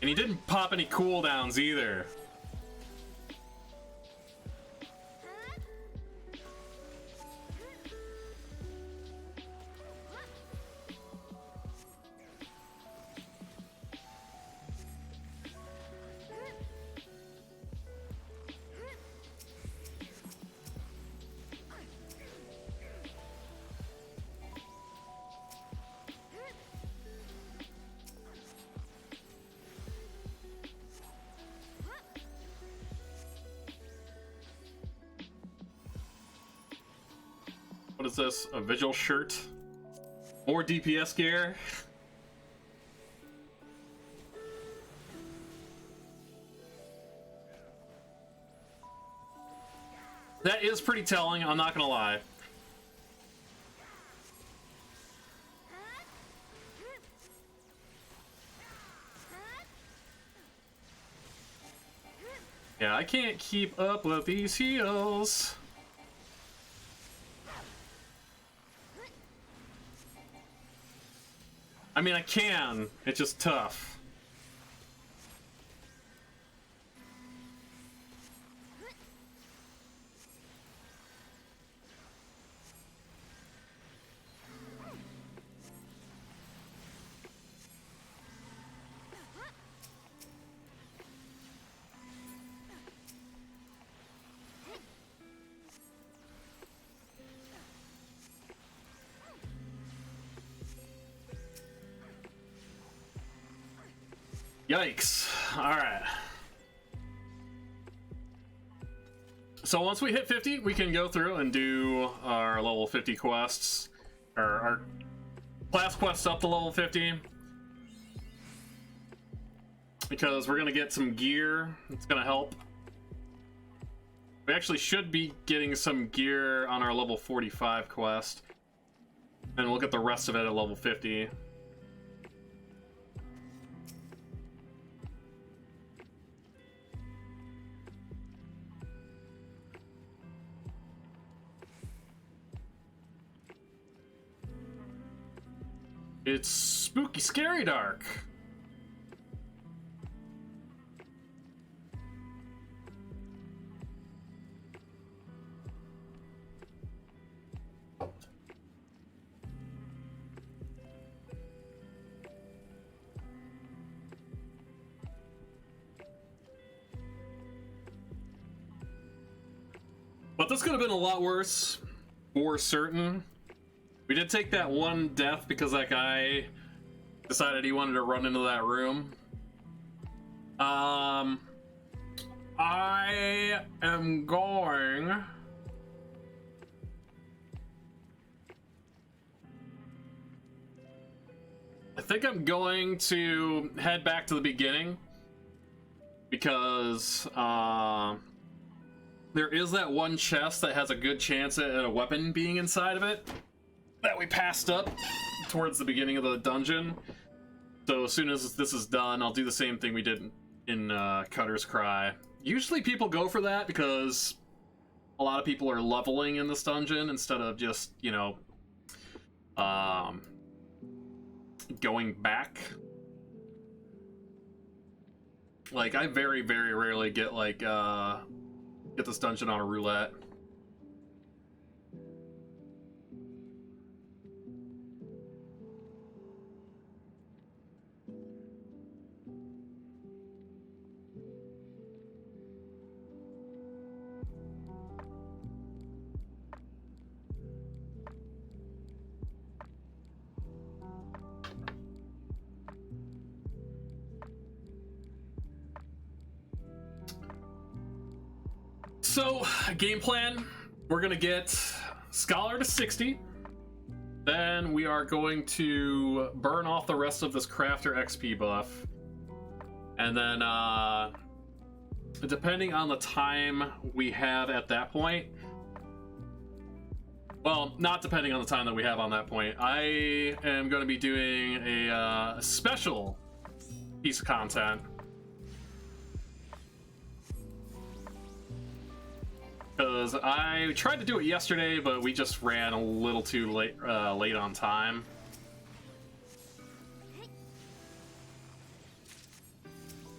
And he didn't pop any cooldowns either. What is this? A vigil shirt? More DPS gear? That is pretty telling, I'm not gonna lie. Yeah, I can't keep up with these heals. I mean, I can. It's just tough. Yikes. Alright. So once we hit 50, we can go through and do our level 50 quests. Or our class quests up to level 50. Because we're going to get some gear. It's going to help. We actually should be getting some gear on our level 45 quest. And we'll get the rest of it at level 50. It's spooky, scary dark. But this could have been a lot worse, for certain. We did take that one death because that guy decided he wanted to run into that room. I am going... I think I'm going to head back to the beginning because there is that one chest that has a good chance at a weapon being inside of it that we passed up towards the beginning of the dungeon. So as soon as this is done, I'll do the same thing we did in Cutter's Cry. Usually people go for that because a lot of people are leveling in this dungeon instead of just, you know, going back. Like, I very, very rarely get, like, get this dungeon on a roulette. So, game plan, we're gonna get Scholar to 60. Then we are going to burn off the rest of this Crafter XP buff. And then, depending on the time we have at that point, well, not depending on the time that we have on that point, I am going to be doing a special piece of content. Because I tried to do it yesterday, but we just ran a little too late on time.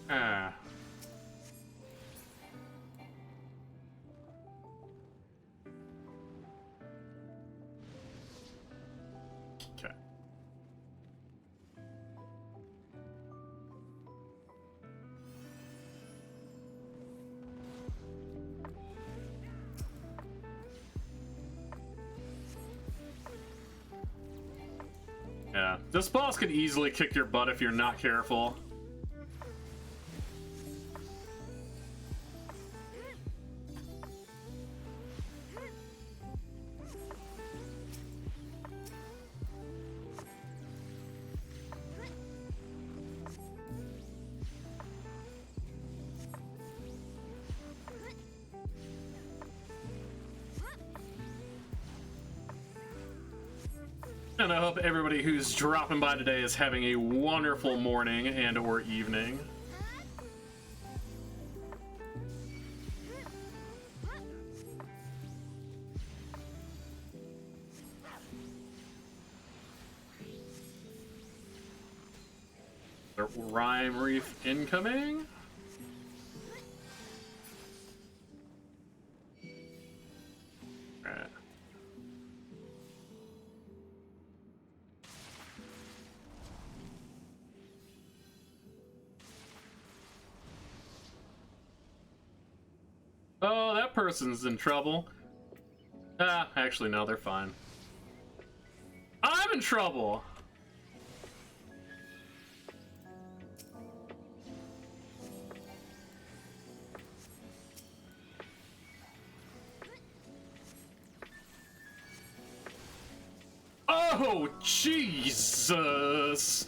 Ah. Okay. Yeah, this boss could easily kick your butt if you're not careful. And I hope everybody who's dropping by today is having a wonderful morning and or evening. The Rhyme Reef incoming. Alright. Oh, that person's in trouble. Ah, actually, no, they're fine. I'm in trouble! Oh, Jesus!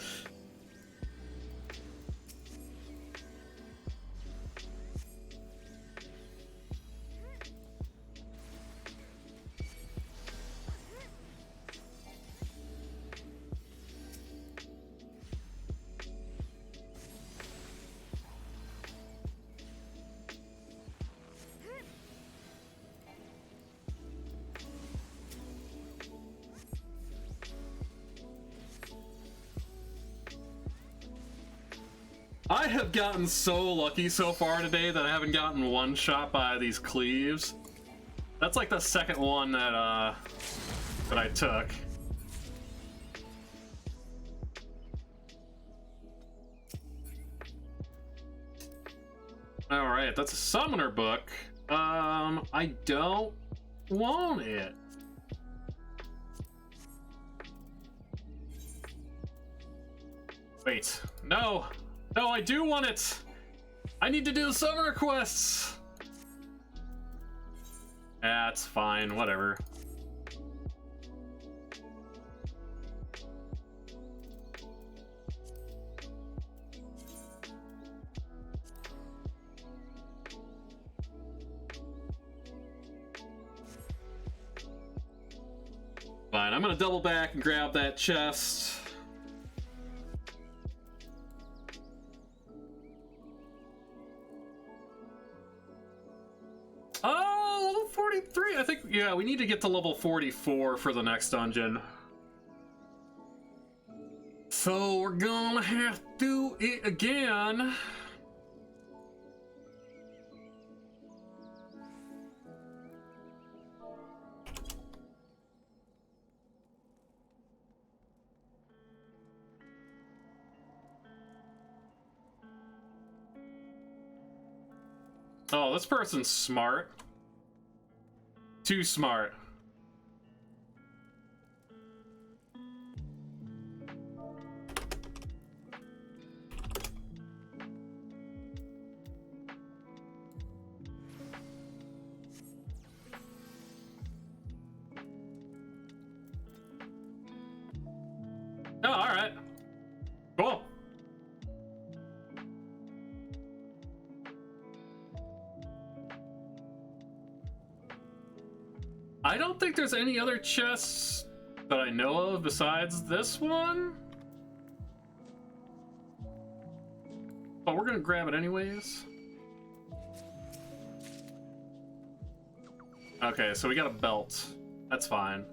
I have gotten so lucky so far today that I haven't gotten one shot by these cleaves. That's like the second one that I took. All right, that's a summoner book. I don't want it. Wait, no. No, I do want it! I need to do the summoner quests! That's fine, whatever. Fine, I'm gonna double back and grab that chest. Oh, level 43. I think, yeah, we need to get to level 44 for the next dungeon. So we're gonna have to do it again. Oh, this person's smart. Too smart. I don't think there's any other chests that I know of besides this one. But we're gonna grab it anyways. Okay, so we got a belt. That's fine.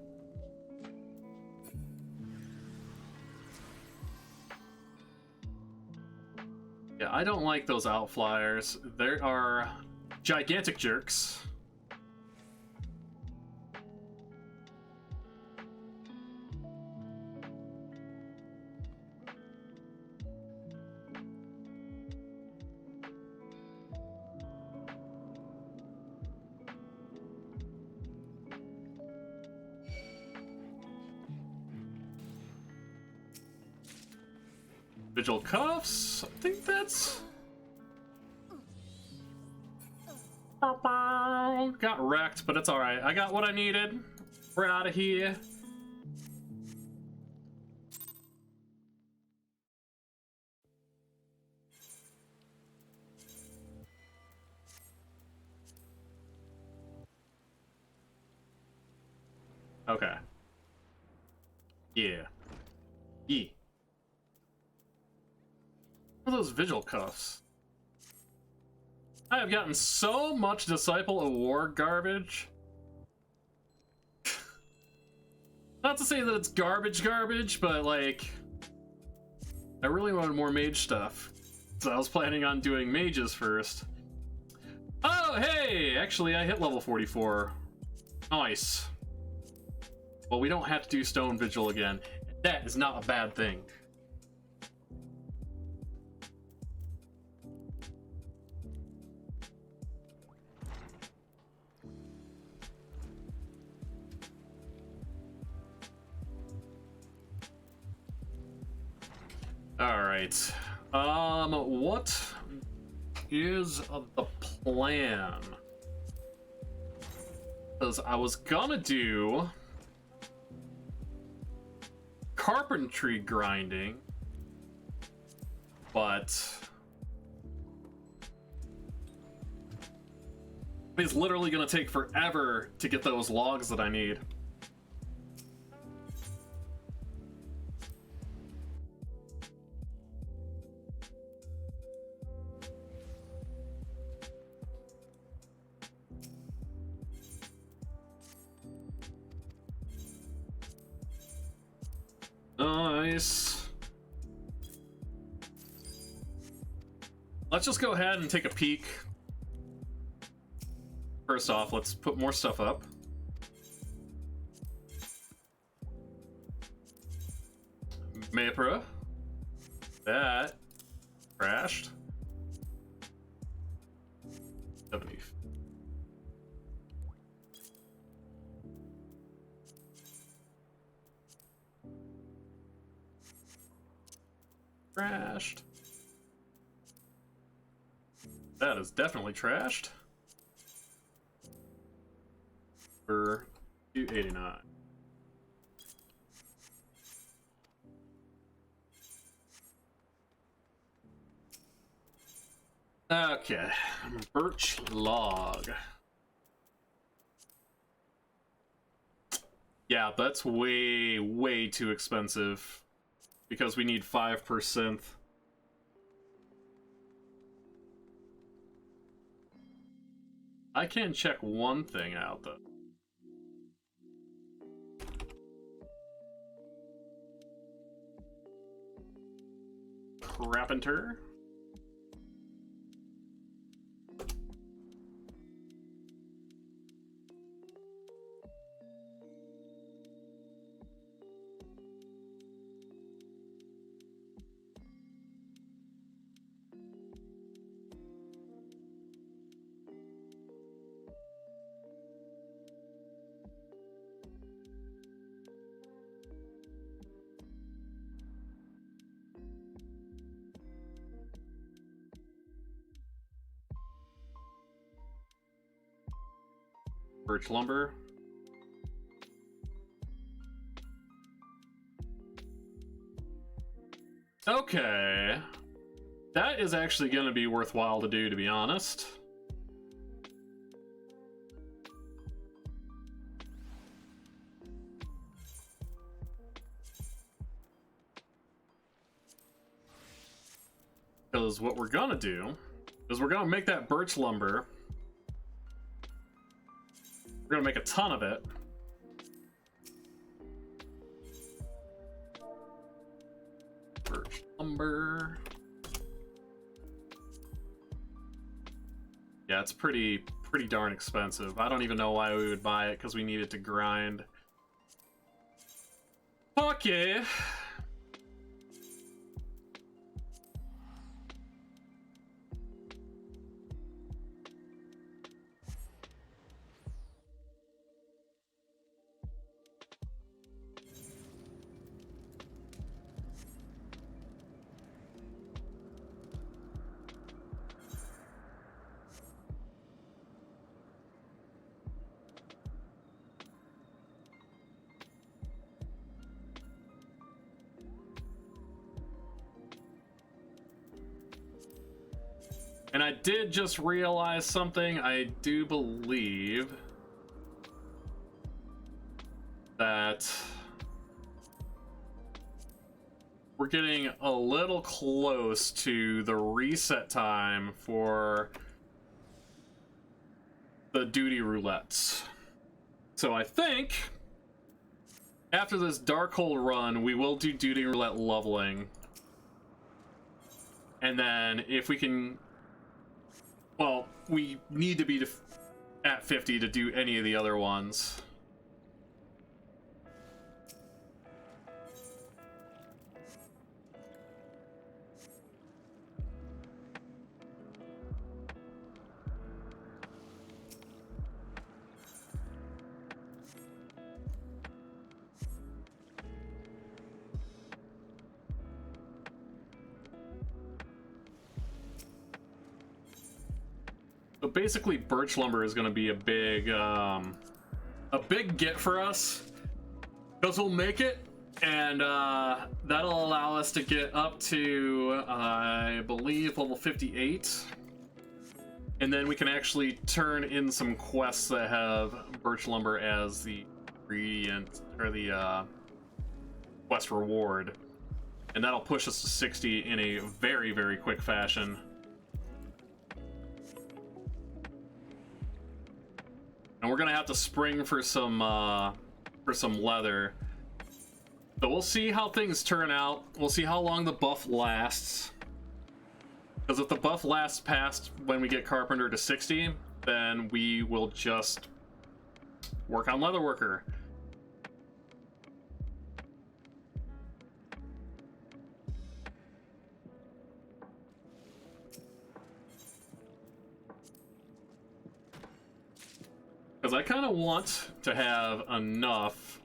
Yeah, I don't like those outflyers. There are gigantic jerks. Vigil cuffs. I think that's. Got wrecked, but it's alright. I got what I needed. We're out of here. Okay. Yeah. Yeah. What are those vigil cuffs? I have gotten so much Disciple of War garbage. Not to say that it's garbage, but like, I really wanted more mage stuff. So I was planning on doing mages first. Oh, hey! Actually, I hit level 44. Nice. Well, we don't have to do Stone Vigil again. That is not a bad thing. Alright. What is the plan? Because I was gonna do carpentry grinding, but it's literally gonna take forever to get those logs that I need. Nice. Let's just go ahead and take a peek. First off, let's put more stuff up. Mapra. That crashed. 70. Trashed. That is definitely trashed. For 289. Okay, birch log. Yeah, that's way too expensive. Because we need 5%. I can check one thing out, though. Carpenter. Birch lumber. Okay. That is actually going to be worthwhile to do, to be honest. because what we're gonna do is we're gonna make that birch lumber. We're gonna make a ton of it. Birch lumber. Yeah, it's pretty darn expensive. I don't even know why we would buy it, because we need it to grind. Okay. And I did just realize something. I do believe that we're getting a little close to the reset time for the duty roulettes. So I think after this Darkhold run, we will do duty roulette leveling. And then if we can... Well, we need to be at 50 to do any of the other ones. So basically, birch lumber is going to be a big get for us, because we'll make it, and that'll allow us to get up to, I believe, level 58, and then we can actually turn in some quests that have birch lumber as the ingredient, or the quest reward, and that'll push us to 60 in a very, very quick fashion. And we're gonna have to spring for some leather. So we'll see how things turn out. We'll see how long the buff lasts. Because if the buff lasts past when we get Carpenter to 60, then we will just work on Leatherworker. Because I kind of want to have enough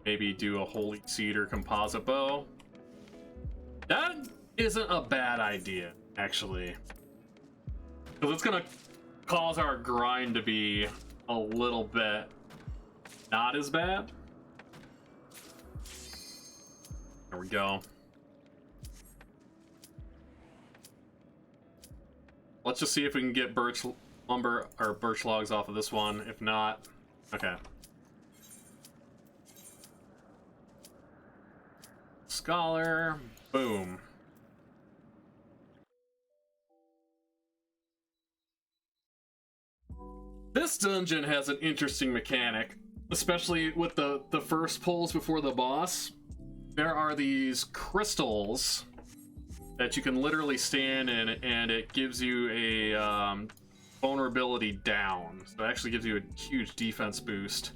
maybe do a holy cedar composite bow. That isn't a bad idea, actually. Because it's going to cause our grind to be a little bit not as bad. There we go. Let's just see if we can get birch lumber or birch logs off of this one. If not, okay. Scholar, boom. This dungeon has an interesting mechanic, especially with the first pulls before the boss. There are these crystals that you can literally stand in, and it gives you a vulnerability down. So it actually gives you a huge defense boost.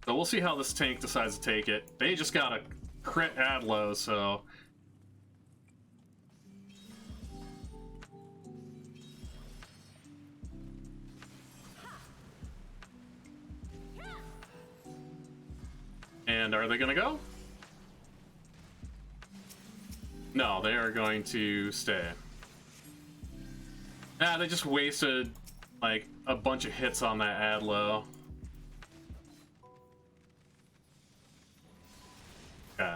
So we'll see how this tank decides to take it. They just got a crit Adlo, so... And are they gonna go? No, they are going to stay. Ah, they just wasted, like, a bunch of hits on that Adlo. Okay.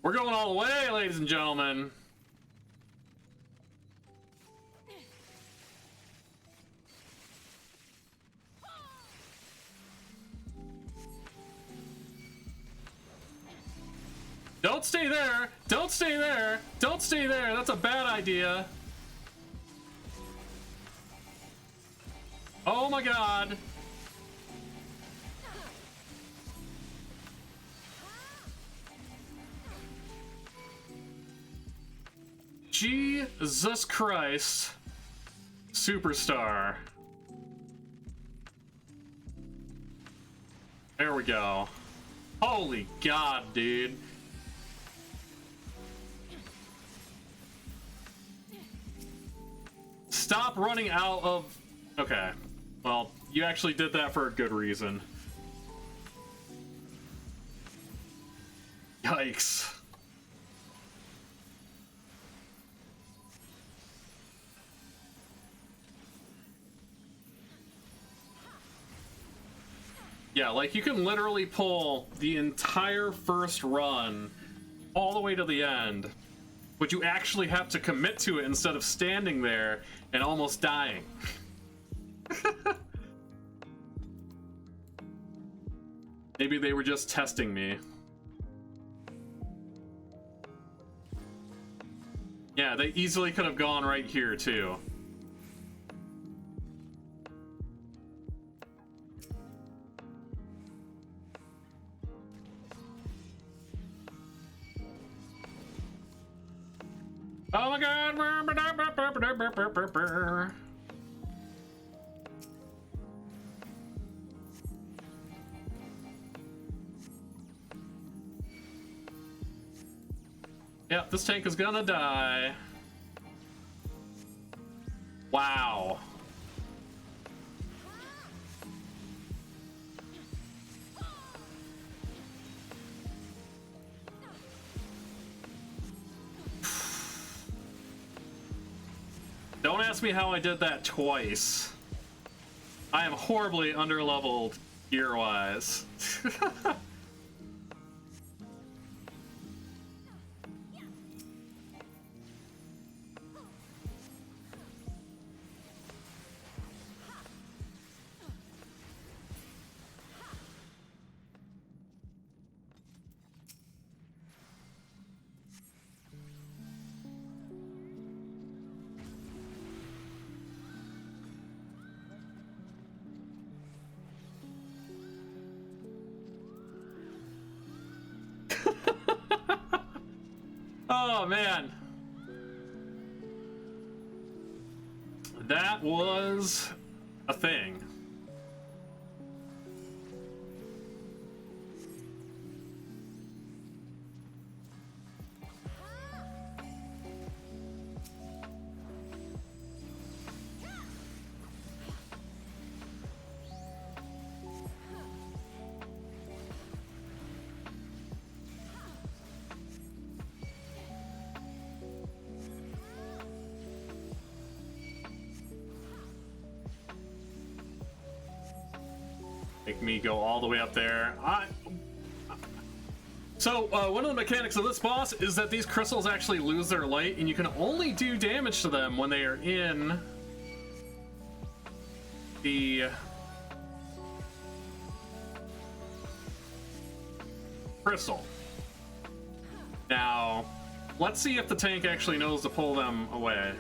We're going all the way, ladies and gentlemen. Don't stay there! Don't stay there! Don't stay there! That's a bad idea. Oh my god. Jesus Christ. Superstar. There we go. Holy god, dude. Stop running out of... Okay. Well, you actually did that for a good reason. Yikes. Yeah, like you can literally pull the entire first run all the way to the end, but you actually have to commit to it instead of standing there and almost dying. Maybe they were just testing me. Yeah, they easily could have gone right here too. Oh my god! Yep, this tank is gonna die. Wow. Don't ask me how I did that twice. I am horribly underleveled gear-wise. Oh man, that was a thing. Make me go all the way up there. So, one of the mechanics of this boss is that these crystals actually lose their light, and you can only do damage to them when they are in the crystal. Now, let's see if the tank actually knows to pull them away.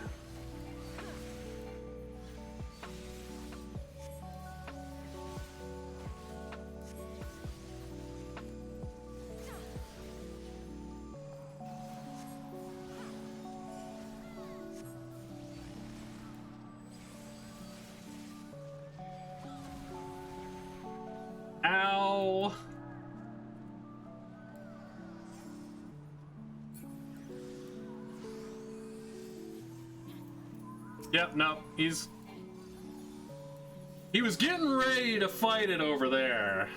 Ow. Yep, no, he was getting ready to fight it over there.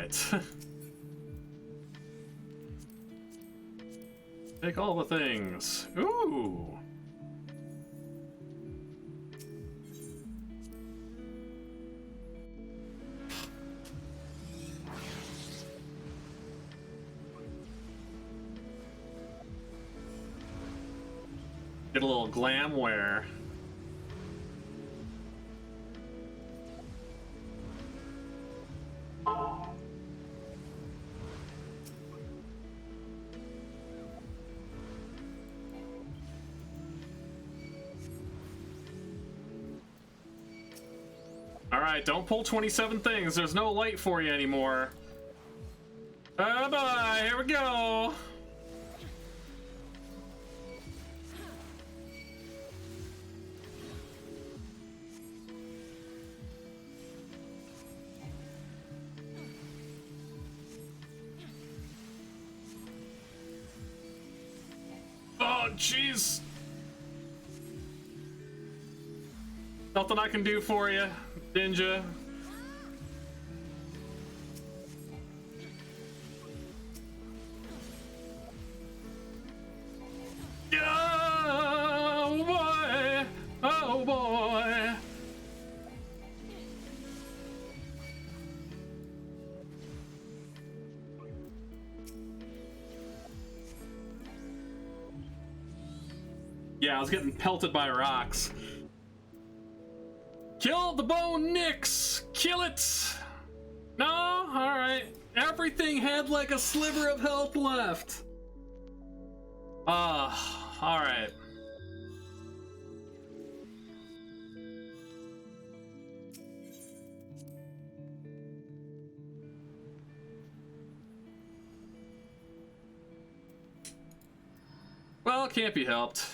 right. Take all the things. Ooh. Get a little glam wear. Alright, don't pull 27 things. There's no light for you anymore. Bye-bye, here we go. Oh, jeez. Nothing I can do for you, Ninja. Oh boy! Oh boy! Yeah, I was getting pelted by rocks. Kill the bone Nyx! Kill it! No? Alright. Everything had like a sliver of health left. Alright. Well, can't be helped.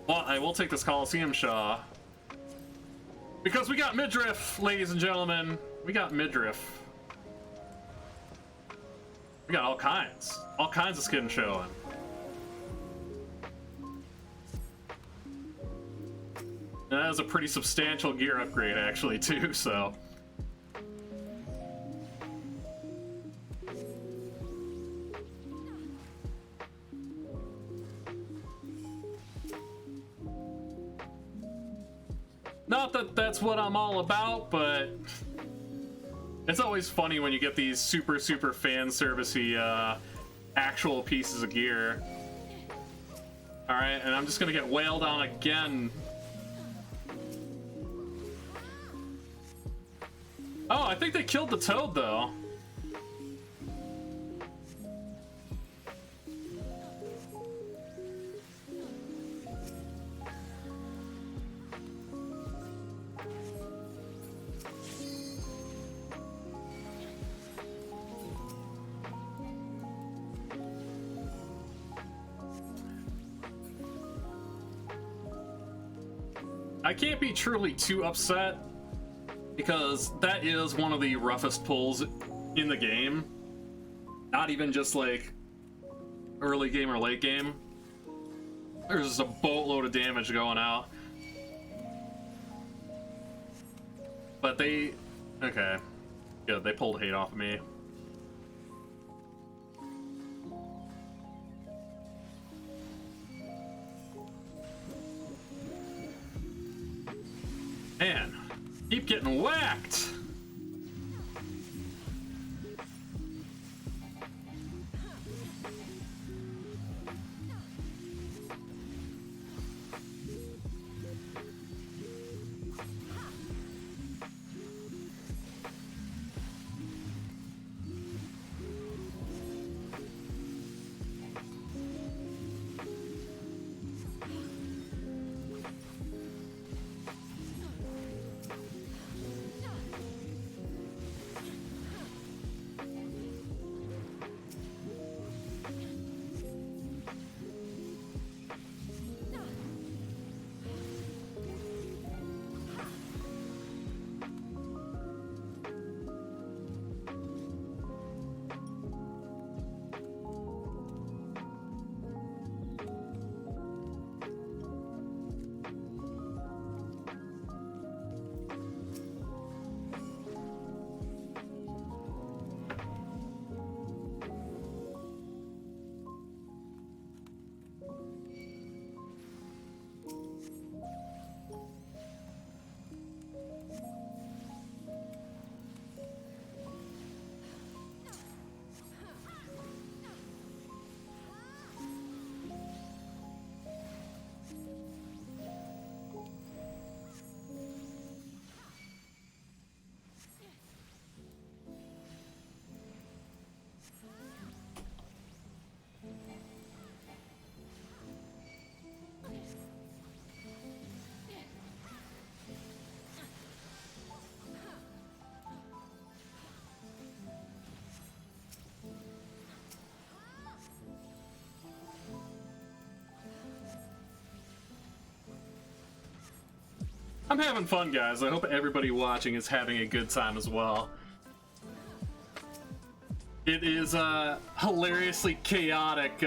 Well, I will take this Coliseum Shaw. Because we got midriff, ladies and gentlemen. We got midriff. We got all kinds of skin showing. And that is a pretty substantial gear upgrade, actually, too, so. Not that that's what I'm all about, but it's always funny when you get these super fan servicey actual pieces of gear. Alright, and I'm just gonna get wailed on again. Oh, I think they killed the toad, though. I can't be truly too upset, because that is one of the roughest pulls in the game. Not even just like early game or late game. There's just a boatload of damage going out. But they... okay. Good, they pulled hate off of me. Man, keep getting whacked! I'm having fun, guys. I hope everybody watching is having a good time as well. It is hilariously chaotic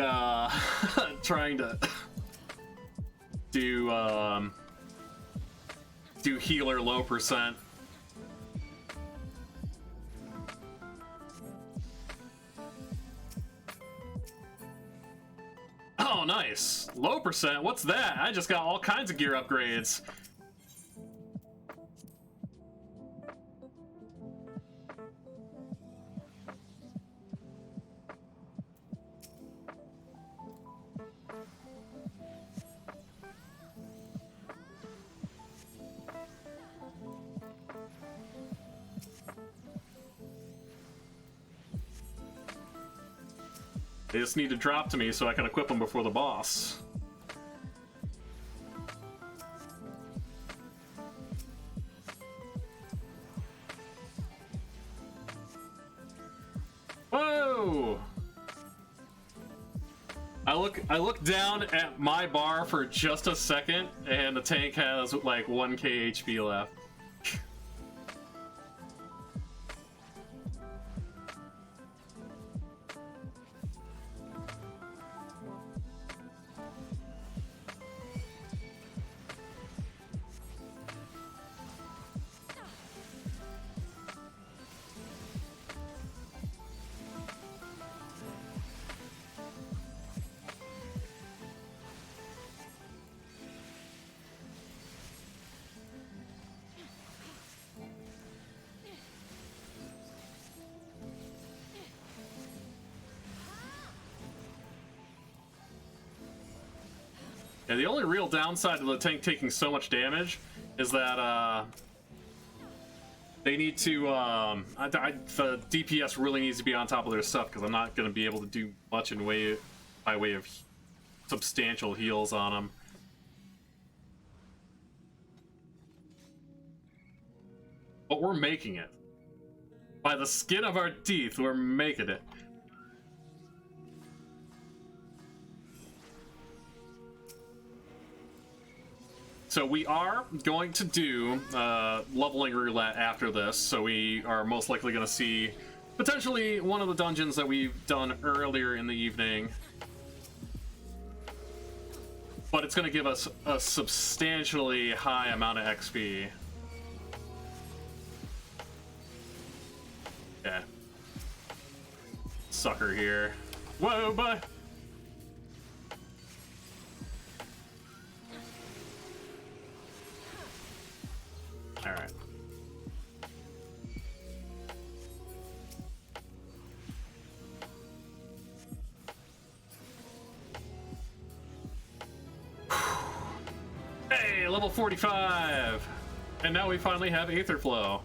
trying to do healer low percent. Oh, nice. Low percent? What's that? I just got all kinds of gear upgrades. They just need to drop to me so I can equip them before the boss. Whoa! I look down at my bar for just a second, and the tank has like 1k HP left. Yeah, the only real downside to the tank taking so much damage is that they need to the DPS really needs to be on top of their stuff, because I'm not going to be able to do much in by way of substantial heals on them. But we're making it. By the skin of our teeth, we're making it. So we are going to do leveling roulette after this, so we are most likely going to see potentially one of the dungeons that we've done earlier in the evening. But it's going to give us a substantially high amount of XP. Yeah. Sucker here. Whoa, bud! All right. Hey, level 45! And now we finally have Aether Flow.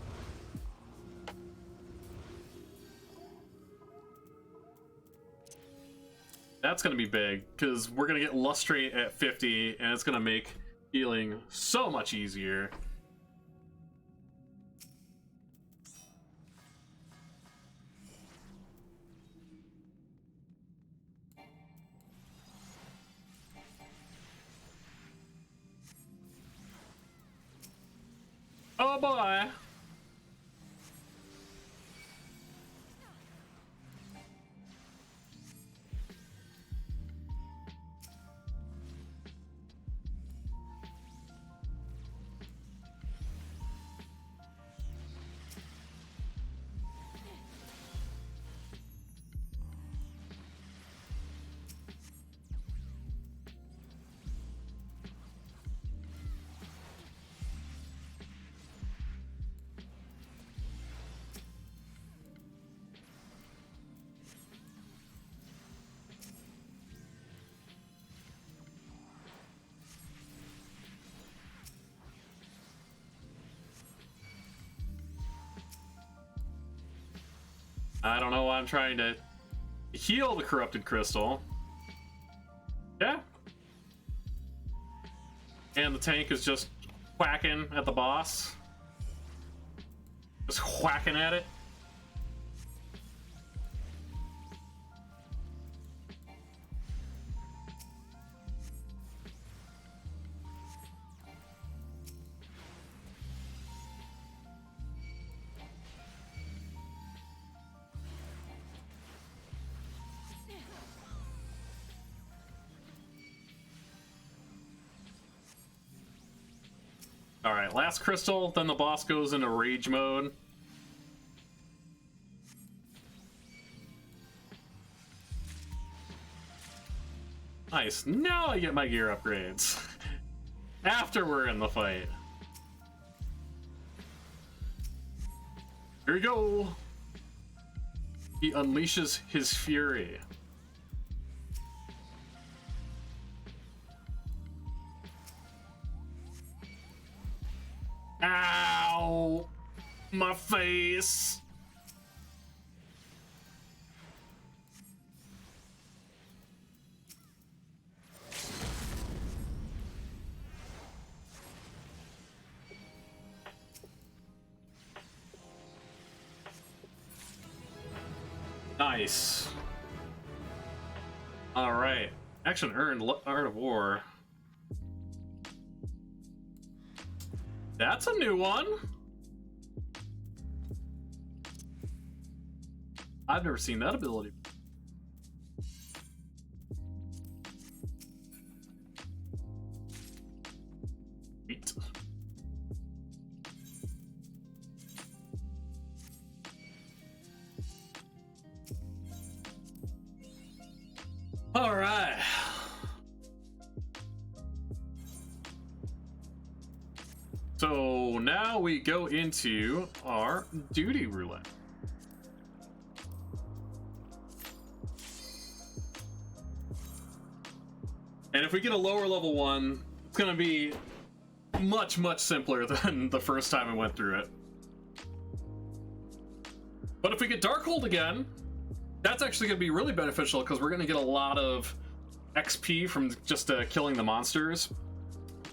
That's gonna be big, because we're gonna get Lustrate at 50, and it's gonna make healing so much easier. Oh boy! I don't know why I'm trying to heal the corrupted crystal. Yeah. And the tank is just whacking at the boss. Just whacking at it. Alright, last crystal, then the boss goes into rage mode. Nice, now I get my gear upgrades. After we're in the fight. Here we go! He unleashes his fury. Ow! My face! Nice. Alright. Action earned, Art of War. That's a new one. I've never seen that ability. Sweet. All right. So now we go into our duty roulette. And if we get a lower level one, it's gonna be much, much simpler than the first time I went through it. But if we get Darkhold again, that's actually gonna be really beneficial because we're gonna get a lot of XP from just killing the monsters.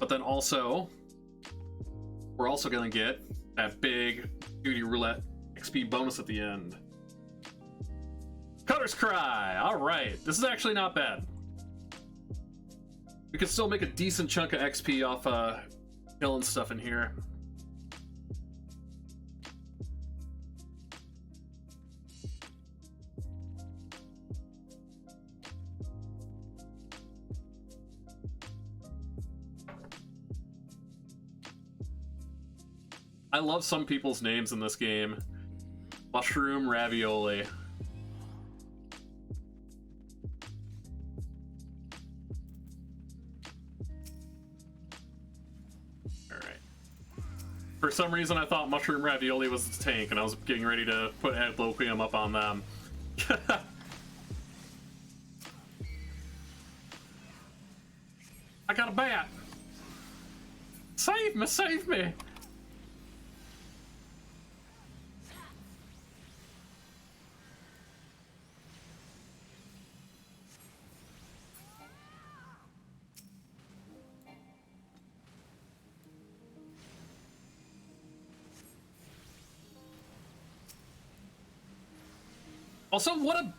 But then also, we're also gonna get that big duty roulette XP bonus at the end. Cutter's Cry! Alright, this is actually not bad. We can still make a decent chunk of XP off killing stuff in here. I love some people's names in this game. Mushroom Ravioli. For some reason, I thought Mushroom Ravioli was the tank, and I was getting ready to put Adloquium up on them. I got a bat! Save me, save me! Also, what an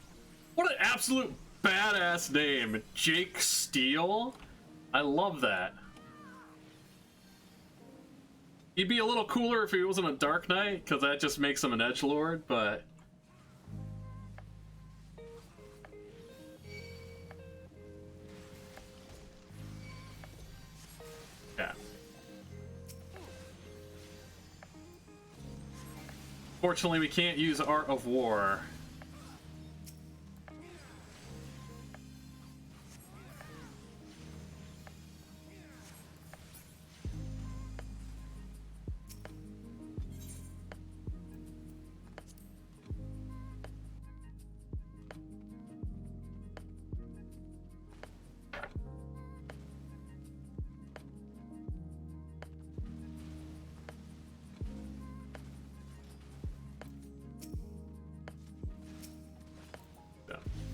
absolute badass name, Jake Steele. I love that. He'd be a little cooler if he wasn't a Dark Knight, because that just makes him an edgelord, but yeah. Fortunately, we can't use Art of War.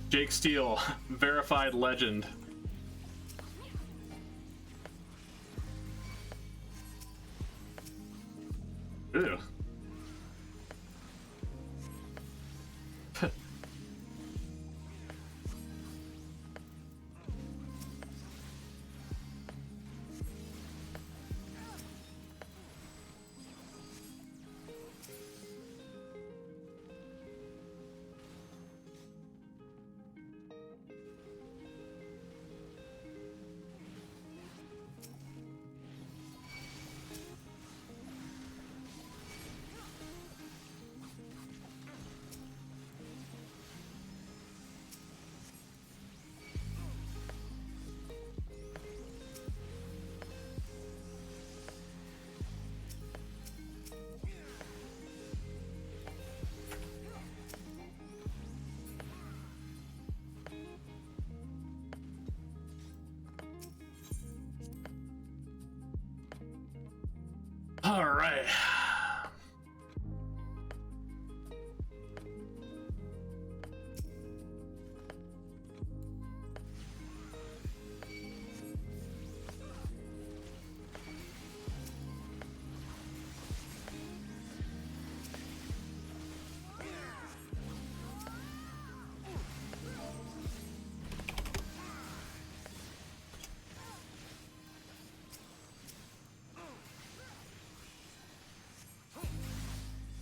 Jake Steele, verified legend. Ew.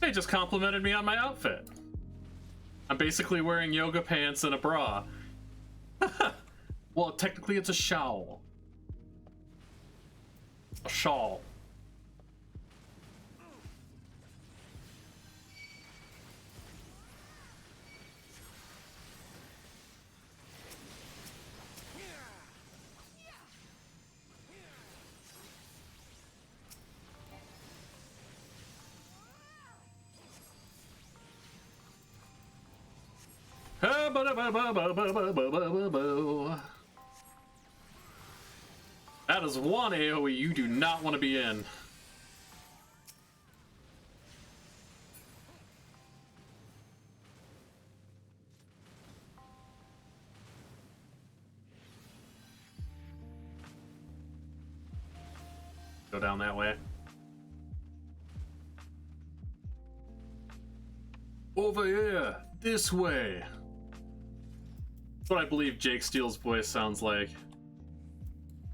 They just complimented me on my outfit. I'm basically wearing yoga pants and a bra. Well, technically it's a shawl. A shawl. That is one AoE you do not want to be in. Go down that way. Over here, this way. That's what I believe Jake Steele's voice sounds like.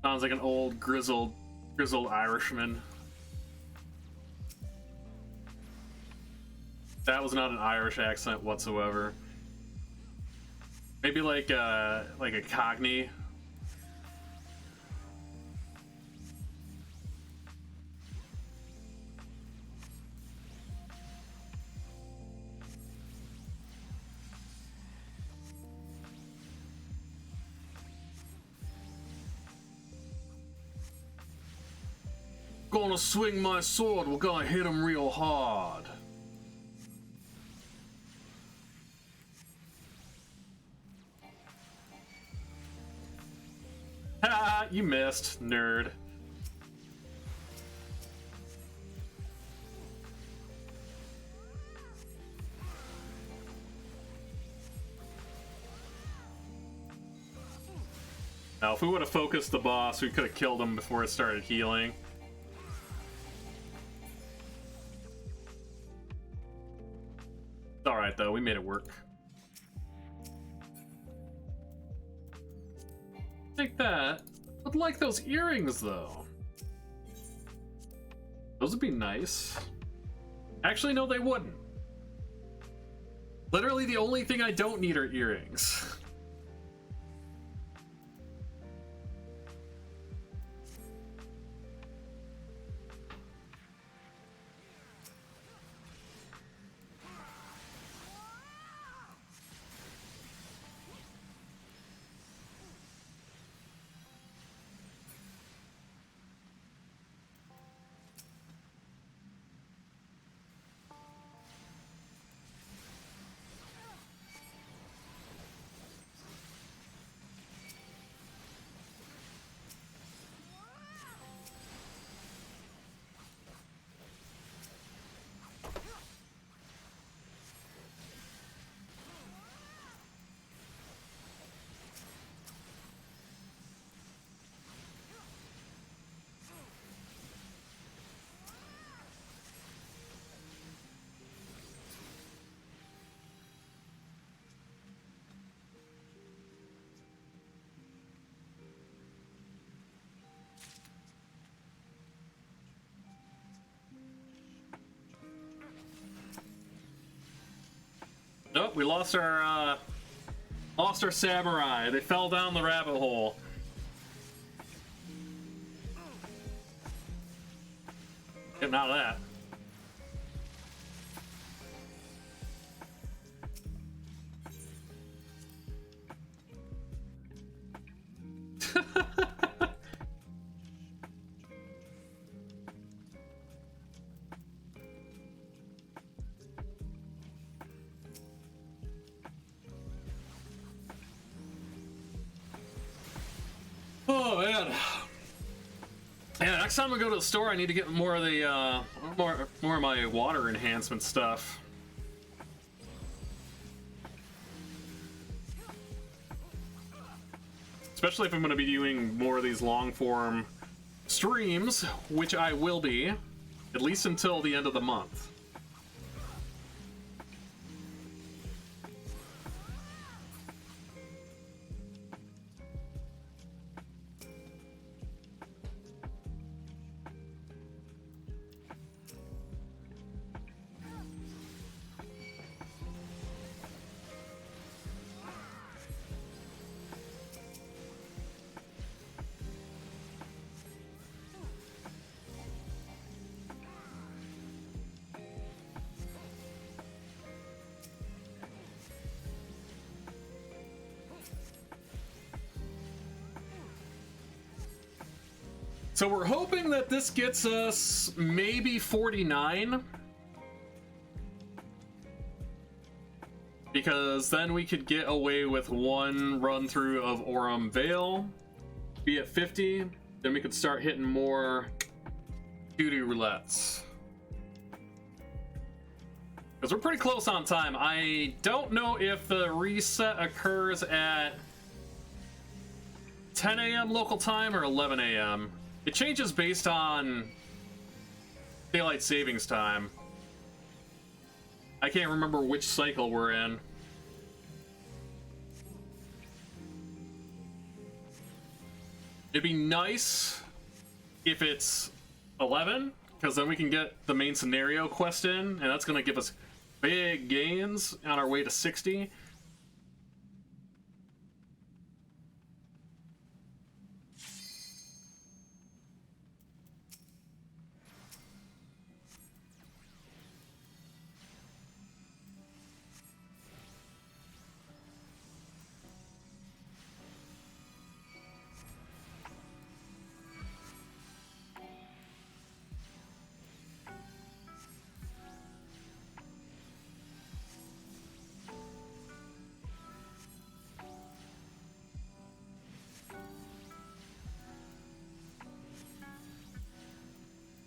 Sounds like an old grizzled Irishman. That was not an Irish accent whatsoever. Maybe like a Cockney. Gonna swing my sword, we're gonna hit him real hard. Ha! You missed, nerd. Now, if we would have focused the boss, we could have killed him before it started healing. It's alright though, we made it work. Take that. I'd like those earrings though. Those would be nice. Actually, no, they wouldn't. Literally the only thing I don't need are earrings. Nope, we lost our samurai. They fell down the rabbit hole. Getting out of that. Oh man. Yeah, next time I go to the store, I need to get more of the more of my water enhancement stuff. Especially if I'm going to be doing more of these long form streams, which I will be, at least until the end of the month. So we're hoping that this gets us maybe 49. Because then we could get away with one run through of Aurum Vale. Be at 50. Then we could start hitting more duty roulettes. Because we're pretty close on time. I don't know if the reset occurs at 10 a.m. local time or 11 a.m. It changes based on daylight savings time. I can't remember which cycle we're in. It'd be nice if it's 11, because then we can get the main scenario quest in, and that's going to give us big gains on our way to 60.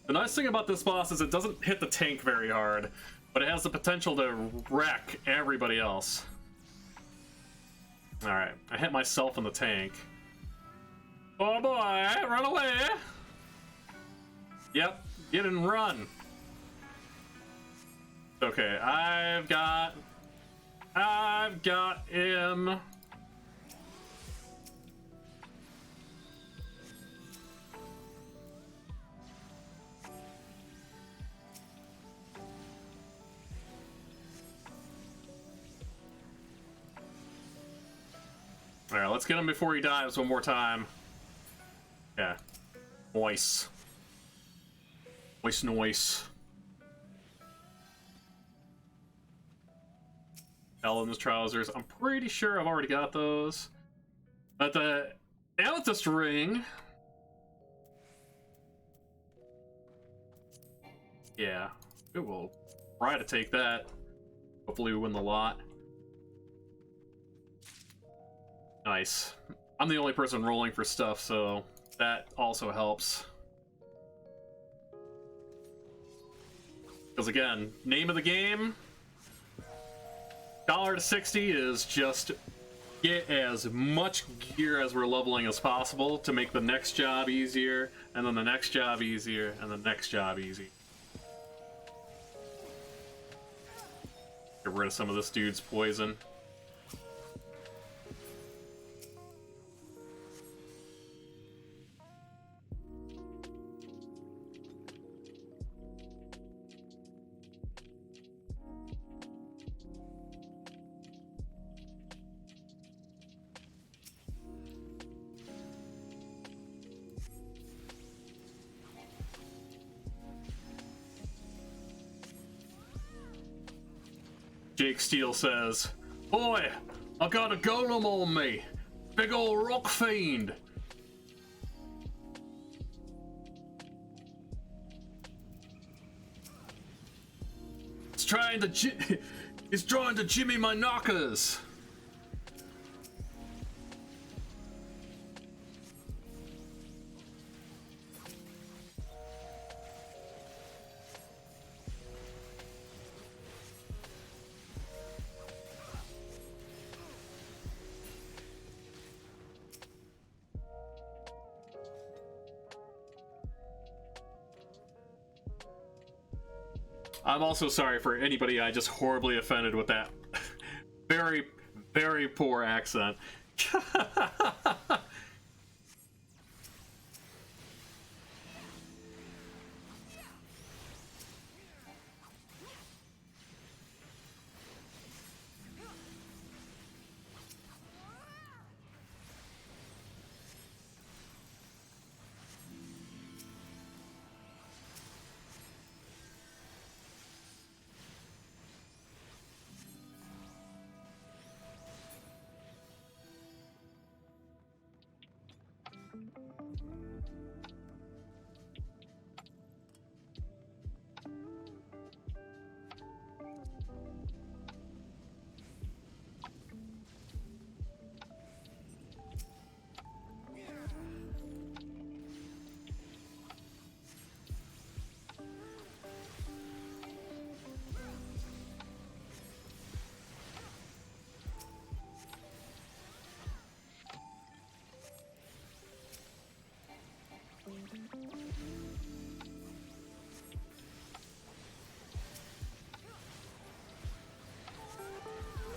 The nice thing about this boss is it doesn't hit the tank very hard, but it has the potential to wreck everybody else. Alright, I hit myself in the tank. Oh boy, run away! Yep, get and run. Okay, I've got him. Alright, let's get him before he dives one more time. Yeah. Noise. Noise. Ellen's trousers. I'm pretty sure I've already got those. But the amethyst ring. Yeah. It will try to take that. Hopefully we win the lot. Nice. I'm the only person rolling for stuff, so that also helps. Because again, name of the game, $1 to 60 is just get as much gear as we're leveling as possible to make the next job easier, and then the next job easier, and the next job easy. Get rid of some of this dude's poison. Jake Steele says, "Boy, I got a golem on me. Big ol' rock fiend." It's trying to jimmy my knockers. I'm also sorry for anybody I just horribly offended with that very, very poor accent.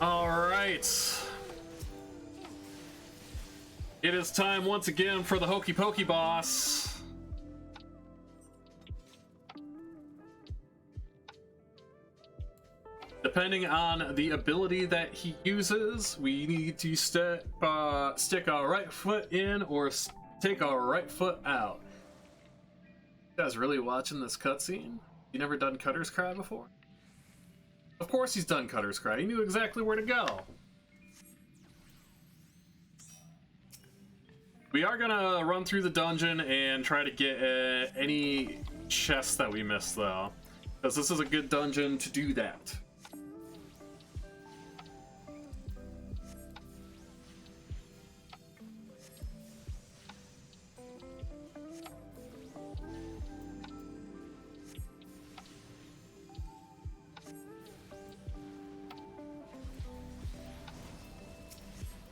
All right. It is time once again for the Hokey Pokey boss. Depending on the ability that he uses, we need to stick our right foot in or take our right foot out. You guys really watching this cutscene? You never done Cutter's Cry before? Of course he's done Cutter's Cry. He knew exactly where to go. We are gonna run through the dungeon and try to get any chests that we missed, though, because this is a good dungeon to do that.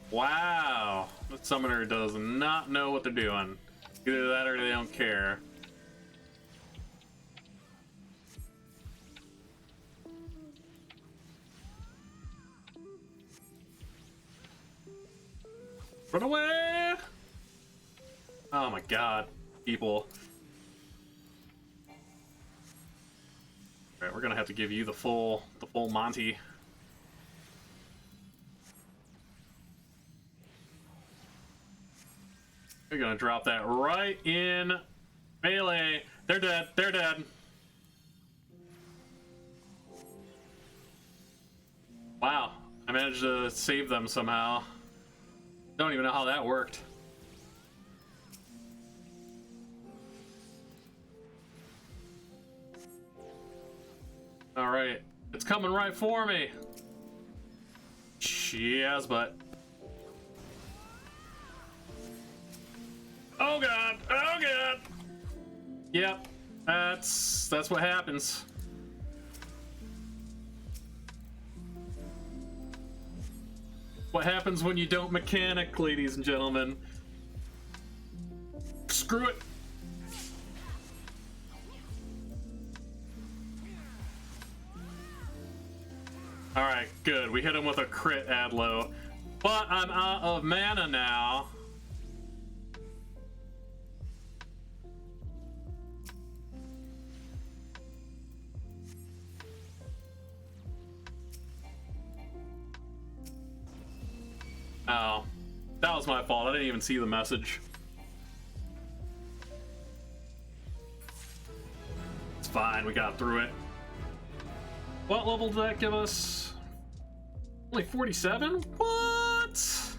Wow, the summoner does not know what they're doing. Either that or they don't care. Run away! Oh my god, people. Alright, we're gonna have to give you the full Monty. We're gonna drop that right in melee. They're dead. They're dead. Wow. I managed to save them somehow. Don't even know how that worked. Alright. It's coming right for me. Yes, but. Oh god! Oh god! Yep, that's what happens. What happens when you don't mechanic, ladies and gentlemen? Screw it! Alright, good. We hit him with a crit Adlo. But I'm out of mana now. Oh, that was my fault. I didn't even see the message. It's fine, we got through it. What level did that give us? Only 47? What?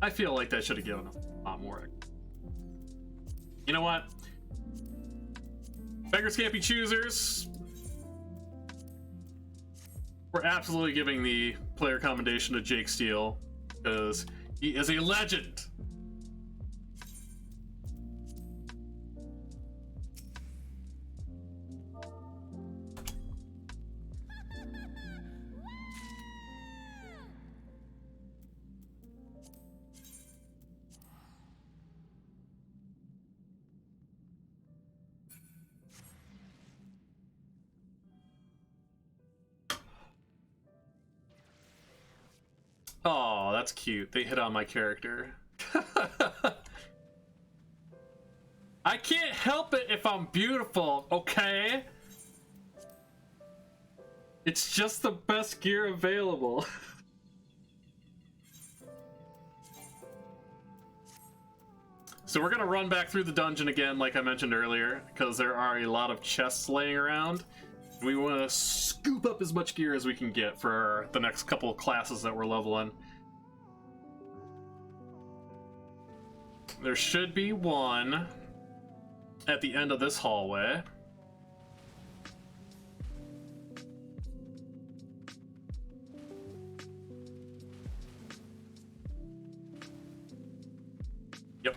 I feel like that should have given us a lot more. You know what? Beggars can't be choosers. We're absolutely giving the player commendation to Jake Steele, because he is a legend. Oh, that's cute. They hit on my character. I can't help it if I'm beautiful, okay? It's just the best gear available. So we're gonna run back through the dungeon again, like I mentioned earlier, because there are a lot of chests laying around. We want to scoop up as much gear as we can get for the next couple of classes that we're leveling. There should be one at the end of this hallway. Yep.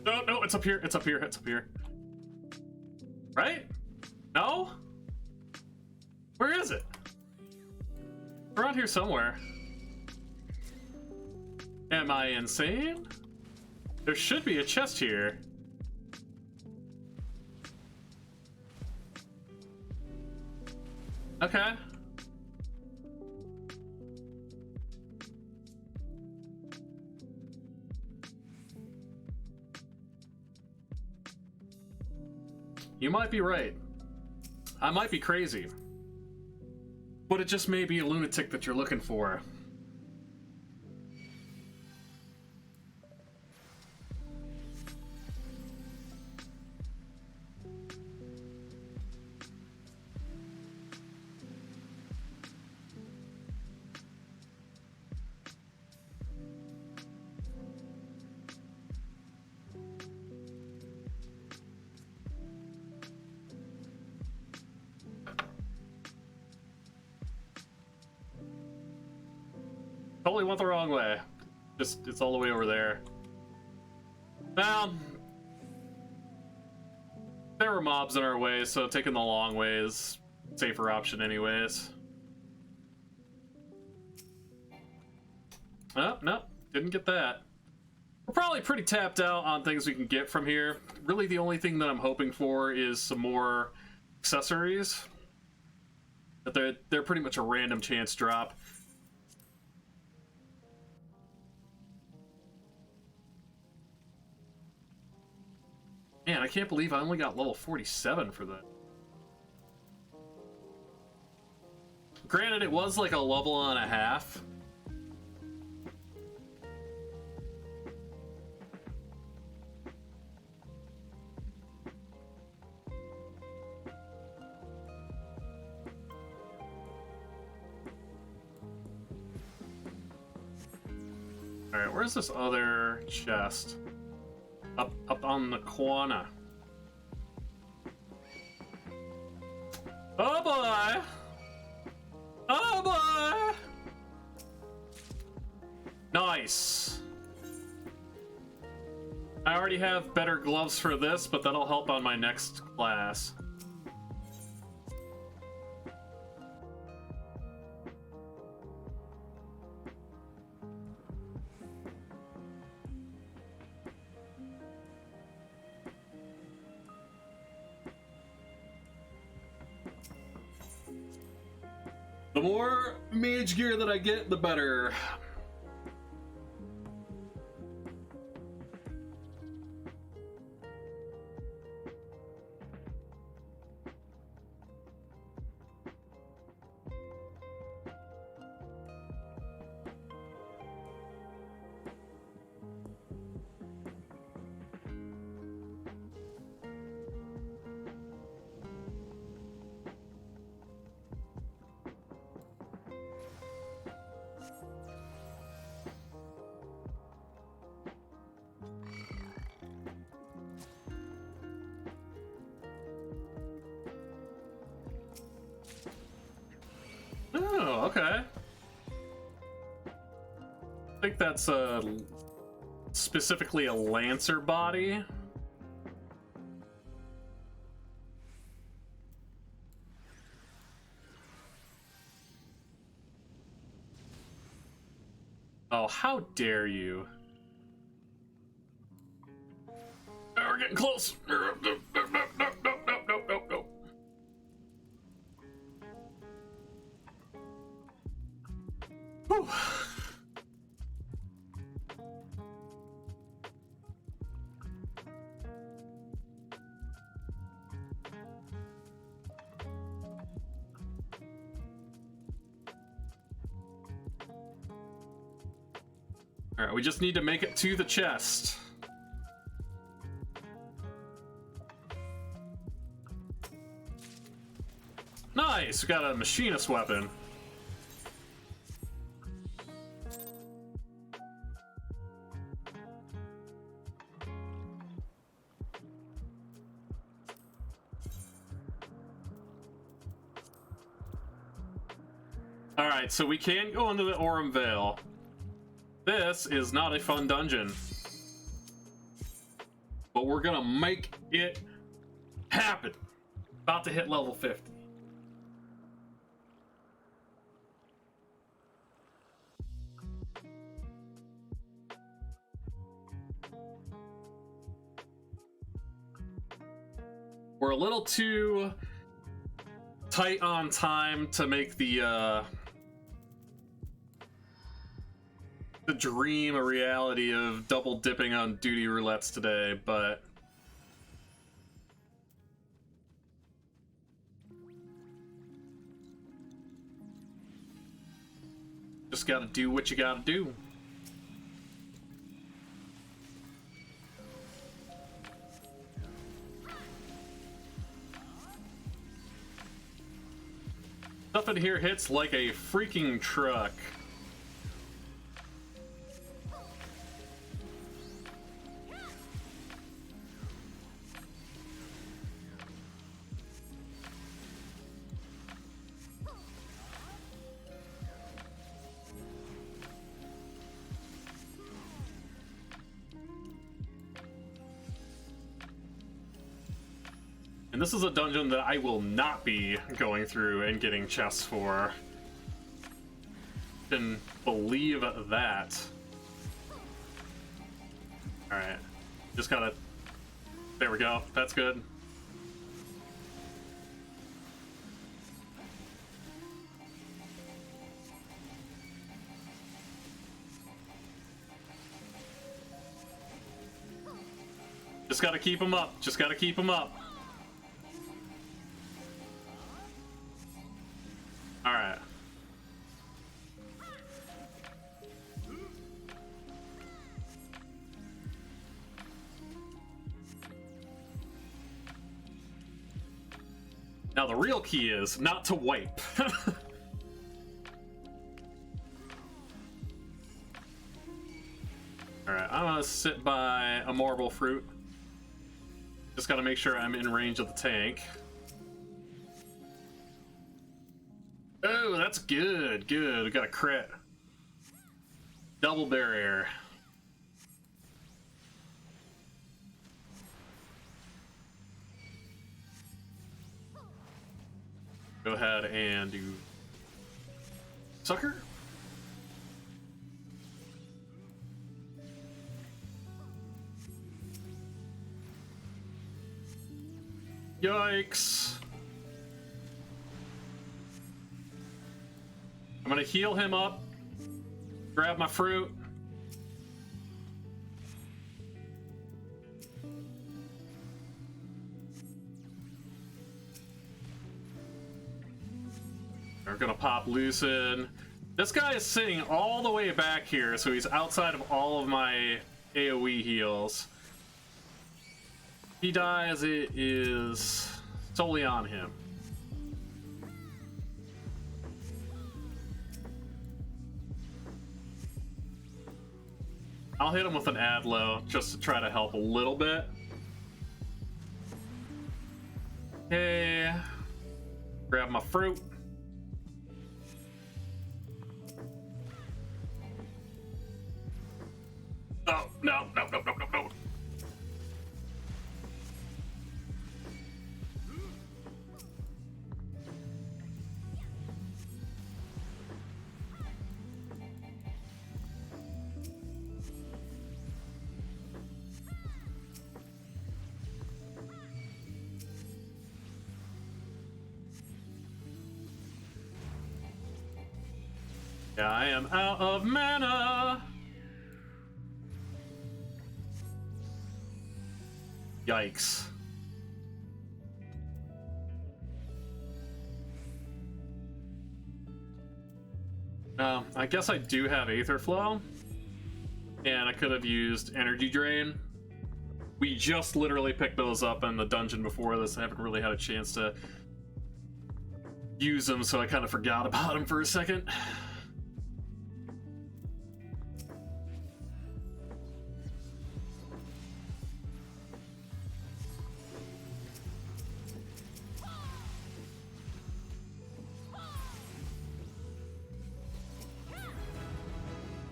No, it's up here. It's up here. It's up here. Right? No? Where is it? Around here somewhere. Am I insane? There should be a chest here. Okay. You might be right. I might be crazy. But it just may be a lunatic that you're looking for. Totally went the wrong way. Just, it's all the way over there. Well, there were mobs in our way, so taking the long way is a safer option anyways. Oh, no, didn't get that. We're probably pretty tapped out on things we can get from here. Really, the only thing that I'm hoping for is some more accessories. But they're pretty much a random chance drop. Man, I can't believe I only got level 47 for that. Granted, it was like a level and a half. Alright, where's this other chest? Up on the corner. Oh boy! Oh boy! Nice! I already have better gloves for this, but that'll help on my next class. The more mage gear that I get, the better. Oh, okay. I think that's specifically a Lancer body. Oh, how dare you. Oh, we're getting close. No. Whew. All right, we just need to make it to the chest. Nice, we got a machinist weapon. Alright, so we can go into the Aurum Vale. This is not a fun dungeon. But we're gonna make it happen. About to hit level 50. We're a little too tight on time to make the dream a reality of double dipping on duty roulettes today, but just gotta do what you gotta do. Stuff in here hits like a freaking truck. And this is a dungeon that I will not be going through and getting chests for. Can believe that. Alright. Just gotta... There we go. That's good. Just gotta keep them up. Just gotta keep them up. Alright. Now the real key is not to wipe. Alright, I'm gonna sit by a marble fruit. Just gotta make sure I'm in range of the tank. Oh, that's good, good. We got a crit. Double barrier. Go ahead and do sucker. Yikes. I'm gonna heal him up, grab my fruit. We're gonna pop Lucid. This guy is sitting all the way back here, so he's outside of all of my AoE heals. If he dies, it is solely on him. I'll hit him with an Adlo just to try to help a little bit. Okay. Grab my fruit. Oh, no, no, no, no, no, no. Yeah, I am out of mana. Yikes. I guess I do have Aether Flow, and I could have used Energy Drain. We just literally picked those up in the dungeon before this. I haven't really had a chance to use them, so I kind of forgot about them for a second.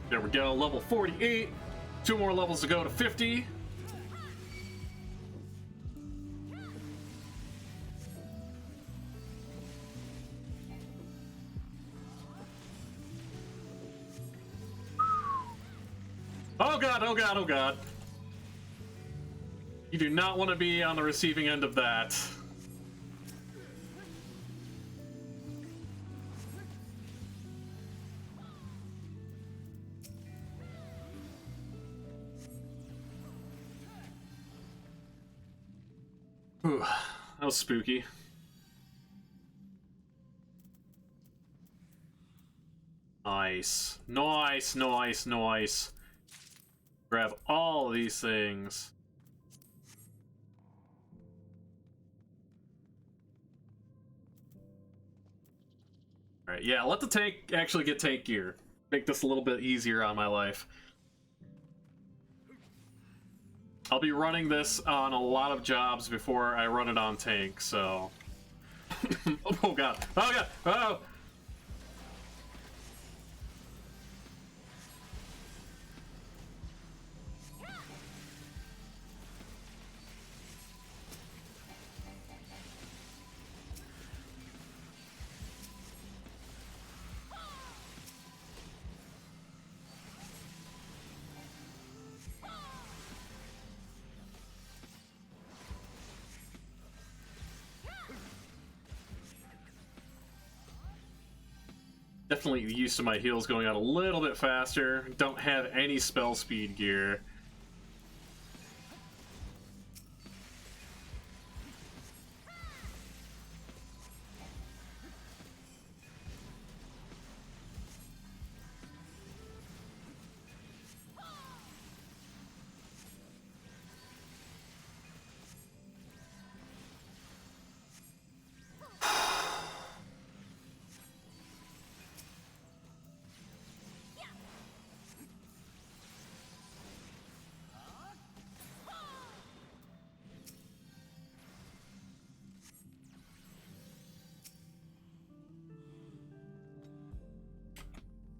There we go, level 48. 2 more levels to go to 50. Oh god, oh god, oh god. You do not want to be on the receiving end of that. Ooh, that was spooky. Nice. Nice, nice, nice. Grab all of these things. Alright, yeah, let the tank actually get tank gear. Make this a little bit easier on my life. I'll be running this on a lot of jobs before I run it on tank, so... Oh god. Oh god. Oh! Definitely used to my heals going out a little bit faster. Don't have any spell speed gear.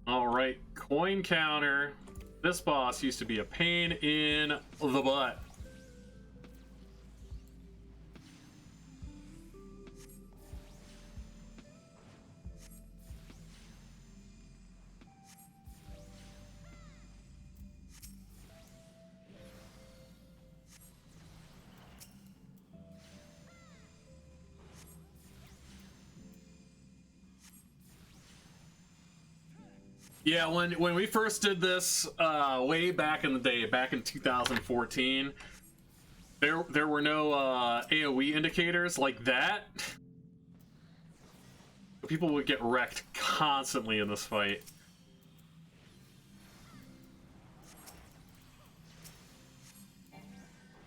Alright, coin counter. This boss used to be a pain in the butt. Yeah, when we first did this, way back in the day, back in 2014, there were no AoE indicators like that. People would get wrecked constantly in this fight.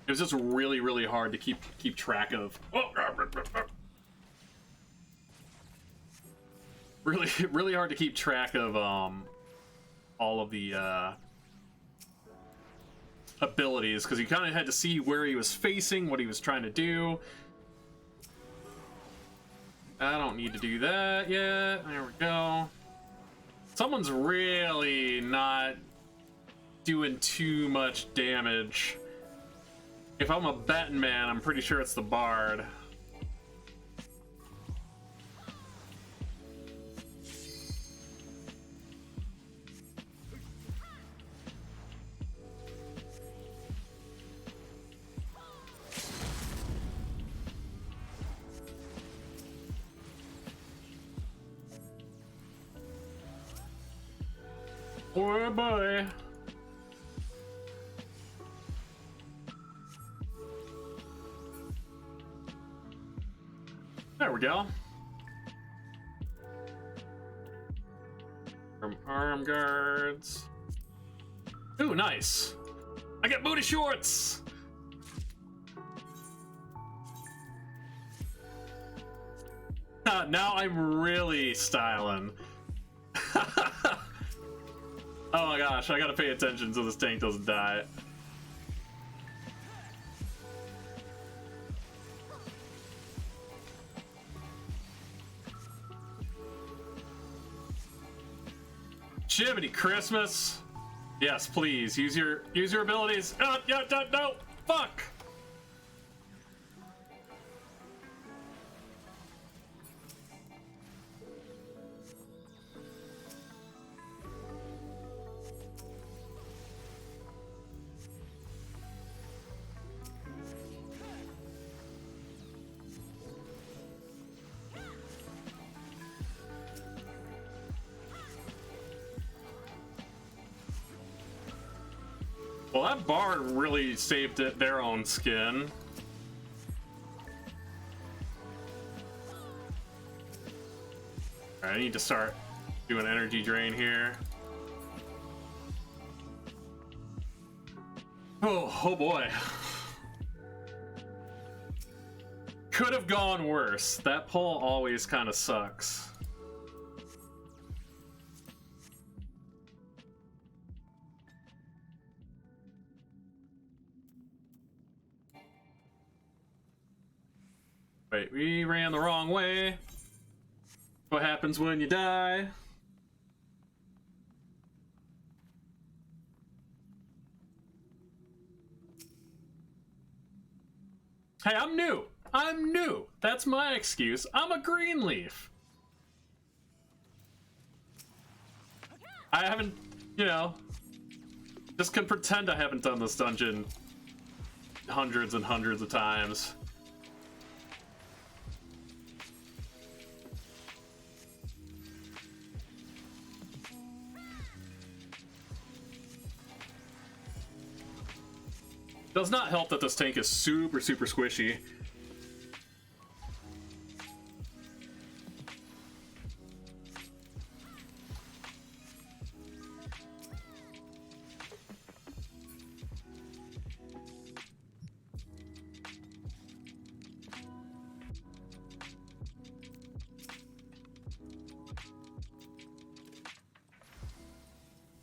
It was just really, really hard to keep track of. Oh, really, really hard to keep track of all of the abilities, because you kind of had to see where he was facing, what he was trying to do. I don't need to do that yet. There we go. Someone's really not doing too much damage. If I'm a betting man, I'm pretty sure it's the Bard. Oh boy. There we go. From arm guards. Ooh, nice. I got booty shorts. Now I'm really styling. Oh my gosh, I gotta pay attention so this tank doesn't die. Jiminy Christmas! Yes, please use your abilities. No, fuck! Well, that bar really saved their own skin. Alright, I need to start doing energy drain here. Oh boy. Could have gone worse. That pull always kind of sucks. Wait, we ran the wrong way. What happens when you die? Hey, I'm new. I'm new. That's my excuse. I'm a green leaf. I haven't, you know, just can pretend I haven't done this dungeon hundreds and hundreds of times. Does not help that this tank is super, super squishy.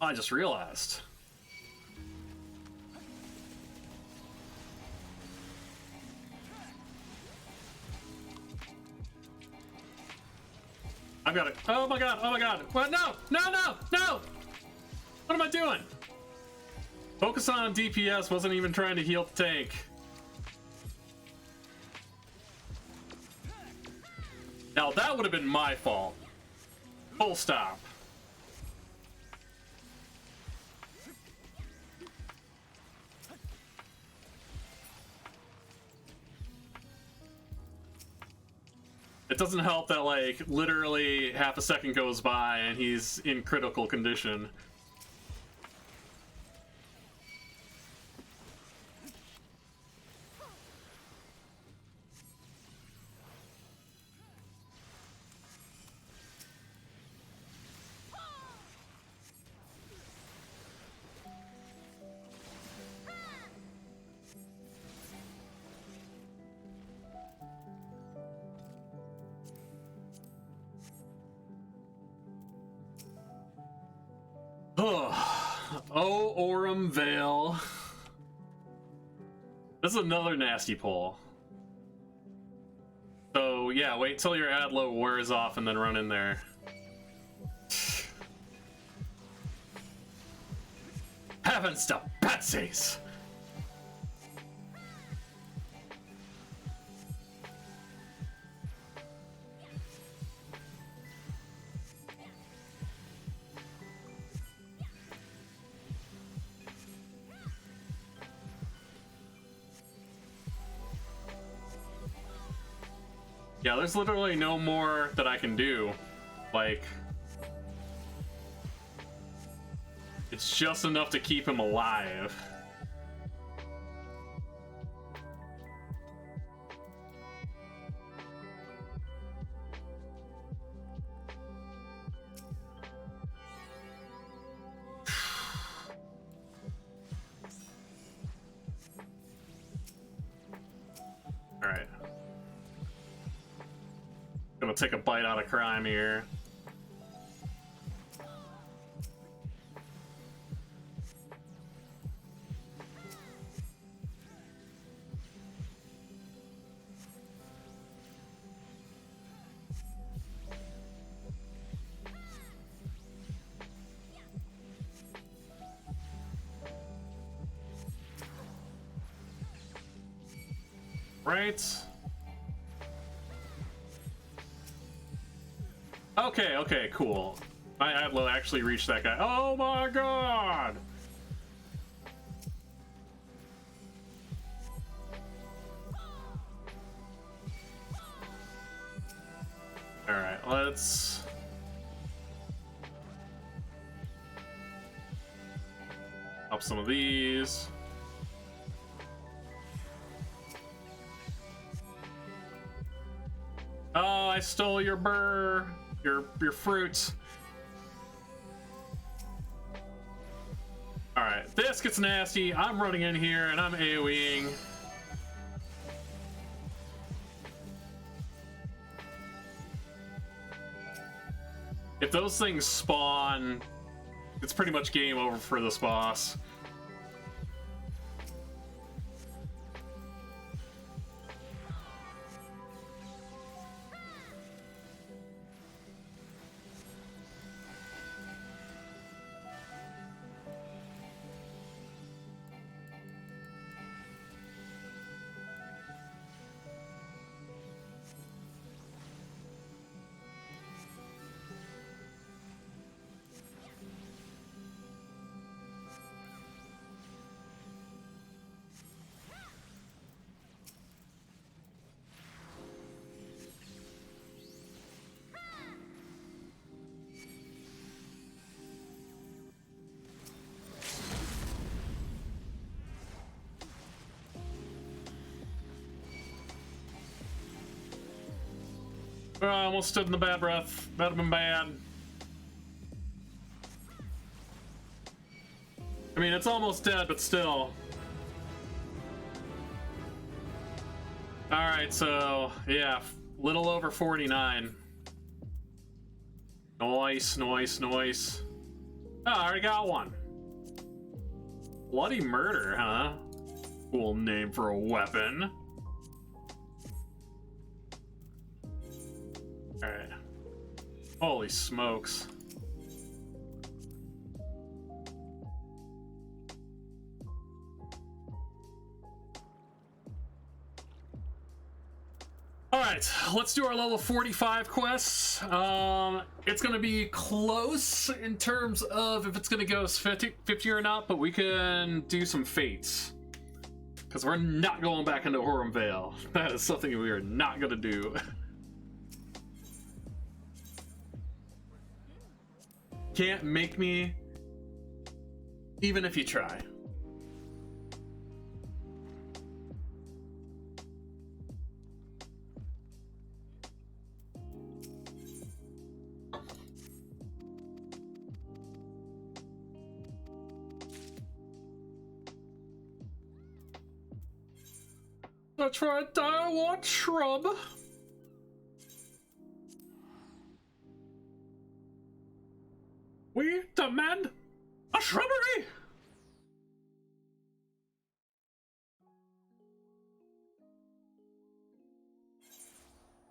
I just realized. I've got it. Oh my god, oh my god. What? No, no, no, no! What am I doing? Focus on DPS, wasn't even trying to heal the tank. Now that would have been my fault. Full stop. It doesn't help that, like, literally half a second goes by and he's in critical condition. Oh, Aurum Vale. This is another nasty pull. So, yeah, wait till your Adlo wears off and then run in there. Heavens to Betsy's! Yeah, there's literally no more that I can do. Like, it's just enough to keep him alive. Alright. Gonna take a bite out of crime here. Right. Okay, okay, cool. My Adlo actually reached that guy. Oh my god! Alright, let's... I'll drop some of these. Oh, I stole your your fruits. Alright, this gets nasty. I'm running in here and I'm AoEing. If those things spawn, it's pretty much game over for this boss. Oh, I almost stood in the bad breath. That'd have been bad. I mean, it's almost dead, but still. Alright, so, yeah, little over 49. Nice, nice, nice. Oh, I already got one. Bloody Murder, huh? Cool name for a weapon. Alright. Holy smokes. Alright, let's do our level 45 quests. It's gonna be close in terms of if it's gonna go 50 or not, but we can do some fates. Because we're not going back into Horum Vale. That is something we are not gonna do. Can't make me, even if you try. That's right, I want shrub. We demand a shrubbery!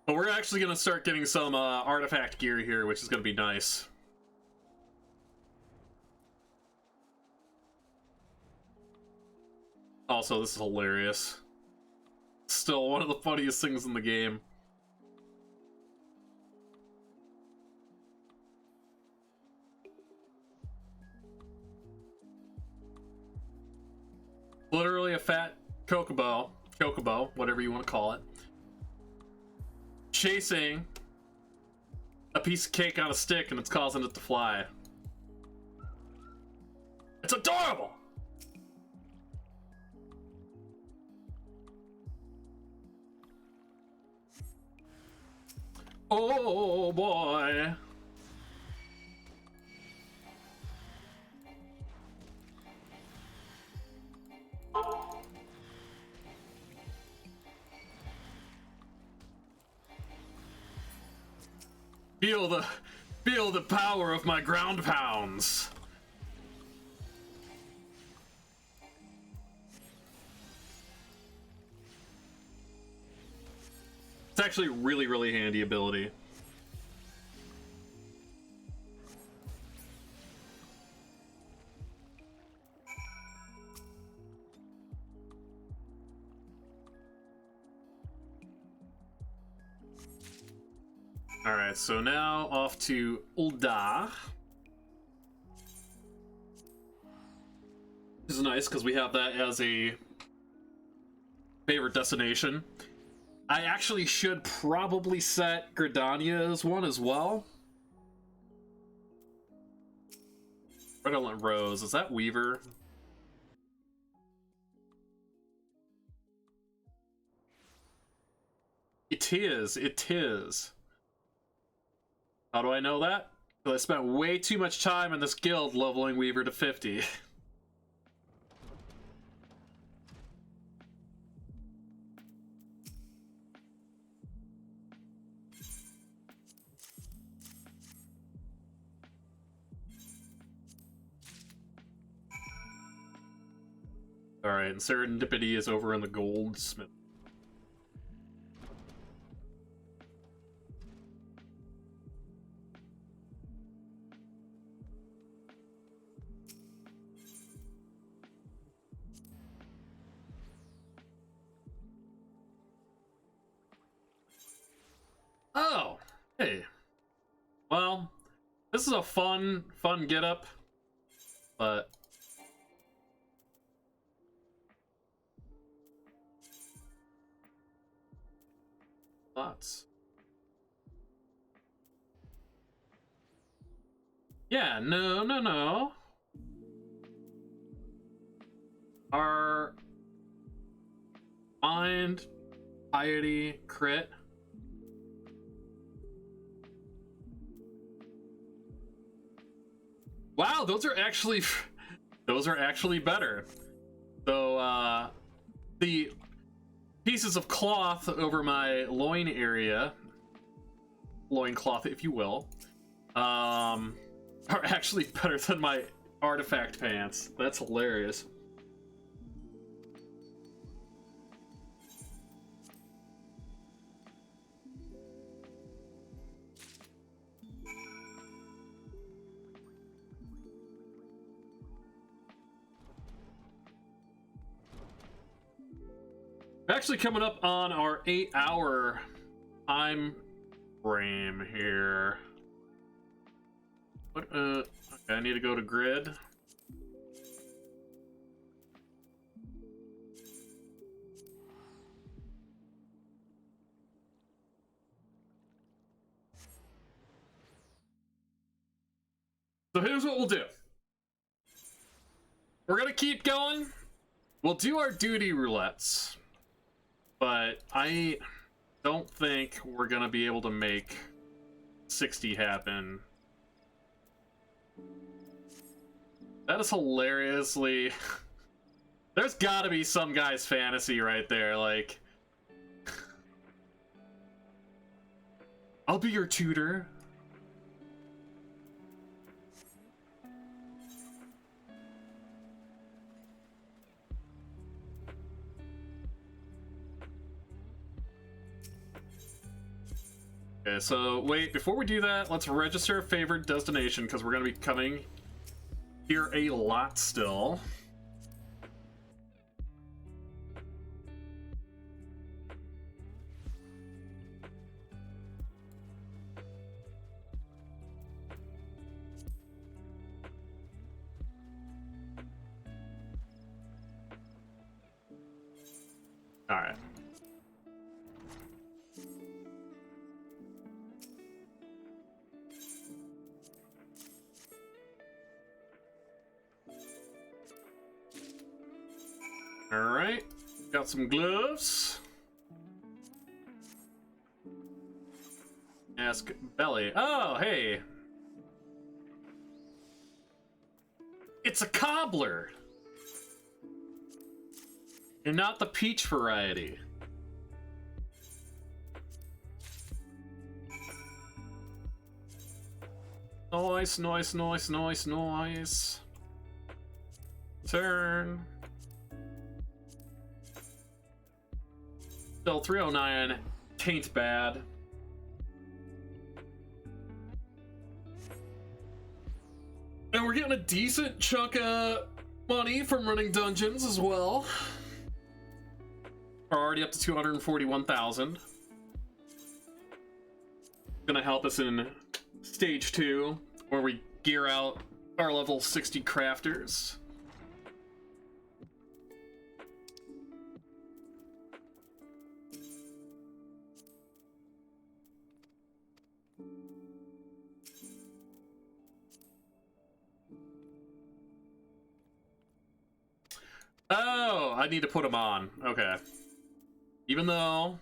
But we're actually gonna start getting some artifact gear here, which is gonna be nice. Also, this is hilarious. Still one of the funniest things in the game. Literally a fat chocobo, whatever you want to call it, chasing a piece of cake on a stick, and it's causing it to fly. It's adorable! Oh boy. Feel the power of my ground pounds. It's actually a really, really handy ability. Alright, so now off to Ul'dah. This is nice because we have that as a favorite destination. I actually should probably set Gridania as one as well. Redolent Rose, is that Weaver? It is. It is. How do I know that? Because I spent way too much time in this guild leveling Weaver to 50. Alright, and Serendipity is over in the goldsmith. Oh, hey. Well, this is a fun get-up, but... Lots. Yeah, no. Our mind, piety, crit. Wow, those are actually better. So the pieces of cloth over my loin area, loincloth if you will, are actually better than my artifact pants. That's hilarious. Actually coming up on our 8-hour time frame here. What, okay, I need to go to grid. So here's what we'll do. We're gonna keep going. We'll do our duty roulettes. But I don't think we're gonna be able to make 60 happen. That is hilariously... There's gotta be some guy's fantasy right there, like... I'll be your tutor. Okay, so wait, before we do that, let's register a favored destination because we're going to be coming here a lot still. All right. Alright, got some gloves. Ask Belly. Oh, hey. It's a cobbler. And not the peach variety. Nice, nice, nice, nice, nice. Turn. Still 309, taint bad. And we're getting a decent chunk of money from running dungeons as well. We're already up to 241,000. Gonna help us in stage 2, where we gear out our level 60 crafters. Oh, I need to put them on. Okay. Even though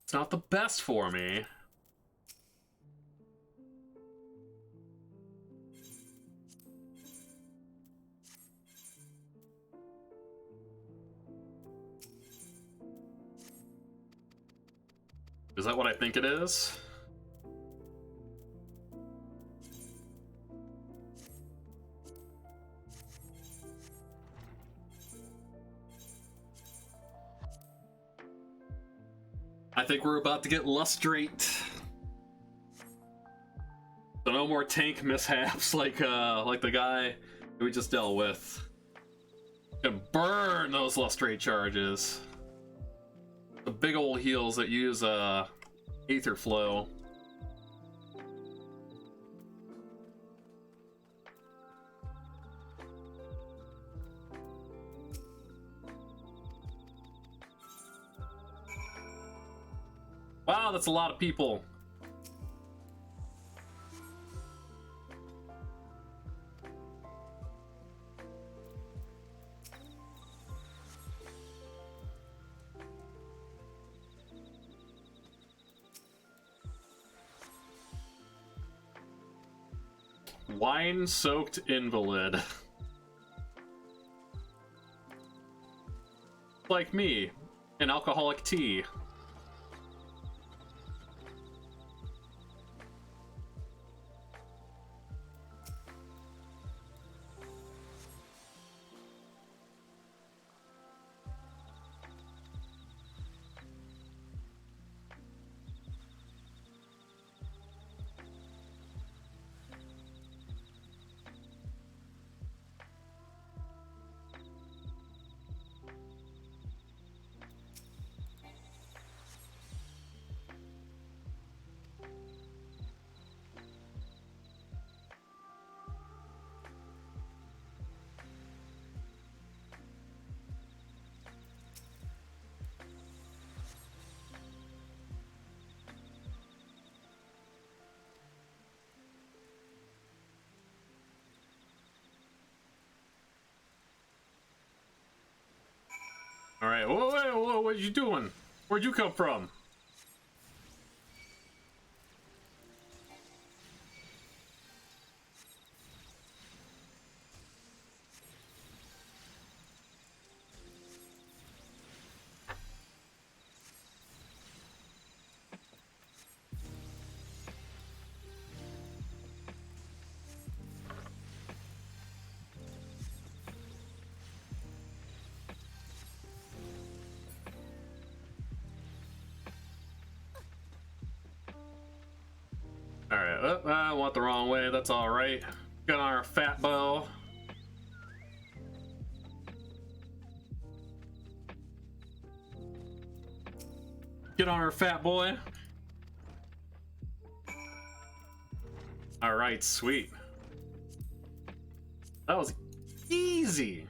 It's not the best for me. Is that what I think it is? I think we're about to get lustrate. So no more tank mishaps like the guy we just dealt with. Can burn those lustrate charges. The big old heals that use Aether Flow. Wow, that's a lot of people. Wine-soaked invalid. Like me, an alcoholic tea. All right, whoa, what are you doing? Where'd you come from? Alright, I went the wrong way, that's alright. Got on our fat bow. Get on our fat boy. Alright, sweet. That was easy.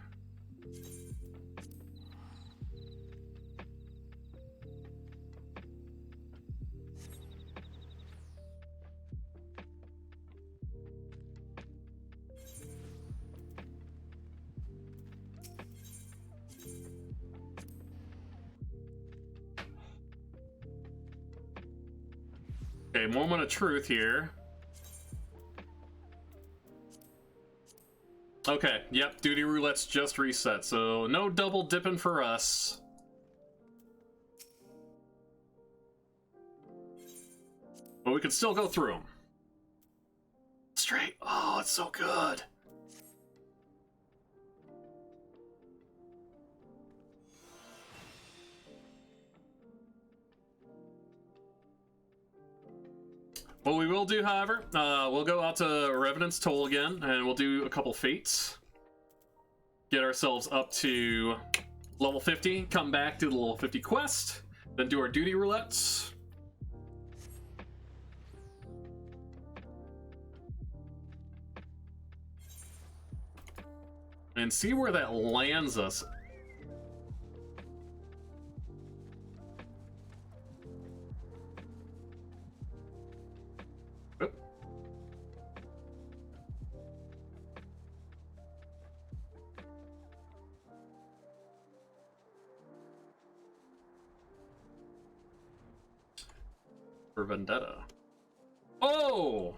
Okay, moment of truth here. Okay, yep, duty roulette's just reset, so no double dipping for us. But we can still go through them. Straight. Oh, it's so good. What we will do, however, we'll go out to Revenant's Toll again, and we'll do a couple fates. Get ourselves up to level 50, come back, do the level 50 quest, then do our duty roulettes. And see where that lands us. for Vendetta. Oh!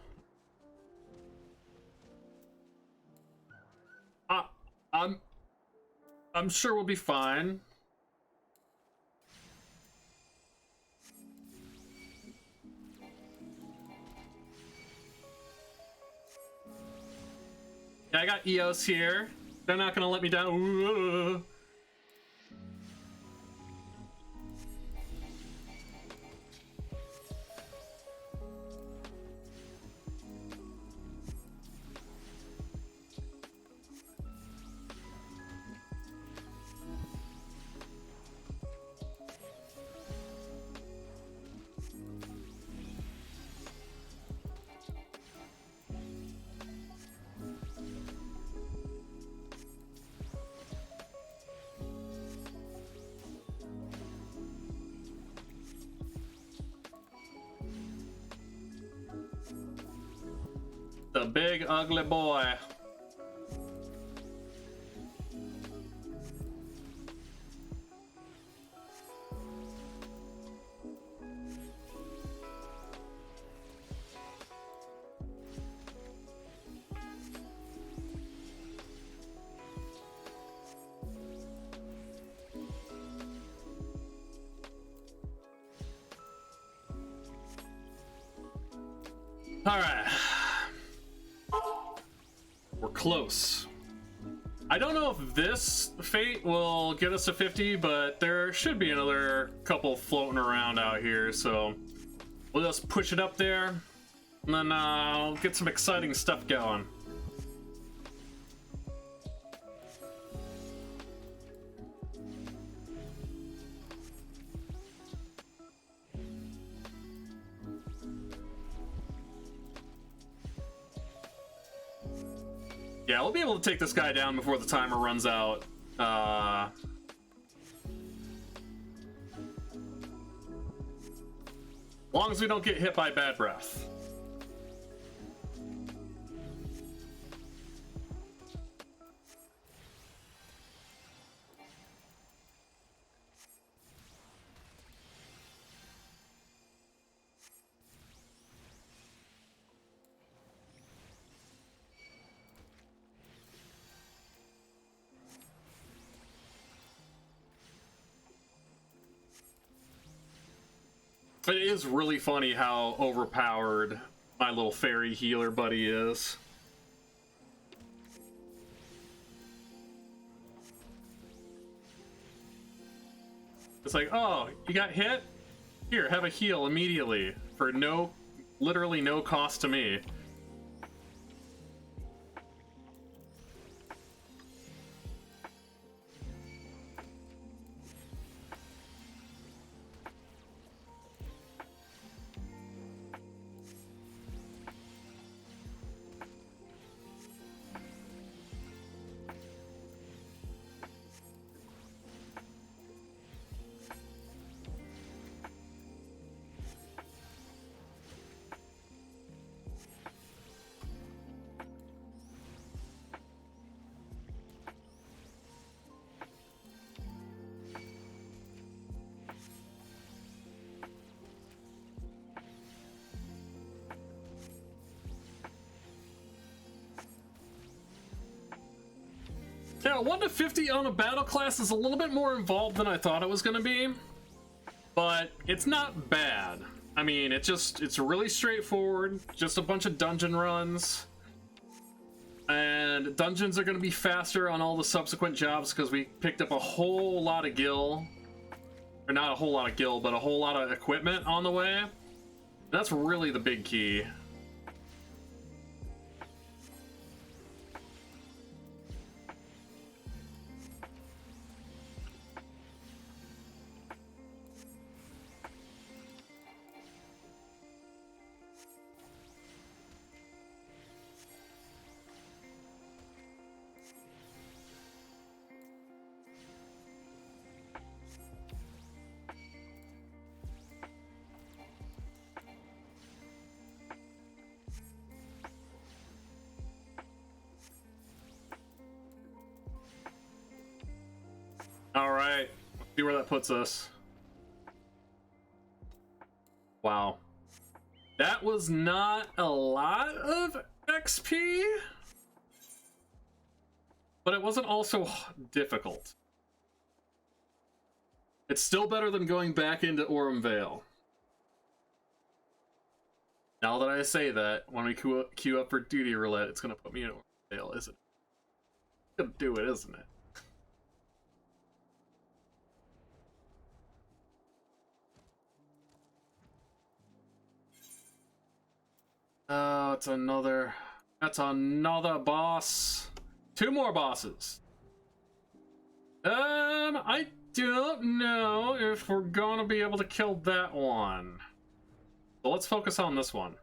I'm sure we'll be fine. Yeah, I got EOS here. They're not gonna let me down. Ooh. The big ugly boy. All right. We're close. I don't know if this fate will get us to 50, but there should be another couple floating around out here, so we'll just push it up there, and then I'll get some exciting stuff going. Yeah, we'll be able to take this guy down before the timer runs out. Long as we don't get hit by bad breath. It is really funny how overpowered my little fairy healer buddy is. It's like, oh, you got hit? Here, have a heal immediately for literally no cost to me. Yeah, 1 to 50 on a battle class is a little bit more involved than I thought it was going to be, but it's not bad. I mean, it's really straightforward, just a bunch of dungeon runs, and dungeons are going to be faster on all the subsequent jobs because we picked up a whole lot of gil, or not a whole lot of gil, but a whole lot of equipment on the way. That's really the big key. All right, let's see where that puts us. Wow. That was not a lot of XP, but it wasn't also difficult. It's still better than going back into Aurum Vale. Now that I say that, when we queue up for Duty Roulette, it's gonna put me in Aurum Vale, isn't it? It's gonna do it, isn't it? Oh, that's another boss. 2 more bosses. I don't know if we're gonna be able to kill that one. So let's focus on this one.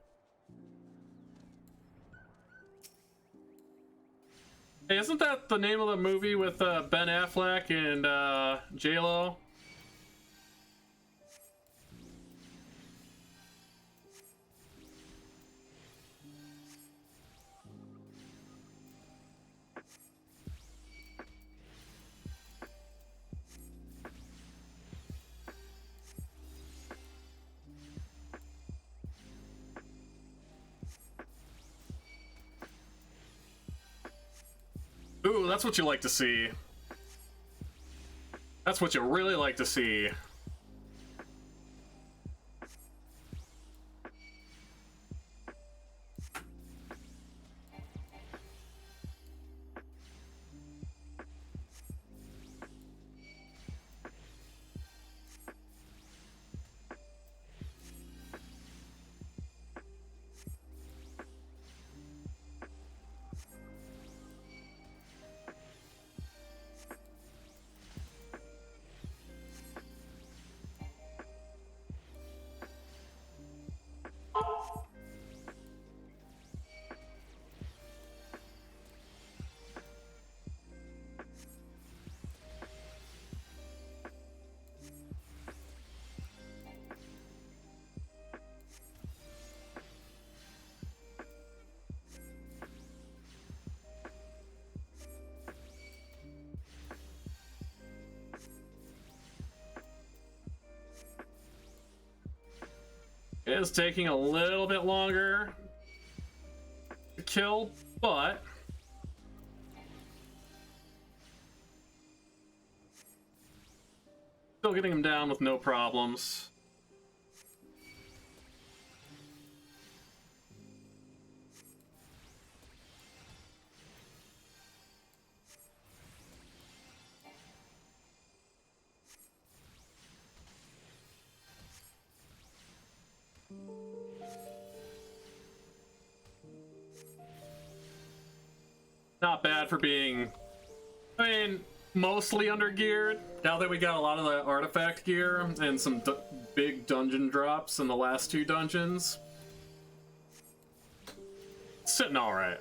Hey, isn't that the name of the movie with Ben Affleck and J-Lo? Ooh, that's what you like to see. That's what you really like to see. It is taking a little bit longer to kill, but still getting him down with no problems. Not bad for being, I mean, mostly undergeared. Now that we got a lot of the artifact gear and some big dungeon drops in the last 2 dungeons, it's sitting all right.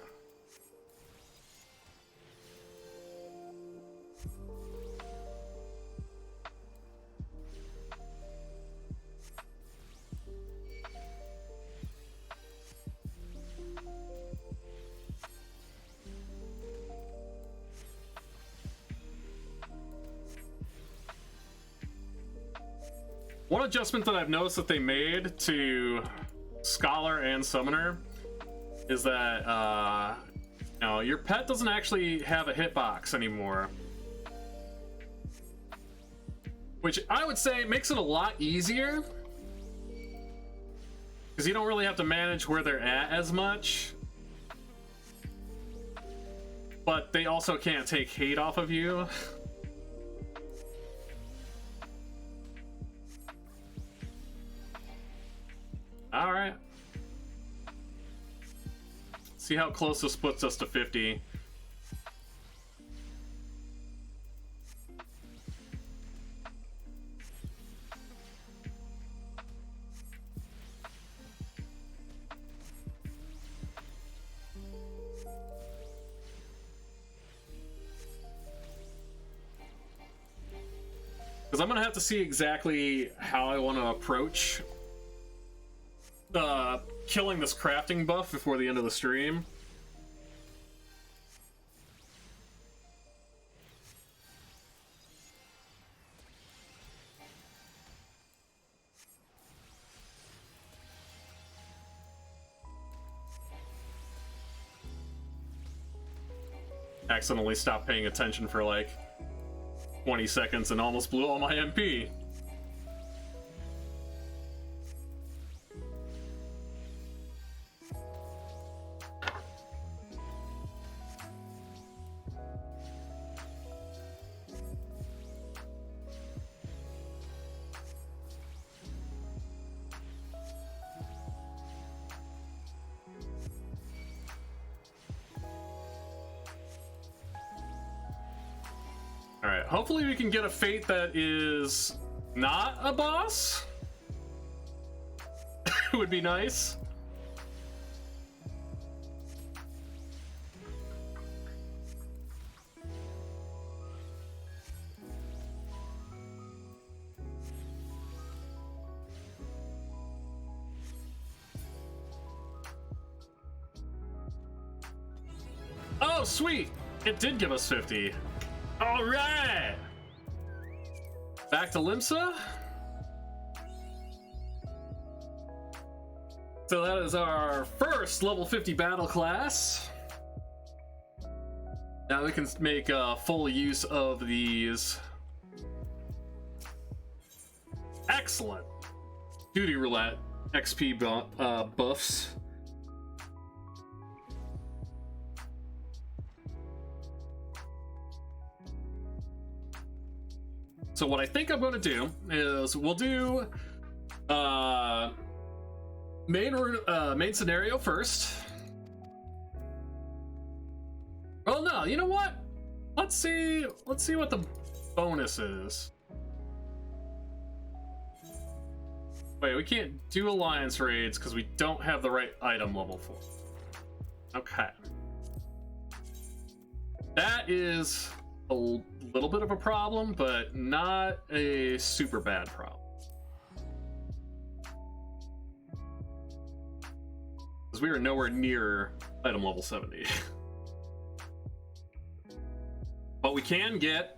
One adjustment that I've noticed that they made to Scholar and Summoner is that you know, your pet doesn't actually have a hitbox anymore, which I would say makes it a lot easier because you don't really have to manage where they're at as much, but they also can't take hate off of you. All right. See how close this puts us to 50. Because I'm going to have to see exactly how I want to approach killing this crafting buff before the end of the stream. accidentally stopped paying attention for like 20 seconds and almost blew all my MP. Alright, hopefully we can get a fate that is not a boss. It would be nice. Oh, sweet! It did give us 50. Alright! Back to Limsa. So that is our first level 50 battle class. Now we can make full use of these. Excellent. Duty Roulette XP buffs. So what I think I'm going to do is we'll do main scenario first. Well, no, you know what? Let's see what the bonus is. Wait, we can't do alliance raids because we don't have the right item level for it. Okay. That is a little bit of a problem, but not a super bad problem. Because we are nowhere near item level 70. But we can get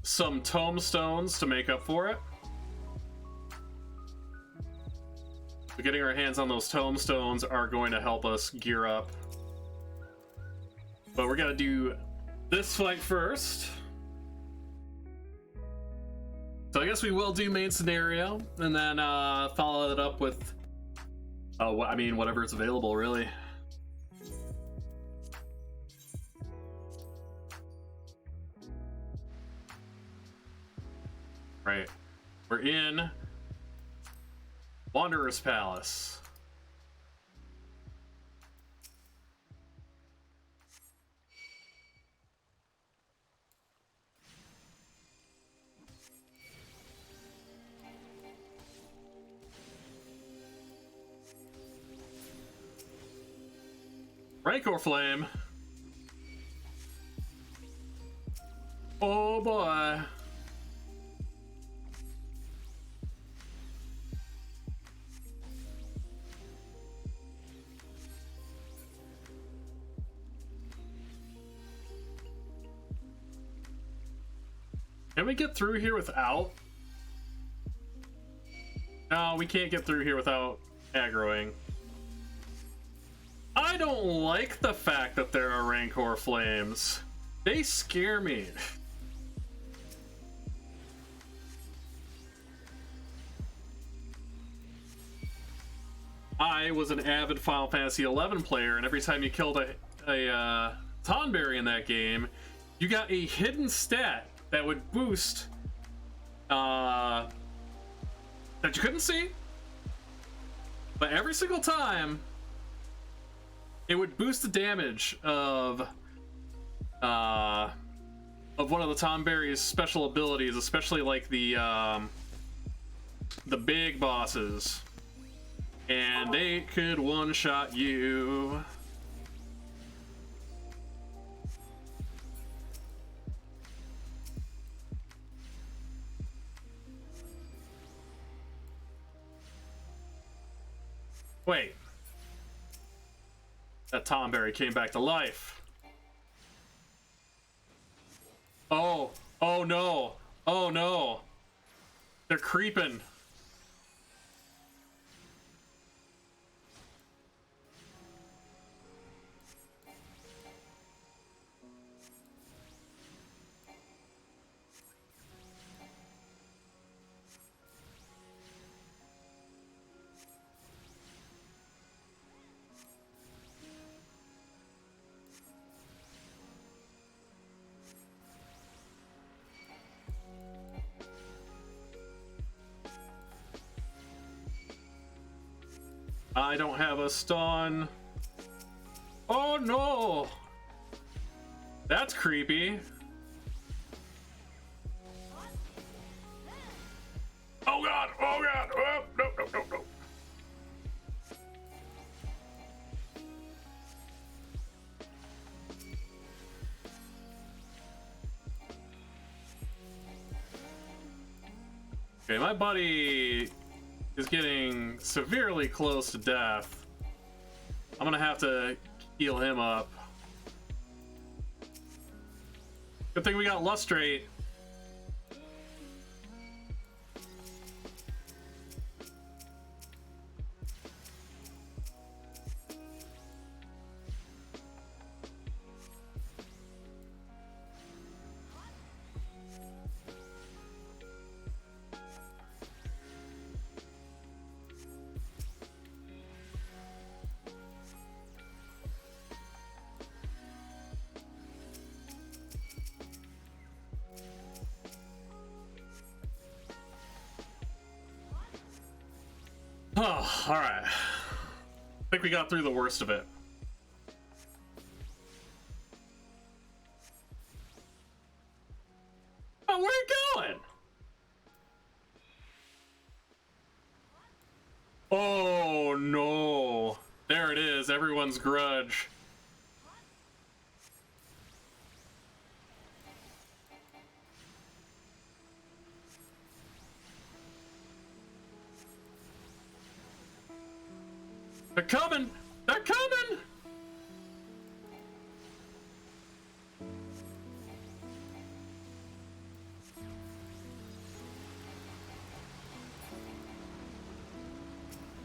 some tombstones to make up for it. So getting our hands on those tombstones are going to help us gear up. But we're gonna do this fight first. So I guess we will do main scenario and then follow it up with, I mean, whatever is available, really. Right, we're in Wanderer's Palace. Rancor Flame. Oh boy. Can we get through here without? No, we can't get through here without aggroing. I don't like the fact that there are Rancor Flames. They scare me. I was an avid Final Fantasy XI player, and every time you killed a Tonberry in that game, you got a hidden stat that would boost that you couldn't see, but every single time it would boost the damage of one of the Tonberry's special abilities, especially like the big bosses, and they could one-shot you. Wait. That Tonberry came back to life. Oh. Oh no. Oh no. They're creeping. I don't have a stun. Oh no! That's creepy. Oh god! Oh god! Oh, no, no, no, no. Okay, my buddy is getting severely close to death. I'm gonna have to heal him up. Good thing we got Lustrate. Oh, alright. I think we got through the worst of it. Oh, where are you going? Oh no. There it is, everyone's grudge. They're coming! They're coming!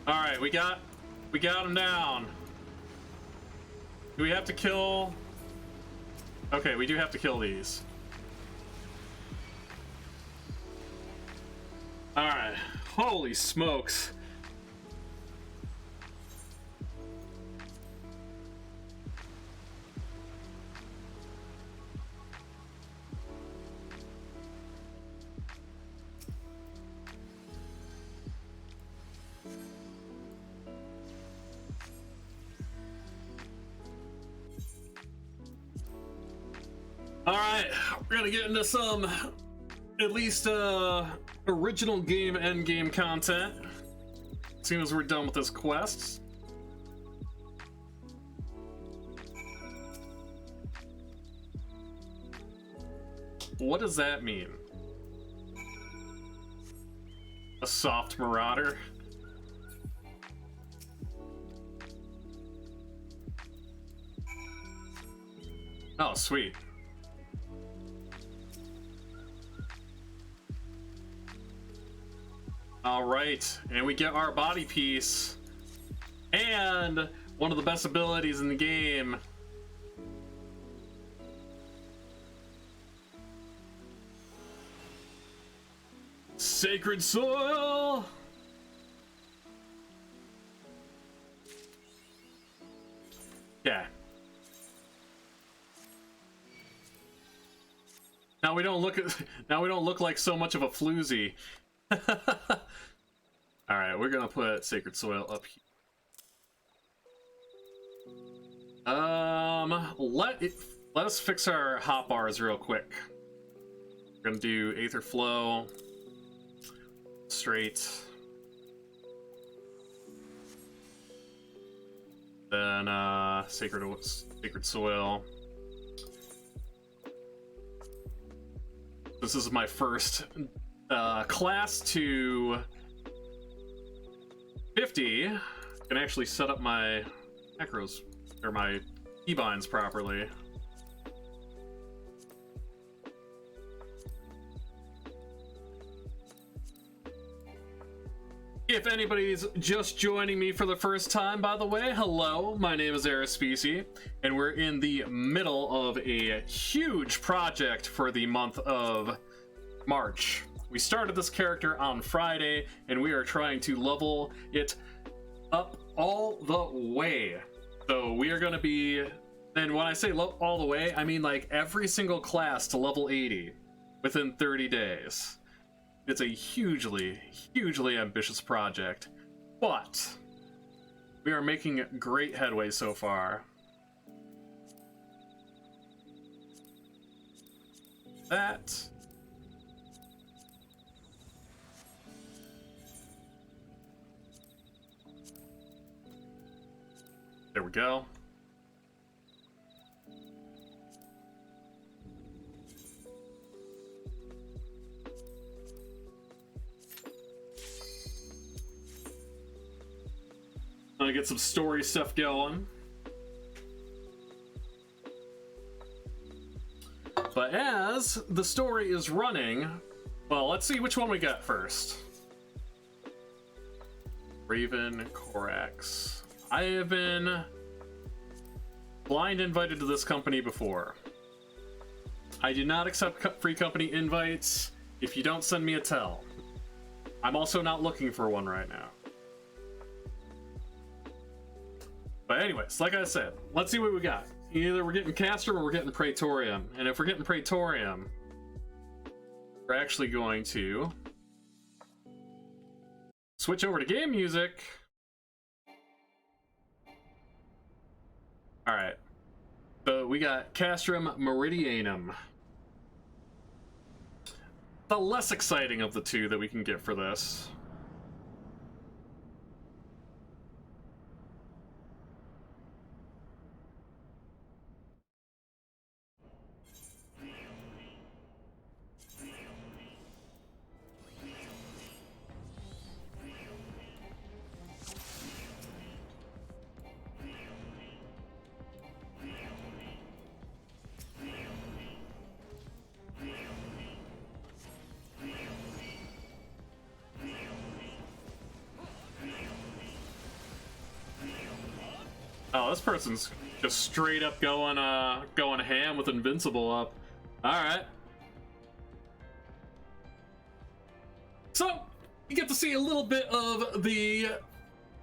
Alright, we got him down. Do we have to kill? Okay, we do have to kill these. Alright. Holy smokes. Alright, we're gonna get into some, at least, original game endgame content as soon as we're done with this quest. What does that mean? A soft marauder? Oh, sweet. All right, and we get our body piece and one of the best abilities in the game. Sacred Soil. Yeah. Now we don't look like so much of a floozy. All right, we're gonna put Sacred Soil up here. Let us fix our hotbars real quick. We're gonna do Aether Flow, straight, then Sacred Soil. This is my first class to 50. I can actually set up my macros or my keybinds properly. If anybody's just joining me for the first time, by the way, hello, my name is Araspeci, and we're in the middle of a huge project for the month of March. We started this character on Friday, and we are trying to level it up all the way. So we are going to be, and when I say all the way, I mean like every single class to level 80 within 30 days. It's a hugely, hugely ambitious project, but We are making great headway so far. That. There we go. I'm gonna get some story stuff going. But as the story is running, well, let's see which one we got first. Raven, Corax. I have been blind invited to this company before. I do not accept free company invites if you don't send me a tell. I'm also not looking for one right now. But anyways, like I said, let's see what we got. Either we're getting Castrum or we're getting Praetorium. And if we're getting Praetorium, we're actually going to switch over to game music. Alright. So we got Castrum Meridianum. The less exciting of the two that we can get for this. Oh, this person's just straight up going ham with Invincible up. Alright. So, you get to see a little bit of the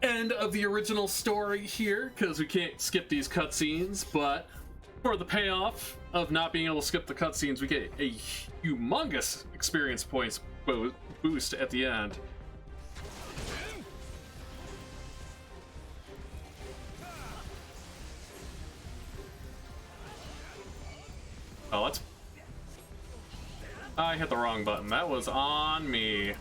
end of the original story here, because we can't skip these cutscenes, but for the payoff of not being able to skip the cutscenes, we get a humongous experience points boost at the end. Oh, let's... I hit the wrong button. That was on me.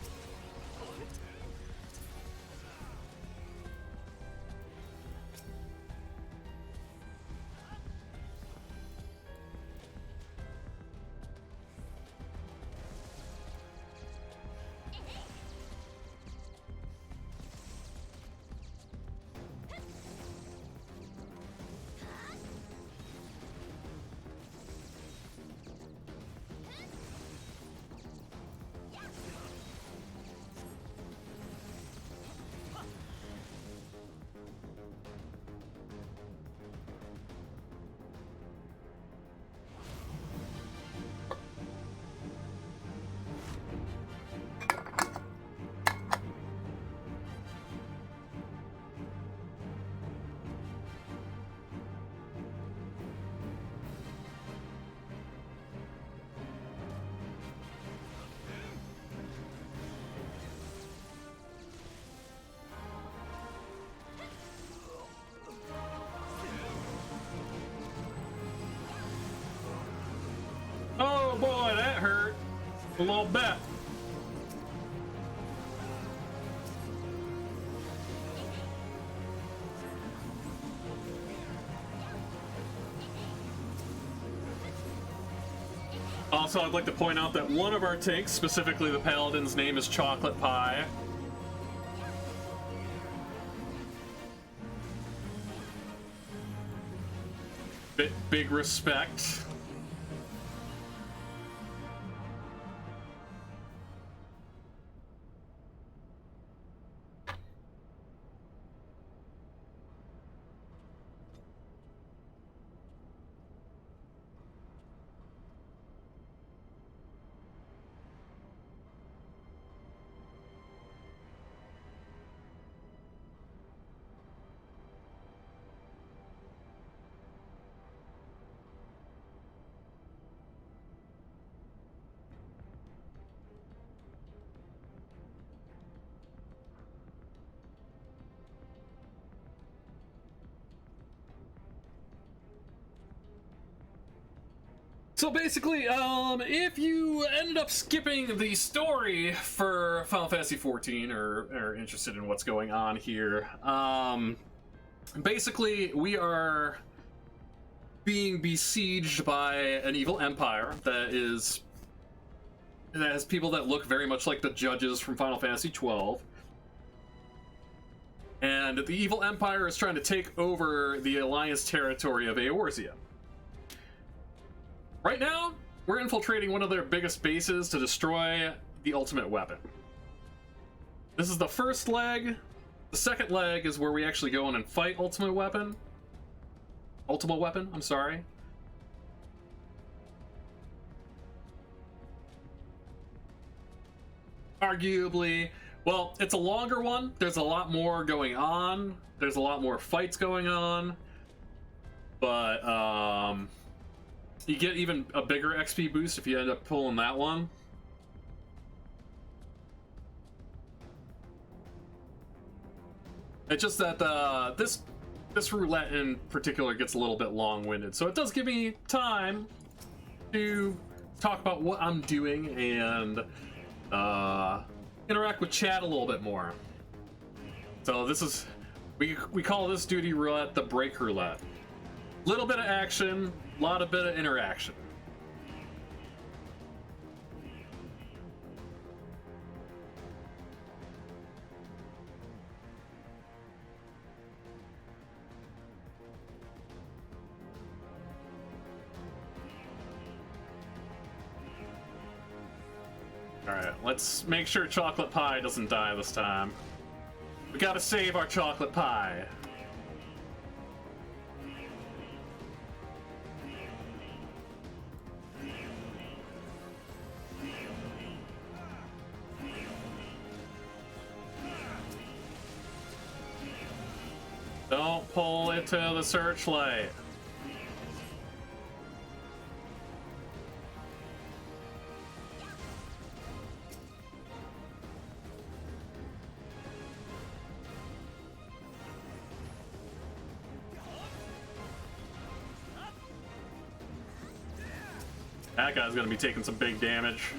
Oh boy, that hurt a little bit. Also, I'd like to point out that one of our tanks, specifically the Paladin's name is Chocolate Pie. Big respect. So basically, if you ended up skipping the story for Final Fantasy XIV or interested in what's going on here, basically we are being besieged by an evil empire that has people that look very much like the judges from Final Fantasy XII. And the evil empire is trying to take over the Alliance territory of Eorzea. Right now, we're infiltrating one of their biggest bases to destroy the ultimate weapon. This is the first leg. The second leg is where we actually go in and fight Ultimate Weapon, I'm sorry. Arguably, well, it's a longer one. There's a lot more going on. There's a lot more fights going on. But, you get even a bigger XP boost if you end up pulling that one. It's just that this roulette in particular gets a little bit long-winded, so it does give me time to talk about what I'm doing and interact with chat a little bit more. So this is we call this duty roulette the break roulette. Little bit of action, lot of bit of interaction. Alright, let's make sure Chocolate Pie doesn't die this time. We gotta save our Chocolate Pie. Don't pull it to the searchlight. That guy's gonna be taking some big damage.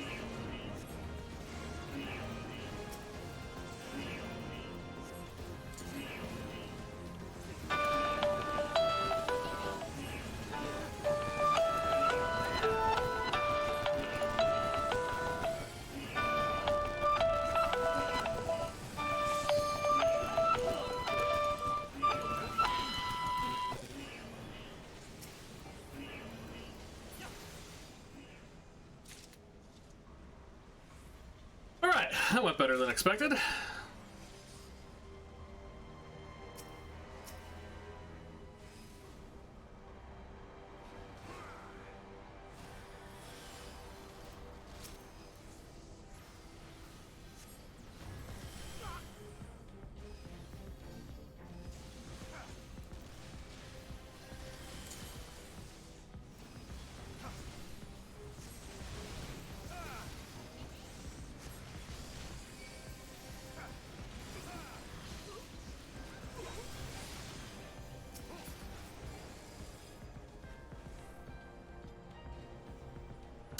That went better than expected.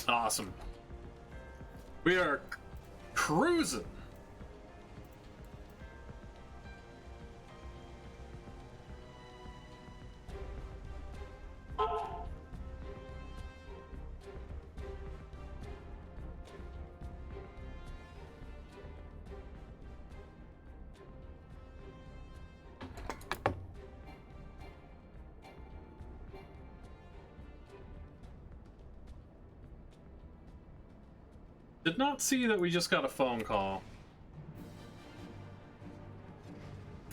Awesome. We are cruising. Did not see that we just got a phone call.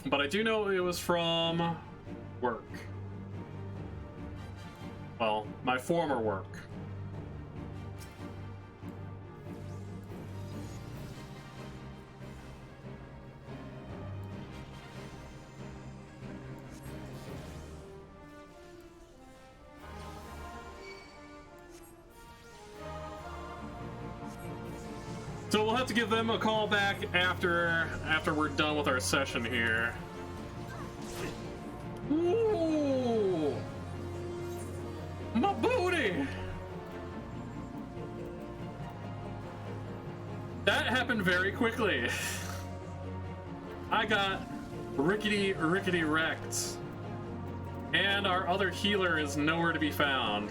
But I do know it was from work. Well, my former work. So we'll have to give them a call back after we're done with our session here. Ooh, my booty! That happened very quickly. I got rickety wrecked. And our other healer is nowhere to be found.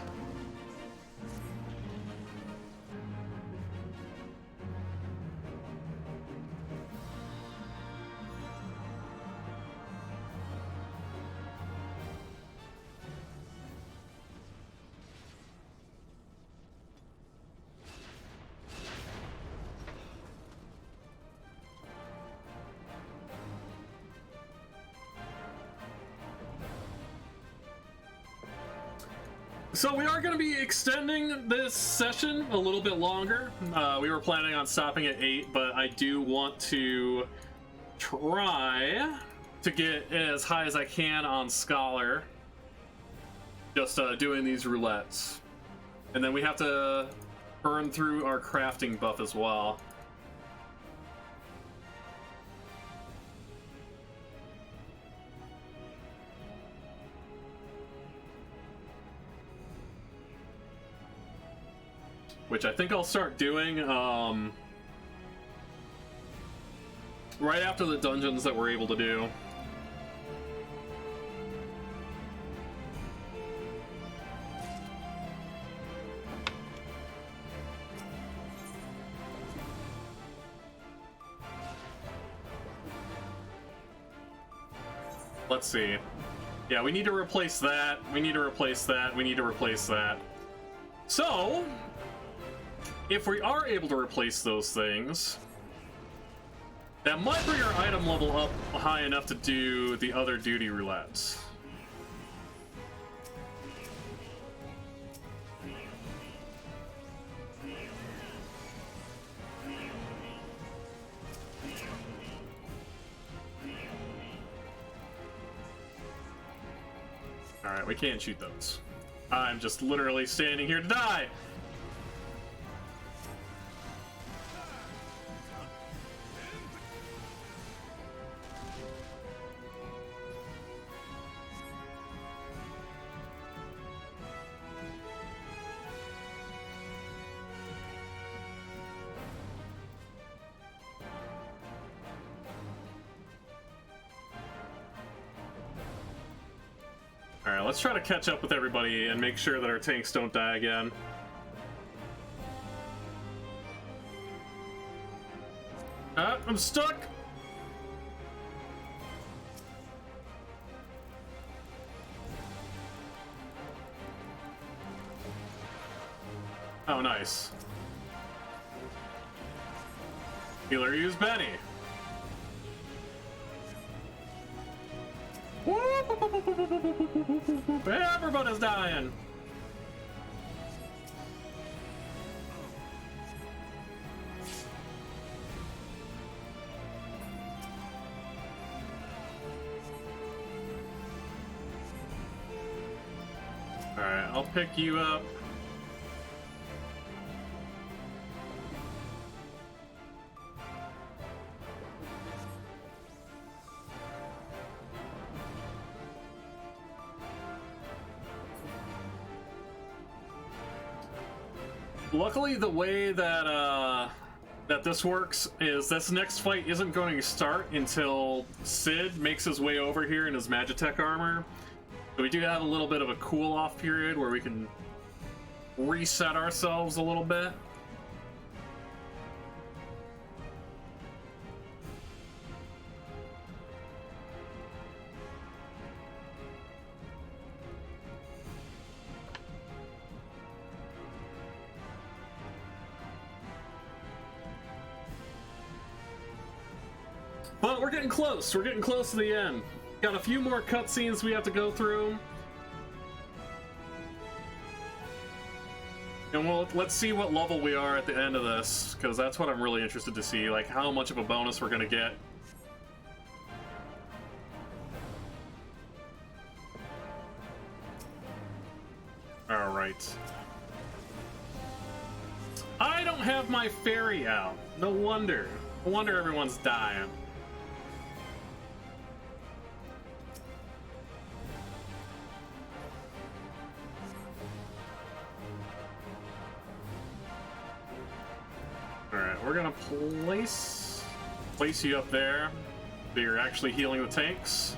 So we are going to be extending this session a little bit longer. We were planning on stopping at 8, but I do want to try to get as high as I can on Scholar. Just doing these roulettes. And then we have to burn through our crafting buff as well. Which I think I'll start doing right after the dungeons that we're able to do. Let's see. Yeah, we need to replace that. We need to replace that. We need to replace that. So, if we are able to replace those things, that might bring our item level up high enough to do the other duty roulettes. Alright, we can't shoot those. I'm just literally standing here to die! Alright, let's try to catch up with everybody and make sure that our tanks don't die again. I'm stuck! Oh, nice. Healer use Benny. Everybody's dying. Alright, I'll pick you up. Luckily, the way that that this works is this next fight isn't going to start until Sid makes his way over here in his Magitech armor. So we do have a little bit of a cool-off period where we can reset ourselves a little bit. But we're getting close. We're getting close to the end. Got a few more cutscenes we have to go through. And let's see what level we are at the end of this, because that's what I'm really interested to see, like how much of a bonus we're gonna get. Alright. I don't have my fairy out. No wonder. No wonder everyone's dying. Alright, we're we're gonna place you up there. So you're actually healing the tanks.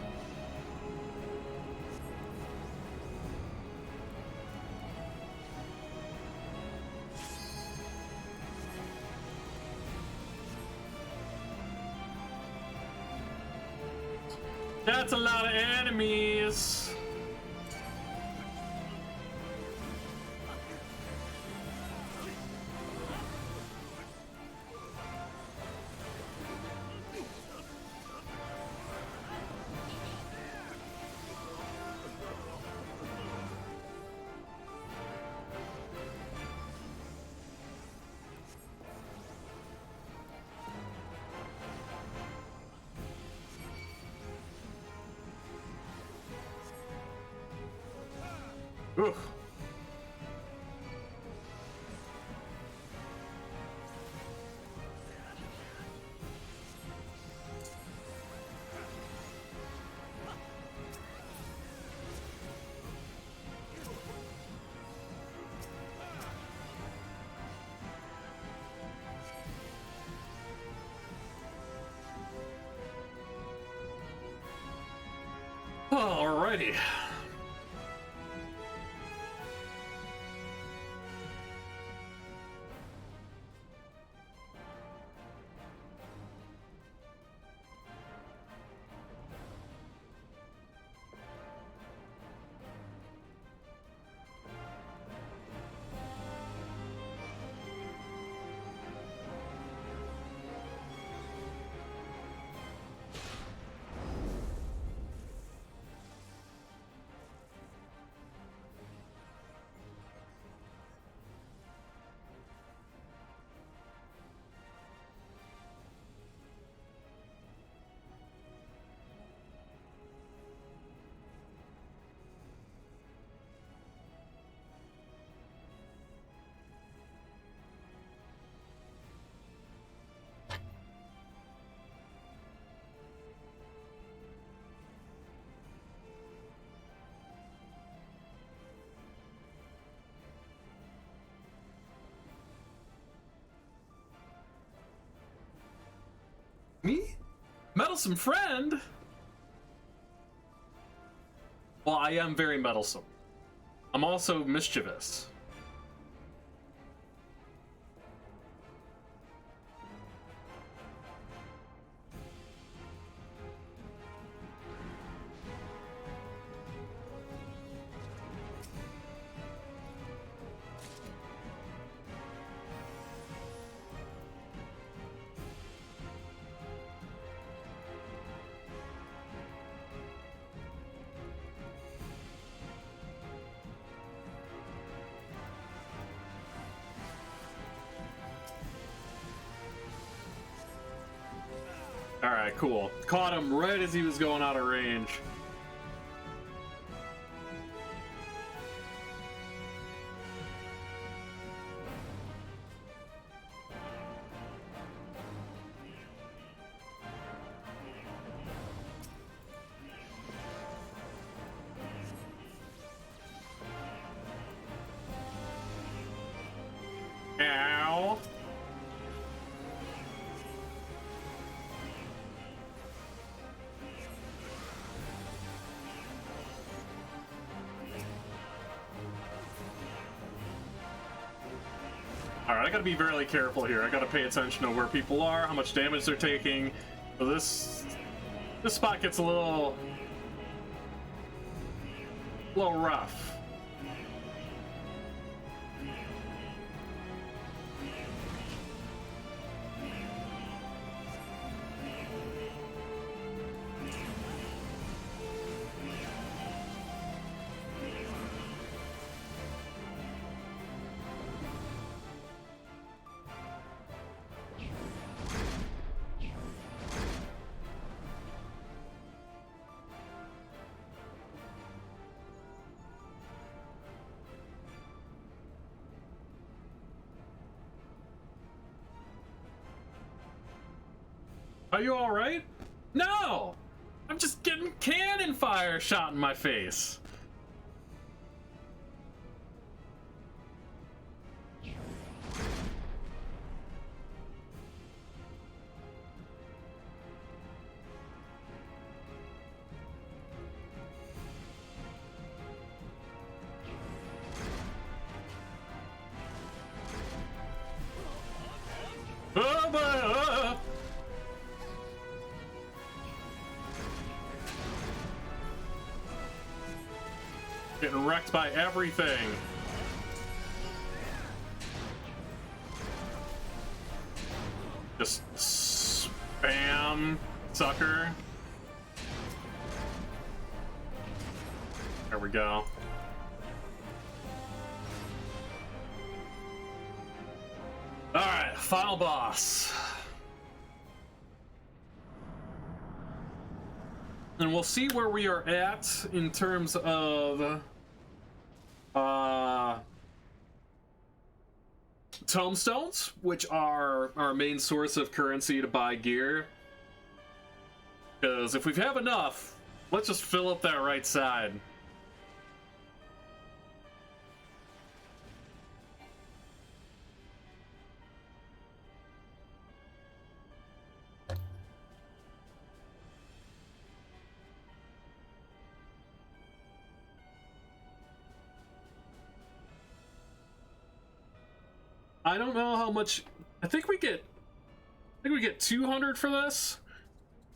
That's a lot of enemies. Oof. Alrighty. Me? Meddlesome friend? Well, I am very meddlesome. I'm also mischievous. Alright, cool. Caught him right as he was going out of range. Ow. Alright, I gotta be really careful here. I gotta pay attention to where people are, how much damage they're taking. So this spot gets a little rough. Are you alright? No! I'm just getting cannon fire shot in my face. Getting wrecked by everything. Just spam, sucker. There we go. Alright, final boss. And we'll see where we are at in terms of tomestones, which are our main source of currency to buy gear. Because if we have enough, let's just fill up that right side. I don't know how much. I think we get 200 for this.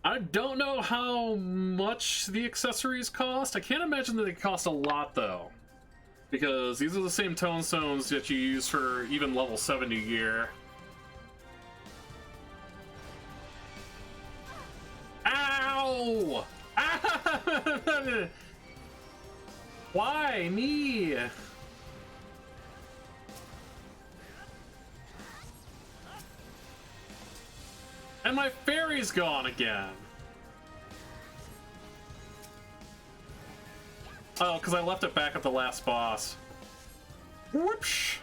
I don't know how much the accessories cost. I can't imagine that they cost a lot though, because these are the same tomestones that you use for even level 70 gear. Ow! Why me? And my fairy's gone again. Oh, because I left it back at the last boss. Whoops.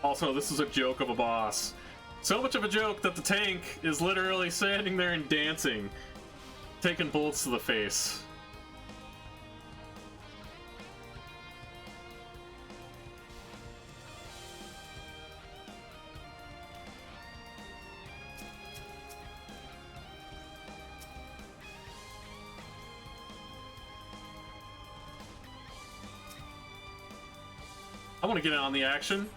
Also, this is a joke of a boss. So much of a joke that the tank is literally standing there and dancing, taking bullets to the face. I want to get in on the action.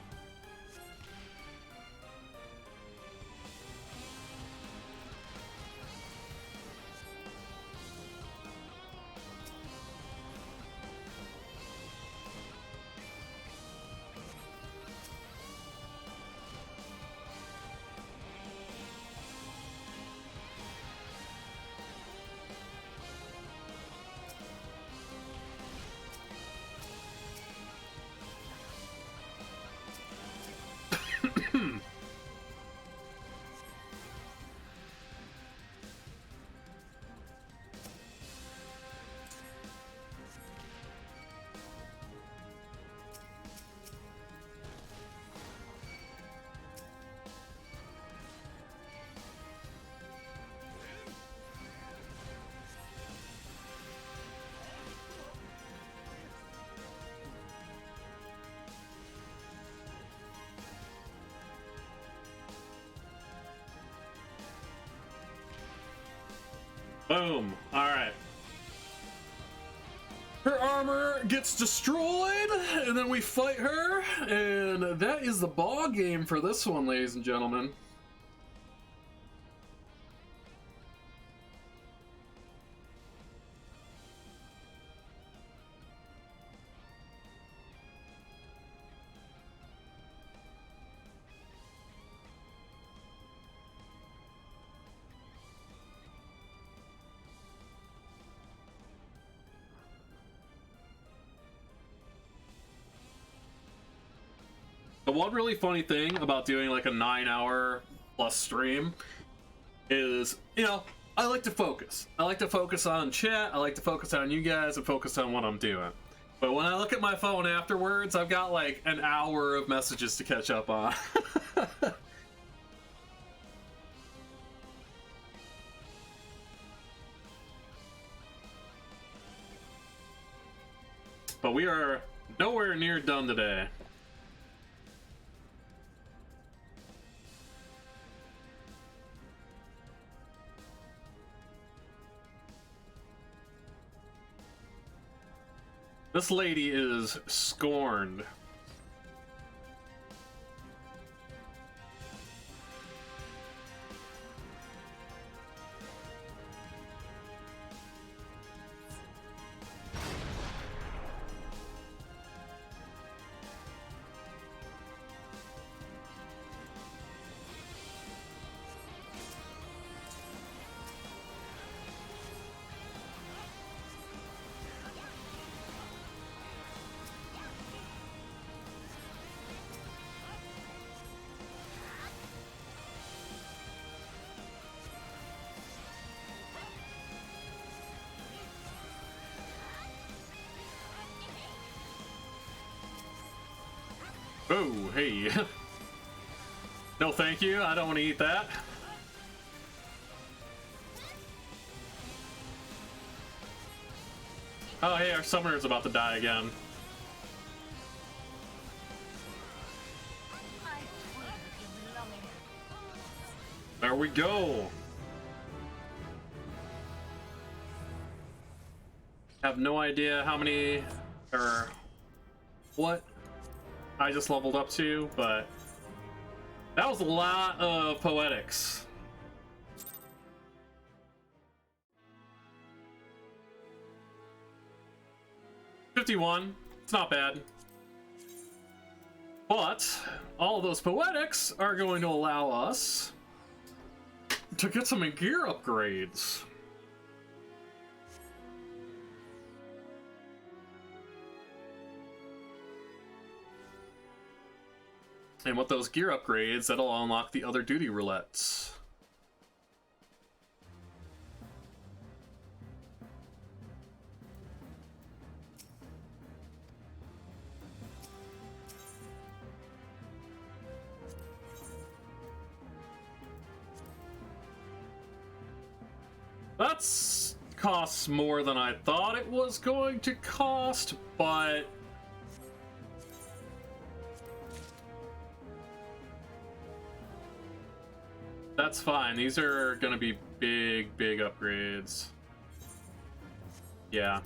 Boom. Alright. Her armor gets destroyed, and then we fight her, and that is the ball game for this one, ladies and gentlemen. The one really funny thing about doing like a 9-hour plus stream is, you know, I like to focus. I like to focus on chat, I like to focus on you guys, and focus on what I'm doing. But when I look at my phone afterwards, I've got like an hour of messages to catch up on. But we are nowhere near done today. This lady is scorned. Oh, hey. No, thank you. I don't want to eat that. Oh, hey, our summoner's about to die again. There we go. Have no idea how many or what I just leveled up to, but that was a lot of poetics. $51, it's not bad. But all of those poetics are going to allow us to get some gear upgrades. And with those gear upgrades, that'll unlock the other duty roulettes. That's costs more than I thought it was going to cost, but that's fine. These are gonna be big upgrades. Yeah.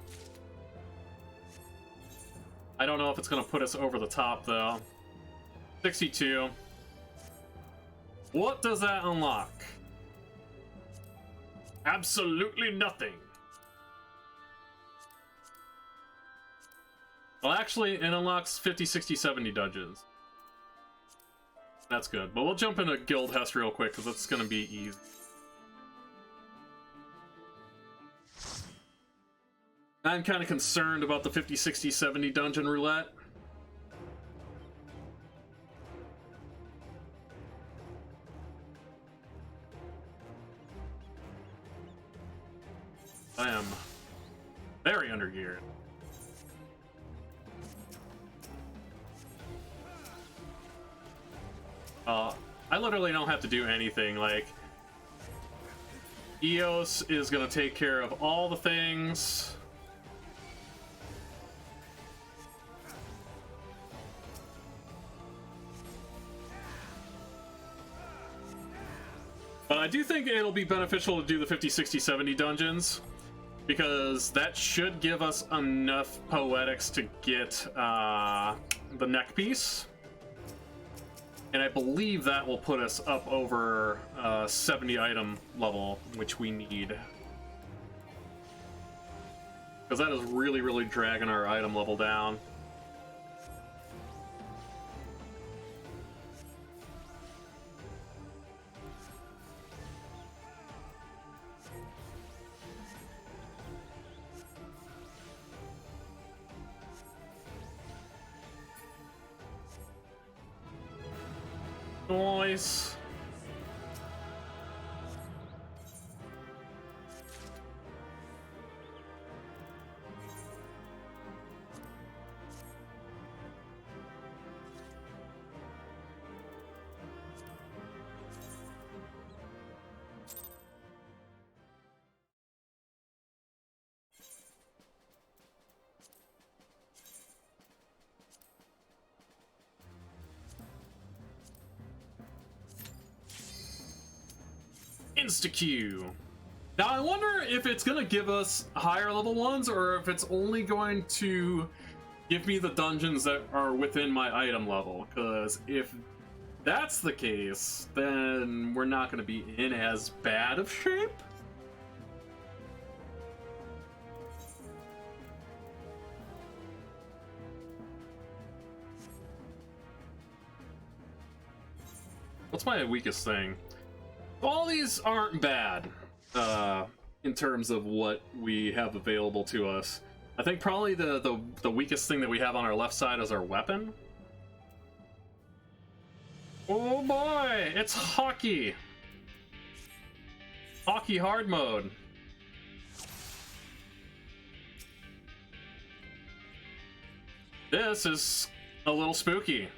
I don't know if it's gonna put us over the top though. 62. What does that unlock? Absolutely nothing. Well, actually, it unlocks 50, 60, 70 dungeons. That's good. But we'll jump into Guild Hest real quick, because that's going to be easy. I'm kind of concerned about the 50, 60, 70 dungeon roulette. I am very undergeared. I literally don't have to do anything. Like, Eos is gonna take care of all the things. But I do think it'll be beneficial to do the 50, 60, 70 dungeons, because that should give us enough poetics to get the neck piece. And I believe that will put us up over 70 item level, which we need. Because that is really dragging our item level down. Nice. Insta-Q. Now I wonder if it's gonna give us higher level ones, or if it's only going to give me the dungeons that are within my item level. Because if that's the case, then we're not gonna be in as bad of shape. What's my weakest thing? All these aren't bad, in terms of what we have available to us. I think probably the weakest thing that we have on our left side is our weapon. Oh boy, it's hockey! Hockey hard mode. This is a little spooky.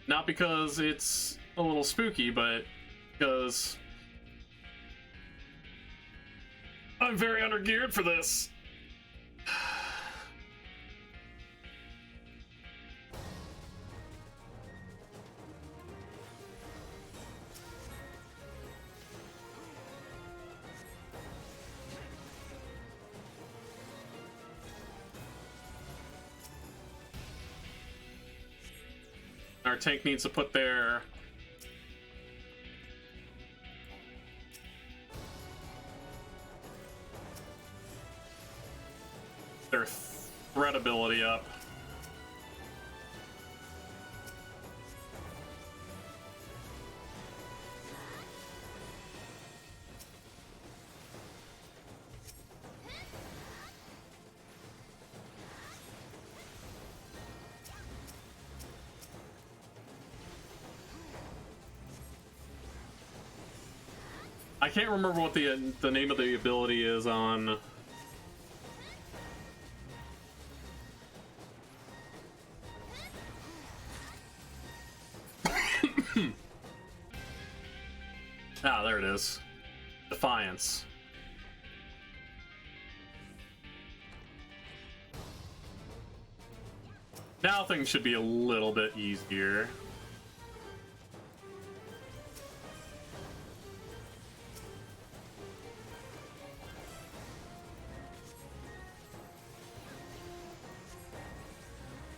Not because it's a little spooky, but because I'm very undergeared for this. Our tank needs to put their threat ability up. I can't remember what the name of the ability is on. Ah, there it is. Defiance. Now things should be a little bit easier.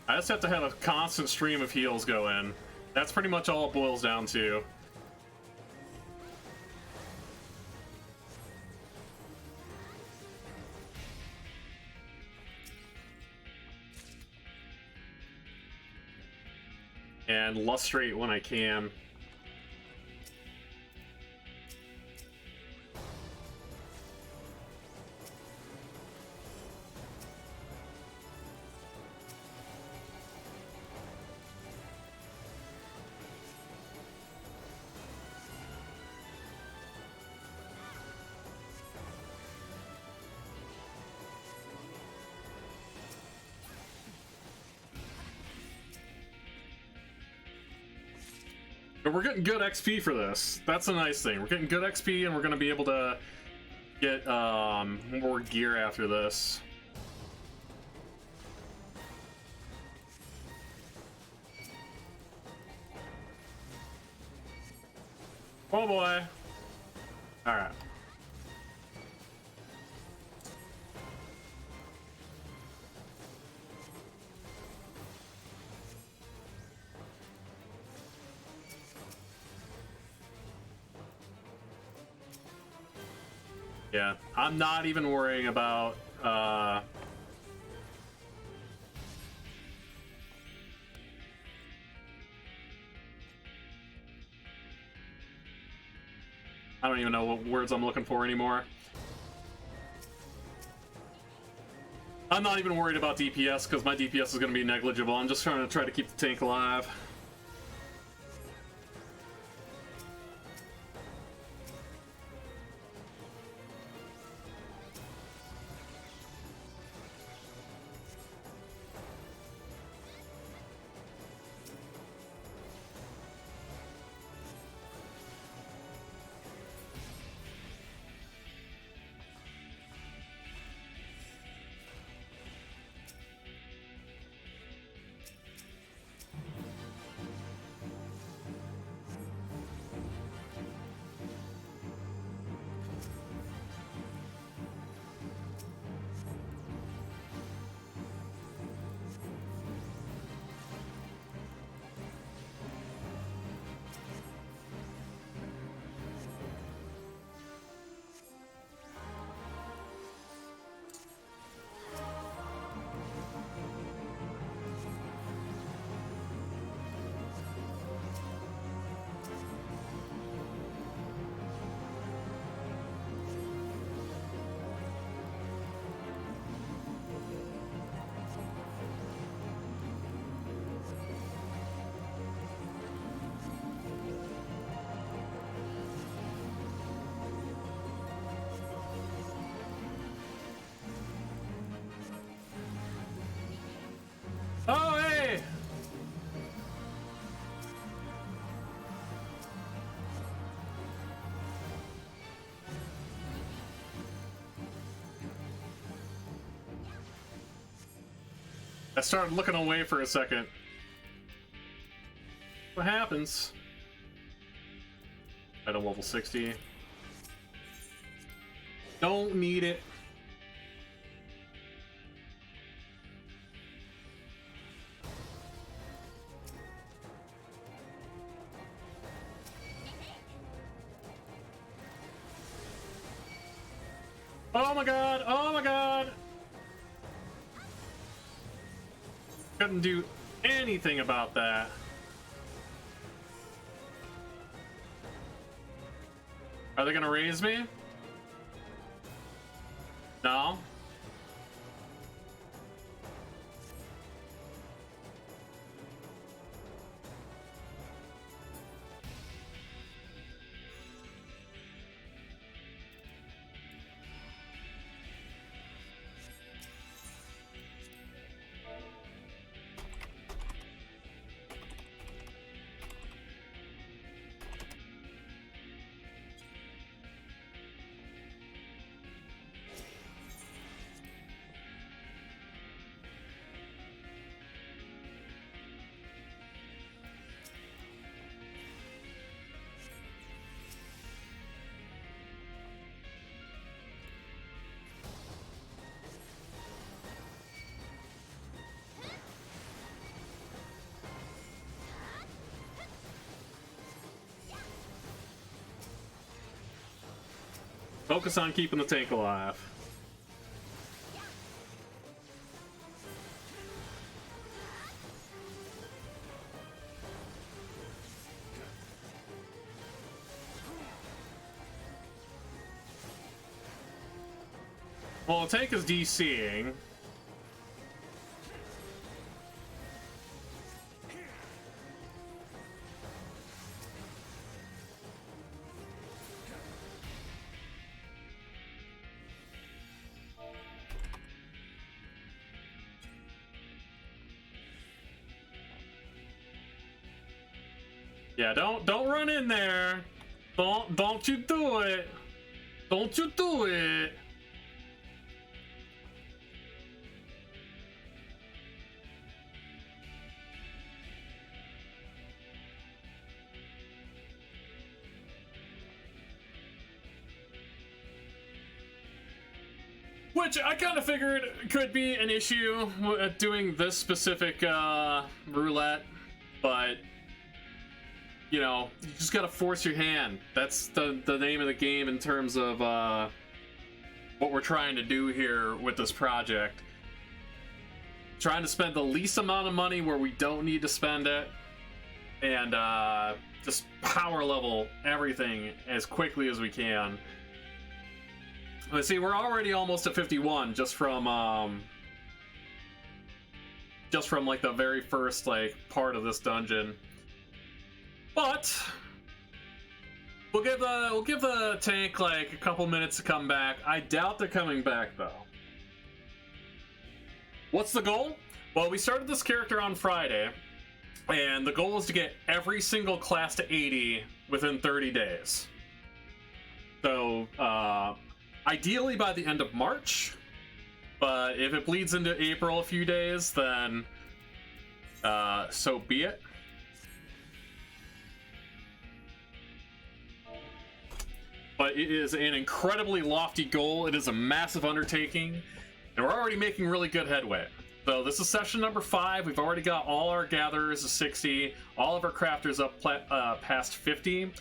I just have to have a constant stream of heals go in. That's pretty much all it boils down to. And lustrate when I can. But we're getting good XP for this. That's a nice thing. We're getting good XP, and we're going to be able to get more gear after this. Oh boy. Alright. Yeah, I'm not even worrying about I don't even know what words I'm looking for anymore. I'm not even worried about DPS because my DPS is going to be negligible. I'm just trying to keep the tank alive. I started looking away for a second. What happens? Item level 60. Don't need it. Oh my god! Oh my god! Couldn't do anything about that. Are they gonna raise me? No? Focus on keeping the tank alive. Well, the tank is DCing. Yeah, don't run in there. Don't you do it. Don't you do it. Which I kind of figured could be an issue with doing this specific roulette, but you know, you just gotta force your hand. That's the name of the game in terms of what we're trying to do here with this project. Trying to spend the least amount of money where we don't need to spend it, and just power level everything as quickly as we can. Let's see, we're already almost at 51 just from like the very first like part of this dungeon. But we'll give the tank like a couple minutes to come back. I doubt they're coming back though. What's the goal? Well, we started this character on Friday, and the goal is to get every single class to 80 within 30 days. So ideally by the end of March, but if it bleeds into April a few days, then so be it. But it is an incredibly lofty goal. It is a massive undertaking, and we're already making really good headway. So this is session number 5. We've already got all our gatherers to 60, all of our crafters up past 50,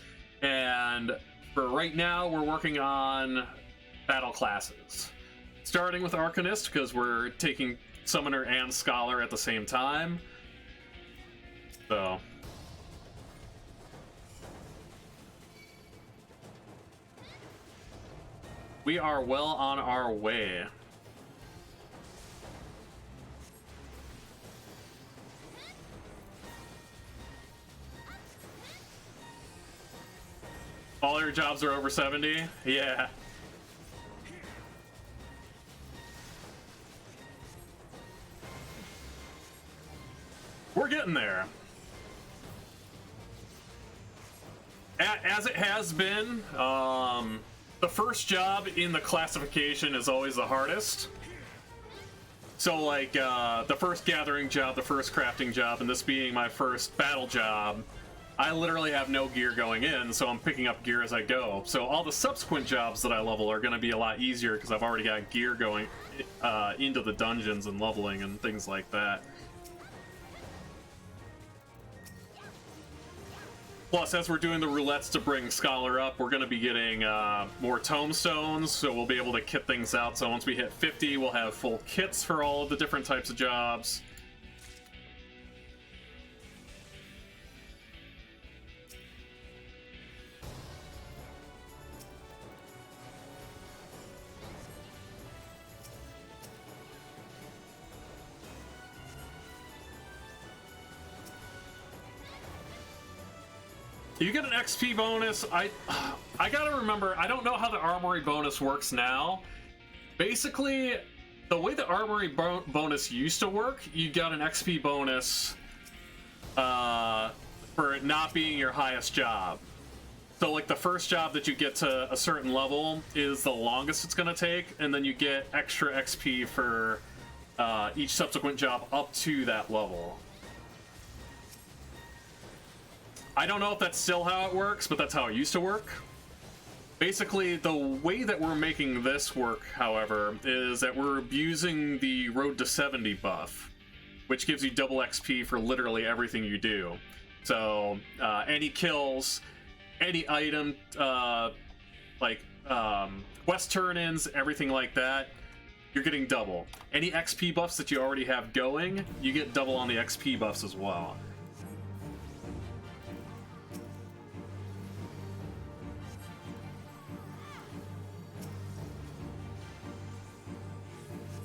and for right now we're working on battle classes. Starting with Arcanist, because we're taking Summoner and Scholar at the same time. So we are well on our way. All your jobs are over 70? Yeah. We're getting there. As it has been, the first job in the classification is always the hardest. So like the first gathering job, the first crafting job, and this being my first battle job, I literally have no gear going in, so I'm picking up gear as I go. So all the subsequent jobs that I level are going to be a lot easier because I've already got gear going into the dungeons and leveling and things like that. Plus, as we're doing the roulettes to bring Scholar up, we're going to be getting more tomestones, so we'll be able to kit things out. So once we hit 50, we'll have full kits for all of the different types of jobs. You get an XP bonus. I gotta remember, I don't know how the armory bonus works now. Basically, the way the armory bonus used to work, you got an XP bonus for it not being your highest job. So like the first job that you get to a certain level is the longest it's gonna take, and then you get extra XP for each subsequent job up to that level. I don't know if that's still how it works, but that's how it used to work. Basically, the way that we're making this work, however, is that we're abusing the Road to 70 buff, which gives you double XP for literally everything you do. So, any kills, any item, quest turn-ins, everything like that, you're getting double. Any XP buffs that you already have going, you get double on the XP buffs as well.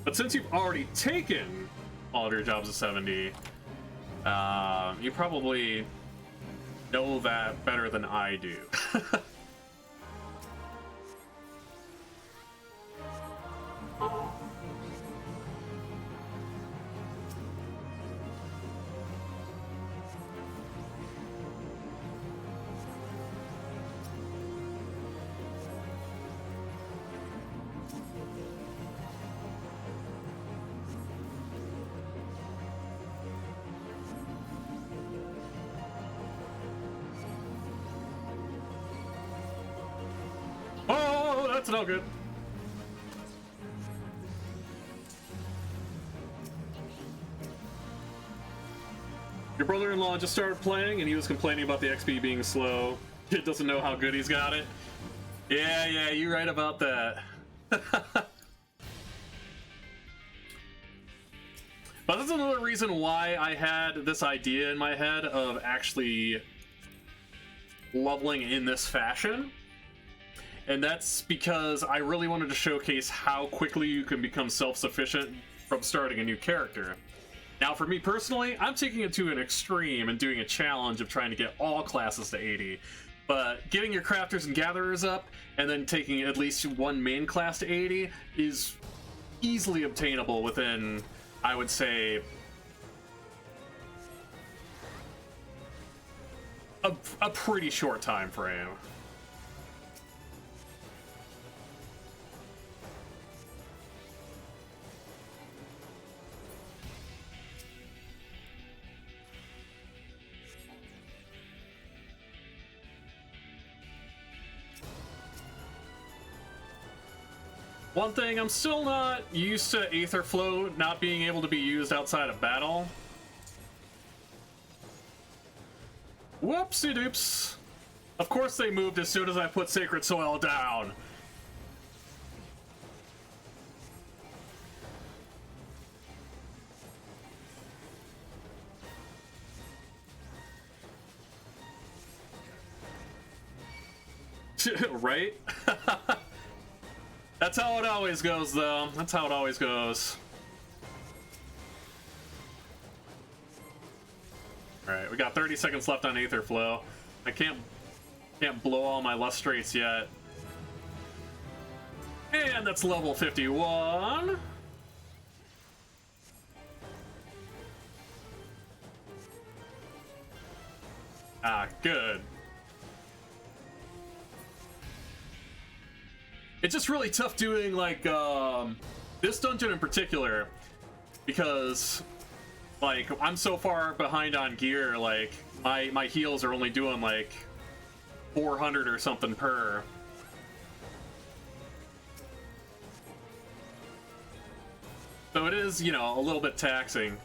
But since you've already taken all of your jobs to 70, you probably know that better than I do. That's no good. Your brother-in-law just started playing and he was complaining about the XP being slow. Kid doesn't know how good he's got it. Yeah, you're right about that. But that's another reason why I had this idea in my head of actually leveling in this fashion. And that's because I really wanted to showcase how quickly you can become self-sufficient from starting a new character. Now, for me personally, I'm taking it to an extreme and doing a challenge of trying to get all classes to 80. But getting your crafters and gatherers up, and then taking at least one main class to 80 is easily obtainable within, I would say, a pretty short time frame. One thing, I'm still not used to Aether Flow not being able to be used outside of battle. Whoopsie doops. Of course they moved as soon as I put Sacred Soil down. Right? That's how it always goes, though. That's how it always goes. Alright, we got 30 seconds left on Aether Flow. I can't blow all my lustrates yet. And that's level 51. Ah, good. It's just really tough doing, like, this dungeon in particular. because like I'm so far behind on gear, like my heals are only doing like 400 or something per. So it is, you know, a little bit taxing.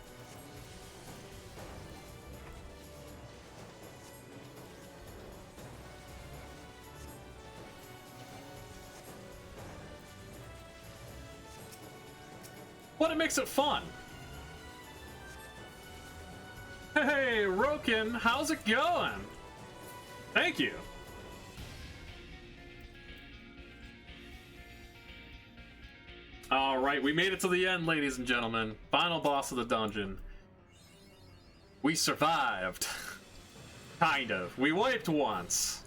But it makes it fun. Hey, Roken, how's it going? Thank you. All right, we made it to the end, ladies and gentlemen. Final boss of the dungeon. We survived. Kind of. We wiped once.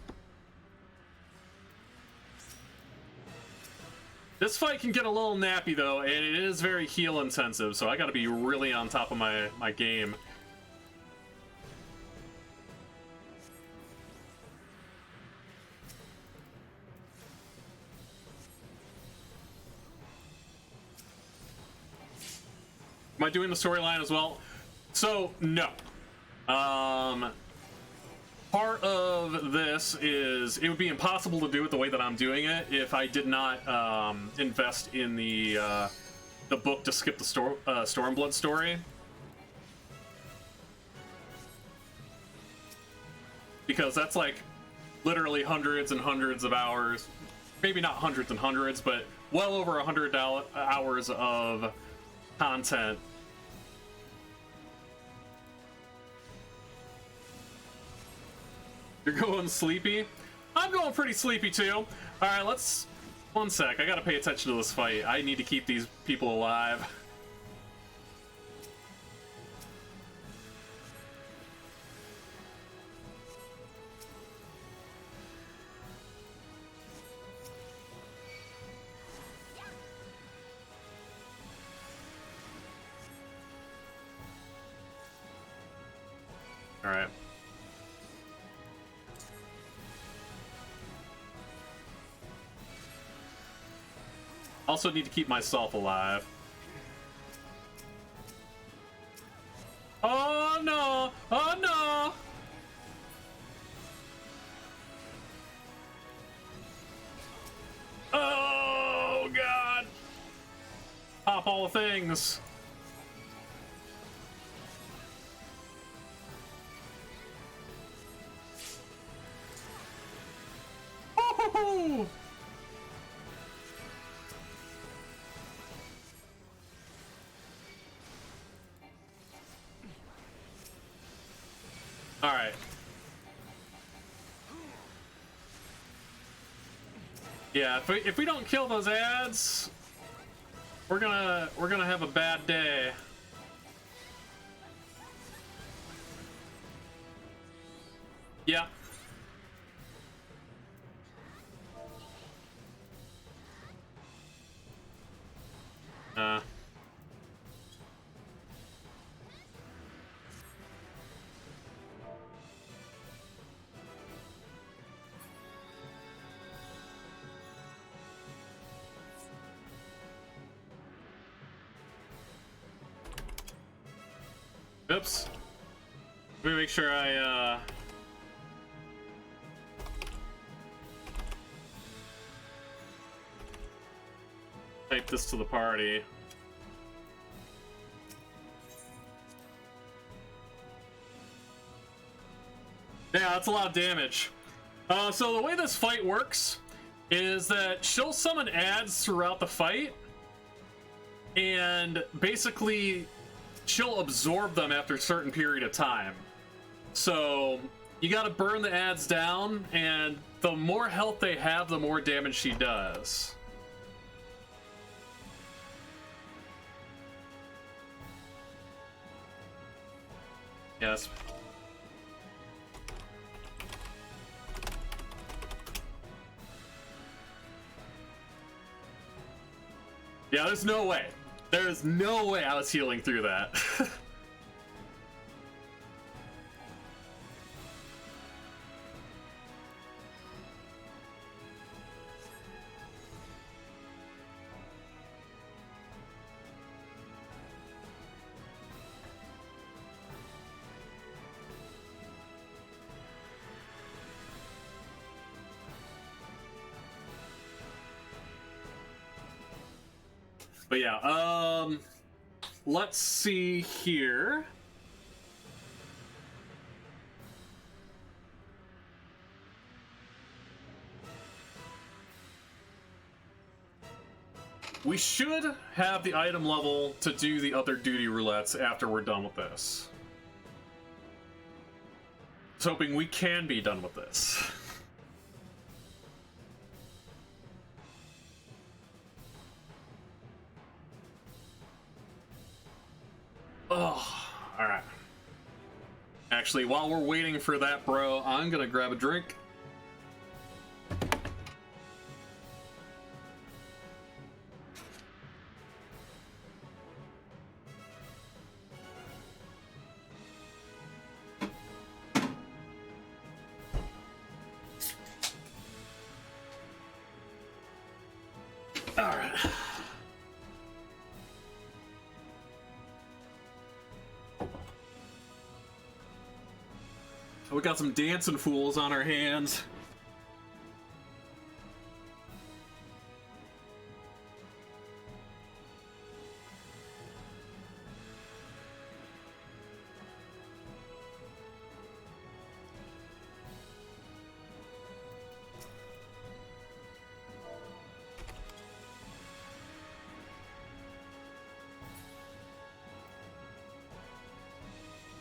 This fight can get a little nappy, though, and it is very heal intensive, so I gotta be really on top of my game. Am I doing the storyline as well? So, no. Part of this is it would be impossible to do it the way that I'm doing it if I did not invest in the book to skip the Stormblood story. Because that's like literally hundreds and hundreds of hours, maybe not hundreds and hundreds, but well over 100 hours of content. You're going sleepy? I'm going pretty sleepy too. Alright, let's... One sec, I gotta pay attention to this fight. I need to keep these people alive. Alright. Also need to keep myself alive. Oh no! Oh no! Oh god! Pop all the things. Oh! All right. Yeah, if we don't kill those ads, we're gonna have a bad day. Yeah. Oops. Let me make sure I, type this to the party. Yeah, that's a lot of damage. So the way this fight works is that she'll summon ads throughout the fight, and basically she'll absorb them after a certain period of time. So you gotta burn the ads down, and the more health they have, the more damage she does. Yes. Yeah, there's no way. There's no way I was healing through that. But yeah, let's see here. We should have the item level to do the other duty roulettes after we're done with this. Just hoping we can be done with this. Oh, alright. Actually, while we're waiting for that, bro, I'm gonna grab a drink. Alright. We got some dancing fools on our hands.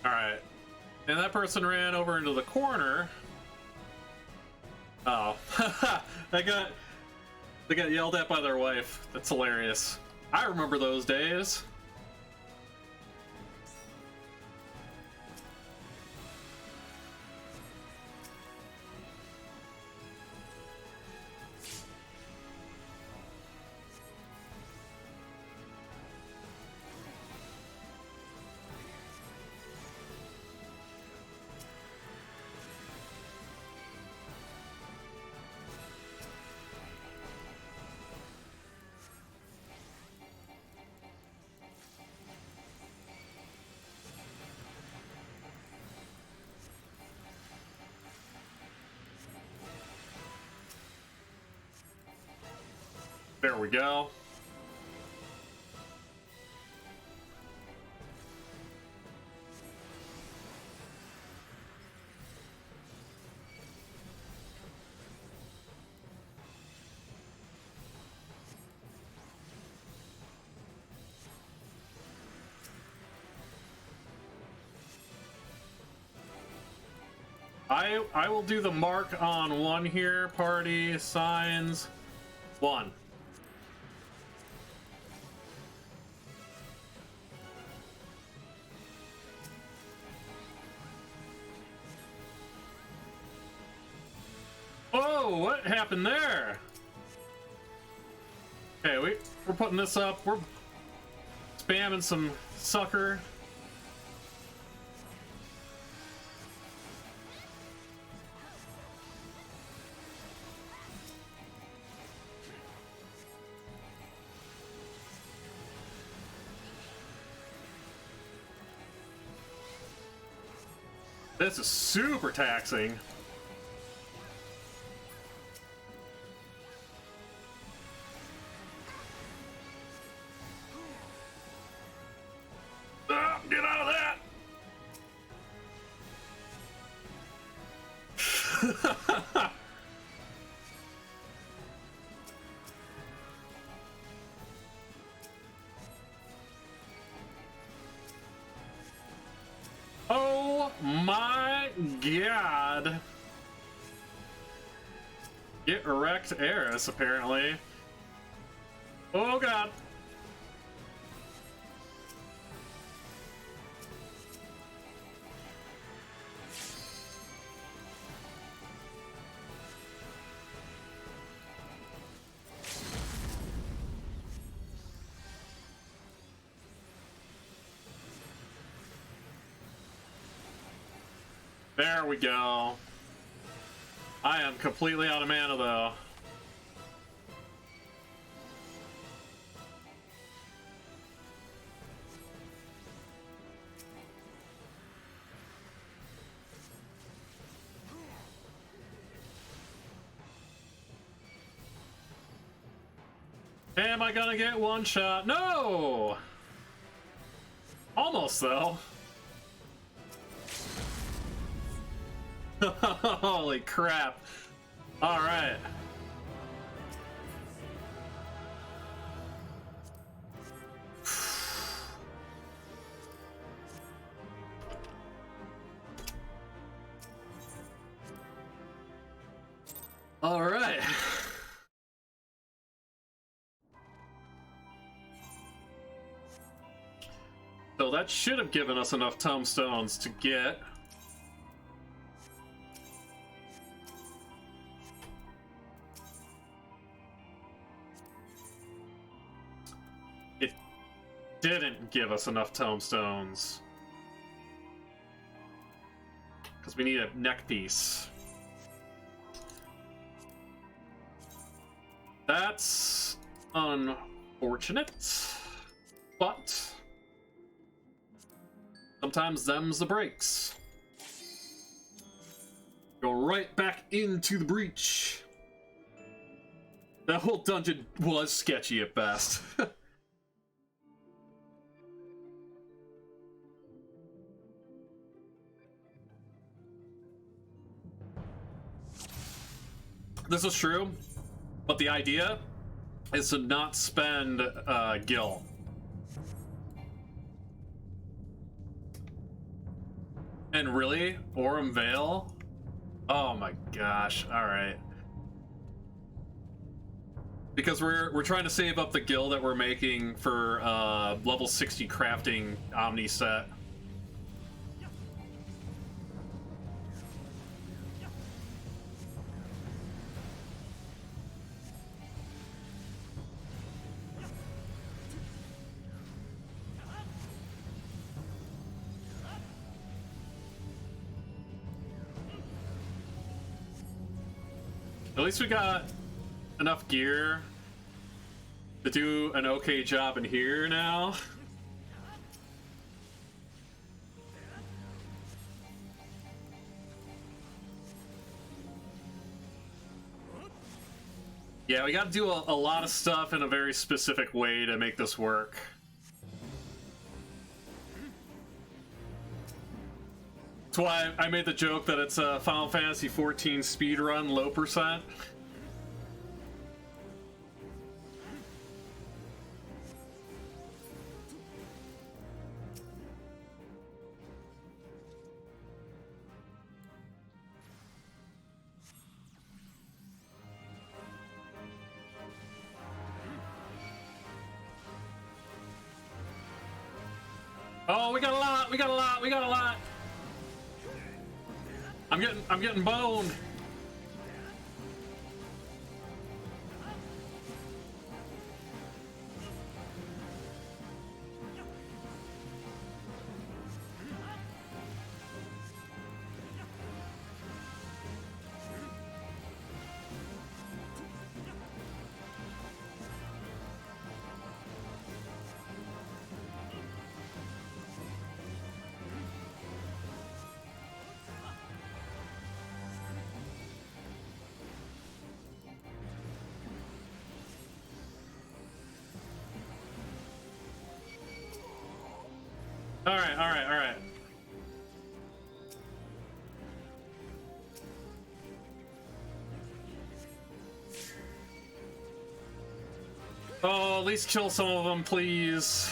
Alright. And that person ran over into the corner. Oh. they got yelled at by their wife. That's hilarious. I remember those days. There we go. I will do the mark on one here. Party signs 1. Oh, what happened there? Okay, we're putting this up. We're spamming some sucker. This is super taxing. Ah, get out of that! Oh my god. Get wrecked, Eris, apparently. Oh god. There we go. I am completely out of mana, though. Am I gonna get one shot? No! Almost, though. Holy crap. Alright. Alright. So that should have given us enough tombstones to get. It didn't give us enough tombstones. Because we need a neck piece. That's unfortunate, but sometimes them's the breaks. Go right back into the breach. That whole dungeon was sketchy at best. This is true, but the idea is to not spend gil. And really? Aurum Vale? Oh my gosh, alright. Because we're trying to save up the gil that we're making for level 60 crafting Omni set. At least we got enough gear to do an okay job in here now. Yeah, we gotta do a lot of stuff in a very specific way to make this work. That's why I made the joke that it's a Final Fantasy XIV speedrun, low percent. Oh, we got a lot, we got a lot, we got a lot. I'm getting boned. Alright, alright, alright. Oh, at least kill some of them, please.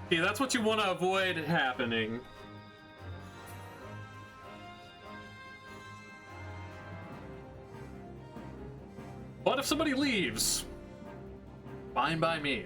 Yeah, that's what you want to avoid happening. What if somebody leaves? Fine by me.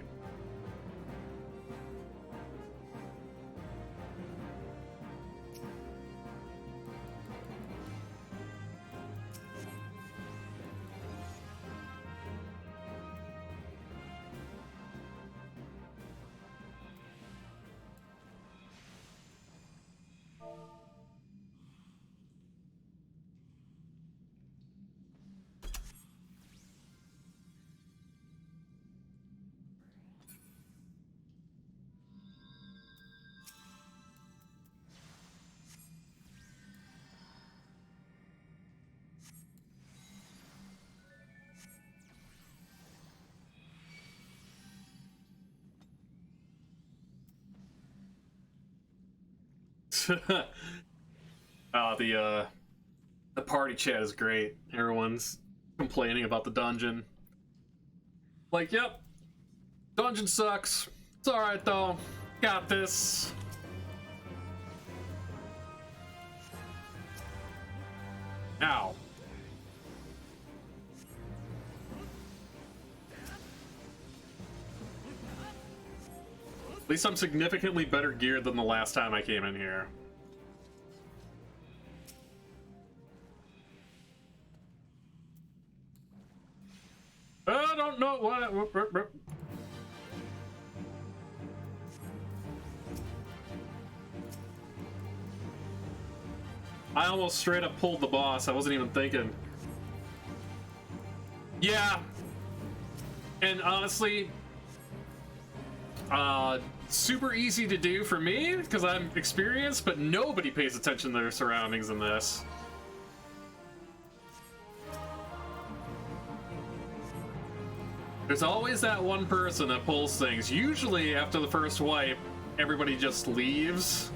The party chat is great. Everyone's complaining about the dungeon. Like, yep, dungeon sucks. It's alright though. Got this. Ow. At least I'm significantly better geared than the last time I came in here. I don't know what. I almost straight up pulled the boss. I wasn't even thinking. Yeah. And honestly, super easy to do for me because I'm experienced, but nobody pays attention to their surroundings in this. There's always that one person that pulls things. Usually after the first wipe, everybody just leaves.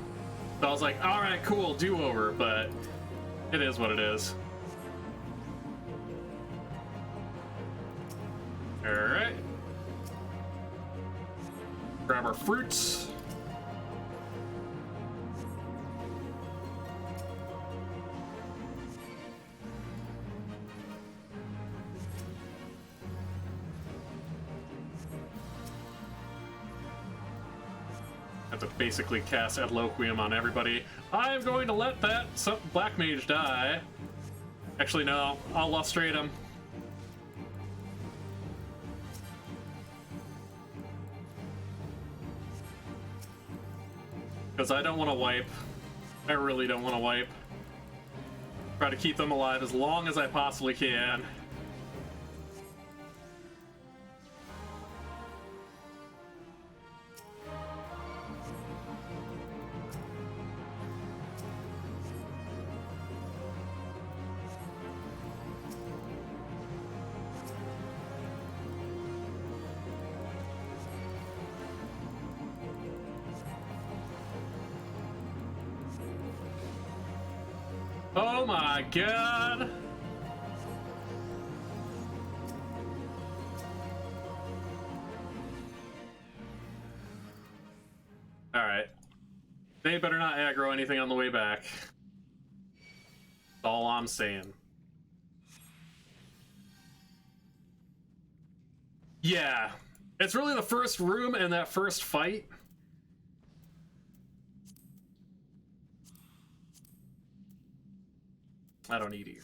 So I was like, all right, cool, do-over, but it is what it is. All right. Grab our fruits. Have to basically cast Adloquium on everybody. I'm going to let that black mage die. Actually, no. I'll lustrate him. Because I don't want to wipe. I really don't want to wipe. Try to keep them alive as long as I possibly can. Oh my god! Alright. They better not aggro anything on the way back. That's all I'm saying. Yeah. It's really the first room and that first fight. I don't need you.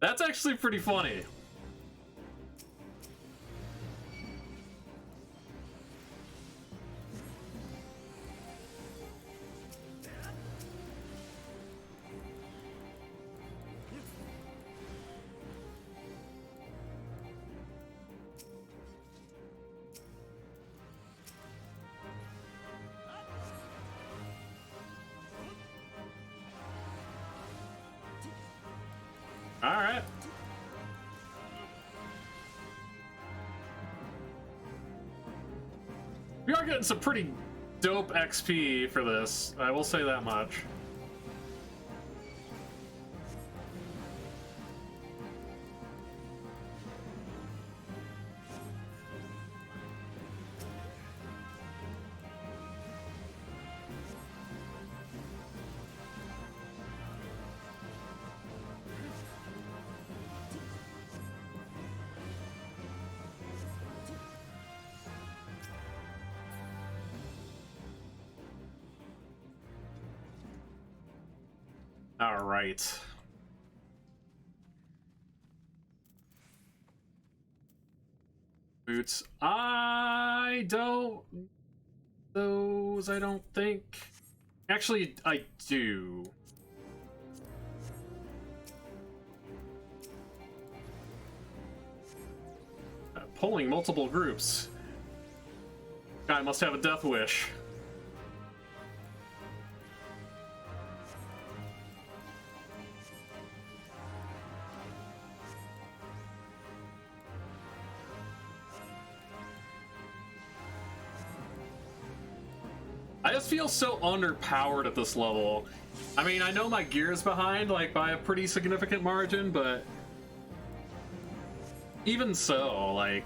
That's actually pretty funny. Alright. We are getting some pretty dope XP for this, I will say that much. All right. Boots. I don't... Those, I don't think... Actually, I do. Pulling multiple groups. Guy must have a death wish. I just feel so underpowered at this level. I mean, I know my gear is behind, like, by a pretty significant margin, but even so, like...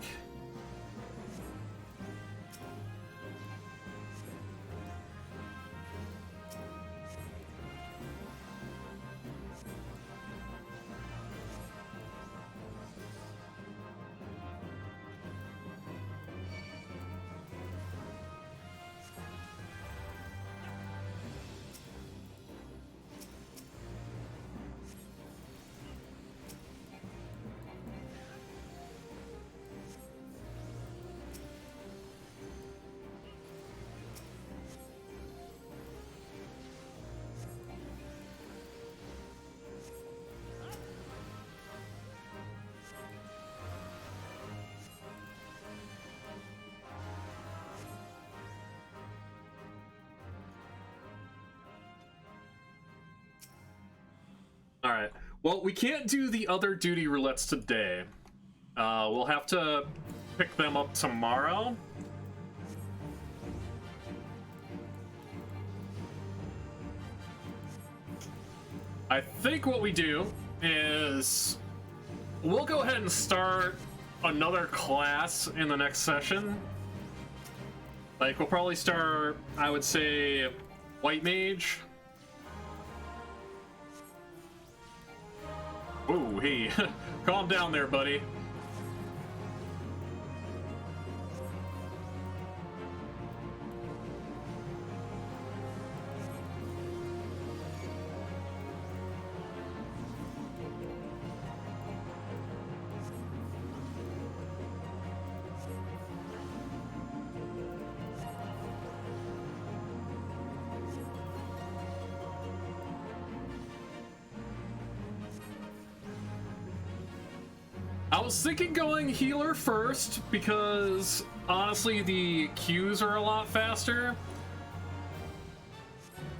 Alright, well, we can't do the other duty roulettes today. We'll have to pick them up tomorrow. I think what we do is we'll go ahead and start another class in the next session. Like, we'll probably start, I would say, White Mage. Ooh, hey, calm down there, buddy. I was thinking going healer first because honestly the Qs are a lot faster,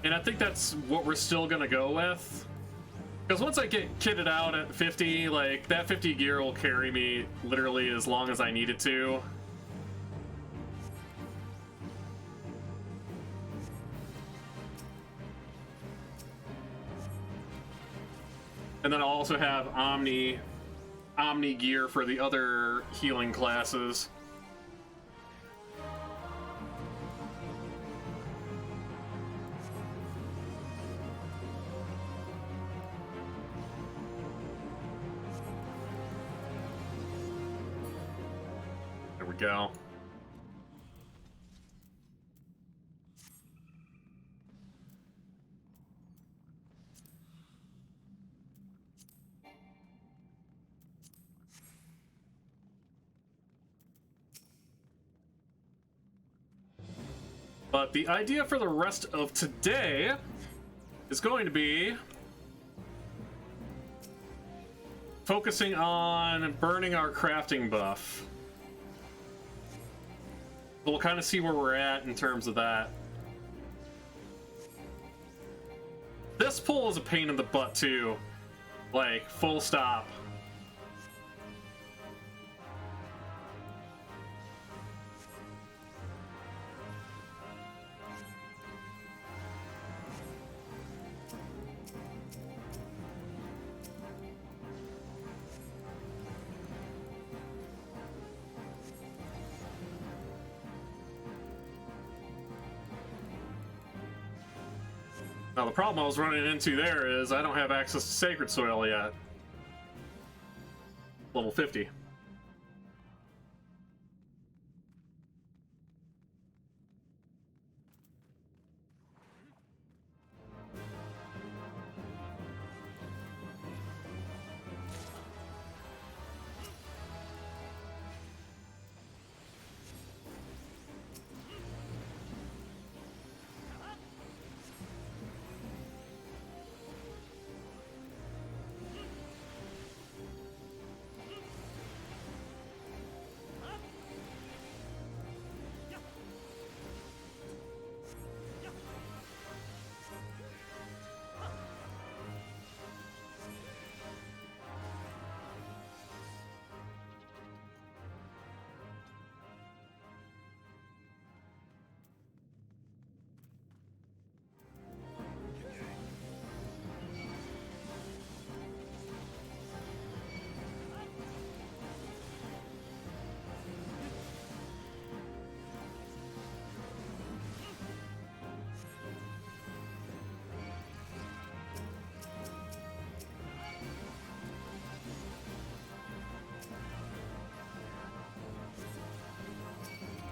and I think that's what we're still gonna go with, because once I get kitted out at 50, like, that 50 gear will carry me literally as long as I need it to. And then I'll also have Omni gear for the other healing classes. There we go. But the idea for the rest of today is going to be focusing on burning our crafting buff. We'll kind of see where we're at in terms of that. This pull is a pain in the butt too, like, full stop. Now, the problem I was running into there is I don't have access to Sacred Soil yet. Level 50.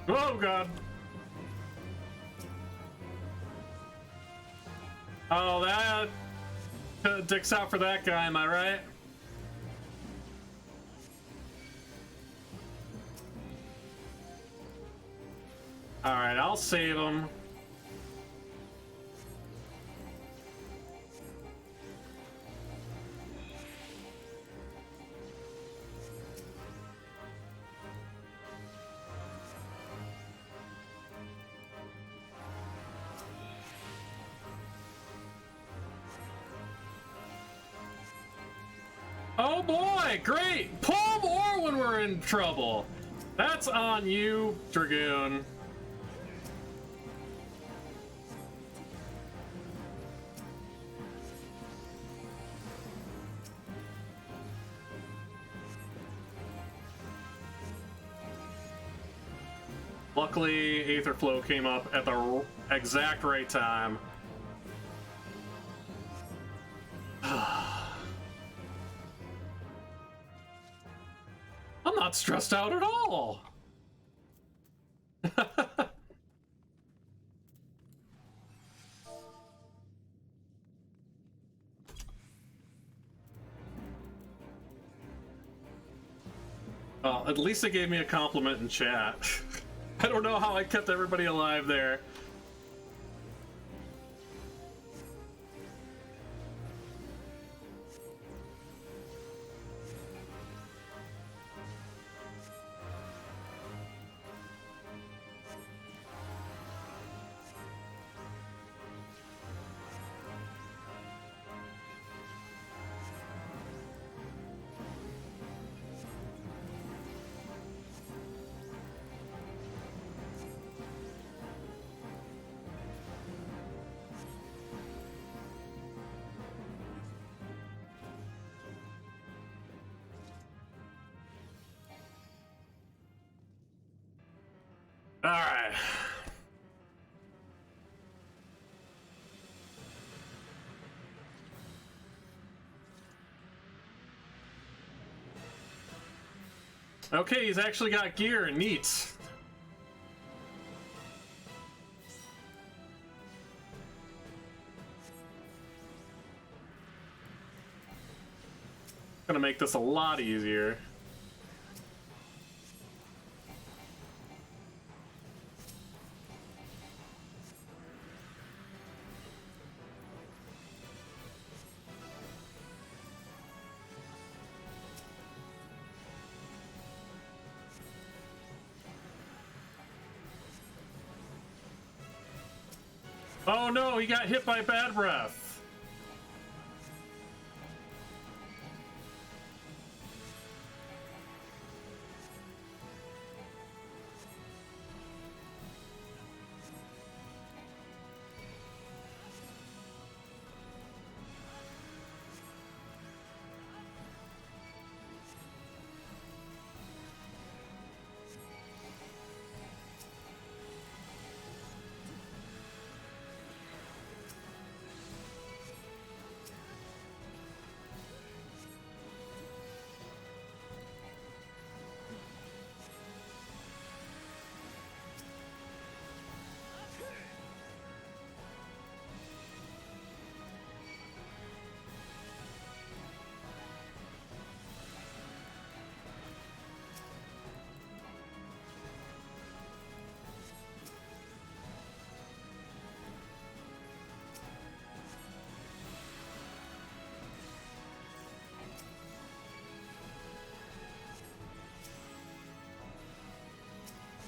Oh god. Oh, that dicks out for that guy, am I right? Alright, I'll save him. Oh boy, great! Pull more when we're in trouble! That's on you, Dragoon. Luckily, Aetherflow came up at the exact right time. I'm not stressed out at all. Well, at least they gave me a compliment in chat. I don't know how I kept everybody alive there. All right. Okay, he's actually got gear. Neat. Gonna make this a lot easier. Oh no, he got hit by bad breath.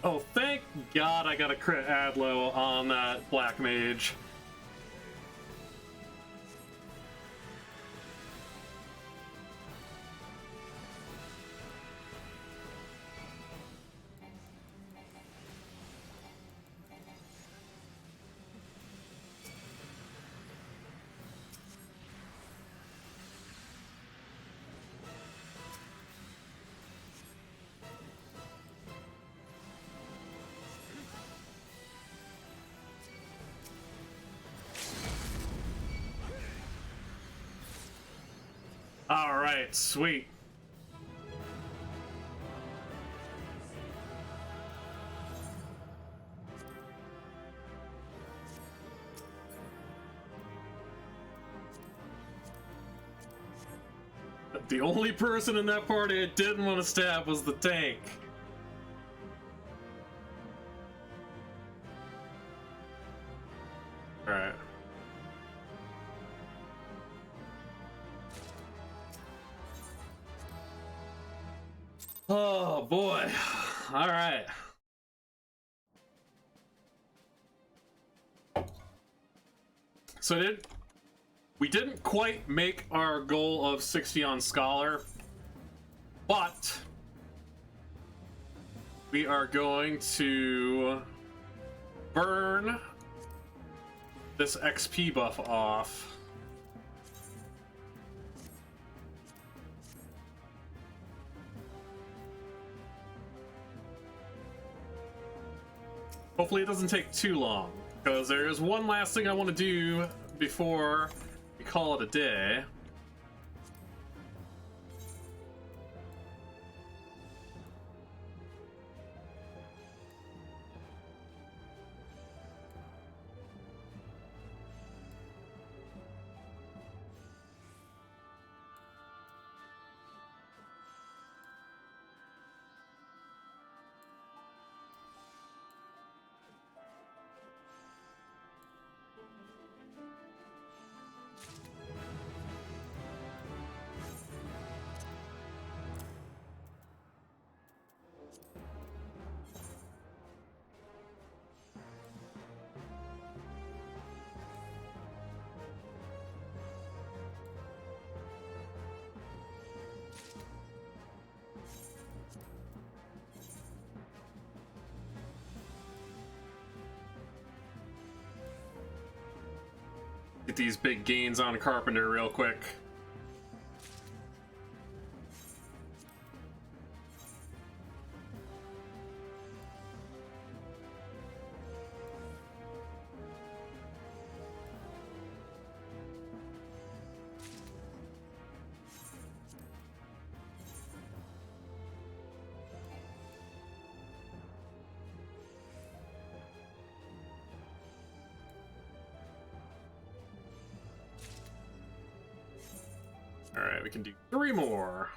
Oh, thank God I got a crit Adlo on that Black Mage. All right, sweet. The only person in that party I didn't want to stab was the tank. Alright. Oh boy. Alright. So we didn't quite make our goal of 60 on Scholar, but we are going to burn this XP buff off. Hopefully it doesn't take too long, because there is one last thing I want to do before we call it a day. Get these big gains on Carpenter real quick. Alright, we can do 3 more.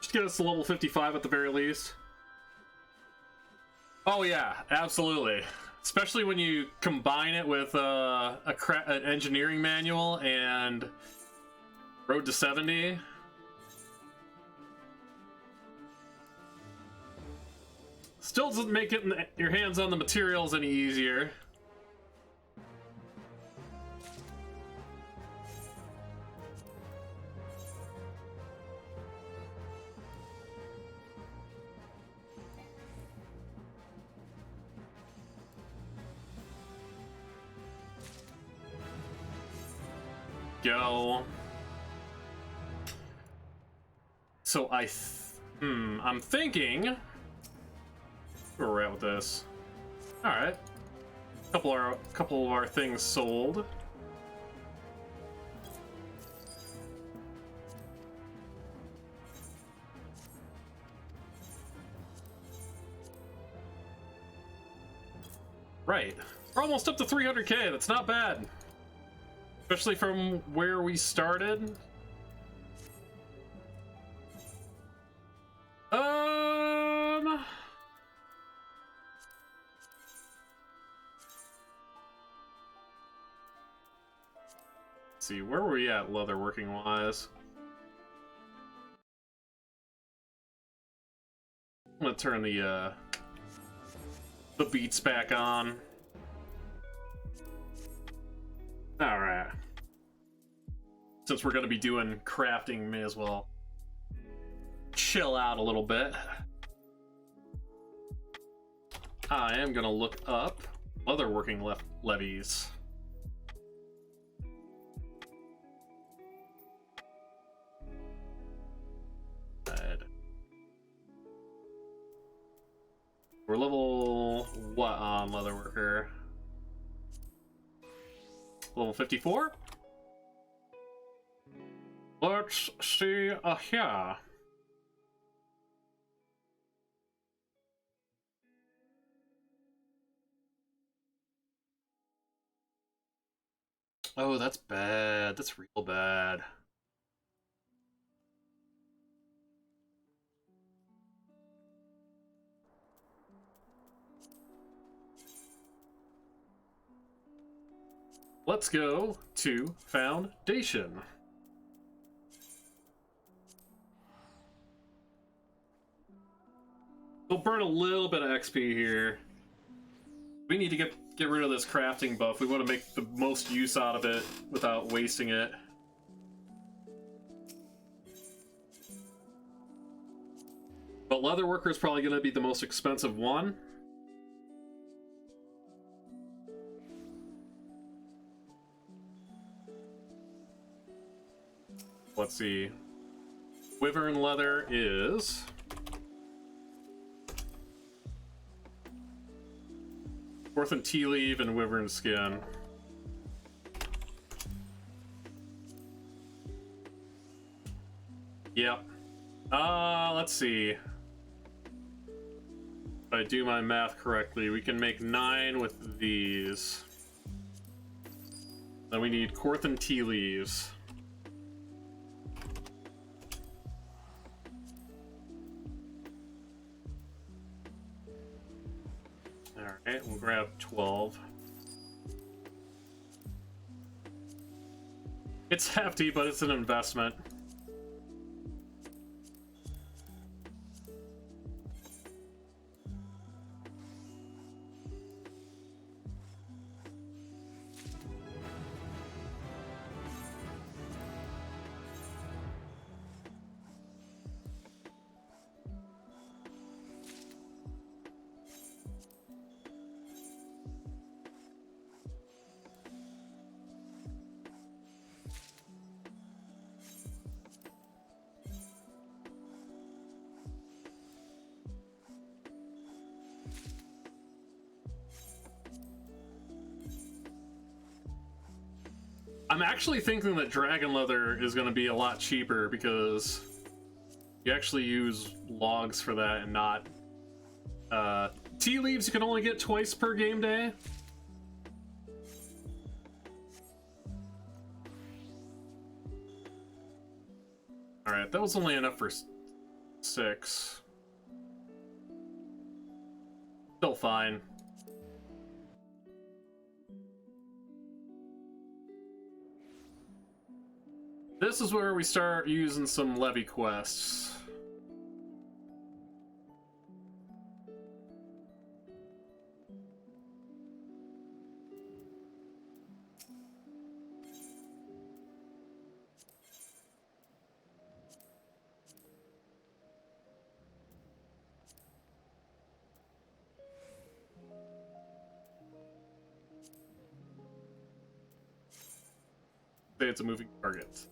Just get us to level 55 at the very least. Oh yeah, absolutely. Especially when you combine it with an engineering manual and Road to 70. Still doesn't make it your hands on the materials any easier. Go. So I'm thinking where we're at with this. All right, couple of our things sold. Right, we're almost up to 300k. That's not bad. Especially from where we started. Let's see, where were we at leatherworking wise? I'm gonna turn the beats back on. Alright. Since we're going to be doing crafting, may as well chill out a little bit. I am going to look up leatherworking levies. We're level what on leatherworker? Level 54? Let's see here. Oh, that's bad. That's real bad. let's go to Foundation. We'll burn a little bit of XP here. We need to get rid of this crafting buff. We want to make the most use out of it without wasting it. But Leatherworker is probably going to be the most expensive one. Let's see. Wyvern leather is... Orphan tea leaf and wyvern skin. Yep. Let's see. If I do my math correctly, we can make 9 with these. Then we need Corthan tea leaves. Alright, we'll grab 12. It's hefty, but it's an investment. I'm actually thinking that dragon leather is going to be a lot cheaper because you actually use logs for that and not... tea leaves you can only get twice per game day. Alright, that was only enough for 6. Still fine. This is where we start using some levy quests. Say it's a moving target.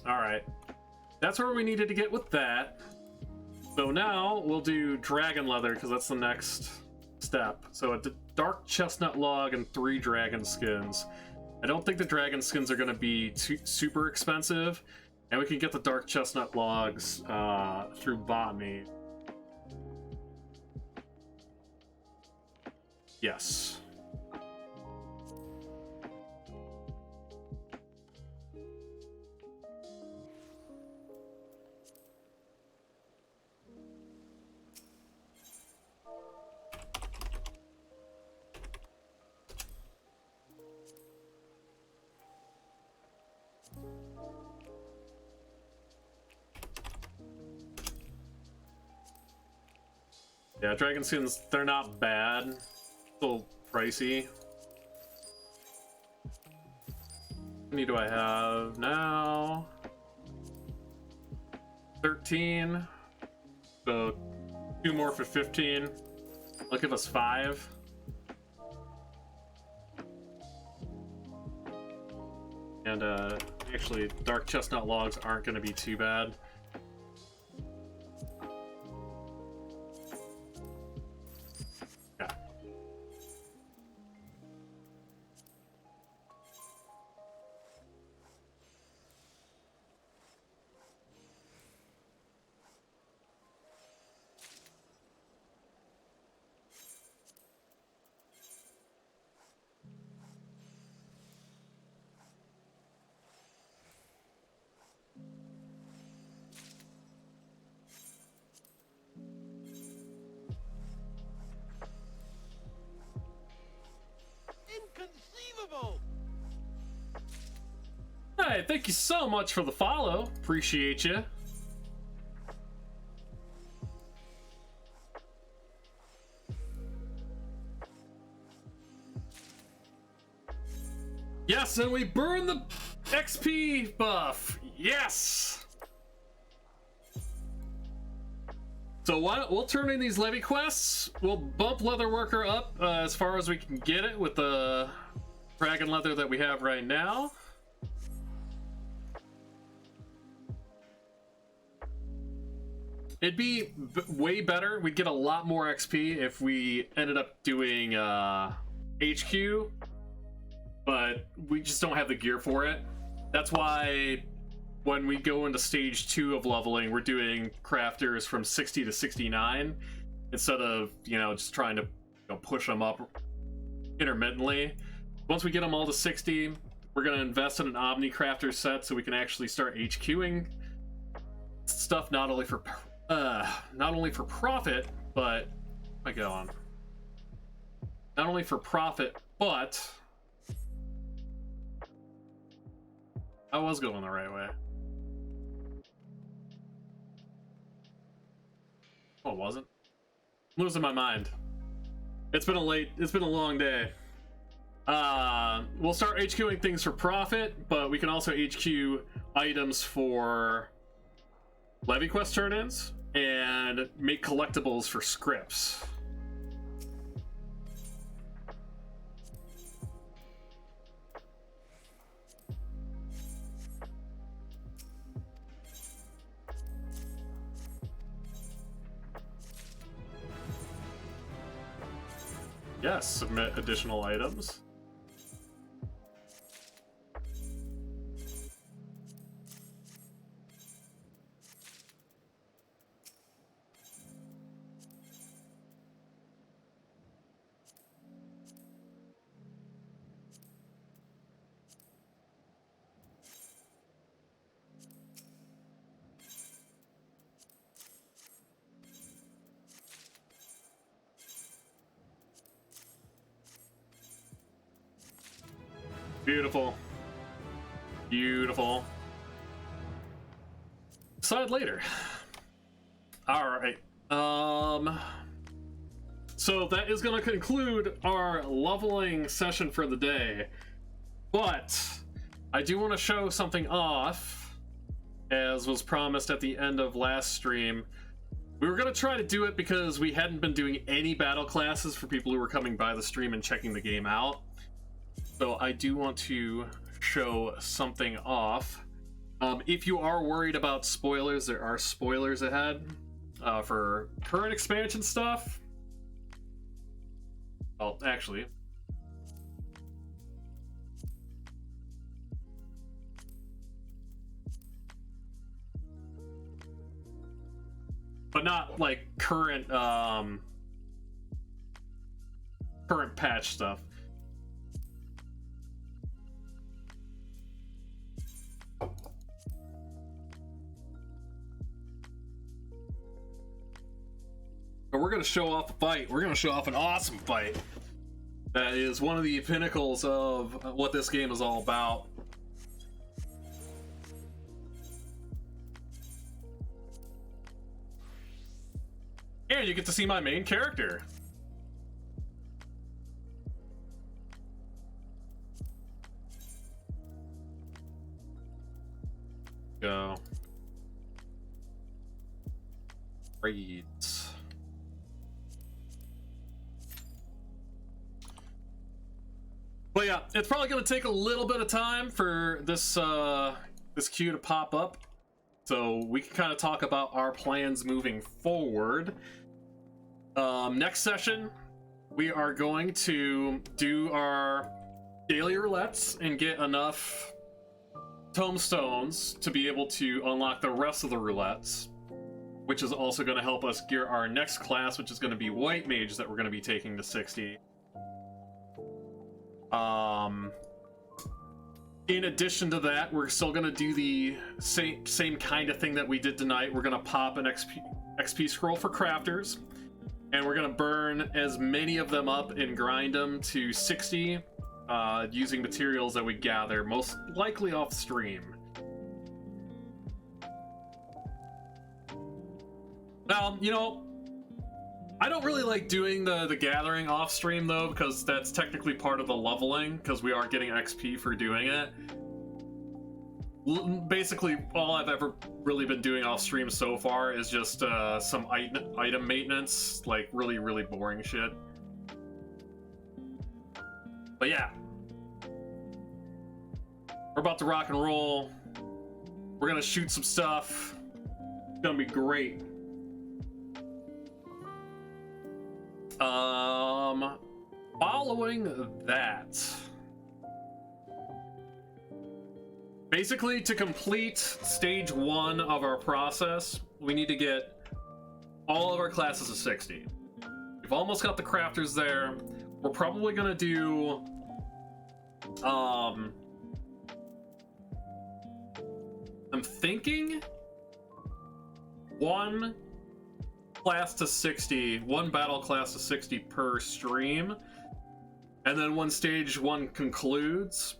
Alright, that's where we needed to get with that. So now we'll do dragon leather because that's the next step. So a dark chestnut log and 3 dragon skins. I don't think the dragon skins are going to be super expensive, and we can get the dark chestnut logs through botany. Yes. Yeah, dragon skins, they're not bad. Still pricey. How many do I have now? 13. So 2 more for 15. I'll give us 5. And actually, dark chestnut logs aren't going to be too bad. right, thank you so much for the follow. Appreciate you. Yes, and we burn the XP buff. Yes. So we'll turn in these levy quests. We'll bump Leatherworker up as far as we can get it with the dragon leather that we have right now. It'd be way better. We'd get a lot more XP if we ended up doing HQ, but we just don't have the gear for it. That's why when we go into stage 2 of leveling, we're doing crafters from 60 to 69 instead of, you know, just trying to push them up intermittently. Once we get them all to 60, we're going to invest in an Omni Crafter set so we can actually start HQing stuff not only for profit, but I go on. Not only for profit, but I was going the right way. Oh, it wasn't? I'm losing my mind. It's been a long day. We'll start HQing things for profit, but we can also HQ items for levy quest turn-ins and make collectibles for scripts. Yes, submit additional items. Beautiful. Beautiful. Decide later. Alright. So that is going to conclude our leveling session for the day. But I do want to show something off, as was promised at the end of last stream. We were going to try to do it because we hadn't been doing any battle classes for people who were coming by the stream and checking the game out. So I do want to show something off. If you are worried about spoilers, there are spoilers ahead for current expansion stuff. Well, actually, but not like current current patch stuff. But we're going to show off a fight. We're going to show off an awesome fight. That is one of the pinnacles of what this game is all about. And you get to see my main character. Go. Raids. But yeah, it's probably going to take a little bit of time for this this queue to pop up, so we can kind of talk about our plans moving forward. Next session, we are going to do our daily roulettes and get enough tomestones to be able to unlock the rest of the roulettes, which is also going to help us gear our next class, which is going to be White Mage, that we're going to be taking to 60. In addition to that, we're still gonna do the same kind of thing that we did tonight. We're gonna pop an XP scroll for crafters, and we're gonna burn as many of them up and grind them to 60 using materials that we gather, most likely off stream. Now, you know, I don't really like doing the gathering off stream though, because that's technically part of the leveling, because we are getting XP for doing it. Basically, all I've ever really been doing off stream so far is just some item maintenance, like really boring shit. But yeah, we're about to rock and roll. We're gonna shoot some stuff. It's gonna be great. Following that, basically to complete stage 1 of our process, we need to get all of our classes of 60. We've almost got the crafters there. We're probably gonna do I'm thinking one class to 60, one battle class to 60 per stream, and then when stage 1 concludes,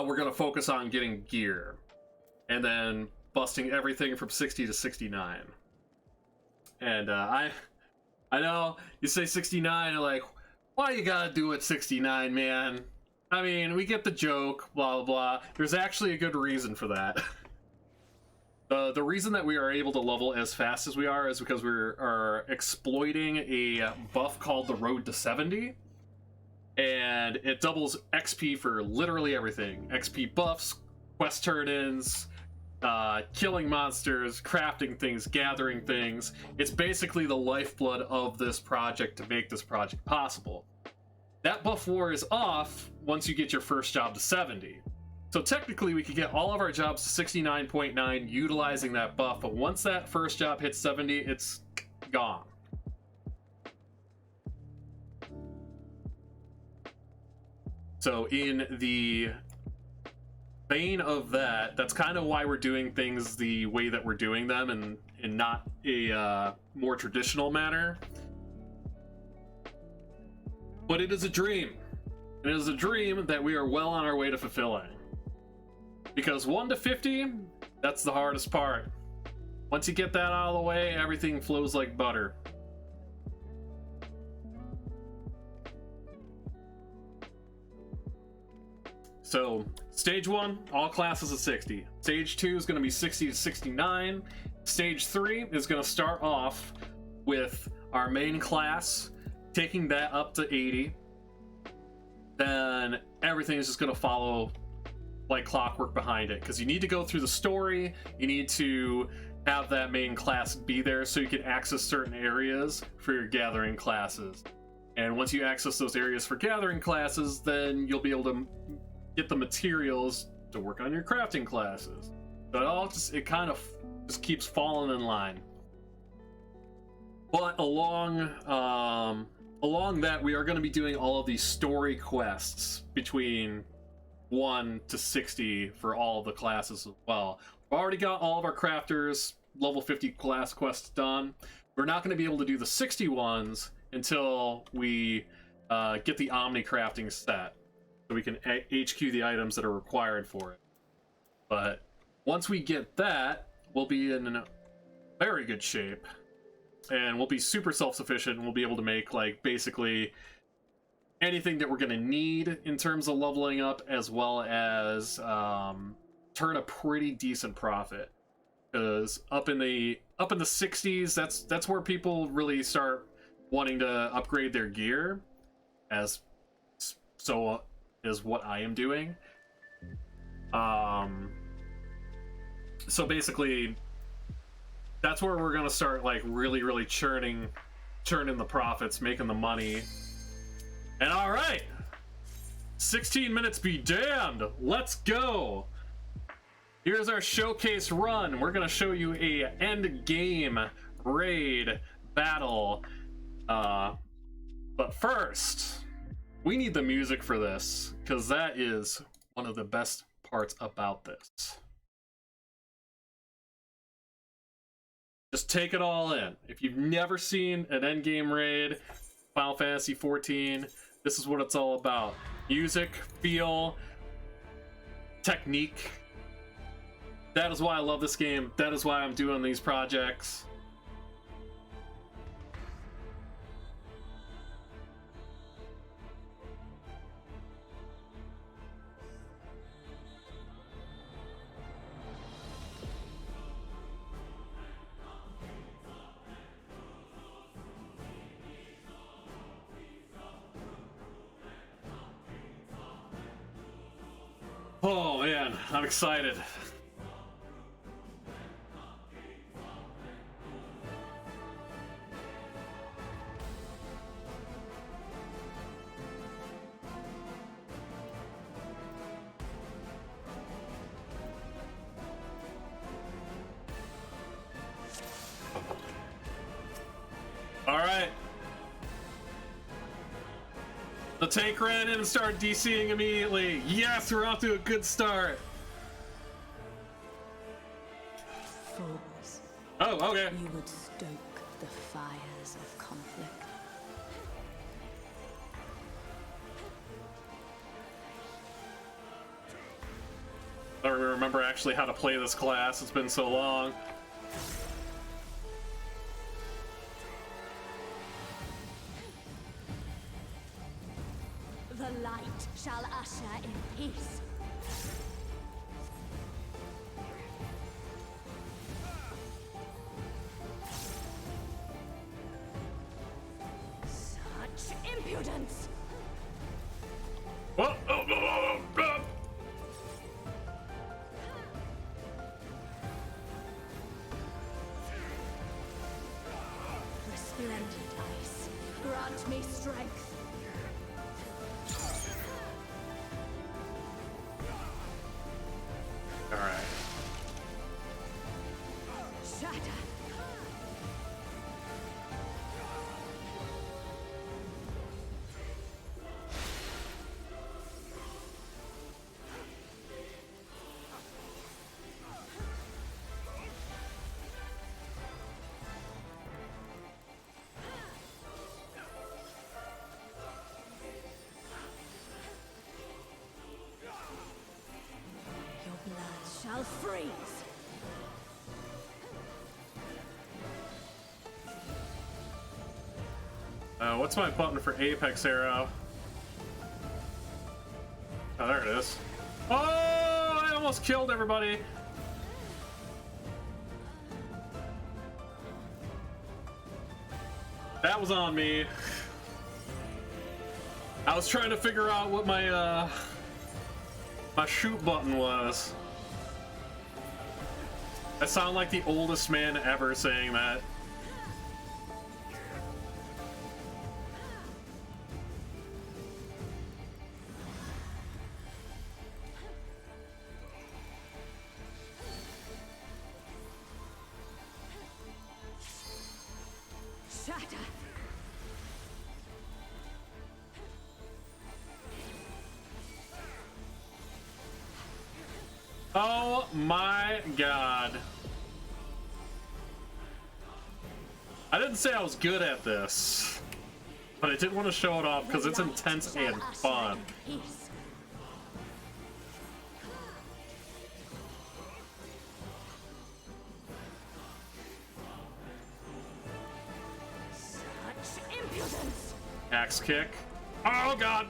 we're gonna focus on getting gear and then busting everything from 60 to 69. And I know you say 69, you're like, why you gotta do it 69, man? I mean, we get the joke, blah blah blah. There's actually a good reason for that. The reason that we are able to level as fast as we are is because we are exploiting a buff called the Road to 70, and it doubles XP for literally everything. XP buffs, quest turn-ins, killing monsters, crafting things, gathering things. It's basically the lifeblood of this project to make this project possible. That buff war is off once you get your first job to 70. So technically we could get all of our jobs to 69.9 utilizing that buff, but once that first job hits 70, it's gone. So in the vein of that, that's kind of why we're doing things the way that we're doing them, and in not a more traditional manner. But it is a dream. It is a dream that we are well on our way to fulfilling. Because 1 to 50, that's the hardest part. Once you get that out of the way, everything flows like butter. So, stage 1, all classes of 60. Stage 2 is going to be 60 to 69. Stage 3 is going to start off with our main class, taking that up to 80. Then everything is just going to follow like clockwork behind it, because you need to go through the story, you need to have that main class be there so you can access certain areas for your gathering classes. And once you access those areas for gathering classes, then you'll be able to get the materials to work on your crafting classes. So it kind of just keeps falling in line. But along that, we are going to be doing all of these story quests between 1 to 60 for all of the classes as well. We've already got all of our crafters level 50 class quests done. We're not going to be able to do the 60 ones until we get the Omni crafting set, so we can HQ the items that are required for it. But once we get that, we'll be in very good shape, and we'll be super self-sufficient, and we'll be able to make like basically anything that we're going to need in terms of leveling up, as well as turn a pretty decent profit. Because up in the 60s, that's where people really start wanting to upgrade their gear, as so is what I am doing. So basically, that's where we're going to start like really churning the profits, making the money. And all right, 16 minutes be damned. Let's go. Here's our showcase run. We're gonna show you a end game raid battle. But first, we need the music for this, because that is one of the best parts about this. Just take it all in. If you've never seen an end game raid, Final Fantasy XIV, this is what it's all about. music, feel, technique. That is why I love this game. That is why I'm doing these projects. Oh man, I'm excited. All right. The tank ran in and started DCing immediately. Yes, we're off to a good start. Fools. Oh, okay. You would stoke the fires of conflict. I don't remember actually how to play this class. It's been so long. The light shall usher in peace. Such impudence! Oh, oh, oh, oh, oh. Resplendent ice, grant me strength. All right. Shatter. Your blood shall freeze. What's my button for Apex Arrow? Oh, there it is. Oh, I almost killed everybody. That was on me. I was trying to figure out what my my shoot button was. I sound like the oldest man ever saying that. Shatter. Oh my god. I didn't say I was good at this, but I did want to show it off because it's intense and fun. Such impudence! Axe kick. Oh god.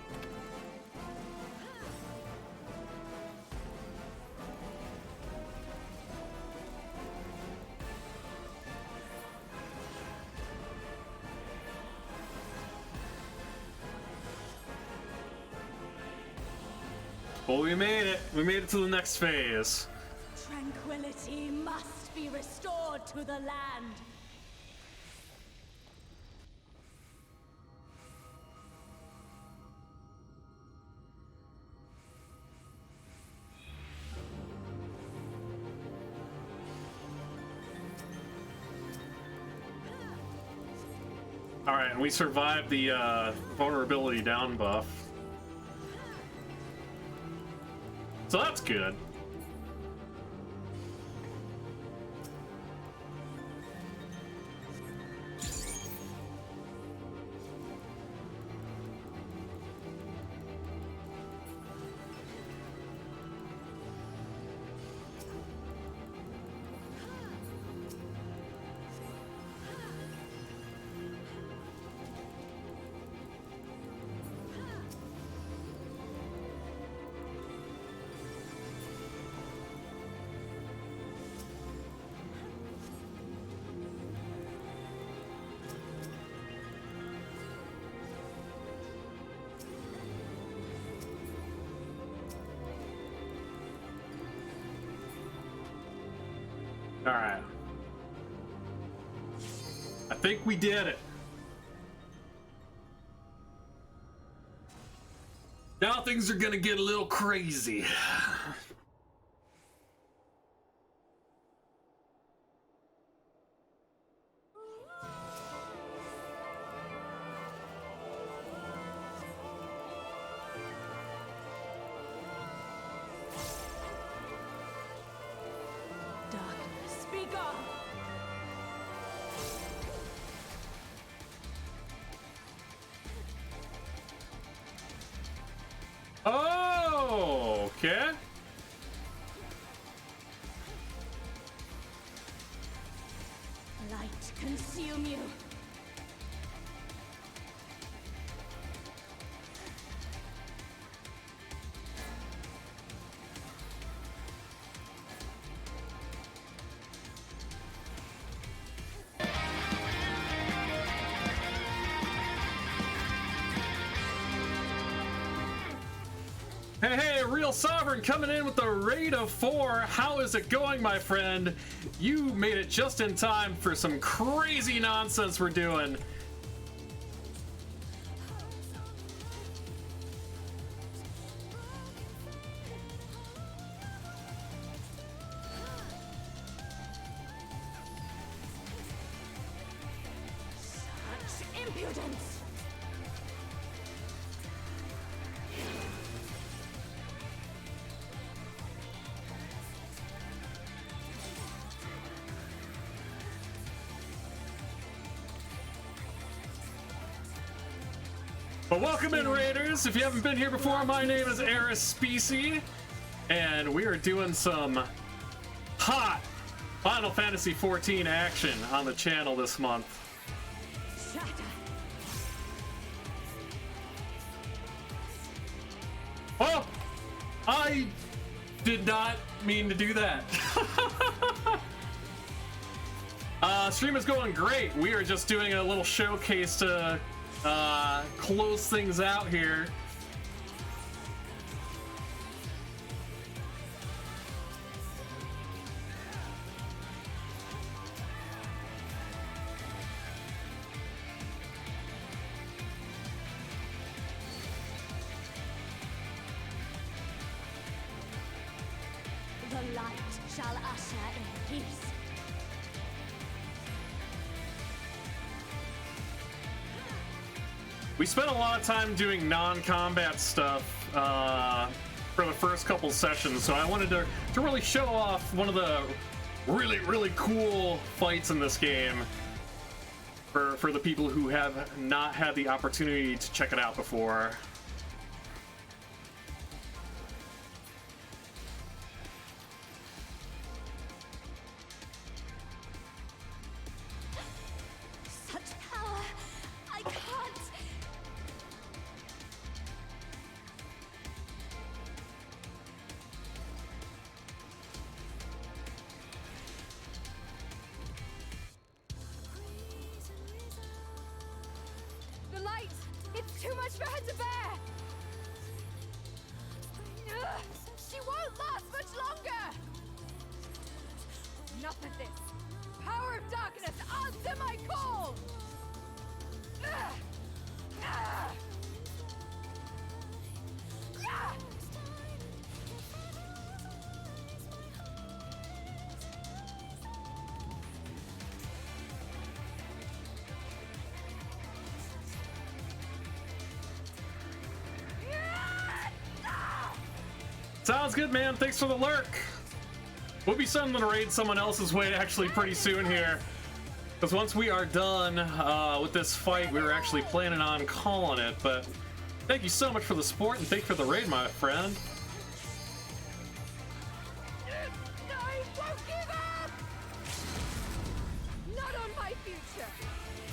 Well, we made it. We made it to the next phase. Tranquility must be restored to the land. All right, and we survived the vulnerability down buff. So that's good. All right. I think we did it. Now things are gonna get a little crazy. Darkness, be gone! Oh, okay. Light consume you. Hey, Real Sovereign coming in with the raid of 4. How is it going, my friend? You made it just in time for some crazy nonsense we're doing. Such impudence! But welcome in, Raiders. If you haven't been here before, my name is Eris Specie, and we are doing some hot Final Fantasy XIV action on the channel this month. Shatter! Oh, I did not mean to do that. Stream is going great. We are just doing a little showcase to close things out here. The light shall usher in peace. We spent a lot of time doing non-combat stuff for the first couple sessions, so I wanted to really show off one of the really cool fights in this game for the people who have not had the opportunity to check it out before. Such power! I can't! The light! It's too much for her to bear! Ugh, she won't last much longer! Enough of this! Power of darkness, answer my call! Ugh! Ugh! Ugh! Sounds good, man. Thanks for the lurk. We'll be sending the raid someone else's way actually pretty soon here. Because once we are done with this fight, we were actually planning on calling it. But thank you so much for the support and thank you for the raid, my friend. I won't give up! Not on my future!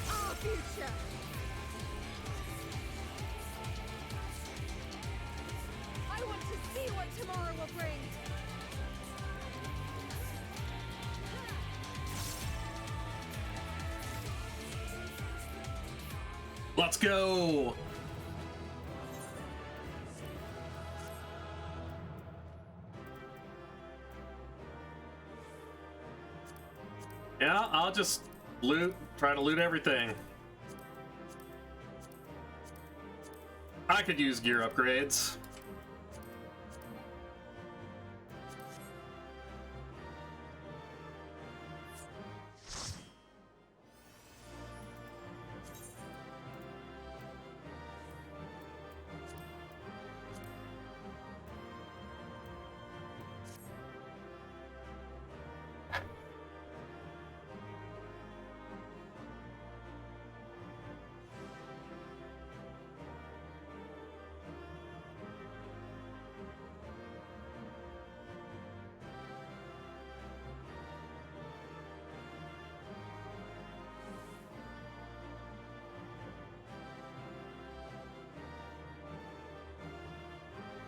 Our future! I want to see what tomorrow will bring! Let's go. Yeah, I'll just loot, try to loot everything. I could use gear upgrades.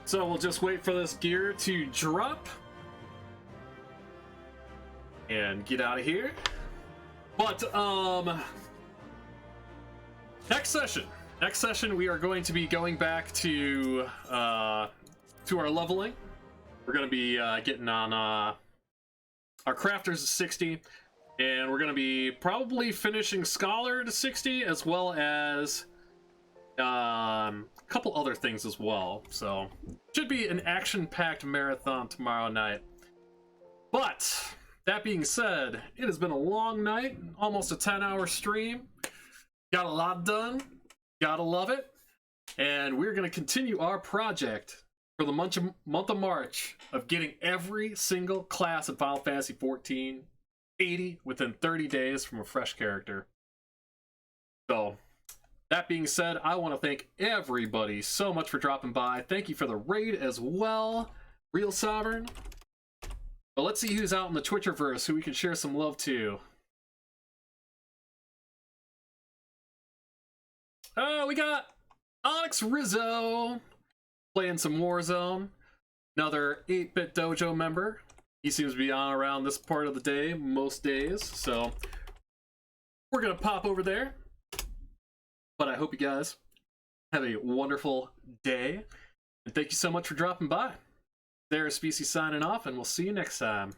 So we'll just wait for this gear to drop and get out of here. But next session we are going to be going back to our leveling. We're going to be getting on our crafters to 60, and we're going to be probably finishing scholar to 60, as well as a couple other things as well. So should be an action-packed marathon tomorrow night. But that being said, it has been a long night, almost a 10-hour stream. Got a lot done, gotta love it, and we're going to continue our project for the month of March of getting every single class in Final Fantasy XIV 80 within 30 days from a fresh character. So that being said, I want to thank everybody so much for dropping by. Thank you for the raid as well, Real Sovereign. But let's see who's out in the Twitcherverse who we can share some love to. Oh, we got Onyx Rizzo playing some Warzone. Another 8-Bit Dojo member. He seems to be on around this part of the day most days, so we're going to pop over there. But I hope you guys have a wonderful day, and thank you so much for dropping by. There's Species signing off, and we'll see you next time.